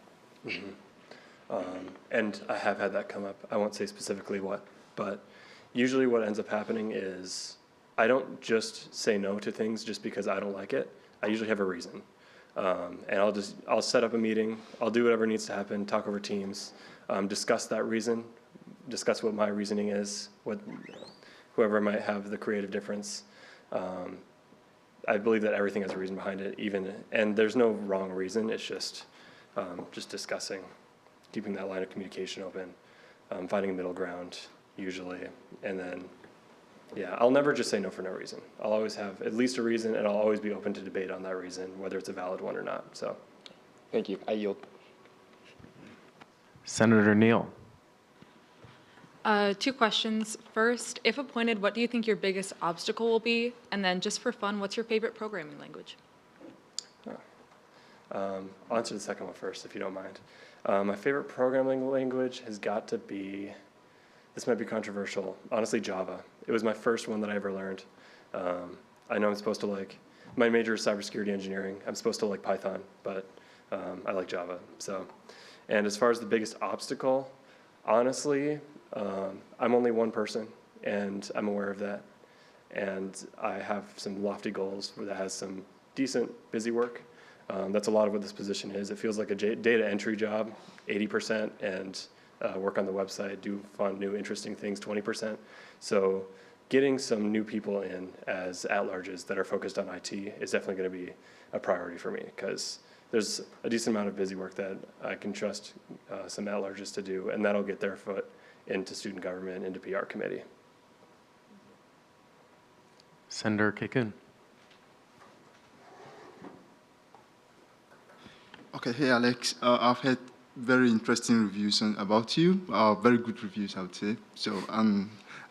And I have had that come up. I won't say specifically what, but usually what ends up happening is I don't just say no to things just because I don't like it. I usually have a reason. And I'll set up a meeting. I'll do whatever needs to happen, talk over Teams, discuss that reason, discuss what my reasoning is, whoever might have the creative difference. I believe that everything has a reason behind it, and there's no wrong reason. It's just discussing, keeping that line of communication open, finding a middle ground usually, and then, yeah, I'll never just say no for no reason. I'll always have at least a reason, and I'll always be open to debate on that reason, whether it's a valid one or not. So, thank you. I yield. Senator Neal. 2 questions. First, if appointed, what do you think your biggest obstacle will be? And then just for fun, what's your favorite programming language? I'll answer the second one first, if you don't mind. My favorite programming language has got to be, this might be controversial, honestly, Java. It was my first one that I ever learned. I know I'm supposed to like, my major is cybersecurity engineering. I'm supposed to like Python, but I like Java. So, and as far as the biggest obstacle, honestly, I'm only one person, and I'm aware of that. And I have some lofty goals that has some decent busy work. That's a lot of what this position is. It feels like a data entry job, 80%, and work on the website, do fun, new, interesting things, 20%. So getting some new people in as at-larges that are focused on IT is definitely going to be a priority for me, because there's a decent amount of busy work that I can trust some at-larges to do, and that'll get their foot into student government, into PR committee. Senator Kikun. Okay, hey Alex, I've had very interesting reviews about you, very good reviews I would say. So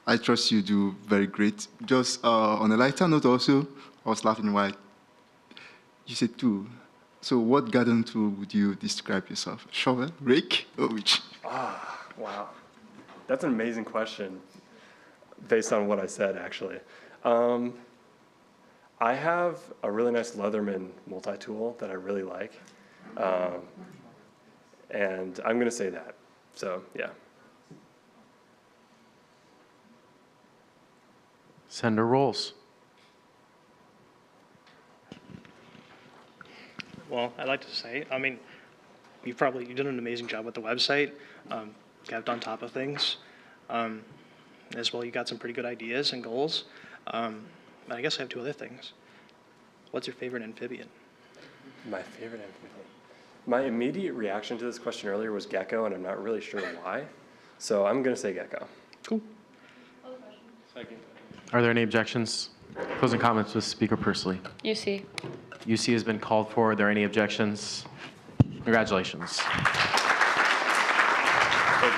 I trust you do very great. Just on a lighter note also, I was laughing while you said tool. So what garden tool would you describe yourself? Shovel, rake, or which? Wow. That's an amazing question based on what I said, actually. I have a really nice Leatherman multi-tool that I really like. And I'm going to say that. So, yeah. Senator Rolls. Well, I'd like to say, I mean, you've done an amazing job with the website. Kept on top of things. As well, you got some pretty good ideas and goals. I guess I have 2 other things. What's your favorite amphibian? My favorite amphibian. My immediate reaction to this question earlier was gecko, and I'm not really sure why. So I'm going to say gecko. Cool. Are there any objections? Closing comments with Speaker Pursley. UC. UC has been called for. Are there any objections? Congratulations. Thank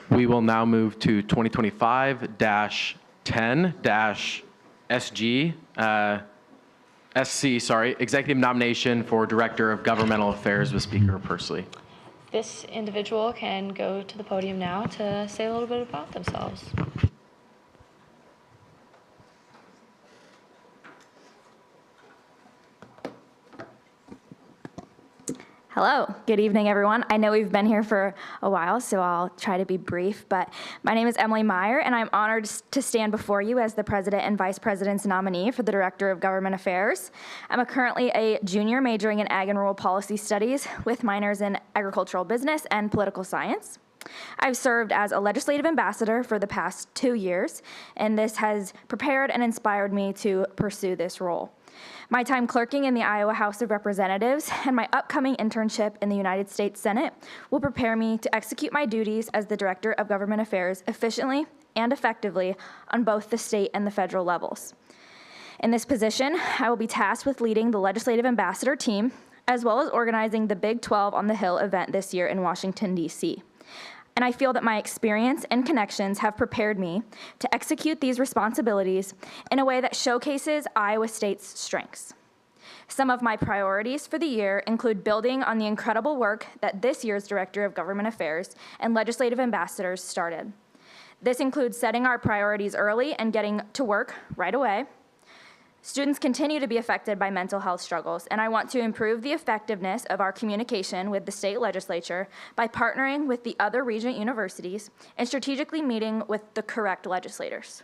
you. We will now move to 2025-10-SG. executive nomination for Director of Governmental Affairs with Speaker Pursley. This individual can go to the podium now to say a little bit about themselves. Hello, good evening, everyone. I know we've been here for a while, so I'll try to be brief, but my name is Emily Meyer, and I'm honored to stand before you as the President and Vice President's nominee for the Director of Government Affairs. I'm currently a junior majoring in Ag and Rural Policy Studies with minors in Agricultural Business and Political Science. I've served as a legislative ambassador for the past 2 years, and this has prepared and inspired me to pursue this role. My time clerking in the Iowa House of Representatives and my upcoming internship in the United States Senate will prepare me to execute my duties as the Director of Government Affairs efficiently and effectively on both the state and the federal levels. In this position, I will be tasked with leading the legislative ambassador team, as well as organizing the Big 12 on the Hill event this year in Washington, D.C. And I feel that my experience and connections have prepared me to execute these responsibilities in a way that showcases Iowa State's strengths. Some of my priorities for the year include building on the incredible work that this year's Director of Government Affairs and legislative ambassadors started. This includes setting our priorities early and getting to work right away. Students continue to be affected by mental health struggles, and I want to improve the effectiveness of our communication with the state legislature by partnering with the other regent universities and strategically meeting with the correct legislators.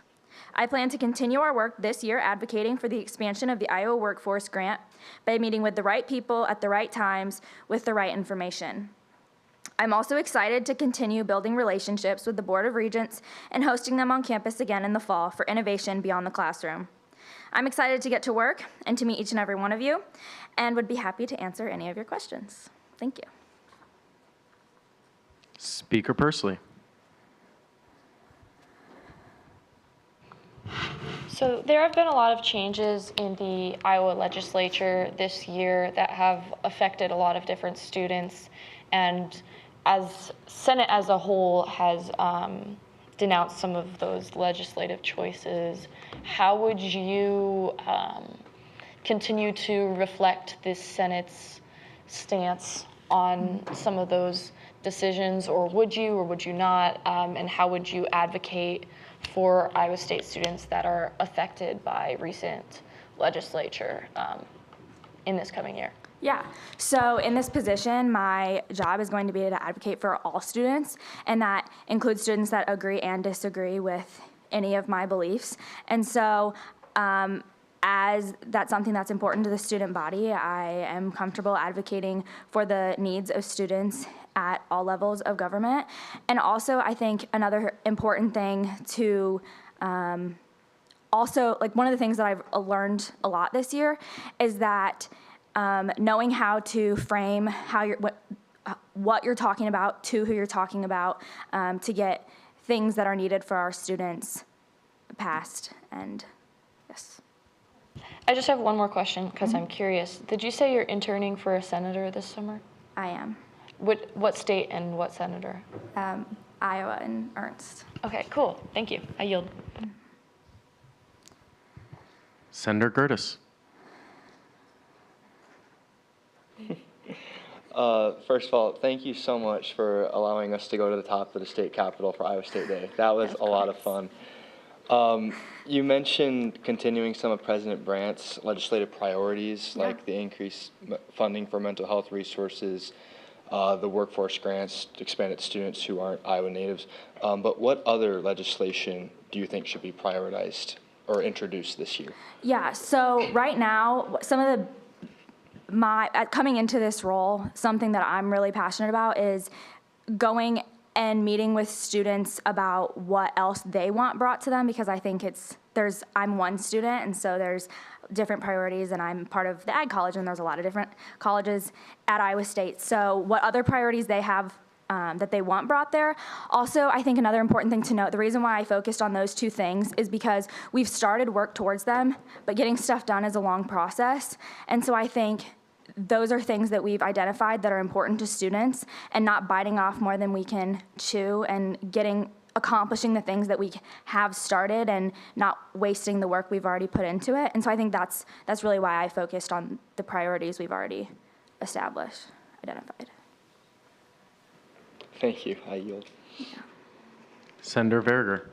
I plan to continue our work this year advocating for the expansion of the Iowa Workforce Grant by meeting with the right people at the right times with the right information. I'm also excited to continue building relationships with the Board of Regents and hosting them on campus again in the fall for innovation beyond the classroom. I'm excited to get to work and to meet each and every one of you, and would be happy to answer any of your questions. Thank you. Speaker Pursley. So there have been a lot of changes in the Iowa legislature this year that have affected a lot of different students, and as Senate as a whole has denounced some of those legislative choices. How would you continue to reflect this Senate's stance on some of those decisions, or would you not, and how would you advocate for Iowa State students that are affected by recent legislature in this coming year? Yeah, so in this position, my job is going to be to advocate for all students, and that includes students that agree and disagree with any of my beliefs. And so as that's something that's important to the student body, I am comfortable advocating for the needs of students at all levels of government. And also, I think another important thing to also, like one of the things that I've learned a lot this year is that knowing how to frame how what you're talking about to who you're talking about to get things that are needed for our students passed. And yes. I just have one more question because I'm curious. Did you say you're interning for a senator this summer? I am. What state and what senator? Iowa and Ernst. Okay, cool. Thank you. I yield. Senator Gertis. First of all, thank you so much for allowing us to go to the top of the state capitol for Iowa State Day. That was a lot of fun. You mentioned continuing some of President Brandt's legislative priorities, like the increased funding for mental health resources, the workforce grants expanded to students who aren't Iowa natives. But what other legislation do you think should be prioritized or introduced this year? Yeah, so right now, some of the coming into this role, something that I'm really passionate about is going and meeting with students about what else they want brought to them, because I think I'm one student, and so there's different priorities, and I'm part of the Ag College, and there's a lot of different colleges at Iowa State. So what other priorities they have that they want brought there. Also, I think another important thing to note, the reason why I focused on those two things is because we've started work towards them, but getting stuff done is a long process. And so I think those are things that we've identified that are important to students, and not biting off more than we can chew, and getting accomplishing the things that we have started and not wasting the work we've already put into it. And so I think that's really why I focused on the priorities we've already established, identified. Thank you. I yield. Senator Verger.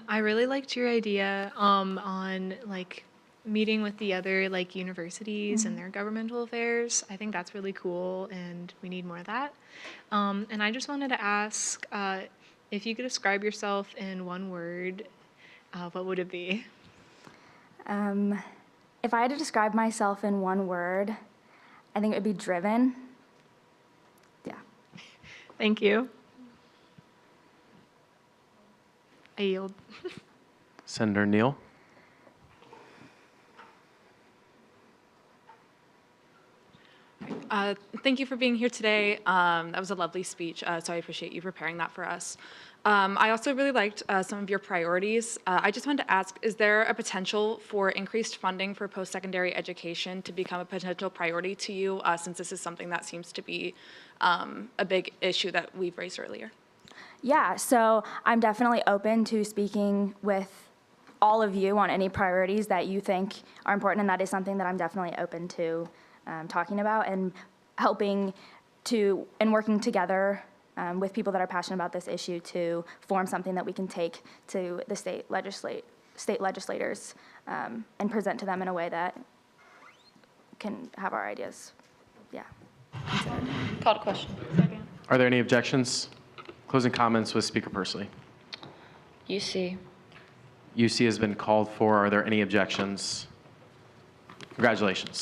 I really liked your idea on like meeting with the other like universities and their governmental affairs. I think that's really cool, and we need more of that. And I just wanted to ask if you could describe yourself in one word, what would it be? If I had to describe myself in one word, I think it would be driven. Yeah. Thank you. I yield. Senator Neal. Thank you for being here today. That was a lovely speech, so I appreciate you preparing that for us. I also really liked some of your priorities. I just wanted to ask, is there a potential for increased funding for post-secondary education to become a potential priority to you, since this is something that seems to be a big issue that we've raised earlier? Yeah, so I'm definitely open to speaking with all of you on any priorities that you think are important, and that is something that I'm definitely open to talking about and helping to and working together with people that are passionate about this issue to form something that we can take to the state legislators and present to them in a way that can have our ideas, considered. Call to question. Are there any objections? Closing comments with Speaker Pursley. UC. UC has been called for. Are there any objections? Congratulations.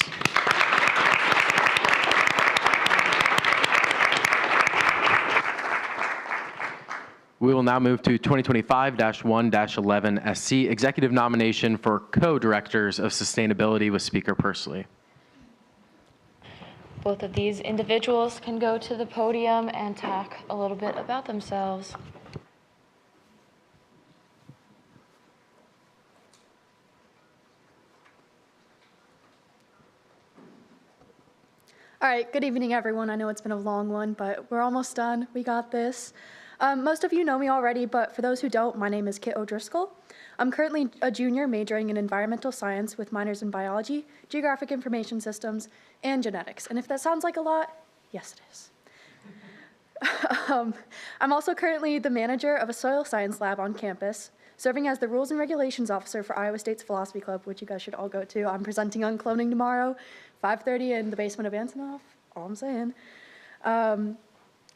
We will now move to 2025-1-11 SC, executive nomination for co-directors of sustainability with Speaker Pursley. Both of these individuals can go to the podium and talk a little bit about themselves. All right, good evening, everyone. I know it's been a long one, but we're almost done. We got this. Most of you know me already, but for those who don't, my name is Kit O'Driscoll. I'm currently a junior majoring in environmental science with minors in biology, geographic information systems, and genetics. And if that sounds like a lot, yes, it is. I'm also currently the manager of a soil science lab on campus, serving as the Rules and Regulations Officer for Iowa State's Philosophy Club, which you guys should all go to. I'm presenting on cloning tomorrow, 5:30 in the basement of Antonov, all I'm saying.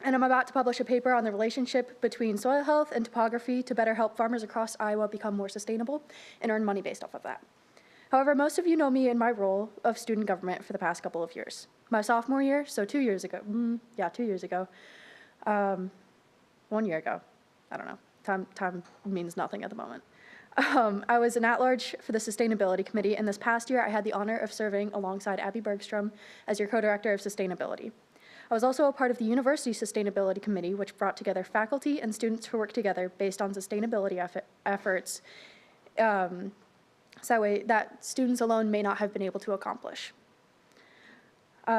And I'm about to publish a paper on the relationship between soil health and topography to better help farmers across Iowa become more sustainable and earn money based off of that. However, most of you know me in my role of student government for the past couple of years. My sophomore year, so 2 years ago, 2 years ago, 1 year ago, I don't know, time means nothing at the moment. I was an at-large for the Sustainability Committee, and this past year I had the honor of serving alongside Abby Bergstrom as your co-director of Sustainability. I was also a part of the University Sustainability Committee, which brought together faculty and students to work together based on sustainability efforts that students alone may not have been able to accomplish.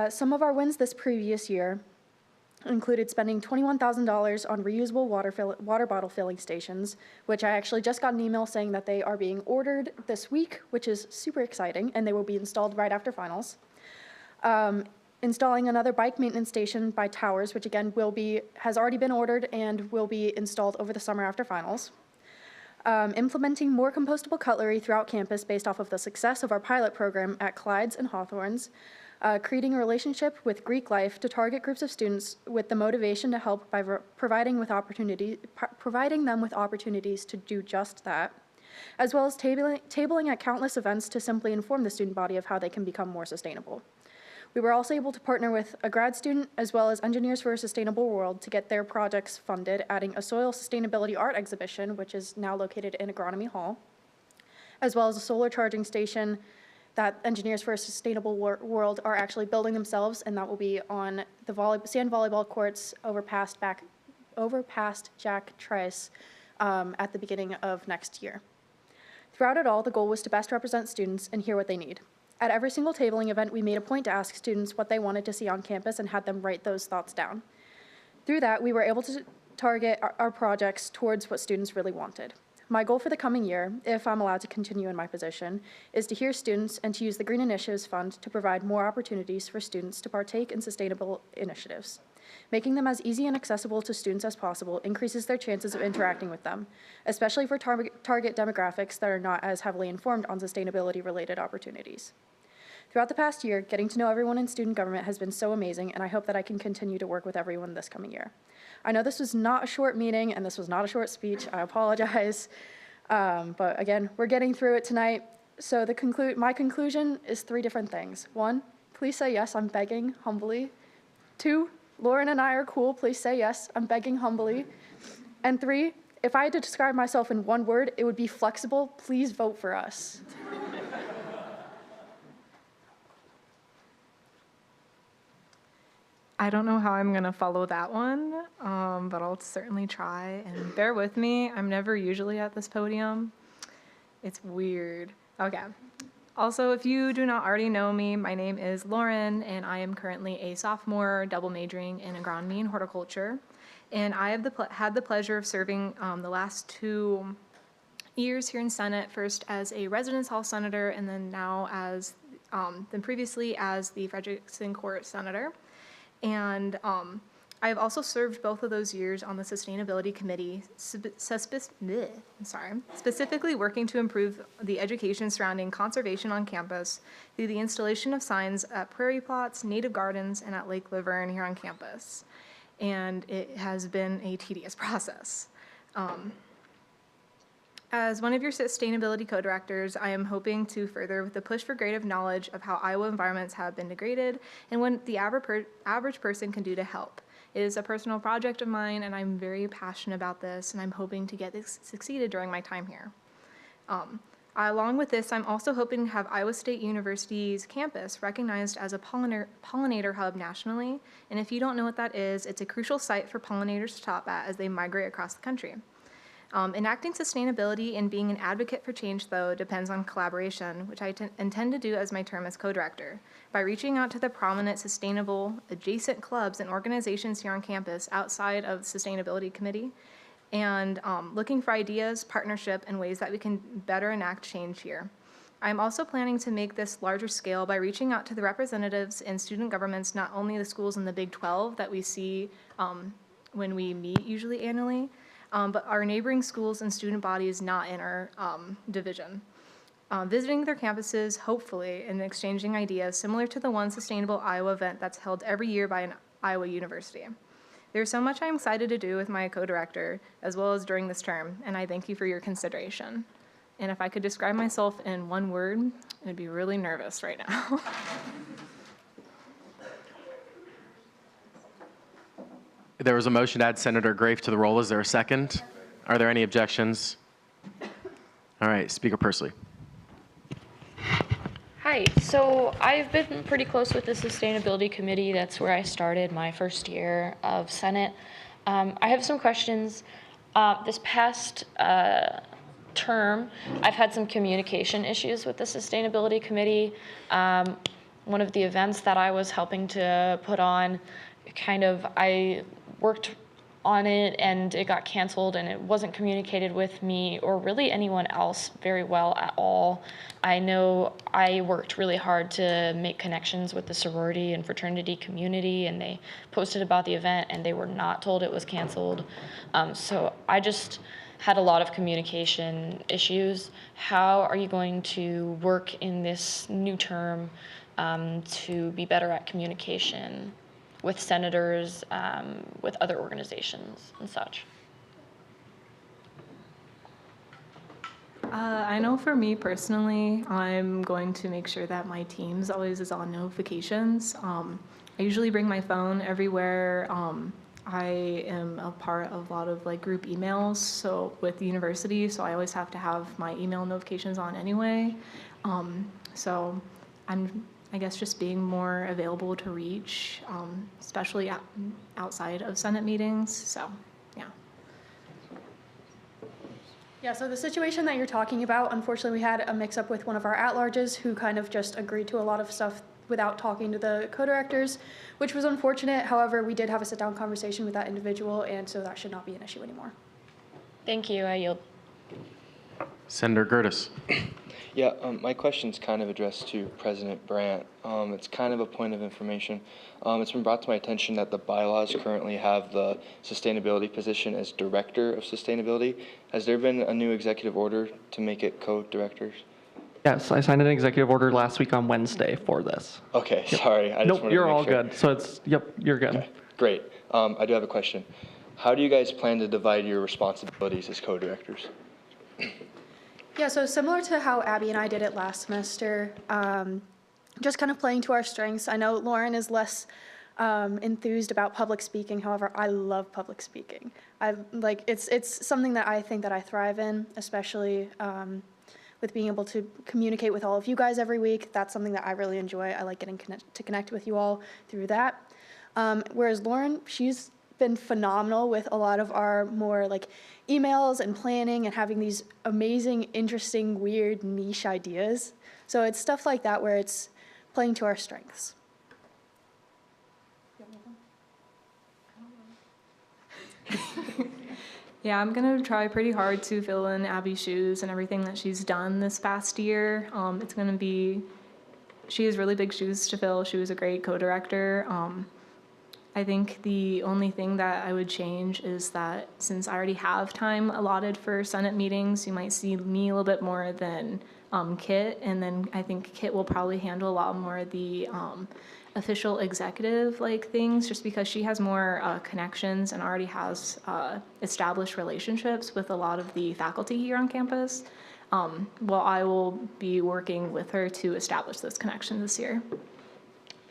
Some of our wins this previous year included spending $21,000 on reusable water bottle filling stations, which I actually just got an email saying that they are being ordered this week, which is super exciting, and they will be installed right after finals. Installing another bike maintenance station by Towers, which again has already been ordered and will be installed over the summer after finals. Implementing more compostable cutlery throughout campus based off of the success of our pilot program at Clyde's and Hawthorne's. Creating a relationship with Greek Life to target groups of students with the motivation to help by providing them with opportunities to do just that, as well as tabling at countless events to simply inform the student body of how they can become more sustainable. We were also able to partner with a grad student as well as Engineers for a Sustainable World to get their projects funded, adding a soil sustainability art exhibition, which is now located in Agronomy Hall, as well as a solar charging station that Engineers for a Sustainable World are actually building themselves, and that will be on the sand volleyball courts over past Jack Trice at the beginning of next year. Throughout it all, the goal was to best represent students and hear what they need. At every single tabling event, we made a point to ask students what they wanted to see on campus and had them write those thoughts down. Through that, we were able to target our projects towards what students really wanted. My goal for the coming year, if I'm allowed to continue in my position, is to hear students and to use the Green Initiatives Fund to provide more opportunities for students to partake in sustainable initiatives. Making them as easy and accessible to students as possible increases their chances of interacting with them, especially for target demographics that are not as heavily informed on sustainability-related opportunities. Throughout the past year, getting to know everyone in student government has been so amazing, and I hope that I can continue to work with everyone this coming year. I know this was not a short meeting, and this was not a short speech. I apologize. But again, we're getting through it tonight. So my conclusion is 3 different things. 1, please say yes, I'm begging humbly. 2, Lauren and I are cool, please say yes, I'm begging humbly. And 3, if I had to describe myself in 1 word, it would be flexible. Please vote for us. I don't know how I'm going to follow that one, but I'll certainly try. And bear with me. I'm never usually at this podium. It's weird. Okay. Also, if you do not already know me, my name is Lauren, and I am currently a sophomore double majoring in agronomy and horticulture. And I have had the pleasure of serving the last 2 years here in Senate, first as a residence hall senator, and then now then previously as the Frederickson Court senator. And I've also served both of those years on the Sustainability Committee, specifically working to improve the education surrounding conservation on campus through the installation of signs at prairie plots, native gardens, and at Lake Laverne here on campus. And it has been a tedious process. As one of your sustainability co-directors, I am hoping to further the push for greater knowledge of how Iowa environments have been degraded and what the average person can do to help. It is a personal project of mine, and I'm very passionate about this, and I'm hoping to get this succeeded during my time here. Along with this, I'm also hoping to have Iowa State University's campus recognized as a pollinator hub nationally, and if you don't know what that is, it's a crucial site for pollinators to stop at as they migrate across the country. Enacting sustainability and being an advocate for change, though, depends on collaboration, which I intend to do as my term as co-director, by reaching out to the prominent sustainable adjacent clubs and organizations here on campus outside of the Sustainability Committee, and looking for ideas, partnership, and ways that we can better enact change here. I'm also planning to make this larger scale by reaching out to the representatives in student governments, not only the schools in the Big 12 that we see when we meet usually annually, but our neighboring schools and student bodies not in our division. Visiting their campuses, hopefully, and exchanging ideas similar to the One Sustainable Iowa event that's held every year by an Iowa university. There's so much I'm excited to do with my co-director, as well as during this term, and I thank you for your consideration. And if I could describe myself in 1 word, I'd be really nervous right now. There was a motion to add Senator Grafe to the roll. Is there a second? Are there any objections? All right, Speaker Pursley. Hi, so I've been pretty close with the Sustainability Committee. That's where I started my first year of Senate. I have some questions. This past term, I've had some communication issues with the Sustainability Committee. One of the events that I was helping to put on, I worked on it and it got canceled and it wasn't communicated with me or really anyone else very well at all. I know I worked really hard to make connections with the sorority and fraternity community, and they posted about the event and they were not told it was canceled. So I just had a lot of communication issues. How are you going to work in this new term to be better at communication with senators, with other organizations and such? I know for me personally, I'm going to make sure that my team's always is on notifications. I usually bring my phone everywhere. I am a part of a lot of group emails, so with the university, so I always have to have my email notifications on anyway. So I guess just being more available to reach, especially outside of Senate meetings, so yeah. Yeah, so the situation that you're talking about, unfortunately we had a mix-up with one of our at-larges who kind of just agreed to a lot of stuff without talking to the co-directors, which was unfortunate. However, we did have a sit-down conversation with that individual, and so that should not be an issue anymore. Thank you. I yield. Senator Gertis. Yeah, my question's kind of addressed to President Brandt. It's kind of a point of information. It's been brought to my attention that the bylaws currently have the sustainability position as Director of Sustainability. Has there been a new executive order to make it co-directors? Yes, I signed an executive order last week on Wednesday for this. Okay, Yep. sorry. I just Nope, wanted you're to make all sure. good. So it's, yep, you're good. Okay, great. I do have a question. How do you guys plan to divide your responsibilities as co-directors? Yeah, so similar to how Abby and I did it last semester, just kind of playing to our strengths. I know Lauren is less enthused about public speaking. However, I love public speaking. It's something that I think that I thrive in, especially with being able to communicate with all of you guys every week. That's something that I really enjoy. I like getting to connect with you all through that. Whereas Lauren, she's been phenomenal with a lot of our more like emails and planning and having these amazing, interesting, weird, niche ideas. So it's stuff like that where it's playing to our strengths. Yeah, I'm gonna try pretty hard to fill in Abby's shoes and everything that she's done this past year. She has really big shoes to fill. She was a great co-director. I think the only thing that I would change is that since I already have time allotted for Senate meetings, you might see me a little bit more than Kit, and then I think Kit will probably handle a lot more of the official executive things, just because she has more connections and already has established relationships with a lot of the faculty here on campus. Well, I will be working with her to establish those connections this year.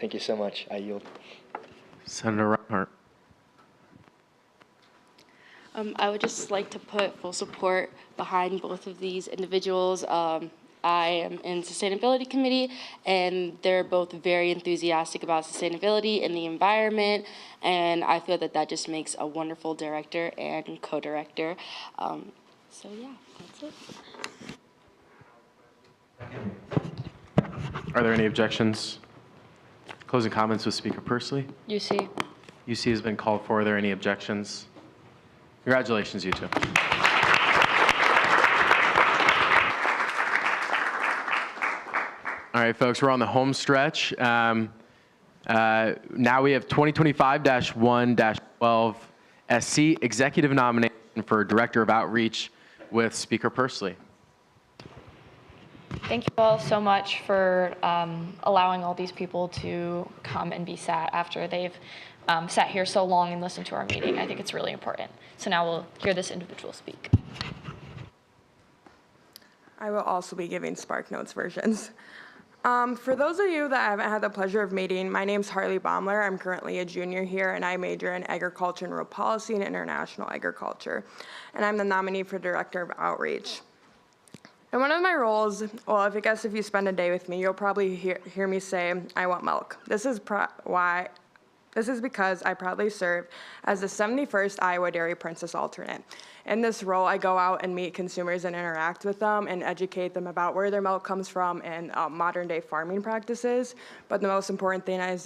Thank you so much. I yield. Senator Reinhardt. I would just like to put full support behind both of these individuals. I am in Sustainability Committee, and they're both very enthusiastic about sustainability and the environment, and I feel that that just makes a wonderful director and co-director. So yeah, that's it. Are there any objections? Closing comments with Speaker Pursley. UC. UC has been called for. Are there any objections? Congratulations, you two. All right, folks, we're on the home stretch. Now we have 2025-1-12 SC, executive nomination for Director of Outreach with Speaker Pursley. Thank you all so much for allowing all these people to come and be sat after they've sat here so long and listened to our meeting. I think it's really important. So now we'll hear this individual speak. I will also be giving SparkNotes versions. For those of you that I haven't had the pleasure of meeting, my name's Harley Baumler. I'm currently a junior here, and I major in agriculture and rural policy and international agriculture. And I'm the nominee for Director of Outreach. And one of my roles, well, if you spend a day with me, you'll probably hear me say, I want milk. This is because I proudly serve as the 71st Iowa Dairy Princess alternate. In this role, I go out and meet consumers and interact with them and educate them about where their milk comes from and modern day farming practices. But the most important thing I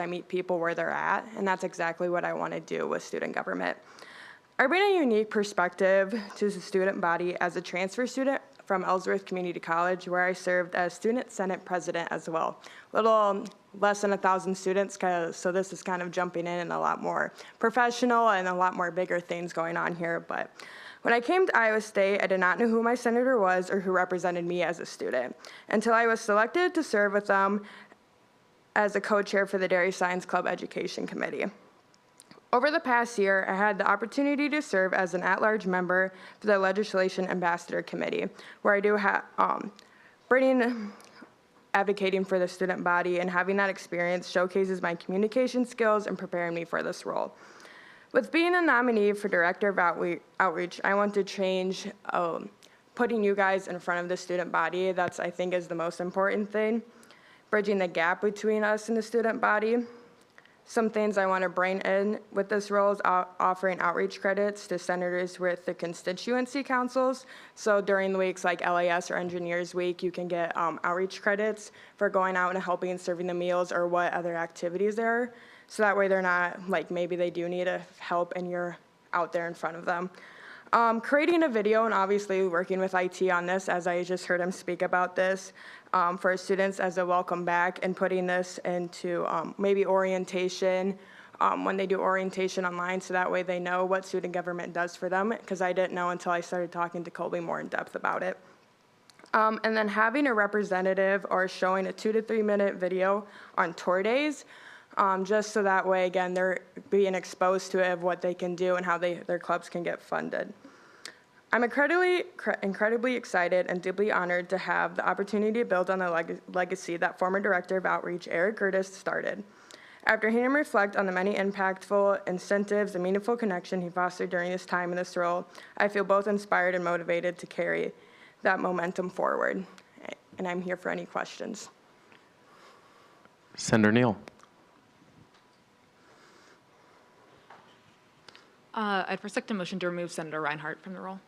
meet people where they're at, and that's exactly what I want to do with student government. I bring a unique perspective to the student body as a transfer student from Ellsworth Community College, where I served as Student Senate President as well. Little less than 1,000 students, so this is kind of jumping in and a lot more professional and a lot more bigger things going on here. But when I came to Iowa State, I did not know who my senator was or who represented me as a student until I was selected to serve with them as a co-chair for the Dairy Science Club Education Committee. Over the past year, I had the opportunity to serve as an at-large member for the Legislation Ambassador Committee, where I do have advocating for the student body, and having that experience showcases my communication skills and preparing me for this role. With being a nominee for Director of Outreach, I want to change putting you guys in front of the student body. That's, I think, is the most important thing. Bridging the gap between us and the student body. Some things I want to bring in with this role is offering outreach credits to senators with the constituency councils. So during the weeks like LAS or Engineers Week, you can get outreach credits for going out and helping serving the meals or what other activities there are. So that way they're not like maybe they do need help and you're out there in front of them. Creating a video and obviously working with IT on this, as I just heard him speak about this, for students as a welcome back and putting this into maybe orientation when they do orientation online, so that way they know what student government does for them, because I didn't know until I started talking to Colby more in depth about it. And then having a representative or showing a 2 to 3 minute video on tour days, just so that way, again, they're being exposed to it of what they can do and how their clubs can get funded. I'm incredibly excited and deeply honored to have the opportunity to build on the legacy that former Director of Outreach, Eric Curtis, started. After hearing him reflect on the many impactful incentives and meaningful connection he fostered during his time in this role, I feel both inspired and motivated to carry that momentum forward. And I'm here for any questions. Senator Neal. I'd first like to motion to remove Senator Reinhardt from the role.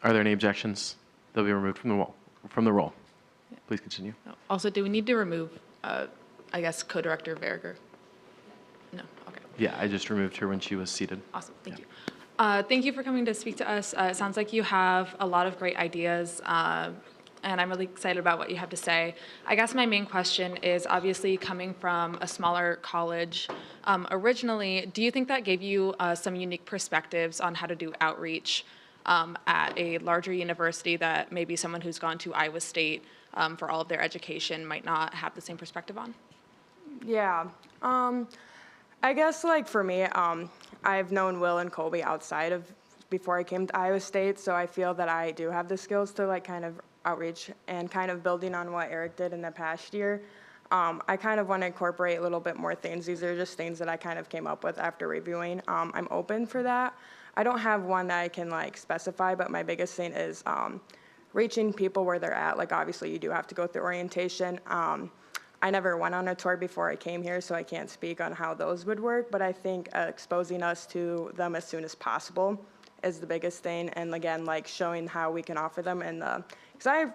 Are there any objections? They'll be removed from the roll. Please continue. No. Also, do we need to remove, I guess, Co-Director Verger? No, okay. Yeah, I just removed her when she was seated. Awesome, thank you. Thank you for coming to speak to us. It sounds like you have a lot of great ideas, and I'm really excited about what you have to say. I guess my main question is, obviously coming from a smaller college originally, do you think that gave you some unique perspectives on how to do outreach at a larger university that maybe someone who's gone to Iowa State for all of their education might not have the same perspective on? Yeah, I guess like for me, I've known Will and Colby outside of before I came to Iowa State, so I feel that I do have the skills to like kind of outreach and kind of building on what Eric did in the past year. I kind of want to incorporate a little bit more things. These are just things that I kind of came up with after reviewing. I'm open for that. I don't have one that I can like specify, but my biggest thing is reaching people where they're at. Like obviously you do have to go through orientation. I never went on a tour before I came here, so I can't speak on how those would work, but I think exposing us to them as soon as possible is the biggest thing. And again, like showing how we can offer them in the, because I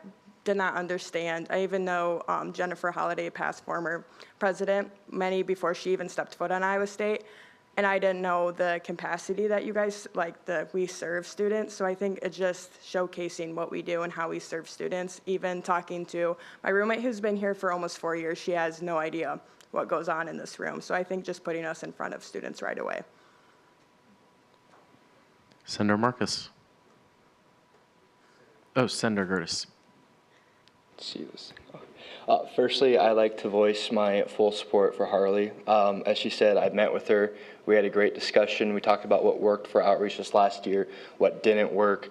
did not understand. I even know Jennifer Holliday, past former president, many before she even stepped foot on Iowa State. And I didn't know the capacity that you guys, we serve students. So I think it's just showcasing what we do and how we serve students. Even talking to my roommate who's been here for almost 4 years, she has no idea what goes on in this room. So I think just putting us in front of students right away. Senator Marcus. Oh, Senator Curtis. See this. Firstly, I'd like to voice my full support for Harley. As she said, I met with her. We had a great discussion. We talked about what worked for outreach this last year, what didn't work,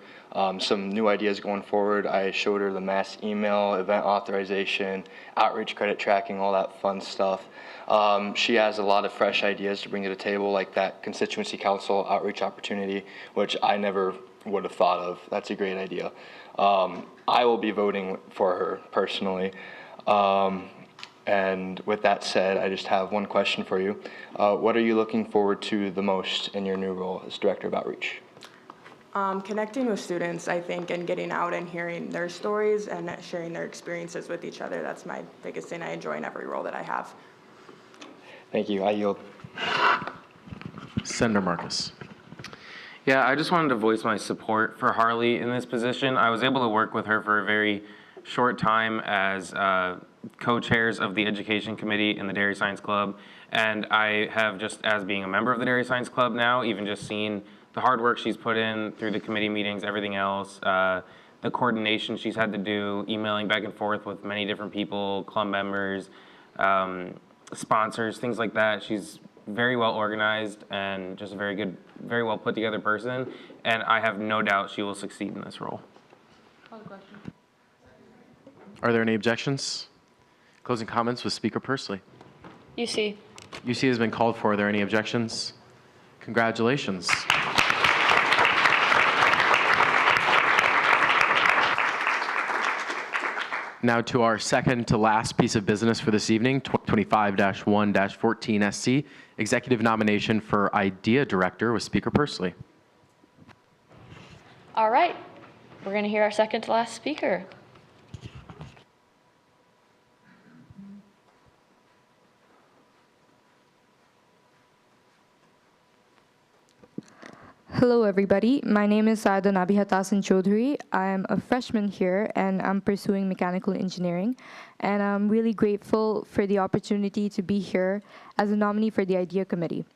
some new ideas going forward. I showed her the mass email, event authorization, outreach credit tracking, all that fun stuff. She has a lot of fresh ideas to bring to the table, like that constituency council outreach opportunity, which I never would have thought of. That's a great idea. I will be voting for her personally. And with that said, I just have one question for you. What are you looking forward to the most in your new role as Director of Outreach? Connecting with students, I think, and getting out and hearing their stories and sharing their experiences with each other. That's my biggest thing I enjoy in every role that I have. Thank you. I yield. Senator Marcus. Yeah, I just wanted to voice my support for Harley in this position. I was able to work with her for a very short time as co-chairs of the Education Committee in the Dairy Science Club, and I have, just as being a member of the Dairy Science Club now, even just seen the hard work she's put in through the committee meetings, everything else, the coordination she's had to do, emailing back and forth with many different people, club members, sponsors, things like that. She's very well organized and just a very good, very well put together person, and I have no doubt she will succeed in this role. Are there any objections? Closing comments with Speaker Pursley. UC. UC has been called for. Are there any objections? Congratulations. Now to our second to last piece of business for this evening, 2025-1-14 SC, executive nomination for Idea Director with Speaker Pursley. All right, we're going to hear our second to last speaker. Hello, everybody. My name is Saada Nabihat Hassan Chaudhary. I'm a freshman here, and I'm pursuing mechanical engineering. And I'm really grateful for the opportunity to be here as a nominee for the IDEA Committee.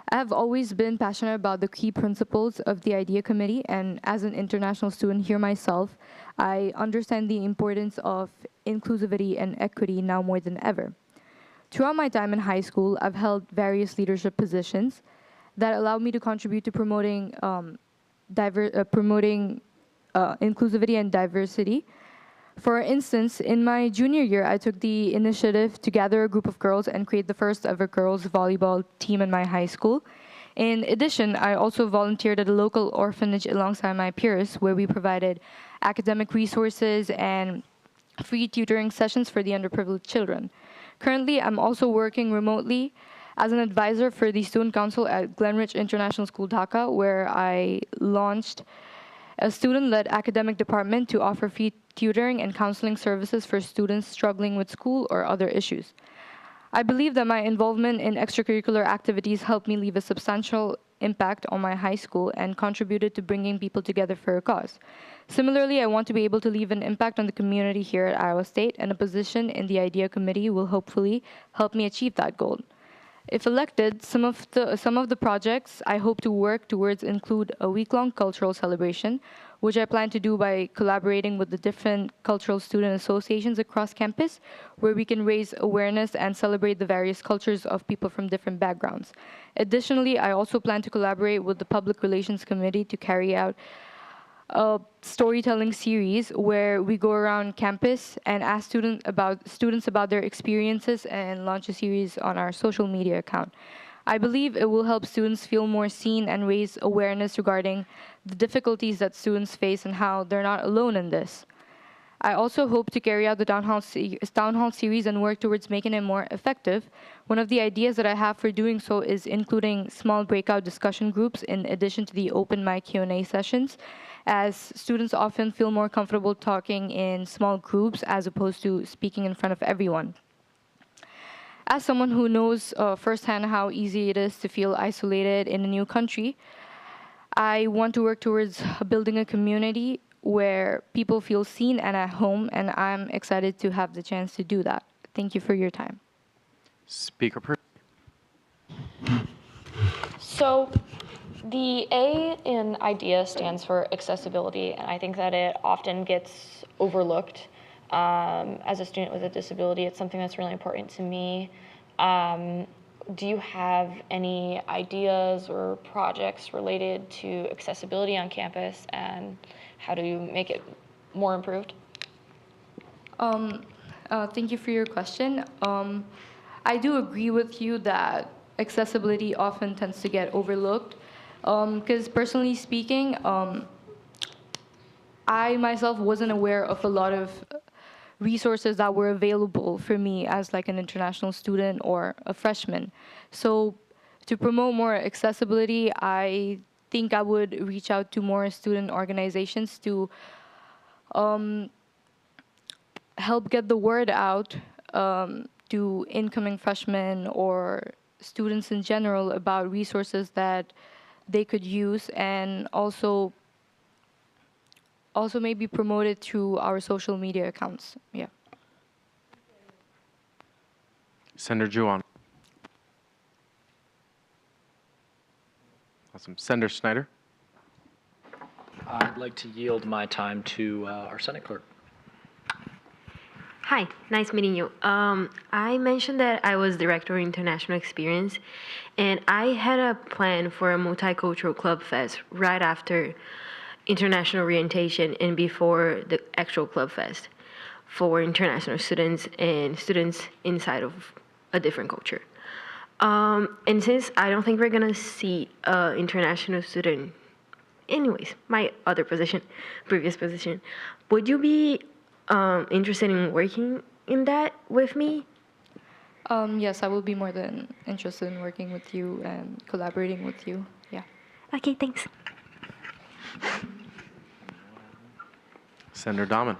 I have always been passionate about the key principles of the IDEA Committee, and as an international student here myself, I understand the importance of inclusivity and equity now more than ever. Throughout my time in high school, I've held various leadership positions that allowed me to contribute to promoting inclusivity and diversity. For instance, in my junior year, I took the initiative to gather a group of girls and create the first ever girls volleyball team in my high school. In addition, I also volunteered at a local orphanage alongside my peers, where we provided academic resources and free tutoring sessions for the underprivileged children. Currently, I'm also working remotely as an advisor for the Student Council at Glenridge International School, Dhaka, where I launched a student-led academic department to offer free tutoring and counseling services for students struggling with school or other issues. I believe that my involvement in extracurricular activities helped me leave a substantial impact on my high school and contributed to bringing people together for a cause. Similarly, I want to be able to leave an impact on the community here at Iowa State, and a position in the IDEA Committee will hopefully help me achieve that goal. If elected, some of the projects I hope to work towards include a week-long cultural celebration, which I plan to do by collaborating with the different cultural student associations across campus, where we can raise awareness and celebrate the various cultures of people from different backgrounds. Additionally, I also plan to collaborate with the Public Relations Committee to carry out a storytelling series where we go around campus and ask students about their experiences and launch a series on our social media account. I believe it will help students feel more seen and raise awareness regarding the difficulties that students face and how they're not alone in this. I also hope to carry out the town hall series and work towards making it more effective. One of the ideas that I have for doing so is including small breakout discussion groups in addition to the open mic Q&A sessions, as students often feel more comfortable talking in small groups as opposed to speaking in front of everyone. As someone who knows firsthand how easy it is to feel isolated in a new country, I want to work towards building a community where people feel seen and at home, and I'm excited to have the chance to do that. Thank you for your time. Speaker Pursley. So the A in IDEA stands for accessibility, and I think that it often gets overlooked. As a student with a disability, it's something that's really important to me. Do you have any ideas or projects related to accessibility on campus, and how do you make it more improved? Thank you for your question. I do agree with you that accessibility often tends to get overlooked. Because personally speaking, I myself wasn't aware of a lot of resources that were available for me as like an international student or a freshman. So to promote more accessibility, I think I would reach out to more student organizations to help get the word out to incoming freshmen or students in general about resources that they could use, and also maybe promote it through our social media accounts. Yeah. Senator Juwan. Awesome. Senator Snyder. I'd like to yield my time to our Senate Clerk. Hi, nice meeting you. I mentioned that I was Director of International Experience, and I had a plan for a multicultural club fest right after international orientation and before the actual club fest for international students and students inside of a different culture. And since I don't think we're gonna see an international student, anyways, my other position, previous position, would you be interested in working in that with me? Yes, I will be more than interested in working with you and collaborating with you. Yeah. Okay, thanks. Senator Dahman.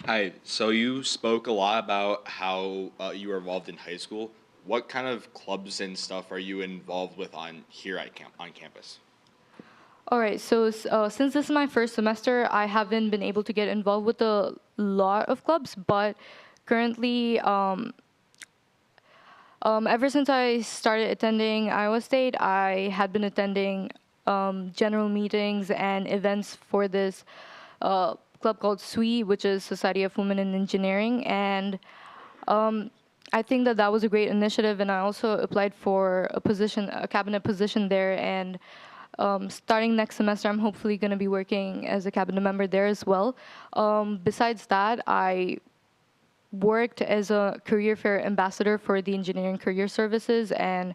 Hi, so you spoke a lot about how you were involved in high school. What kind of clubs and stuff are you involved with on campus? All right, so since this is my first semester, I haven't been able to get involved with a lot of clubs, but currently, ever since I started attending Iowa State, I had been attending general meetings and events for this club called SWE, which is Society of Women in Engineering, and I think that that was a great initiative, and I also applied for a cabinet position there, and starting next semester, I'm hopefully going to be working as a cabinet member there as well. Besides that, I worked as a career fair ambassador for the Engineering Career Services, and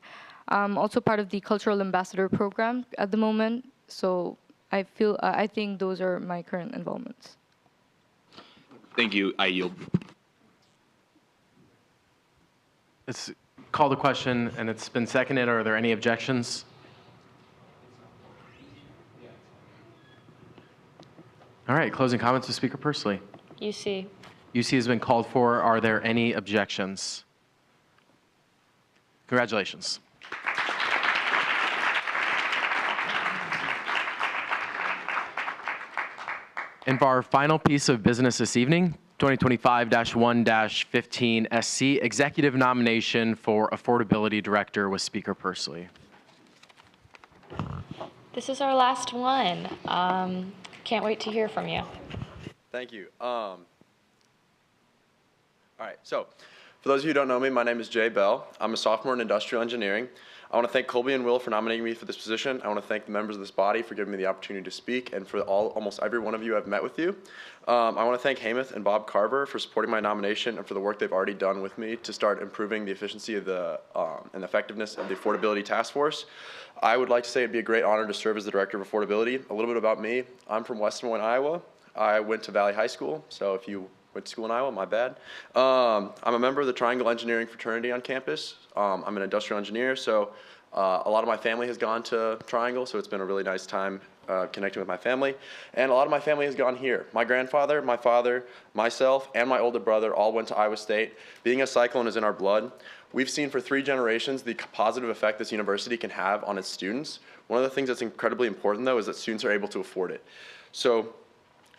I'm also part of the Cultural Ambassador Program at the moment. So I think those are my current involvements. Thank you. I yield. It's called the question, and it's been seconded. Are there any objections? All right, closing comments to Speaker Pursley. UC. UC has been called for. Are there any objections? Congratulations. And for our final piece of business this evening, 2025-1-15 SC, Executive Nomination for Affordability Director with Speaker Pursley. This is our last one. Can't wait to hear from you. Thank you. All right, so for those of you who don't know me, my name is Jay Bell. I'm a sophomore in industrial engineering. I want to thank Colby and Will for nominating me for this position. I want to thank the members of this body for giving me the opportunity to speak, and for almost every one of you I've met with you. I want to thank Hamath and Bob Carver for supporting my nomination and for the work they've already done with me to start improving the efficiency of and effectiveness of the Affordability Task Force. I would like to say it'd be a great honor to serve as the Director of Affordability. A little bit about me. I'm from West Des Moines, Iowa. I went to Valley High School, so if you went to school in Iowa, my bad. I'm a member of the Triangle Engineering fraternity on campus. I'm an industrial engineer, so a lot of my family has gone to Triangle, so it's been a really nice time connecting with my family. And a lot of my family has gone here. My grandfather, my father, myself, and my older brother all went to Iowa State. Being a Cyclone is in our blood. We've seen for 3 generations the positive effect this university can have on its students. One of the things that's incredibly important, though, is that students are able to afford it. So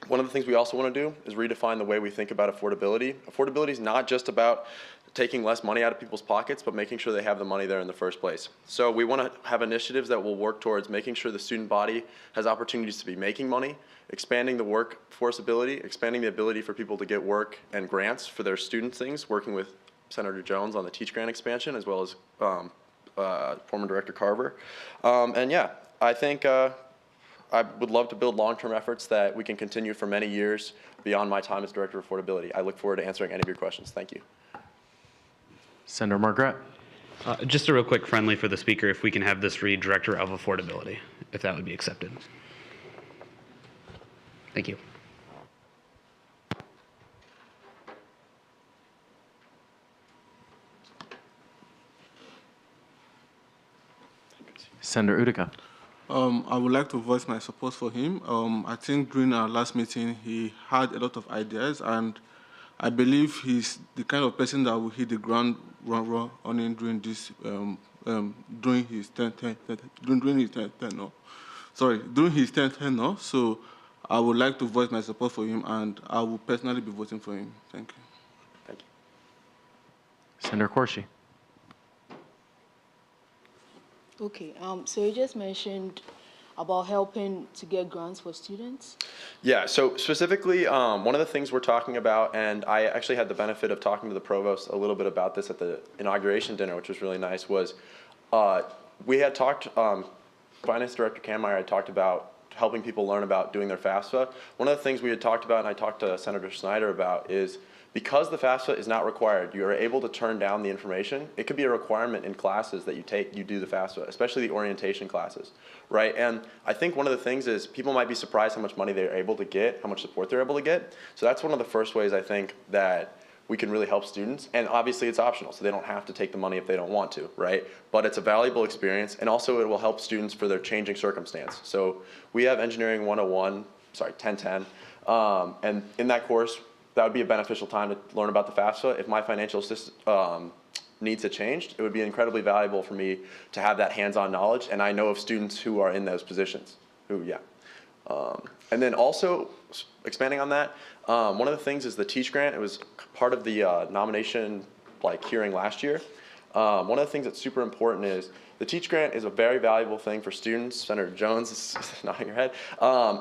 one of the things we also want to do is redefine the way we think about affordability. Affordability is not just about taking less money out of people's pockets, but making sure they have the money there in the first place. So we want to have initiatives that will work towards making sure the student body has opportunities to be making money, expanding the workforce ability, expanding the ability for people to get work and grants for their student things, working with Senator Jones on the Teach Grant expansion, as well as former Director Carver. And yeah, I think I would love to build long-term efforts that we can continue for many years beyond my time as Director of Affordability. I look forward to answering any of your questions. Thank you. Senator Margaret. Just a real quick friendly for the speaker, if we can have this read Director of Affordability, if that would be accepted. Thank you. Senator Utica. I would like to voice my support for him. I think during our last meeting, he had a lot of ideas, and I believe he's the kind of person that will hit the ground running during this during his 10th tenure. So I would like to voice my support for him, and I will personally be voting for him. Thank you. Thank you. Senator Corsi. Okay, so you just mentioned about helping to get grants for students. Yeah, so specifically, one of the things we're talking about, and I actually had the benefit of talking to the provost a little bit about this at the inauguration dinner, which was really nice, was we had talked, Finance Director Kammeier had talked about helping people learn about doing their FAFSA. One of the things we had talked about, and I talked to Senator Snyder about, is Because the FAFSA is not required, you are able to turn down the information. It could be a requirement in classes that you do the FAFSA, especially the orientation classes, right? And I think one of the things is people might be surprised how much money they're able to get, how much support they're able to get. So that's one of the first ways I think that we can really help students. And obviously it's optional, so they don't have to take the money if they don't want to, right? But it's a valuable experience, and also it will help students for their changing circumstance. So we have Engineering 101, 1010, and in that course, that would be a beneficial time to learn about the FAFSA. If my financial needs had changed, it would be incredibly valuable for me to have that hands-on knowledge, and I know of students who are in those positions, and then also, expanding on that, one of the things is the Teach Grant. It was part of the nomination hearing last year. One of the things that's super important is the Teach Grant is a very valuable thing for students. Senator Jones is nodding her head.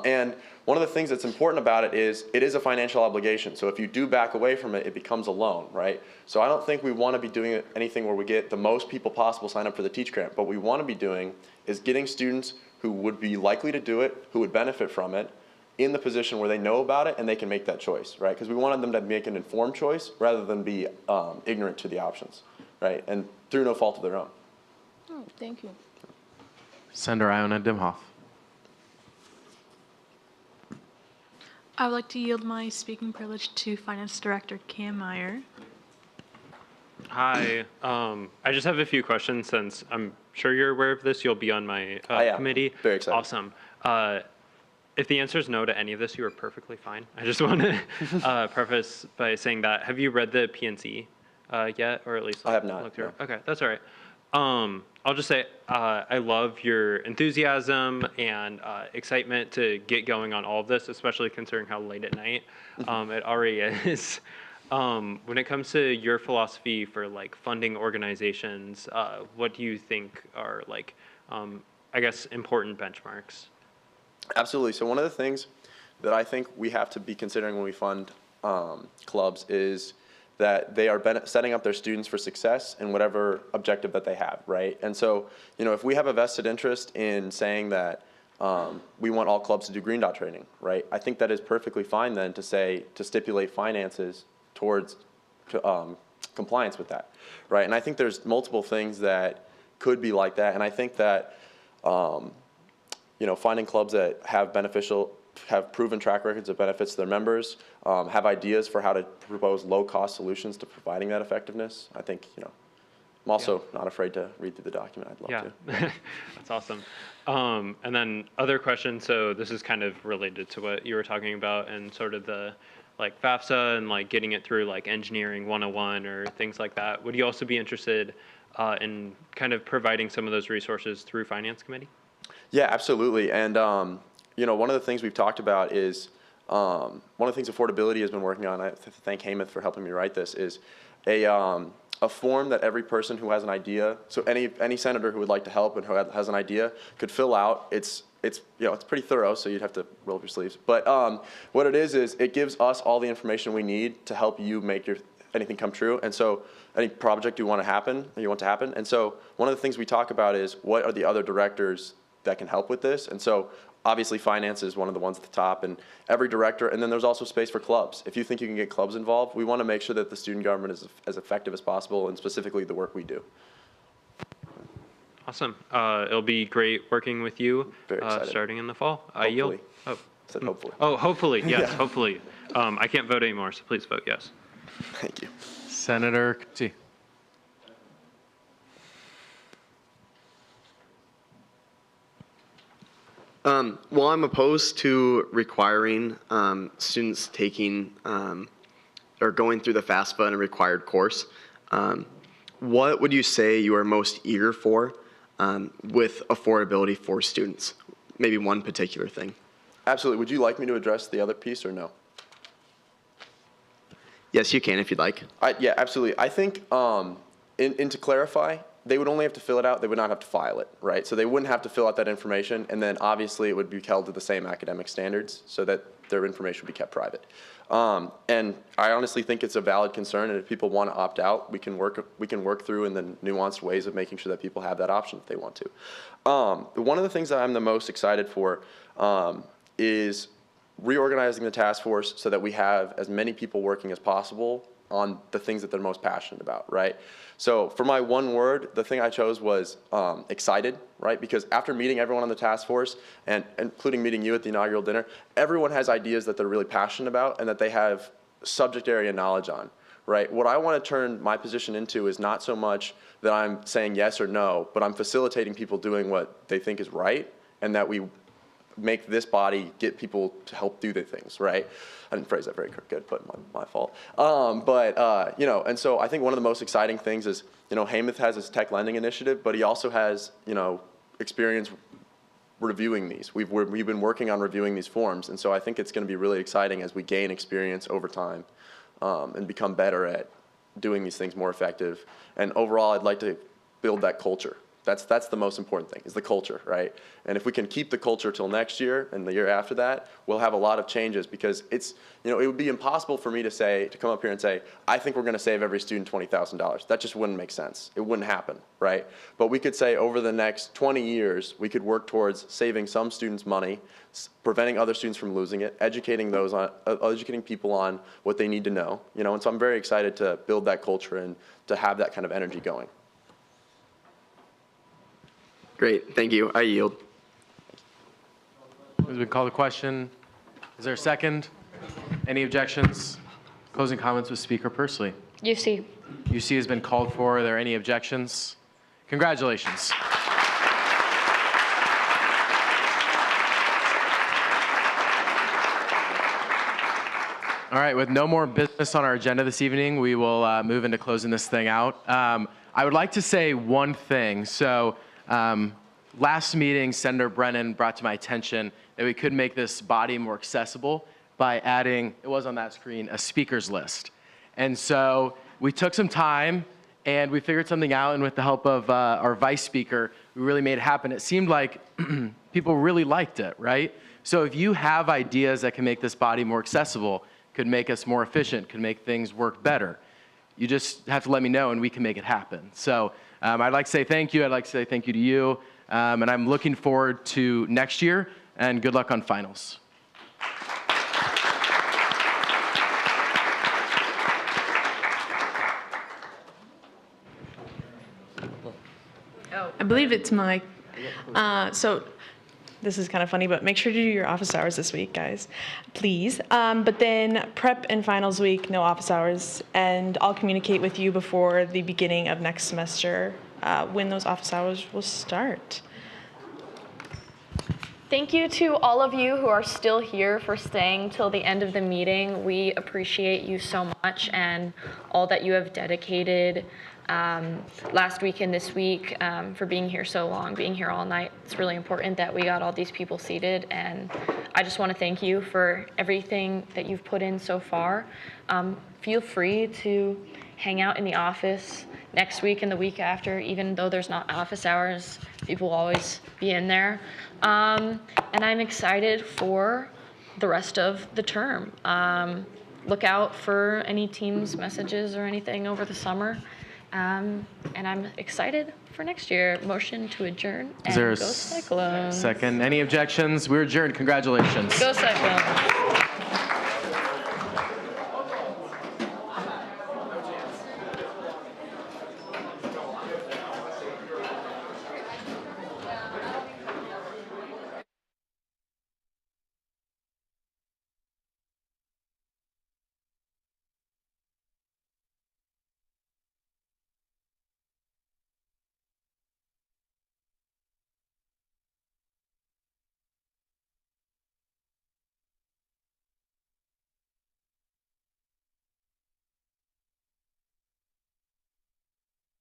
And one of the things that's important about it is a financial obligation. So if you do back away from it, it becomes a loan, right? So I don't think we want to be doing anything where we get the most people possible sign up for the Teach Grant. What we want to be doing is getting students who would be likely to do it, who would benefit from it, in the position where they know about it and they can make that choice, right? Because we wanted them to make an informed choice rather than be ignorant to the options, right? And through no fault of their own. Oh, thank you. Senator Iona Dimhoff. I would like to yield my speaking privilege to Finance Director Cam Meyer. Hi. I just have a few questions since I'm sure you're aware of this. You'll be on my committee. Very excited. Awesome. If the answer is no to any of this, you are perfectly fine. I just want to preface by saying that. Have you read the PNC yet, or at least I have not. looked through it? Okay, that's all right. I'll just say I love your enthusiasm and excitement to get going on all of this, especially considering how late at night it already is. When it comes to your philosophy for funding organizations, what do you think are I guess important benchmarks? Absolutely. So one of the things that I think we have to be considering when we fund clubs is that they are setting up their students for success in whatever objective that they have, right? And so, if we have a vested interest in saying that we want all clubs to do green dot training, right? I think that is perfectly fine then to stipulate finances towards compliance with that, right? And I think there's multiple things that could be like that, and I think that finding clubs that have proven track records of benefits to their members, have ideas for how to propose low-cost solutions to providing that effectiveness. I think, I'm also not afraid to read through the document. I'd love to. That's awesome. And then other question, so this is kind of related to what you were talking about and sort of the FAFSA and getting it through Engineering 101 or things like that. Would you also be interested in kind of providing some of those resources through Finance Committee? Yeah, absolutely. And one of the things we've talked about is one of the things Affordability has been working on. I have to thank Hamath for helping me write this. Is a form that every person who has an idea, so any senator who would like to help and who has an idea could fill out. It's pretty thorough, so you'd have to roll up your sleeves. But what it is it gives us all the information we need to help you make anything come true. And so any project you want to happen. And so one of the things we talk about is what are the other directors that can help with this. And so obviously finance is one of the ones at the top, and every director, and then there's also space for clubs. If you think you can get clubs involved, we want to make sure that the student government is as effective as possible, and specifically the work we do. Awesome. It'll be great working with you starting in the fall. I yield. Oh. Said hopefully. Oh, hopefully, yes, Yeah. hopefully. I can't vote anymore, so please vote yes. Thank you. Senator Kutsi. Well, I'm opposed to requiring students taking or going through the FAFSA in a required course. What would you say you are most eager for with affordability for students? Maybe one particular thing. Absolutely. Would you like me to address the other piece or no? Yes, you can if you'd like. Yeah, absolutely. I think, and to clarify, they would only have to fill it out. They would not have to file it, right? So they wouldn't have to fill out that information, and then obviously it would be held to the same academic standards so that their information would be kept private. And I honestly think it's a valid concern, and if people want to opt out, we can work through in the nuanced ways of making sure that people have that option if they want to. One of the things that I'm the most excited for is reorganizing the task force so that we have as many people working as possible on the things that they're most passionate about, right? So for my one word, the thing I chose was excited, right? Because after meeting everyone on the task force, and including meeting you at the inaugural dinner, everyone has ideas that they're really passionate about and that they have subject area knowledge on, right? What I want to turn my position into is not so much that I'm saying yes or no, but I'm facilitating people doing what they think is right, and that we make this body get people to help do the things, right? I didn't phrase that very good, but my fault. You know, and so I think one of the most exciting things is, you know, Hamath has his tech lending initiative, but he also has, you know, experience reviewing these. We've been working on reviewing these forms, and so I think it's going to be really exciting as we gain experience over time and become better at doing these things more effective. And overall, I'd like to build that culture. That's the most important thing, is the culture, right? And if we can keep the culture till next year and the year after that, we'll have a lot of changes, because it's, you know, it would be impossible for me to come up here and say, I think we're going to save every student $20,000. That just wouldn't make sense. It wouldn't happen, right? But we could say over the next 20 years, we could work towards saving some students money, preventing other students from losing it, educating people on what they need to know, you know. And so I'm very excited to build that culture and to have that kind of energy going. Great, thank you. I yield. As we call the question, is there a second? Any objections? Closing comments with Speaker Pursley. UC. UC has been called for. Are there any objections? Congratulations. All right, with no more business on our agenda this evening, we will move into closing this thing out. I would like to say one thing. So last meeting, Senator Brennan brought to my attention that we could make this body more accessible by adding, it was on that screen, a speakers list. And so we took some time and we figured something out, and with the help of our vice speaker, we really made it happen. It seemed like people really liked it, right? So if you have ideas that can make this body more accessible, could make us more efficient, could make things work better, you just have to let me know and we can make it happen. So I'd like to say thank you. I'd like to say thank you to you. And I'm looking forward to next year, and good luck on finals. I believe it's Mike. So this is kind of funny, but make sure to do your office hours this week, guys, please. But then prep and finals week, no office hours, and I'll communicate with you before the beginning of next semester when those office hours will start. Thank you to all of you who are still here for staying till the end of the meeting. We appreciate you so much and all that you have dedicated last week and this week for being here so long, being here all night. It's really important that we got all these people seated, and I just want to thank you for everything that you've put in so far. Feel free to hang out in the office next week and the week after, even though there's not office hours, people will always be in there. And I'm excited for the rest of the term. Look out for any Teams messages or anything over the summer. And I'm excited for next year. Motion to adjourn, and go Cyclones. Second? Any objections? We're adjourned. Congratulations. Go Cyclones.